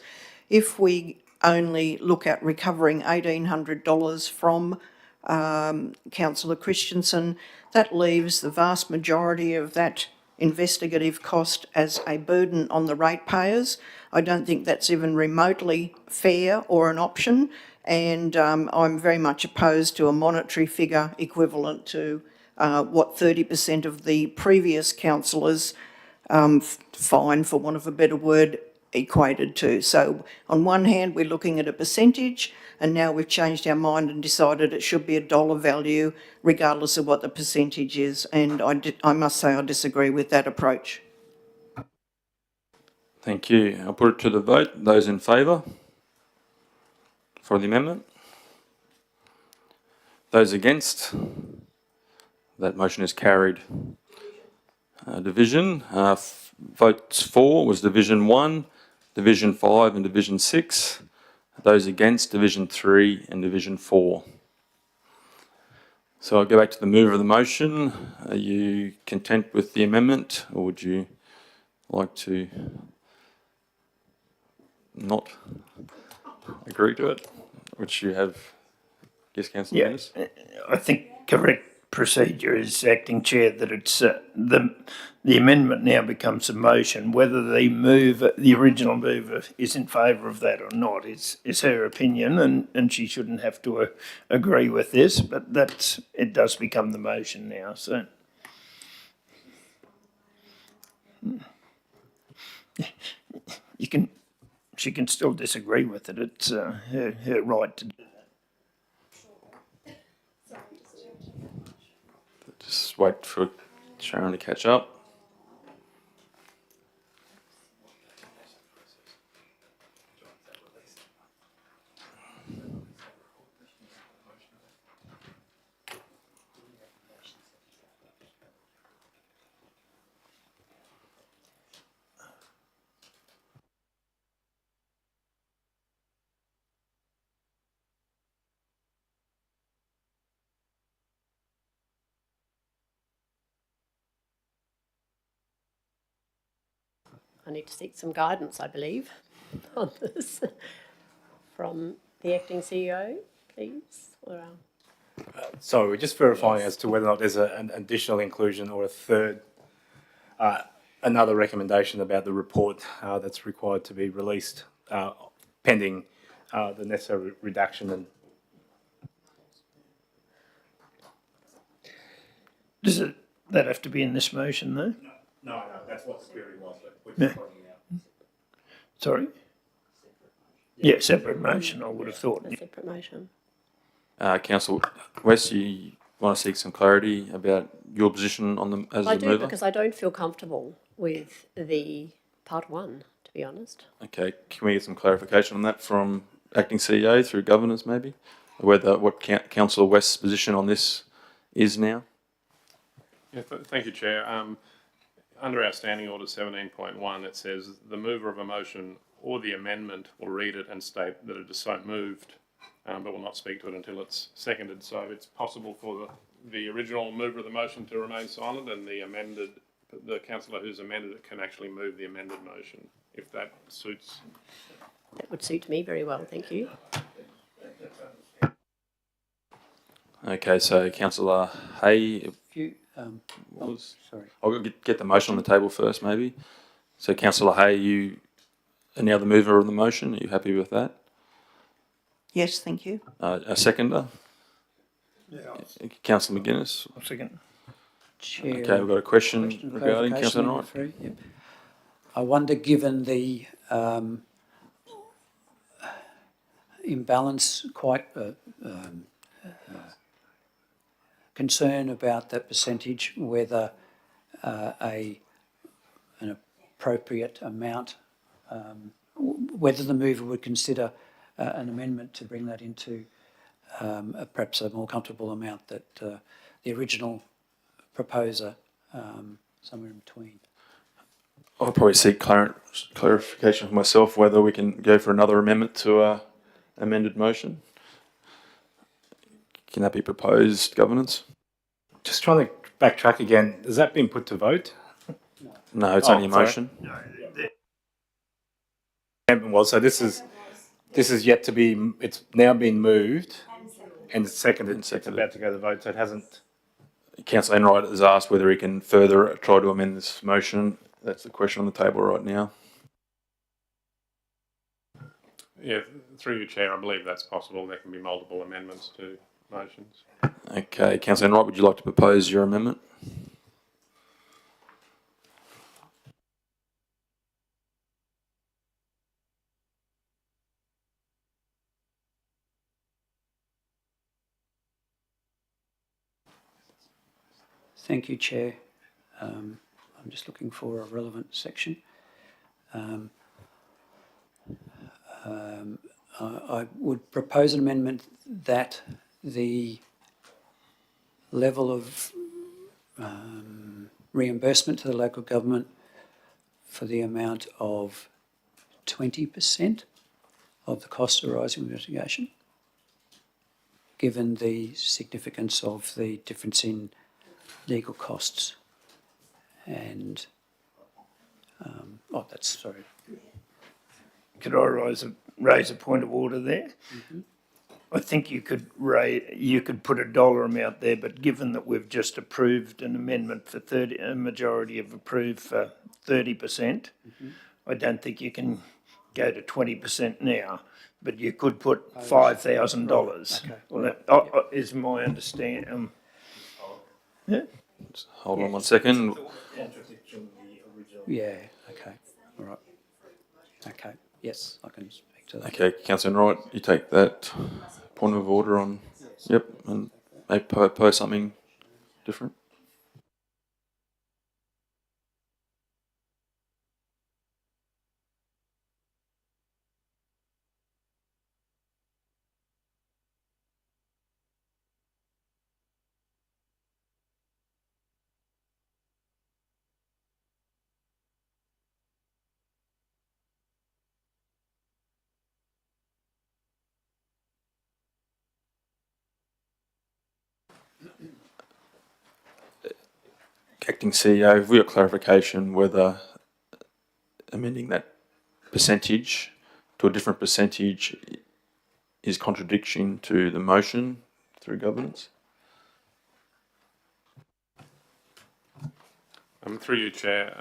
S5: if we only look at recovering $1,800 from Councillor Christensen, that leaves the vast majority of that investigative cost as a burden on the ratepayers. I don't think that's even remotely fair or an option, and I'm very much opposed to a monetary figure equivalent to what 30% of the previous councillors' fine, for want of a better word, equated to. So on one hand, we're looking at a percentage, and now we've changed our mind and decided it should be a dollar value regardless of what the percentage is, and I must say I disagree with that approach.
S12: Thank you. I'll put it to the vote. Those in favour for the amendment? Those against? That motion is carried. Division. Votes for was Division 1, Division 5 and Division 6. Those against, Division 3 and Division 4. So I'll go back to the mover of the motion. Are you content with the amendment, or would you like to not agree to it? Which you have, yes, Councillor Dennis?
S8: I think correct procedure is, Acting Chair, that it's the amendment now becomes a motion. Whether the original mover is in favour of that or not is her opinion, and she shouldn't have to agree with this, but it does become the motion now. So she can still disagree with it. It's her right to do that.
S12: Just wait for Sharon to catch up.
S7: I need to seek some guidance, I believe, on this from the Acting CEO, please. Or,
S3: So we're just verifying as to whether or not there's an additional inclusion or a third, another recommendation about the report that's required to be released pending the necessary reduction. And
S8: Does that have to be in this motion, though?
S3: No, that's what the query was.
S8: Yeah. Sorry? Yeah, separate motion, I would have thought.
S7: a separate motion.
S12: Councillor West, you want to seek some clarity about your position on the as
S7: I
S12: the
S7: do,
S12: mover?
S7: because I don't feel comfortable with the part one, to be honest.
S12: Okay, can we get some clarification on that from Acting CEO through governors, maybe? Whether what Councillor West's position on this is now?
S17: Yeah, thank you, Chair. Under our Standing Order 17.1, it says the mover of a motion or the amendment will read it and state that it is so moved, but will not speak to it until it's seconded. So it's possible for the original mover of the motion to remain silent, and the councillor who's amended it can actually move the amended motion, if that suits.
S7: That would suit me very well, thank you.
S12: Okay, so Councillor Hay,
S4: sorry.
S12: I'll get the motion on the table first, maybe. So Councillor Hay, you are now the mover of the motion. Are you happy with that?
S5: Yes, thank you.
S12: A seconder?
S8: Yeah.
S12: Councillor McGuinness?
S8: I'll second.
S12: Okay, we've got a question regarding Councillor Knight.
S4: Yep. I wonder, given the imbalance, concern about that percentage, whether an appropriate amount, whether the mover would consider an amendment to bring that into perhaps a more comfortable amount that the original proposer, somewhere in between.
S12: I'll probably seek clarification for myself whether we can go for another amendment to our amended motion. Can that be proposed, governance?
S3: Just trying to backtrack again. Has that been put to vote?
S12: No, it's only a
S3: sorry.
S12: motion.
S3: Amendment was, so this is yet to be, it's now been moved and it's seconded. It's about to go to the vote, so it hasn't.
S12: Councillor Enright has asked whether he can further try to amend this motion. That's the question on the table right now.
S17: Yeah, through you, Chair, I believe that's possible. There can be multiple amendments to motions.
S12: Okay, Councillor Enright, would you like to propose your amendment?
S4: Thank you, Chair. I'm just looking for a relevant section. I would propose an amendment that the level of reimbursement to the local government for the amount of 20% of the cost arising from investigation, given the significance of the difference in legal costs. And, sorry.
S8: Could I raise a point of order there?
S4: Mm-hmm.
S8: I think you could put a dollar amount there, but given that we've just approved an amendment for a majority have approved for 30%, I don't think you can go to 20% now, but you could put $5,000.
S4: Okay.
S8: Well, that is my understanding. Yeah.
S12: Just hold on one second.
S4: Yeah, okay, all right. Okay, yes, I can speak to that.
S12: Okay, Councillor Enright, you take that point of order on, yep, and maybe propose something different. Acting CEO, have we got clarification whether amending that percentage to a different percentage is contradiction to the motion through governance?
S17: Through you, Chair,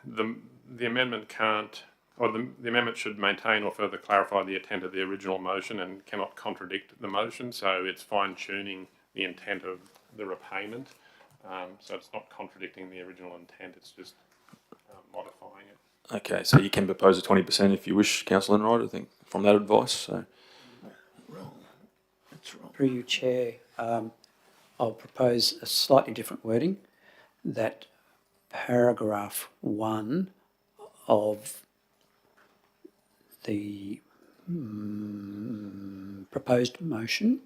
S17: the amendment can't, or the amendment should maintain or further clarify the intent of the original motion and cannot contradict the motion, so it's fine-tuning the intent of the repayment. So it's not contradicting the original intent, it's just modifying it.
S12: Okay, so you can propose a 20% if you wish, Councillor Enright, I think, from that advice. So.
S4: Through you, Chair, I'll propose a slightly different wording, that paragraph 1 of the proposed motion,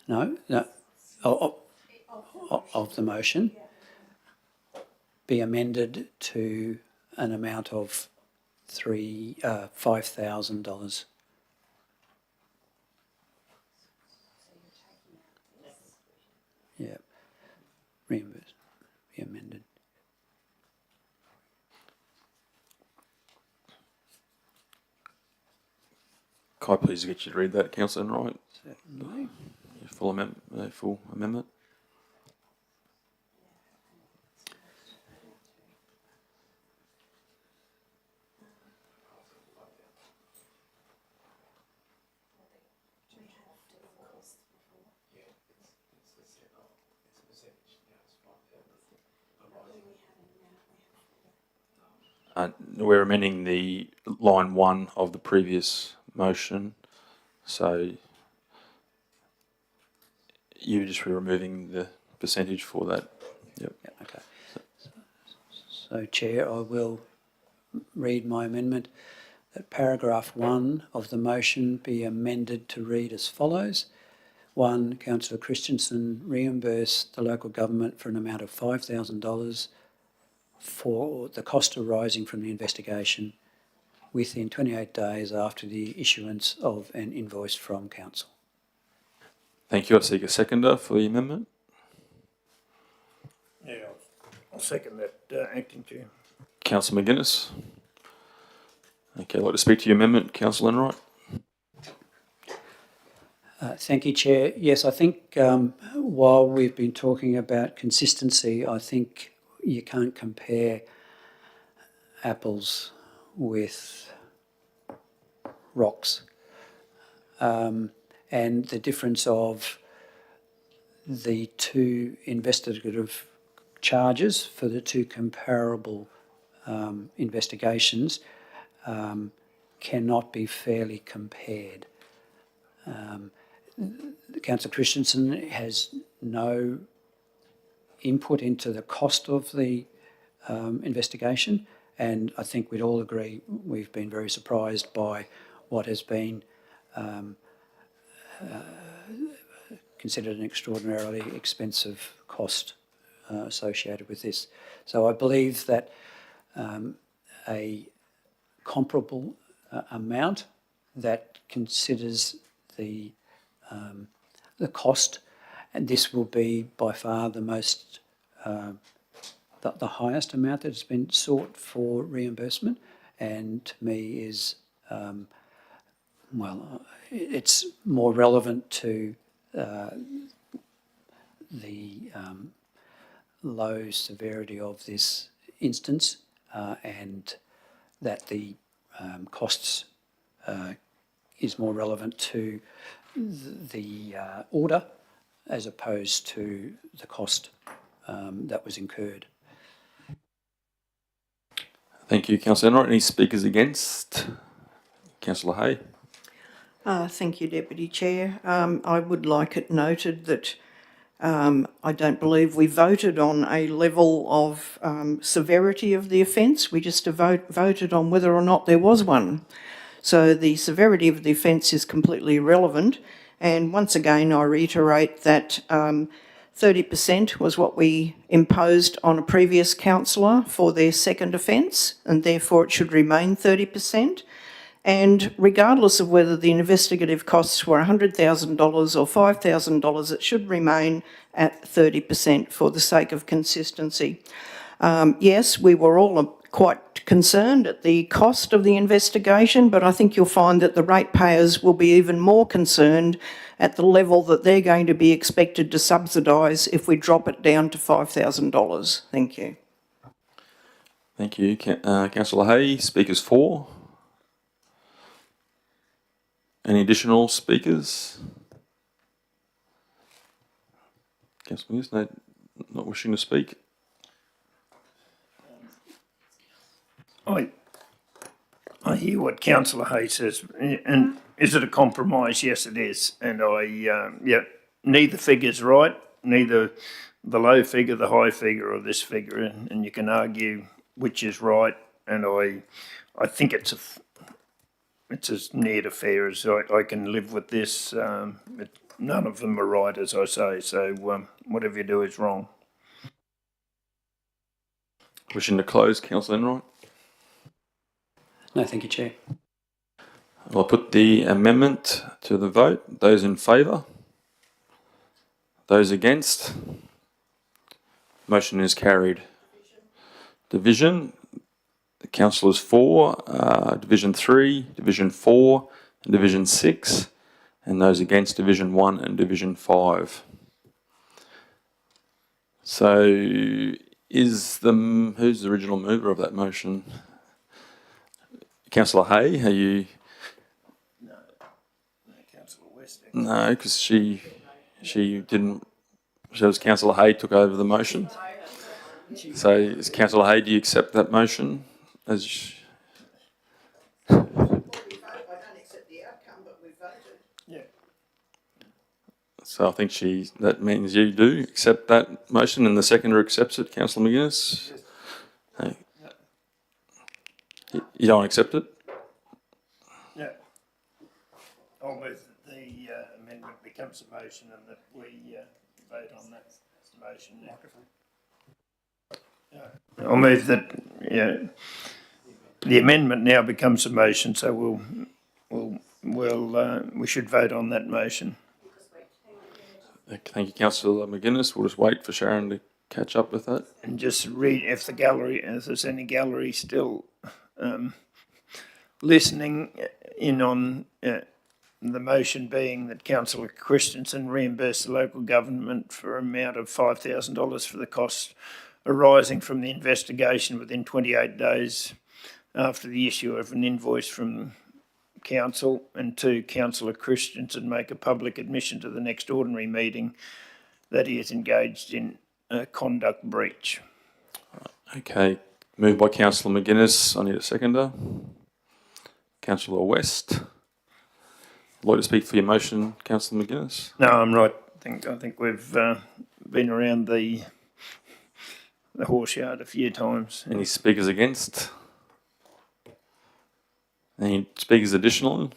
S4: of the motion, be amended to an amount of $5,000. Yeah, reimbursed, be amended.
S12: Can I please get you to read that, Councillor Enright?
S4: Certainly.
S12: Full amendment. We're amending the line 1 of the previous motion, so you just be removing the percentage for that. Yep.
S4: Yeah, okay. So, Chair, I will read my amendment that paragraph 1 of the motion be amended to read as follows. 1, Councillor Christensen reimburse the local government for an amount of $5,000 for the cost arising from the investigation within 28 days after the issuance of an invoice from Council.
S12: Thank you. I seek a seconder for the amendment.
S8: Yeah, I'll second that, Acting Chair.
S12: Councillor McGuinness. Okay, I'd like to speak to your amendment, Councillor Enright.
S4: Thank you, Chair. Yes, I think while we've been talking about consistency, I think you can't compare apples with rocks. And the difference of the two investigative charges for the two comparable investigations cannot be fairly compared. Councillor Christensen has no input into the cost of the investigation, and I think we'd all agree we've been very surprised by what has been considered an extraordinarily expensive cost associated with this. So I believe that a comparable amount that considers the cost, and this will be by far the most the highest amount that has been sought for reimbursement, and to me is well, it's more relevant to the low severity of this instance and that the costs is more relevant to the order as opposed to the cost that was incurred.
S12: Thank you, Councillor Enright. Any speakers against? Councillor Hay.
S5: Thank you, Deputy Chair. I would like it noted that I don't believe we voted on a level of severity of the offence. We just voted on whether or not there was one. So the severity of the offence is completely irrelevant. And once again, I reiterate that 30% was what we imposed on a previous councillor for their second offence, and therefore it should remain 30%. And regardless of whether the investigative costs were $100,000 or $5,000, it should remain at 30% for the sake of consistency. Yes, we were all quite concerned at the cost of the investigation, but I think you'll find that the ratepayers will be even more concerned at the level that they're going to be expected to subsidise if we drop it down to $5,000. Thank you.
S12: Thank you. Councillor Hay, speakers for? Any additional speakers? Councillor Mills, no, not wishing to speak?
S8: I hear what Councillor Hay says, and is it a compromise? Yes, it is. And neither figure's right, neither the low figure, the high figure, or this figure, and you can argue which is right. And I think it's as near to fair as I can live with this. None of them are right, as I say. So whatever you do is wrong.
S12: Wishing to close, Councillor Enright?
S4: No, thank you, Chair.
S12: I'll put the amendment to the vote. Those in favour? Those against? Motion is carried. Division. The councillors for Division 3, Division 4 and Division 6, and those against Division 1 and Division 5. So who's the original mover of that motion? Councillor Hay, are you?
S8: No, Councillor West.
S12: No, because she didn't. So was Councillor Hay took over the motion. So, is Councillor Hay, do you accept that motion? I don't accept the outcome, but we voted.
S8: Yeah.
S12: So I think that means you do accept that motion and the seconder accepts it. Councillor McGuinness? Hey. You don't accept it?
S8: Yeah. I'll move that the amendment becomes a motion and that we vote on that motion now. I'll move that, the amendment now becomes a motion, so we should vote on that motion.
S12: Thank you, Councillor McGuinness. We'll just wait for Sharon to catch up with that.
S8: And just read if there's any gallery still listening in on the motion being that Councillor Christensen reimburse the local government for an amount of $5,000 for the costs arising from the investigation within 28 days after the issue of an invoice from Council, and 2, Councillor Christensen make a public admission to the next ordinary meeting that he is engaged in a conduct breach.
S12: Okay, moved by Councillor McGuinness. I need a seconder. Councillor West. Like to speak for your motion, Councillor McGuinness?
S8: No, I'm right. I think we've been around the horse yard a few times.
S12: Any speakers against? Any speakers additionally?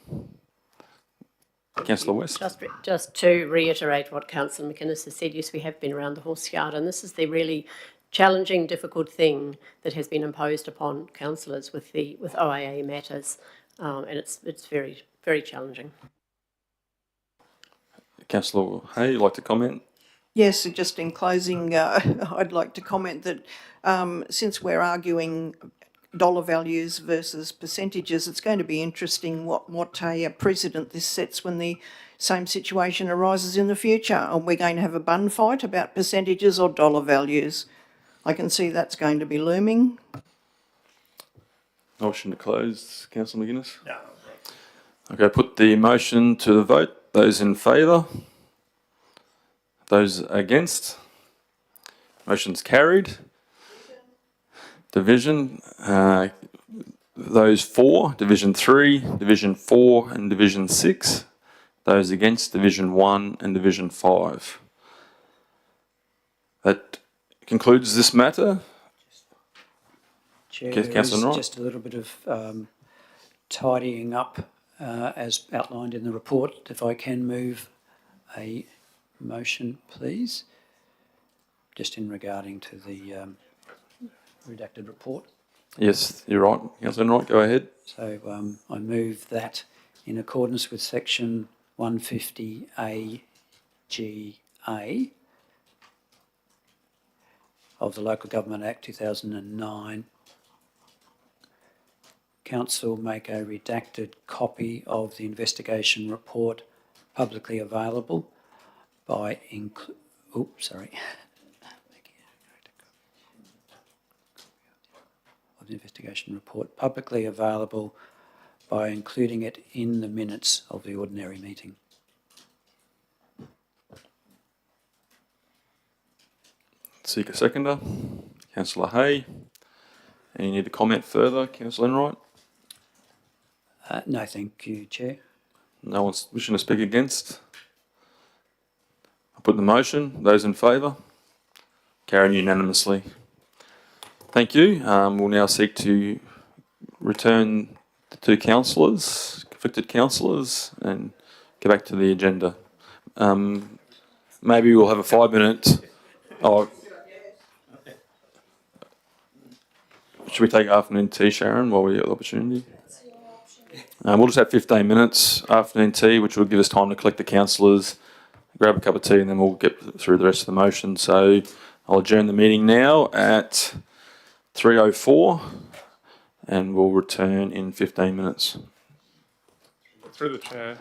S12: Councillor West?
S7: Just to reiterate what Councillor McInnes has said, yes, we have been around the horse yard, and this is the really challenging, difficult thing that has been imposed upon councillors with OIA matters, and it's very, very challenging.
S12: Councillor Hay, you'd like to comment?
S5: Yes, just in closing, I'd like to comment that since we're arguing dollar values versus percentages, it's going to be interesting what a precedent this sets when the same situation arises in the future. Are we going to have a bun fight about percentages or dollar values? I can see that's going to be looming.
S12: Motion to close, Councillor McGuinness?
S8: No.
S12: Okay, put the motion to the vote. Those in favour? Those against? Motion's carried. Division. Those for, Division 3, Division 4 and Division 6. Those against, Division 1 and Division 5. That concludes this matter.
S4: Chair,
S12: Okay,
S4: there is
S12: Councillor Knight.
S4: just a little bit of tidying up as outlined in the report. If I can move a motion, please, just in regarding to the redacted report.
S12: Yes, you're right. Councillor Knight, go ahead.
S4: So I move that in accordance with section 150AGA of the Local Government Act 2009, Council make a redacted copy of the investigation report publicly available by of the investigation report publicly available by including it in the minutes of the ordinary meeting.
S12: Seek a seconder. Councillor Hay. Any need to comment further, Councillor Enright?
S4: No, thank you, Chair.
S12: No one's wishing to speak against? I'll put the motion. Those in favour? Carried unanimously. Thank you. We'll now seek to return the 2 councillors, conflicted councillors, and get back to the agenda. Maybe we'll have a 5-minute... Oh, should we take afternoon tea, Sharon, while we get the opportunity? We'll just have 15 minutes afternoon tea, which will give us time to collect the councillors, grab a cup of tea, and then we'll get through the rest of the motion. So I'll adjourn the meeting now at 3:04, and we'll return in 15 minutes.
S17: Through the chair.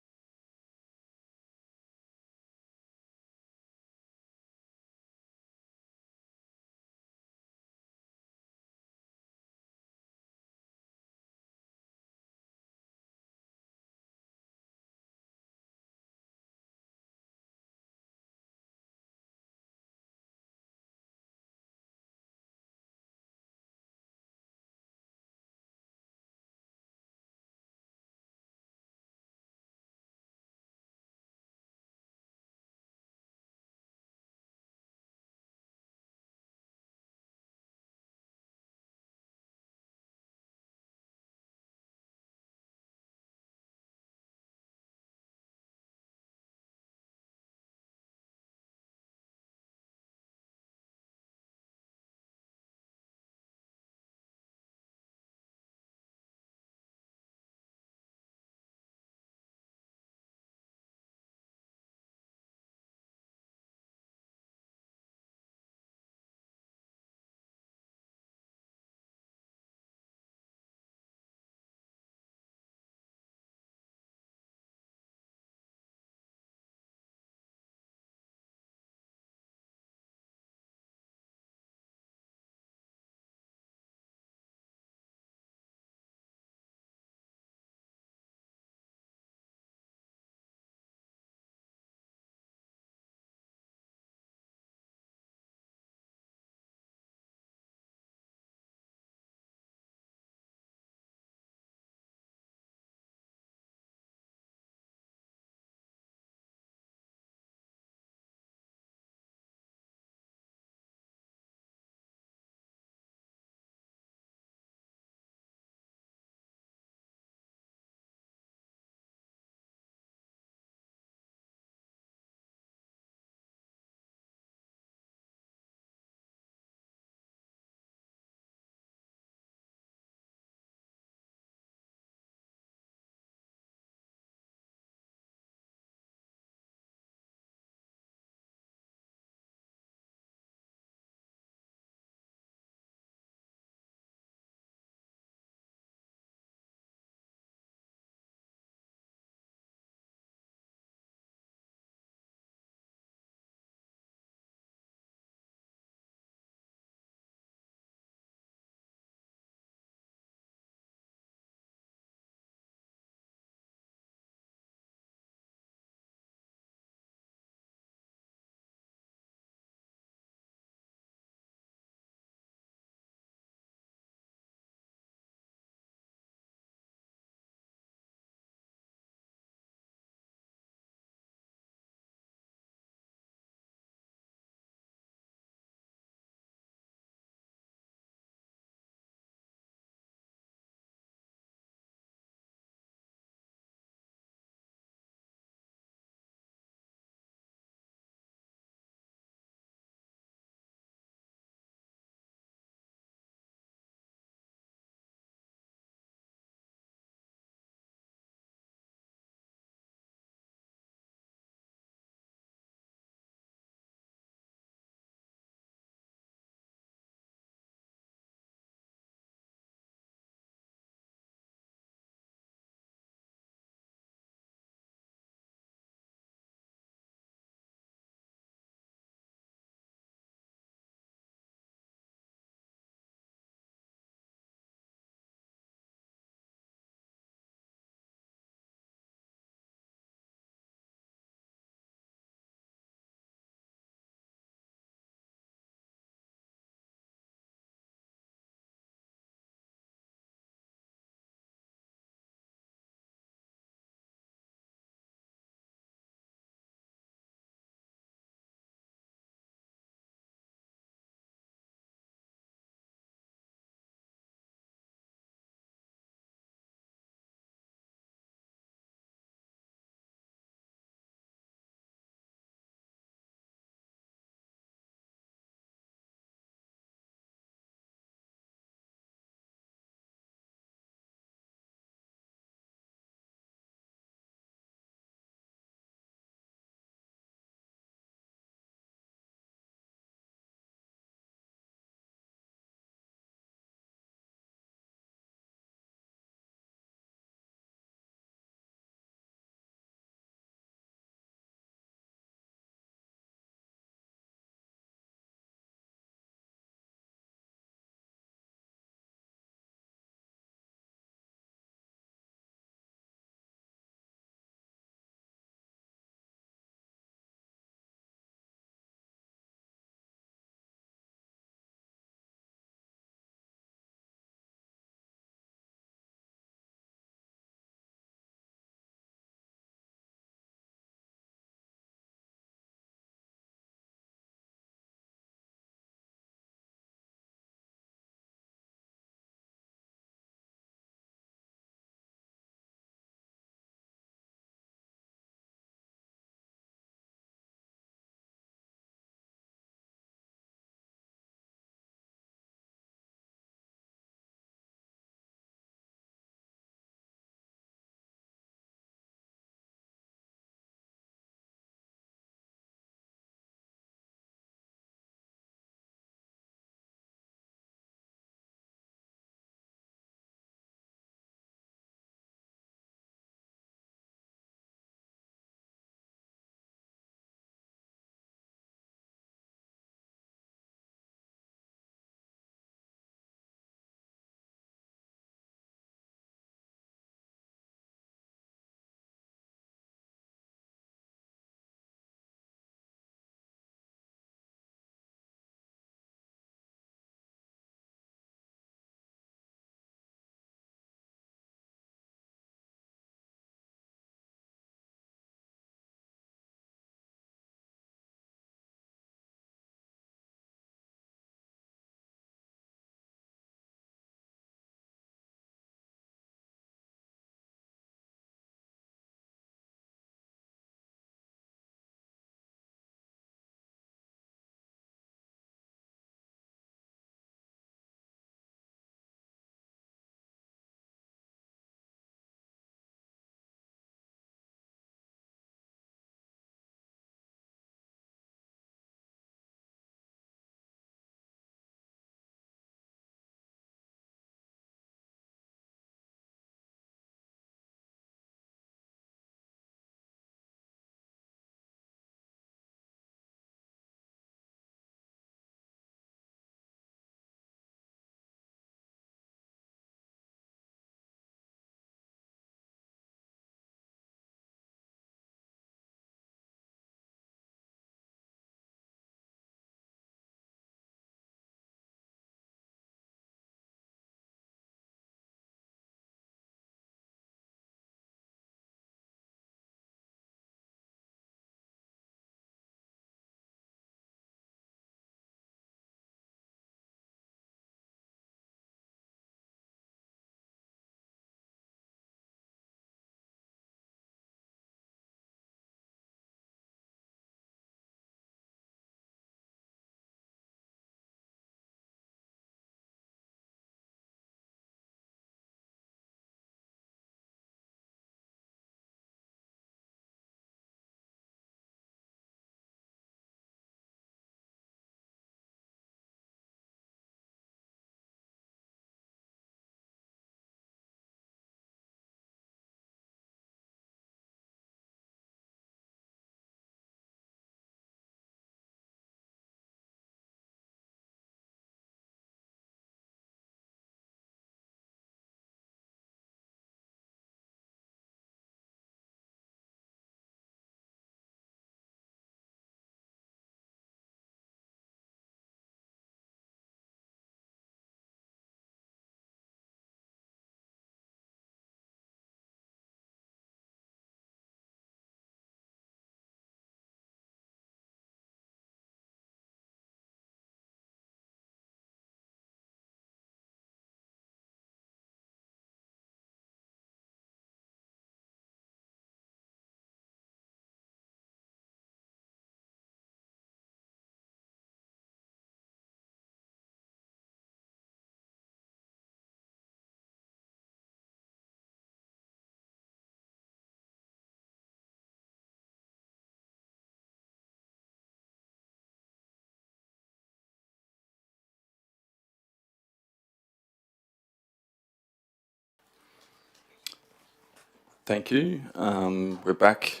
S12: Thank you. We're back.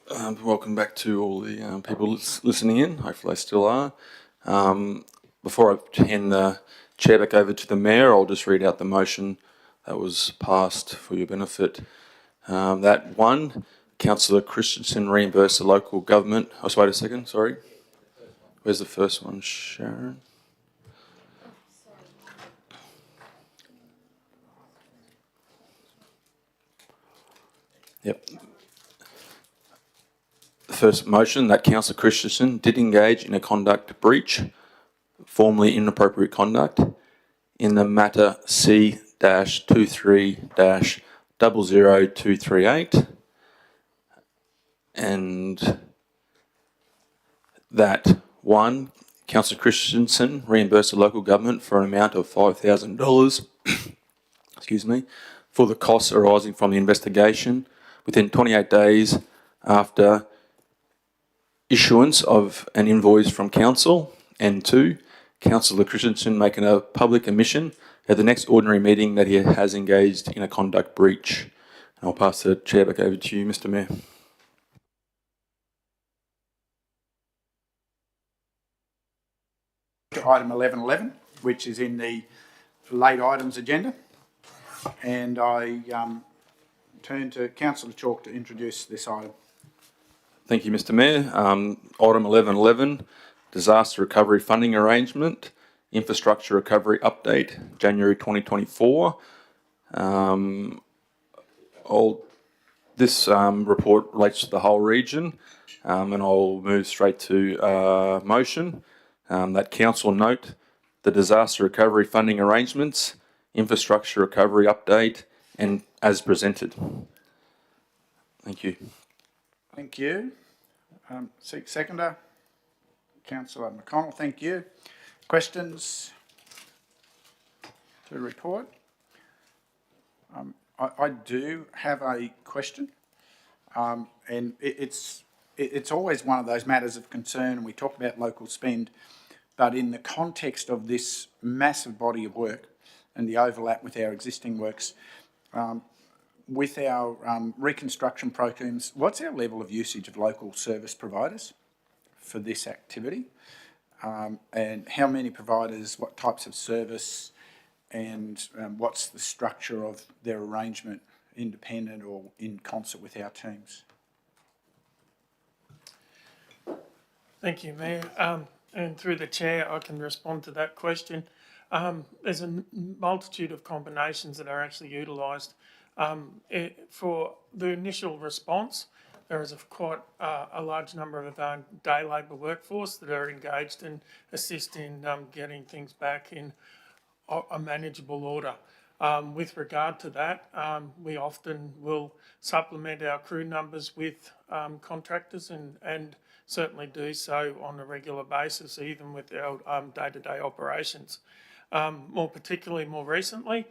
S12: Welcome back to all the people listening in. Hopefully they still are. Before I hand the chair back over to the Mayor, I'll just read out the motion that was passed for your benefit. That one, Councillor Christensen reimburse the local government. Oh, wait a second, sorry. Where's the first one, Sharon? Yep. The first motion, that Councillor Christensen did engage in a conduct breach, formerly inappropriate conduct, in the matter C-23-00238, and that one, Councillor Christensen reimbursed the local government for an amount of $5,000 excuse me, for the costs arising from the investigation within 28 days after issuance of an invoice from council, and two, Councillor Christensen making a public admission at the next ordinary meeting that he has engaged in a conduct breach. And I'll pass the chair back over to you, Mr. Mayor.
S1: Item 1111, which is in the late items agenda, and I turn to Councillor Chalk to introduce this item.
S12: Thank you, Mr. Mayor. Item 1111, Disaster Recovery Funding Arrangement, Infrastructure Recovery Update, January 2024. This report relates to the whole region, and I'll move straight to motion. That council note the disaster recovery funding arrangements, infrastructure recovery update, and as presented. Thank you.
S1: Thank you. Seconder, Councillor McConnell, thank you. Questions to the report? I do have a question, and it's always one of those matters of concern, and we talk about local spend, but in the context of this massive body of work and the overlap with our existing works, with our reconstruction programs, what's our level of usage of local service providers for this activity? And how many providers, what types of service, and what's the structure of their arrangement, independent or in concert with our teams?
S9: Thank you, Mayor. And through the chair, I can respond to that question. There's a multitude of combinations that are actually utilised. For the initial response, there is quite a large number of day labour workforce that are engaged and assist in getting things back in a manageable order. With regard to that, we often will supplement our crew numbers with contractors and certainly do so on a regular basis, even with our day-to-day operations. More recently,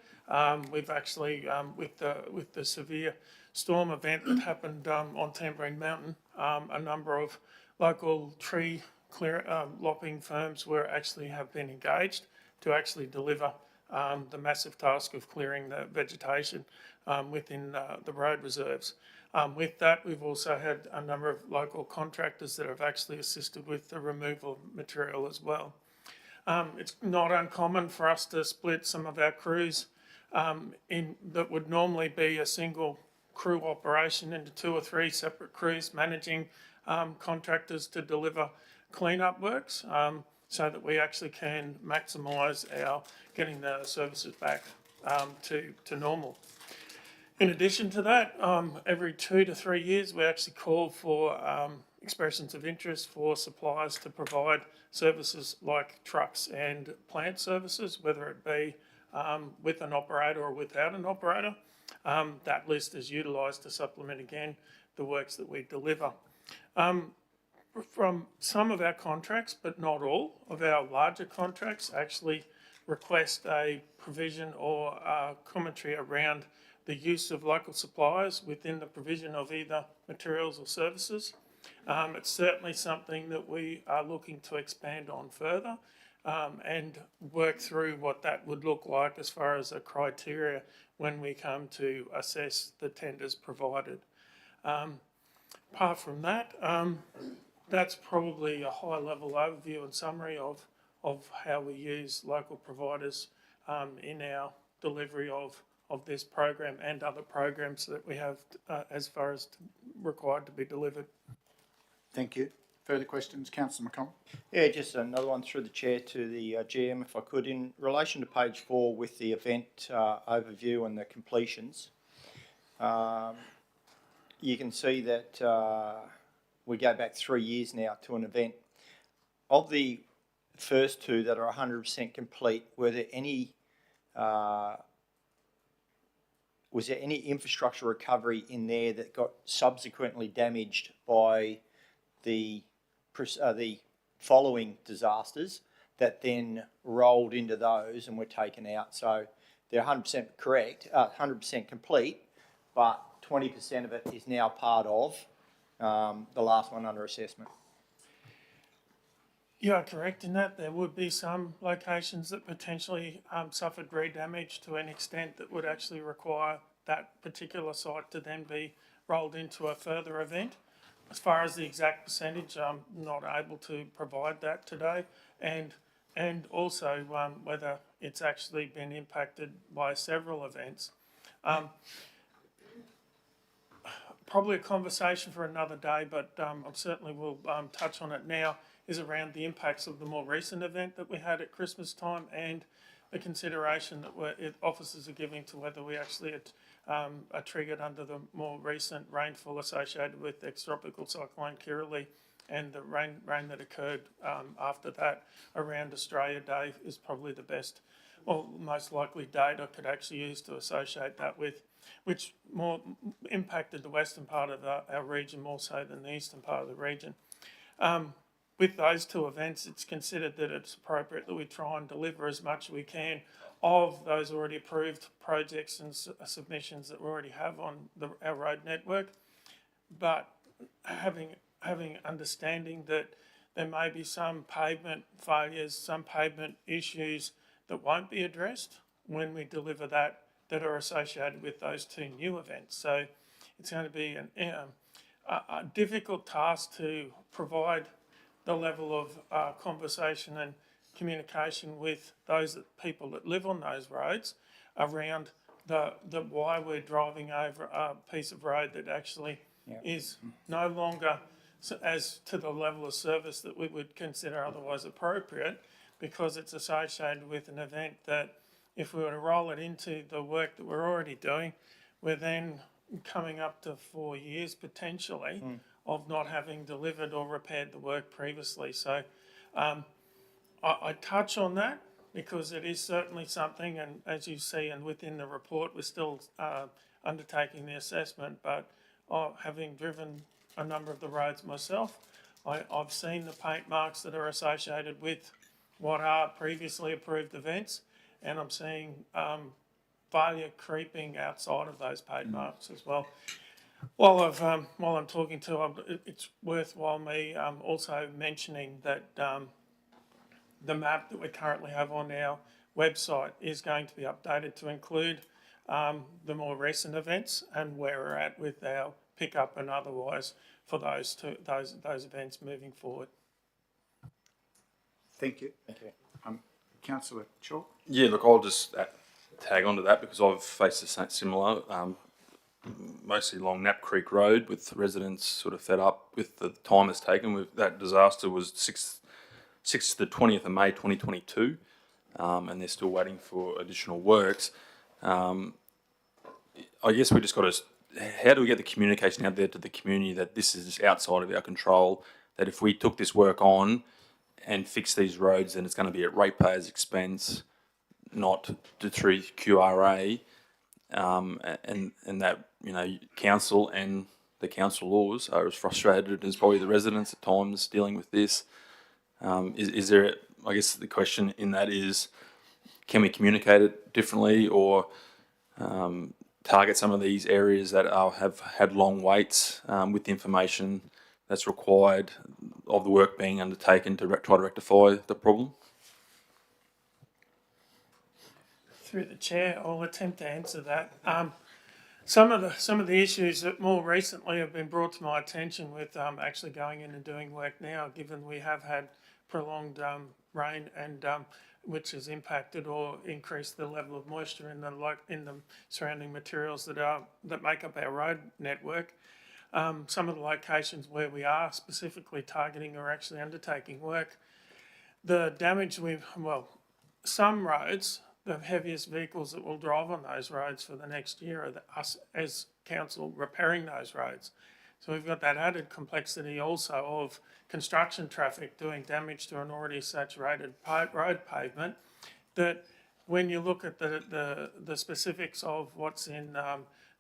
S9: we've actually, with the severe storm event that happened on Tamborine Mountain, a number of local tree lopping firms have been engaged to actually deliver the massive task of clearing the vegetation within the road reserves. With that, we've also had a number of local contractors that have actually assisted with the removal of material as well. It's not uncommon for us to split some of our crews that would normally be a single crew operation into 2 or 3 separate crews managing contractors to deliver clean-up works, so that we actually can maximise our getting the services back to normal. In addition to that, every 2 to 3 years, we actually call for expressions of interest for suppliers to provide services like trucks and plant services, whether it be with an operator or without an operator. That list is utilised to supplement, again, the works that we deliver. From some of our contracts, but not all of our larger contracts, actually request a provision or commentary around the use of local suppliers within the provision of either materials or services. It's certainly something that we are looking to expand on further, and work through what that would look like as far as a criteria when we come to assess the tenders provided. Apart from that, that's probably a high-level overview and summary of how we use local providers in our delivery of this program and other programs that we have as far as required to be delivered.
S1: Thank you. Further questions, Councillor McConnell?
S13: Yeah, just another one through the chair to the GM, if I could. In relation to page 4 with the event overview and the completions, you can see that we go back 3 years now to an event. Of the first 2 that are 100% complete, were there any was there any infrastructure recovery in there that got subsequently damaged by the following disasters that then rolled into those and were taken out? So they're 100% correct, 100% complete, but 20% of it is now part of the last one under assessment.
S9: You are correct in that there would be some locations that potentially suffered re-damage to an extent that would actually require that particular site to then be rolled into a further event. As far as the exact percentage, I'm not able to provide that today, and also whether it's actually been impacted by several events. Probably a conversation for another day, but I certainly will touch on it now, is around the impacts of the more recent event that we had at Christmas time and the consideration that officers are giving to whether we actually are triggered under the more recent rainfall associated with ex-tropical cyclone Kirrily and the rain that occurred after that around Australia Day is probably the best or most likely date I could actually use to associate that with, which more impacted the western part of our region more so than the eastern part of the region. With those 2 events, it's considered that it's appropriate that we try and deliver as much as we can of those already approved projects and submissions that we already have on our road network, but having understanding that there may be some pavement failures, some pavement issues that won't be addressed when we deliver that are associated with those 2 new events. So it's going to be a difficult task to provide the level of conversation and communication with those people that live on those roads around the why we're driving over a piece of road that actually is no longer as to the level of service that we would consider otherwise appropriate, because it's associated with an event that if we were to roll it into the work that we're already doing, we're then coming up to 4 years potentially of not having delivered or repaired the work previously. So I touch on that because it is certainly something, and as you see, and within the report, we're still undertaking the assessment, but having driven a number of the roads myself, I've seen the paint marks that are associated with what are previously approved events, and I'm seeing failure creeping outside of those paint marks as well. While I'm talking to, it's worthwhile me also mentioning that the map that we currently have on our website is going to be updated to include the more recent events and where we're at with our pickup and otherwise for those events moving forward.
S1: Thank you. Councillor Shaw?
S12: Yeah, look, I'll just tag onto that because I've faced a similar, mostly along Knapp Creek Road, with residents sort of fed up with the time it's taken. That disaster was 6th to the 20th of May 2022, and they're still waiting for additional works. I guess we just got to, how do we get the communication out there to the community that this is outside of our control, that if we took this work on and fix these roads, then it's going to be at ratepayers' expense, not through QRA, and that, you know, council and the councillors are as frustrated as probably the residents at times dealing with this. Is there, I guess the question in that is, can we communicate it differently, or target some of these areas that have had long waits with the information that's required of the work being undertaken to try to rectify the problem?
S9: Through the chair, I'll attempt to answer that. Some of the issues that more recently have been brought to my attention with actually going in and doing work now, given we have had prolonged rain and which has impacted or increased the level of moisture in the surrounding materials that make up our road network. Some of the locations where we are specifically targeting or actually undertaking work, the damage some roads, the heaviest vehicles that will drive on those roads for the next year are us as council repairing those roads. So we've got that added complexity also of construction traffic doing damage to an already saturated road pavement, that when you look at the specifics of what's in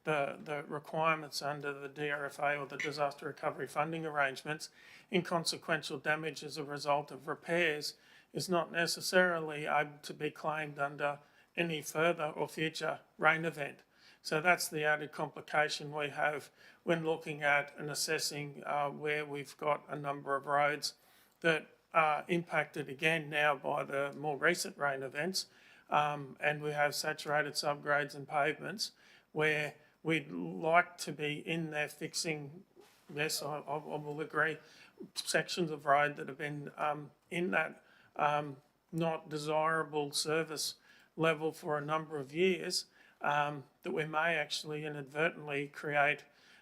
S9: the requirements under the DRFA or the disaster recovery funding arrangements, inconsequential damage as a result of repairs is not necessarily able to be claimed under any further or future rain event. So that's the added complication we have when looking at and assessing where we've got a number of roads that are impacted again now by the more recent rain events, and we have saturated subgrades and pavements where we'd like to be in there fixing, yes, I will agree, sections of road that have been in that not desirable service level for a number of years, that we may actually inadvertently create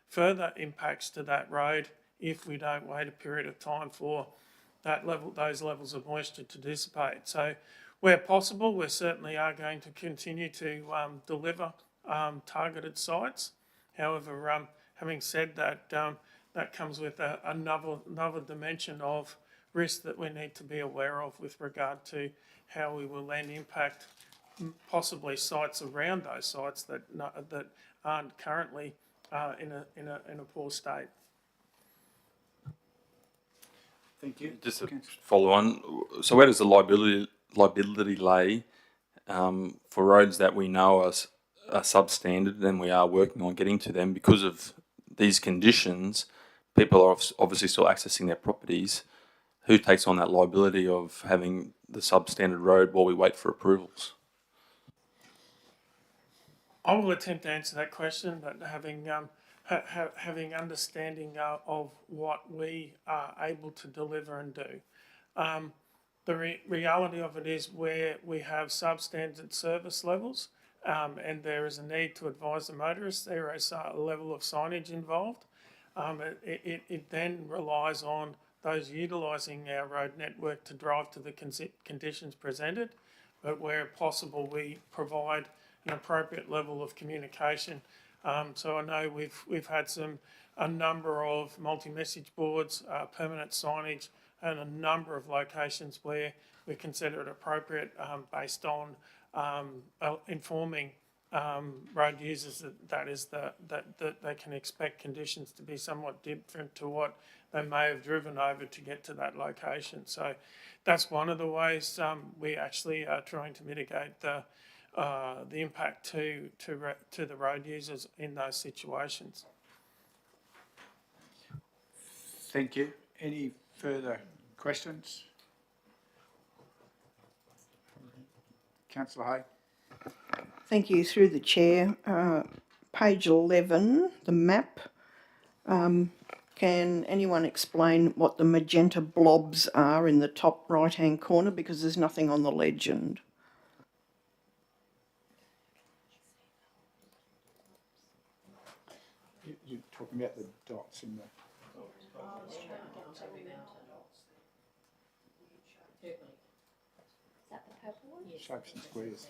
S9: further impacts to that road if we don't wait a period of time for those levels of moisture to dissipate. So where possible, we certainly are going to continue to deliver targeted sites. However, having said that, that comes with another dimension of risk that we need to be aware of with regard to how we will then impact possibly sites around those sites that aren't currently in a poor state.
S1: Thank you.
S12: Just to follow on, so where does the liability lay for roads that we know are substandard and we are working on getting to them because of these conditions? People are obviously still accessing their properties. Who takes on that liability of having the substandard road while we wait for approvals?
S9: I will attempt to answer that question, but having understanding of what we are able to deliver and do. The reality of it is where we have substandard service levels and there is a need to advise the motorists, there is a level of signage involved. It then relies on those utilising our road network to drive to the conditions presented, but where possible we provide an appropriate level of communication. So I know we've had a number of multi-message boards, permanent signage, and a number of locations where we consider it appropriate based on informing road users that they can expect conditions to be somewhat different to what they may have driven over to get to that location. So that's one of the ways we actually are trying to mitigate the impact to the road users in those situations.
S1: Thank you. Any further questions? Councillor Hay.
S5: Thank you. Through the chair, page 11, the map. Can anyone explain what the magenta blobs are in the top right-hand corner? Because there's nothing on the legend.
S1: You're talking about the dots in the... Shapes and squares.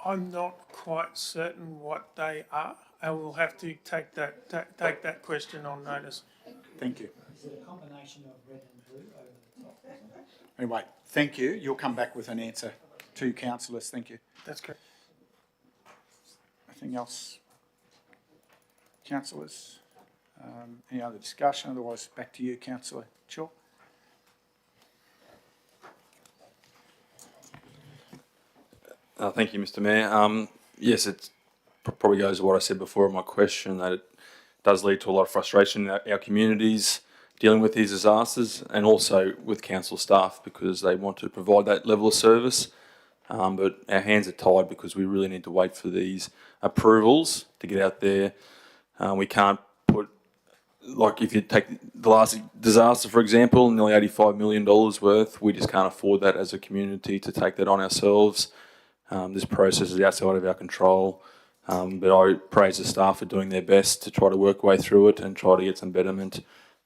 S9: I'm not quite certain what they are. I will have to take that question on notice.
S1: Thank you.
S4: Is it a combination of red and blue over the top?
S1: Anyway, thank you. You'll come back with an answer to councillors. Thank you.
S9: That's correct.
S1: Anything else? Councillors? Any other discussion? Otherwise, back to you, Councillor Shaw.
S12: Thank you, Mr. Mayor. Yes, it probably goes to what I said before in my question, that it does lead to a lot of frustration in our communities dealing with these disasters, and also with council staff because they want to provide that level of service. But our hands are tied because we really need to wait for these approvals to get out there. We can't put, like if you take the last disaster, for example, nearly $85 million worth, we just can't afford that as a community to take that on ourselves. This process is outside of our control. But I praise the staff for doing their best to try to work way through it and try to get some betterment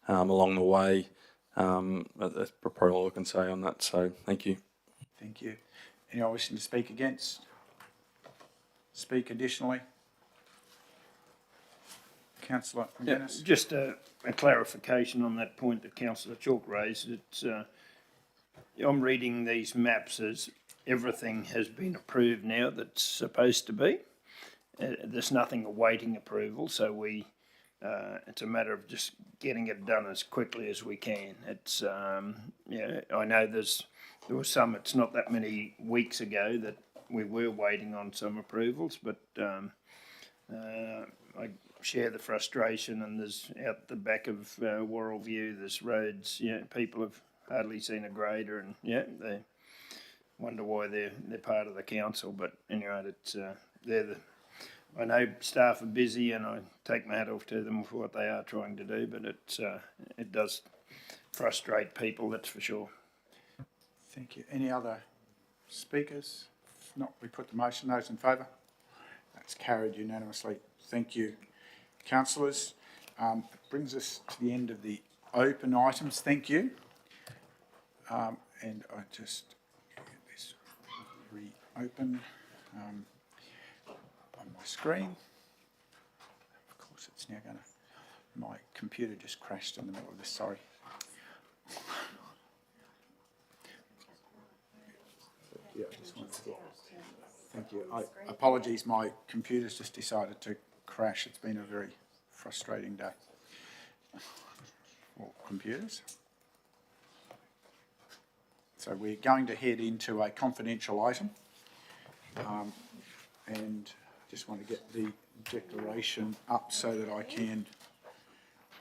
S12: along the way. That's probably all I can say on that. So thank you.
S1: Thank you. Anyone wishing to speak against? Speak additionally? Councillor McGuinness?
S8: Just a clarification on that point that Councillor Chalk raised. It's, I'm reading these maps as everything has been approved now that's supposed to be. There's nothing awaiting approval, so it's a matter of just getting it done as quickly as we can. It's, I know there was some, it's not that many weeks ago that we were waiting on some approvals, but I share the frustration, and there's out the back of Worrell View, there's roads, people have hardly seen a grader, and they wonder why they're part of the council, but anyway, it's, I know staff are busy, and I take my hat off to them for what they are trying to do, but it does frustrate people, that's for sure.
S1: Thank you. Any other speakers? If not, we put the motion. Those in favour? That's carried unanimously. Thank you, councillors. It brings us to the end of the open items. Thank you. And I just get this reopen on my screen. Of course, it's now going to... My computer just crashed in the middle of this. Sorry. Yeah, I just wanted to get... Thank you. Apologies, my computer's just decided to crash. It's been a very frustrating day for computers. So we're going to head into a confidential item. And I just want to get the declaration up so that I can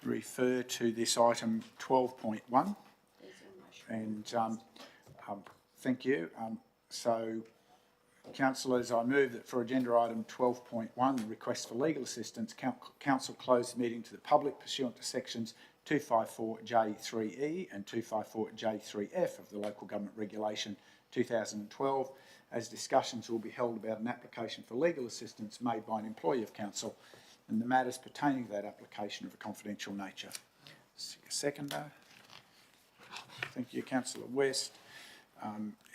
S1: refer to this item 12.1. And thank you. So, councillors, I move that for agenda item 12.1, the request for legal assistance, council close the meeting to the public pursuant to sections 254J3E and 254J3F of the Local Government Regulation 2012, as discussions will be held about an application for legal assistance made by an employee of council and the matters pertaining to that application of a confidential nature. Seconder. Thank you, Councillor West.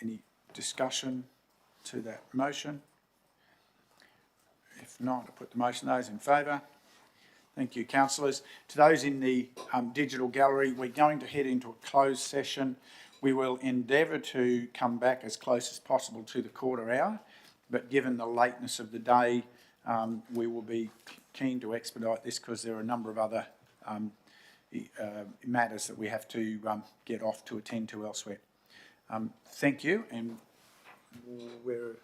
S1: Any discussion to that motion? If not, I'll put the motion. Those in favour? Thank you, councillors. To those in the digital gallery, we're going to head into a closed session. We will endeavour to come back as close as possible to the quarter hour, but given the lateness of the day, we will be keen to expedite this because there are a number of other matters that we have to get off to attend to elsewhere. Thank you, and we're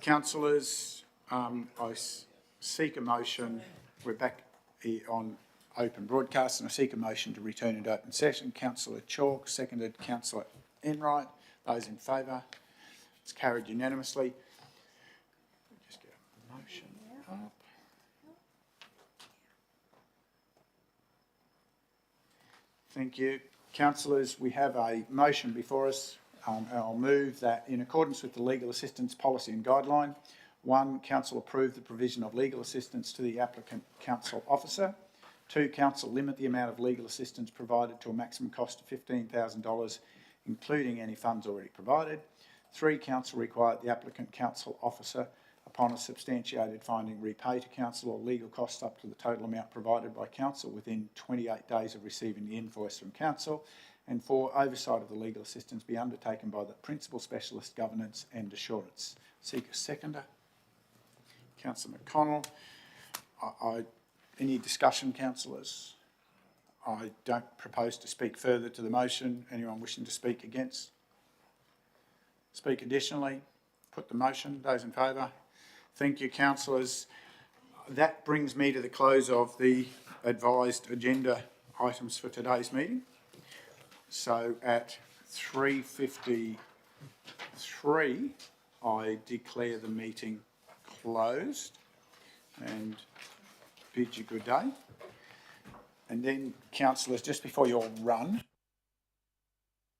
S1: Councillors, seek a motion. We're back here on open broadcast, and I seek a motion to return into open session. Councillor Chalk, seconded Councillor Enright. Those in favour? It's carried unanimously. Just get a motion up. Thank you. Councillors, we have a motion before us. I'll move that in accordance with the Legal Assistance Policy and Guideline, 1, Council approve the provision of legal assistance to the applicant council officer. 2, Council limit the amount of legal assistance provided to a maximum cost of $15,000, including any funds already provided. 3, Council require the applicant council officer, upon a substantiated finding, repay to council all legal costs up to the total amount provided by council within 28 days of receiving the invoice from council. And 4, oversight of the legal assistance be undertaken by the Principal Specialist Governance and Assurance. Seek a seconder. Councillor McConnell. Any discussion, councillors? I don't propose to speak further to the motion. Anyone wishing to speak against? Speak additionally? Put the motion. Those in favour? Thank you, councillors. That brings me to the close of the advised agenda items for today's meeting. So at 3:53, I declare the meeting closed and bid you good day. And then, councillors, just before you all run,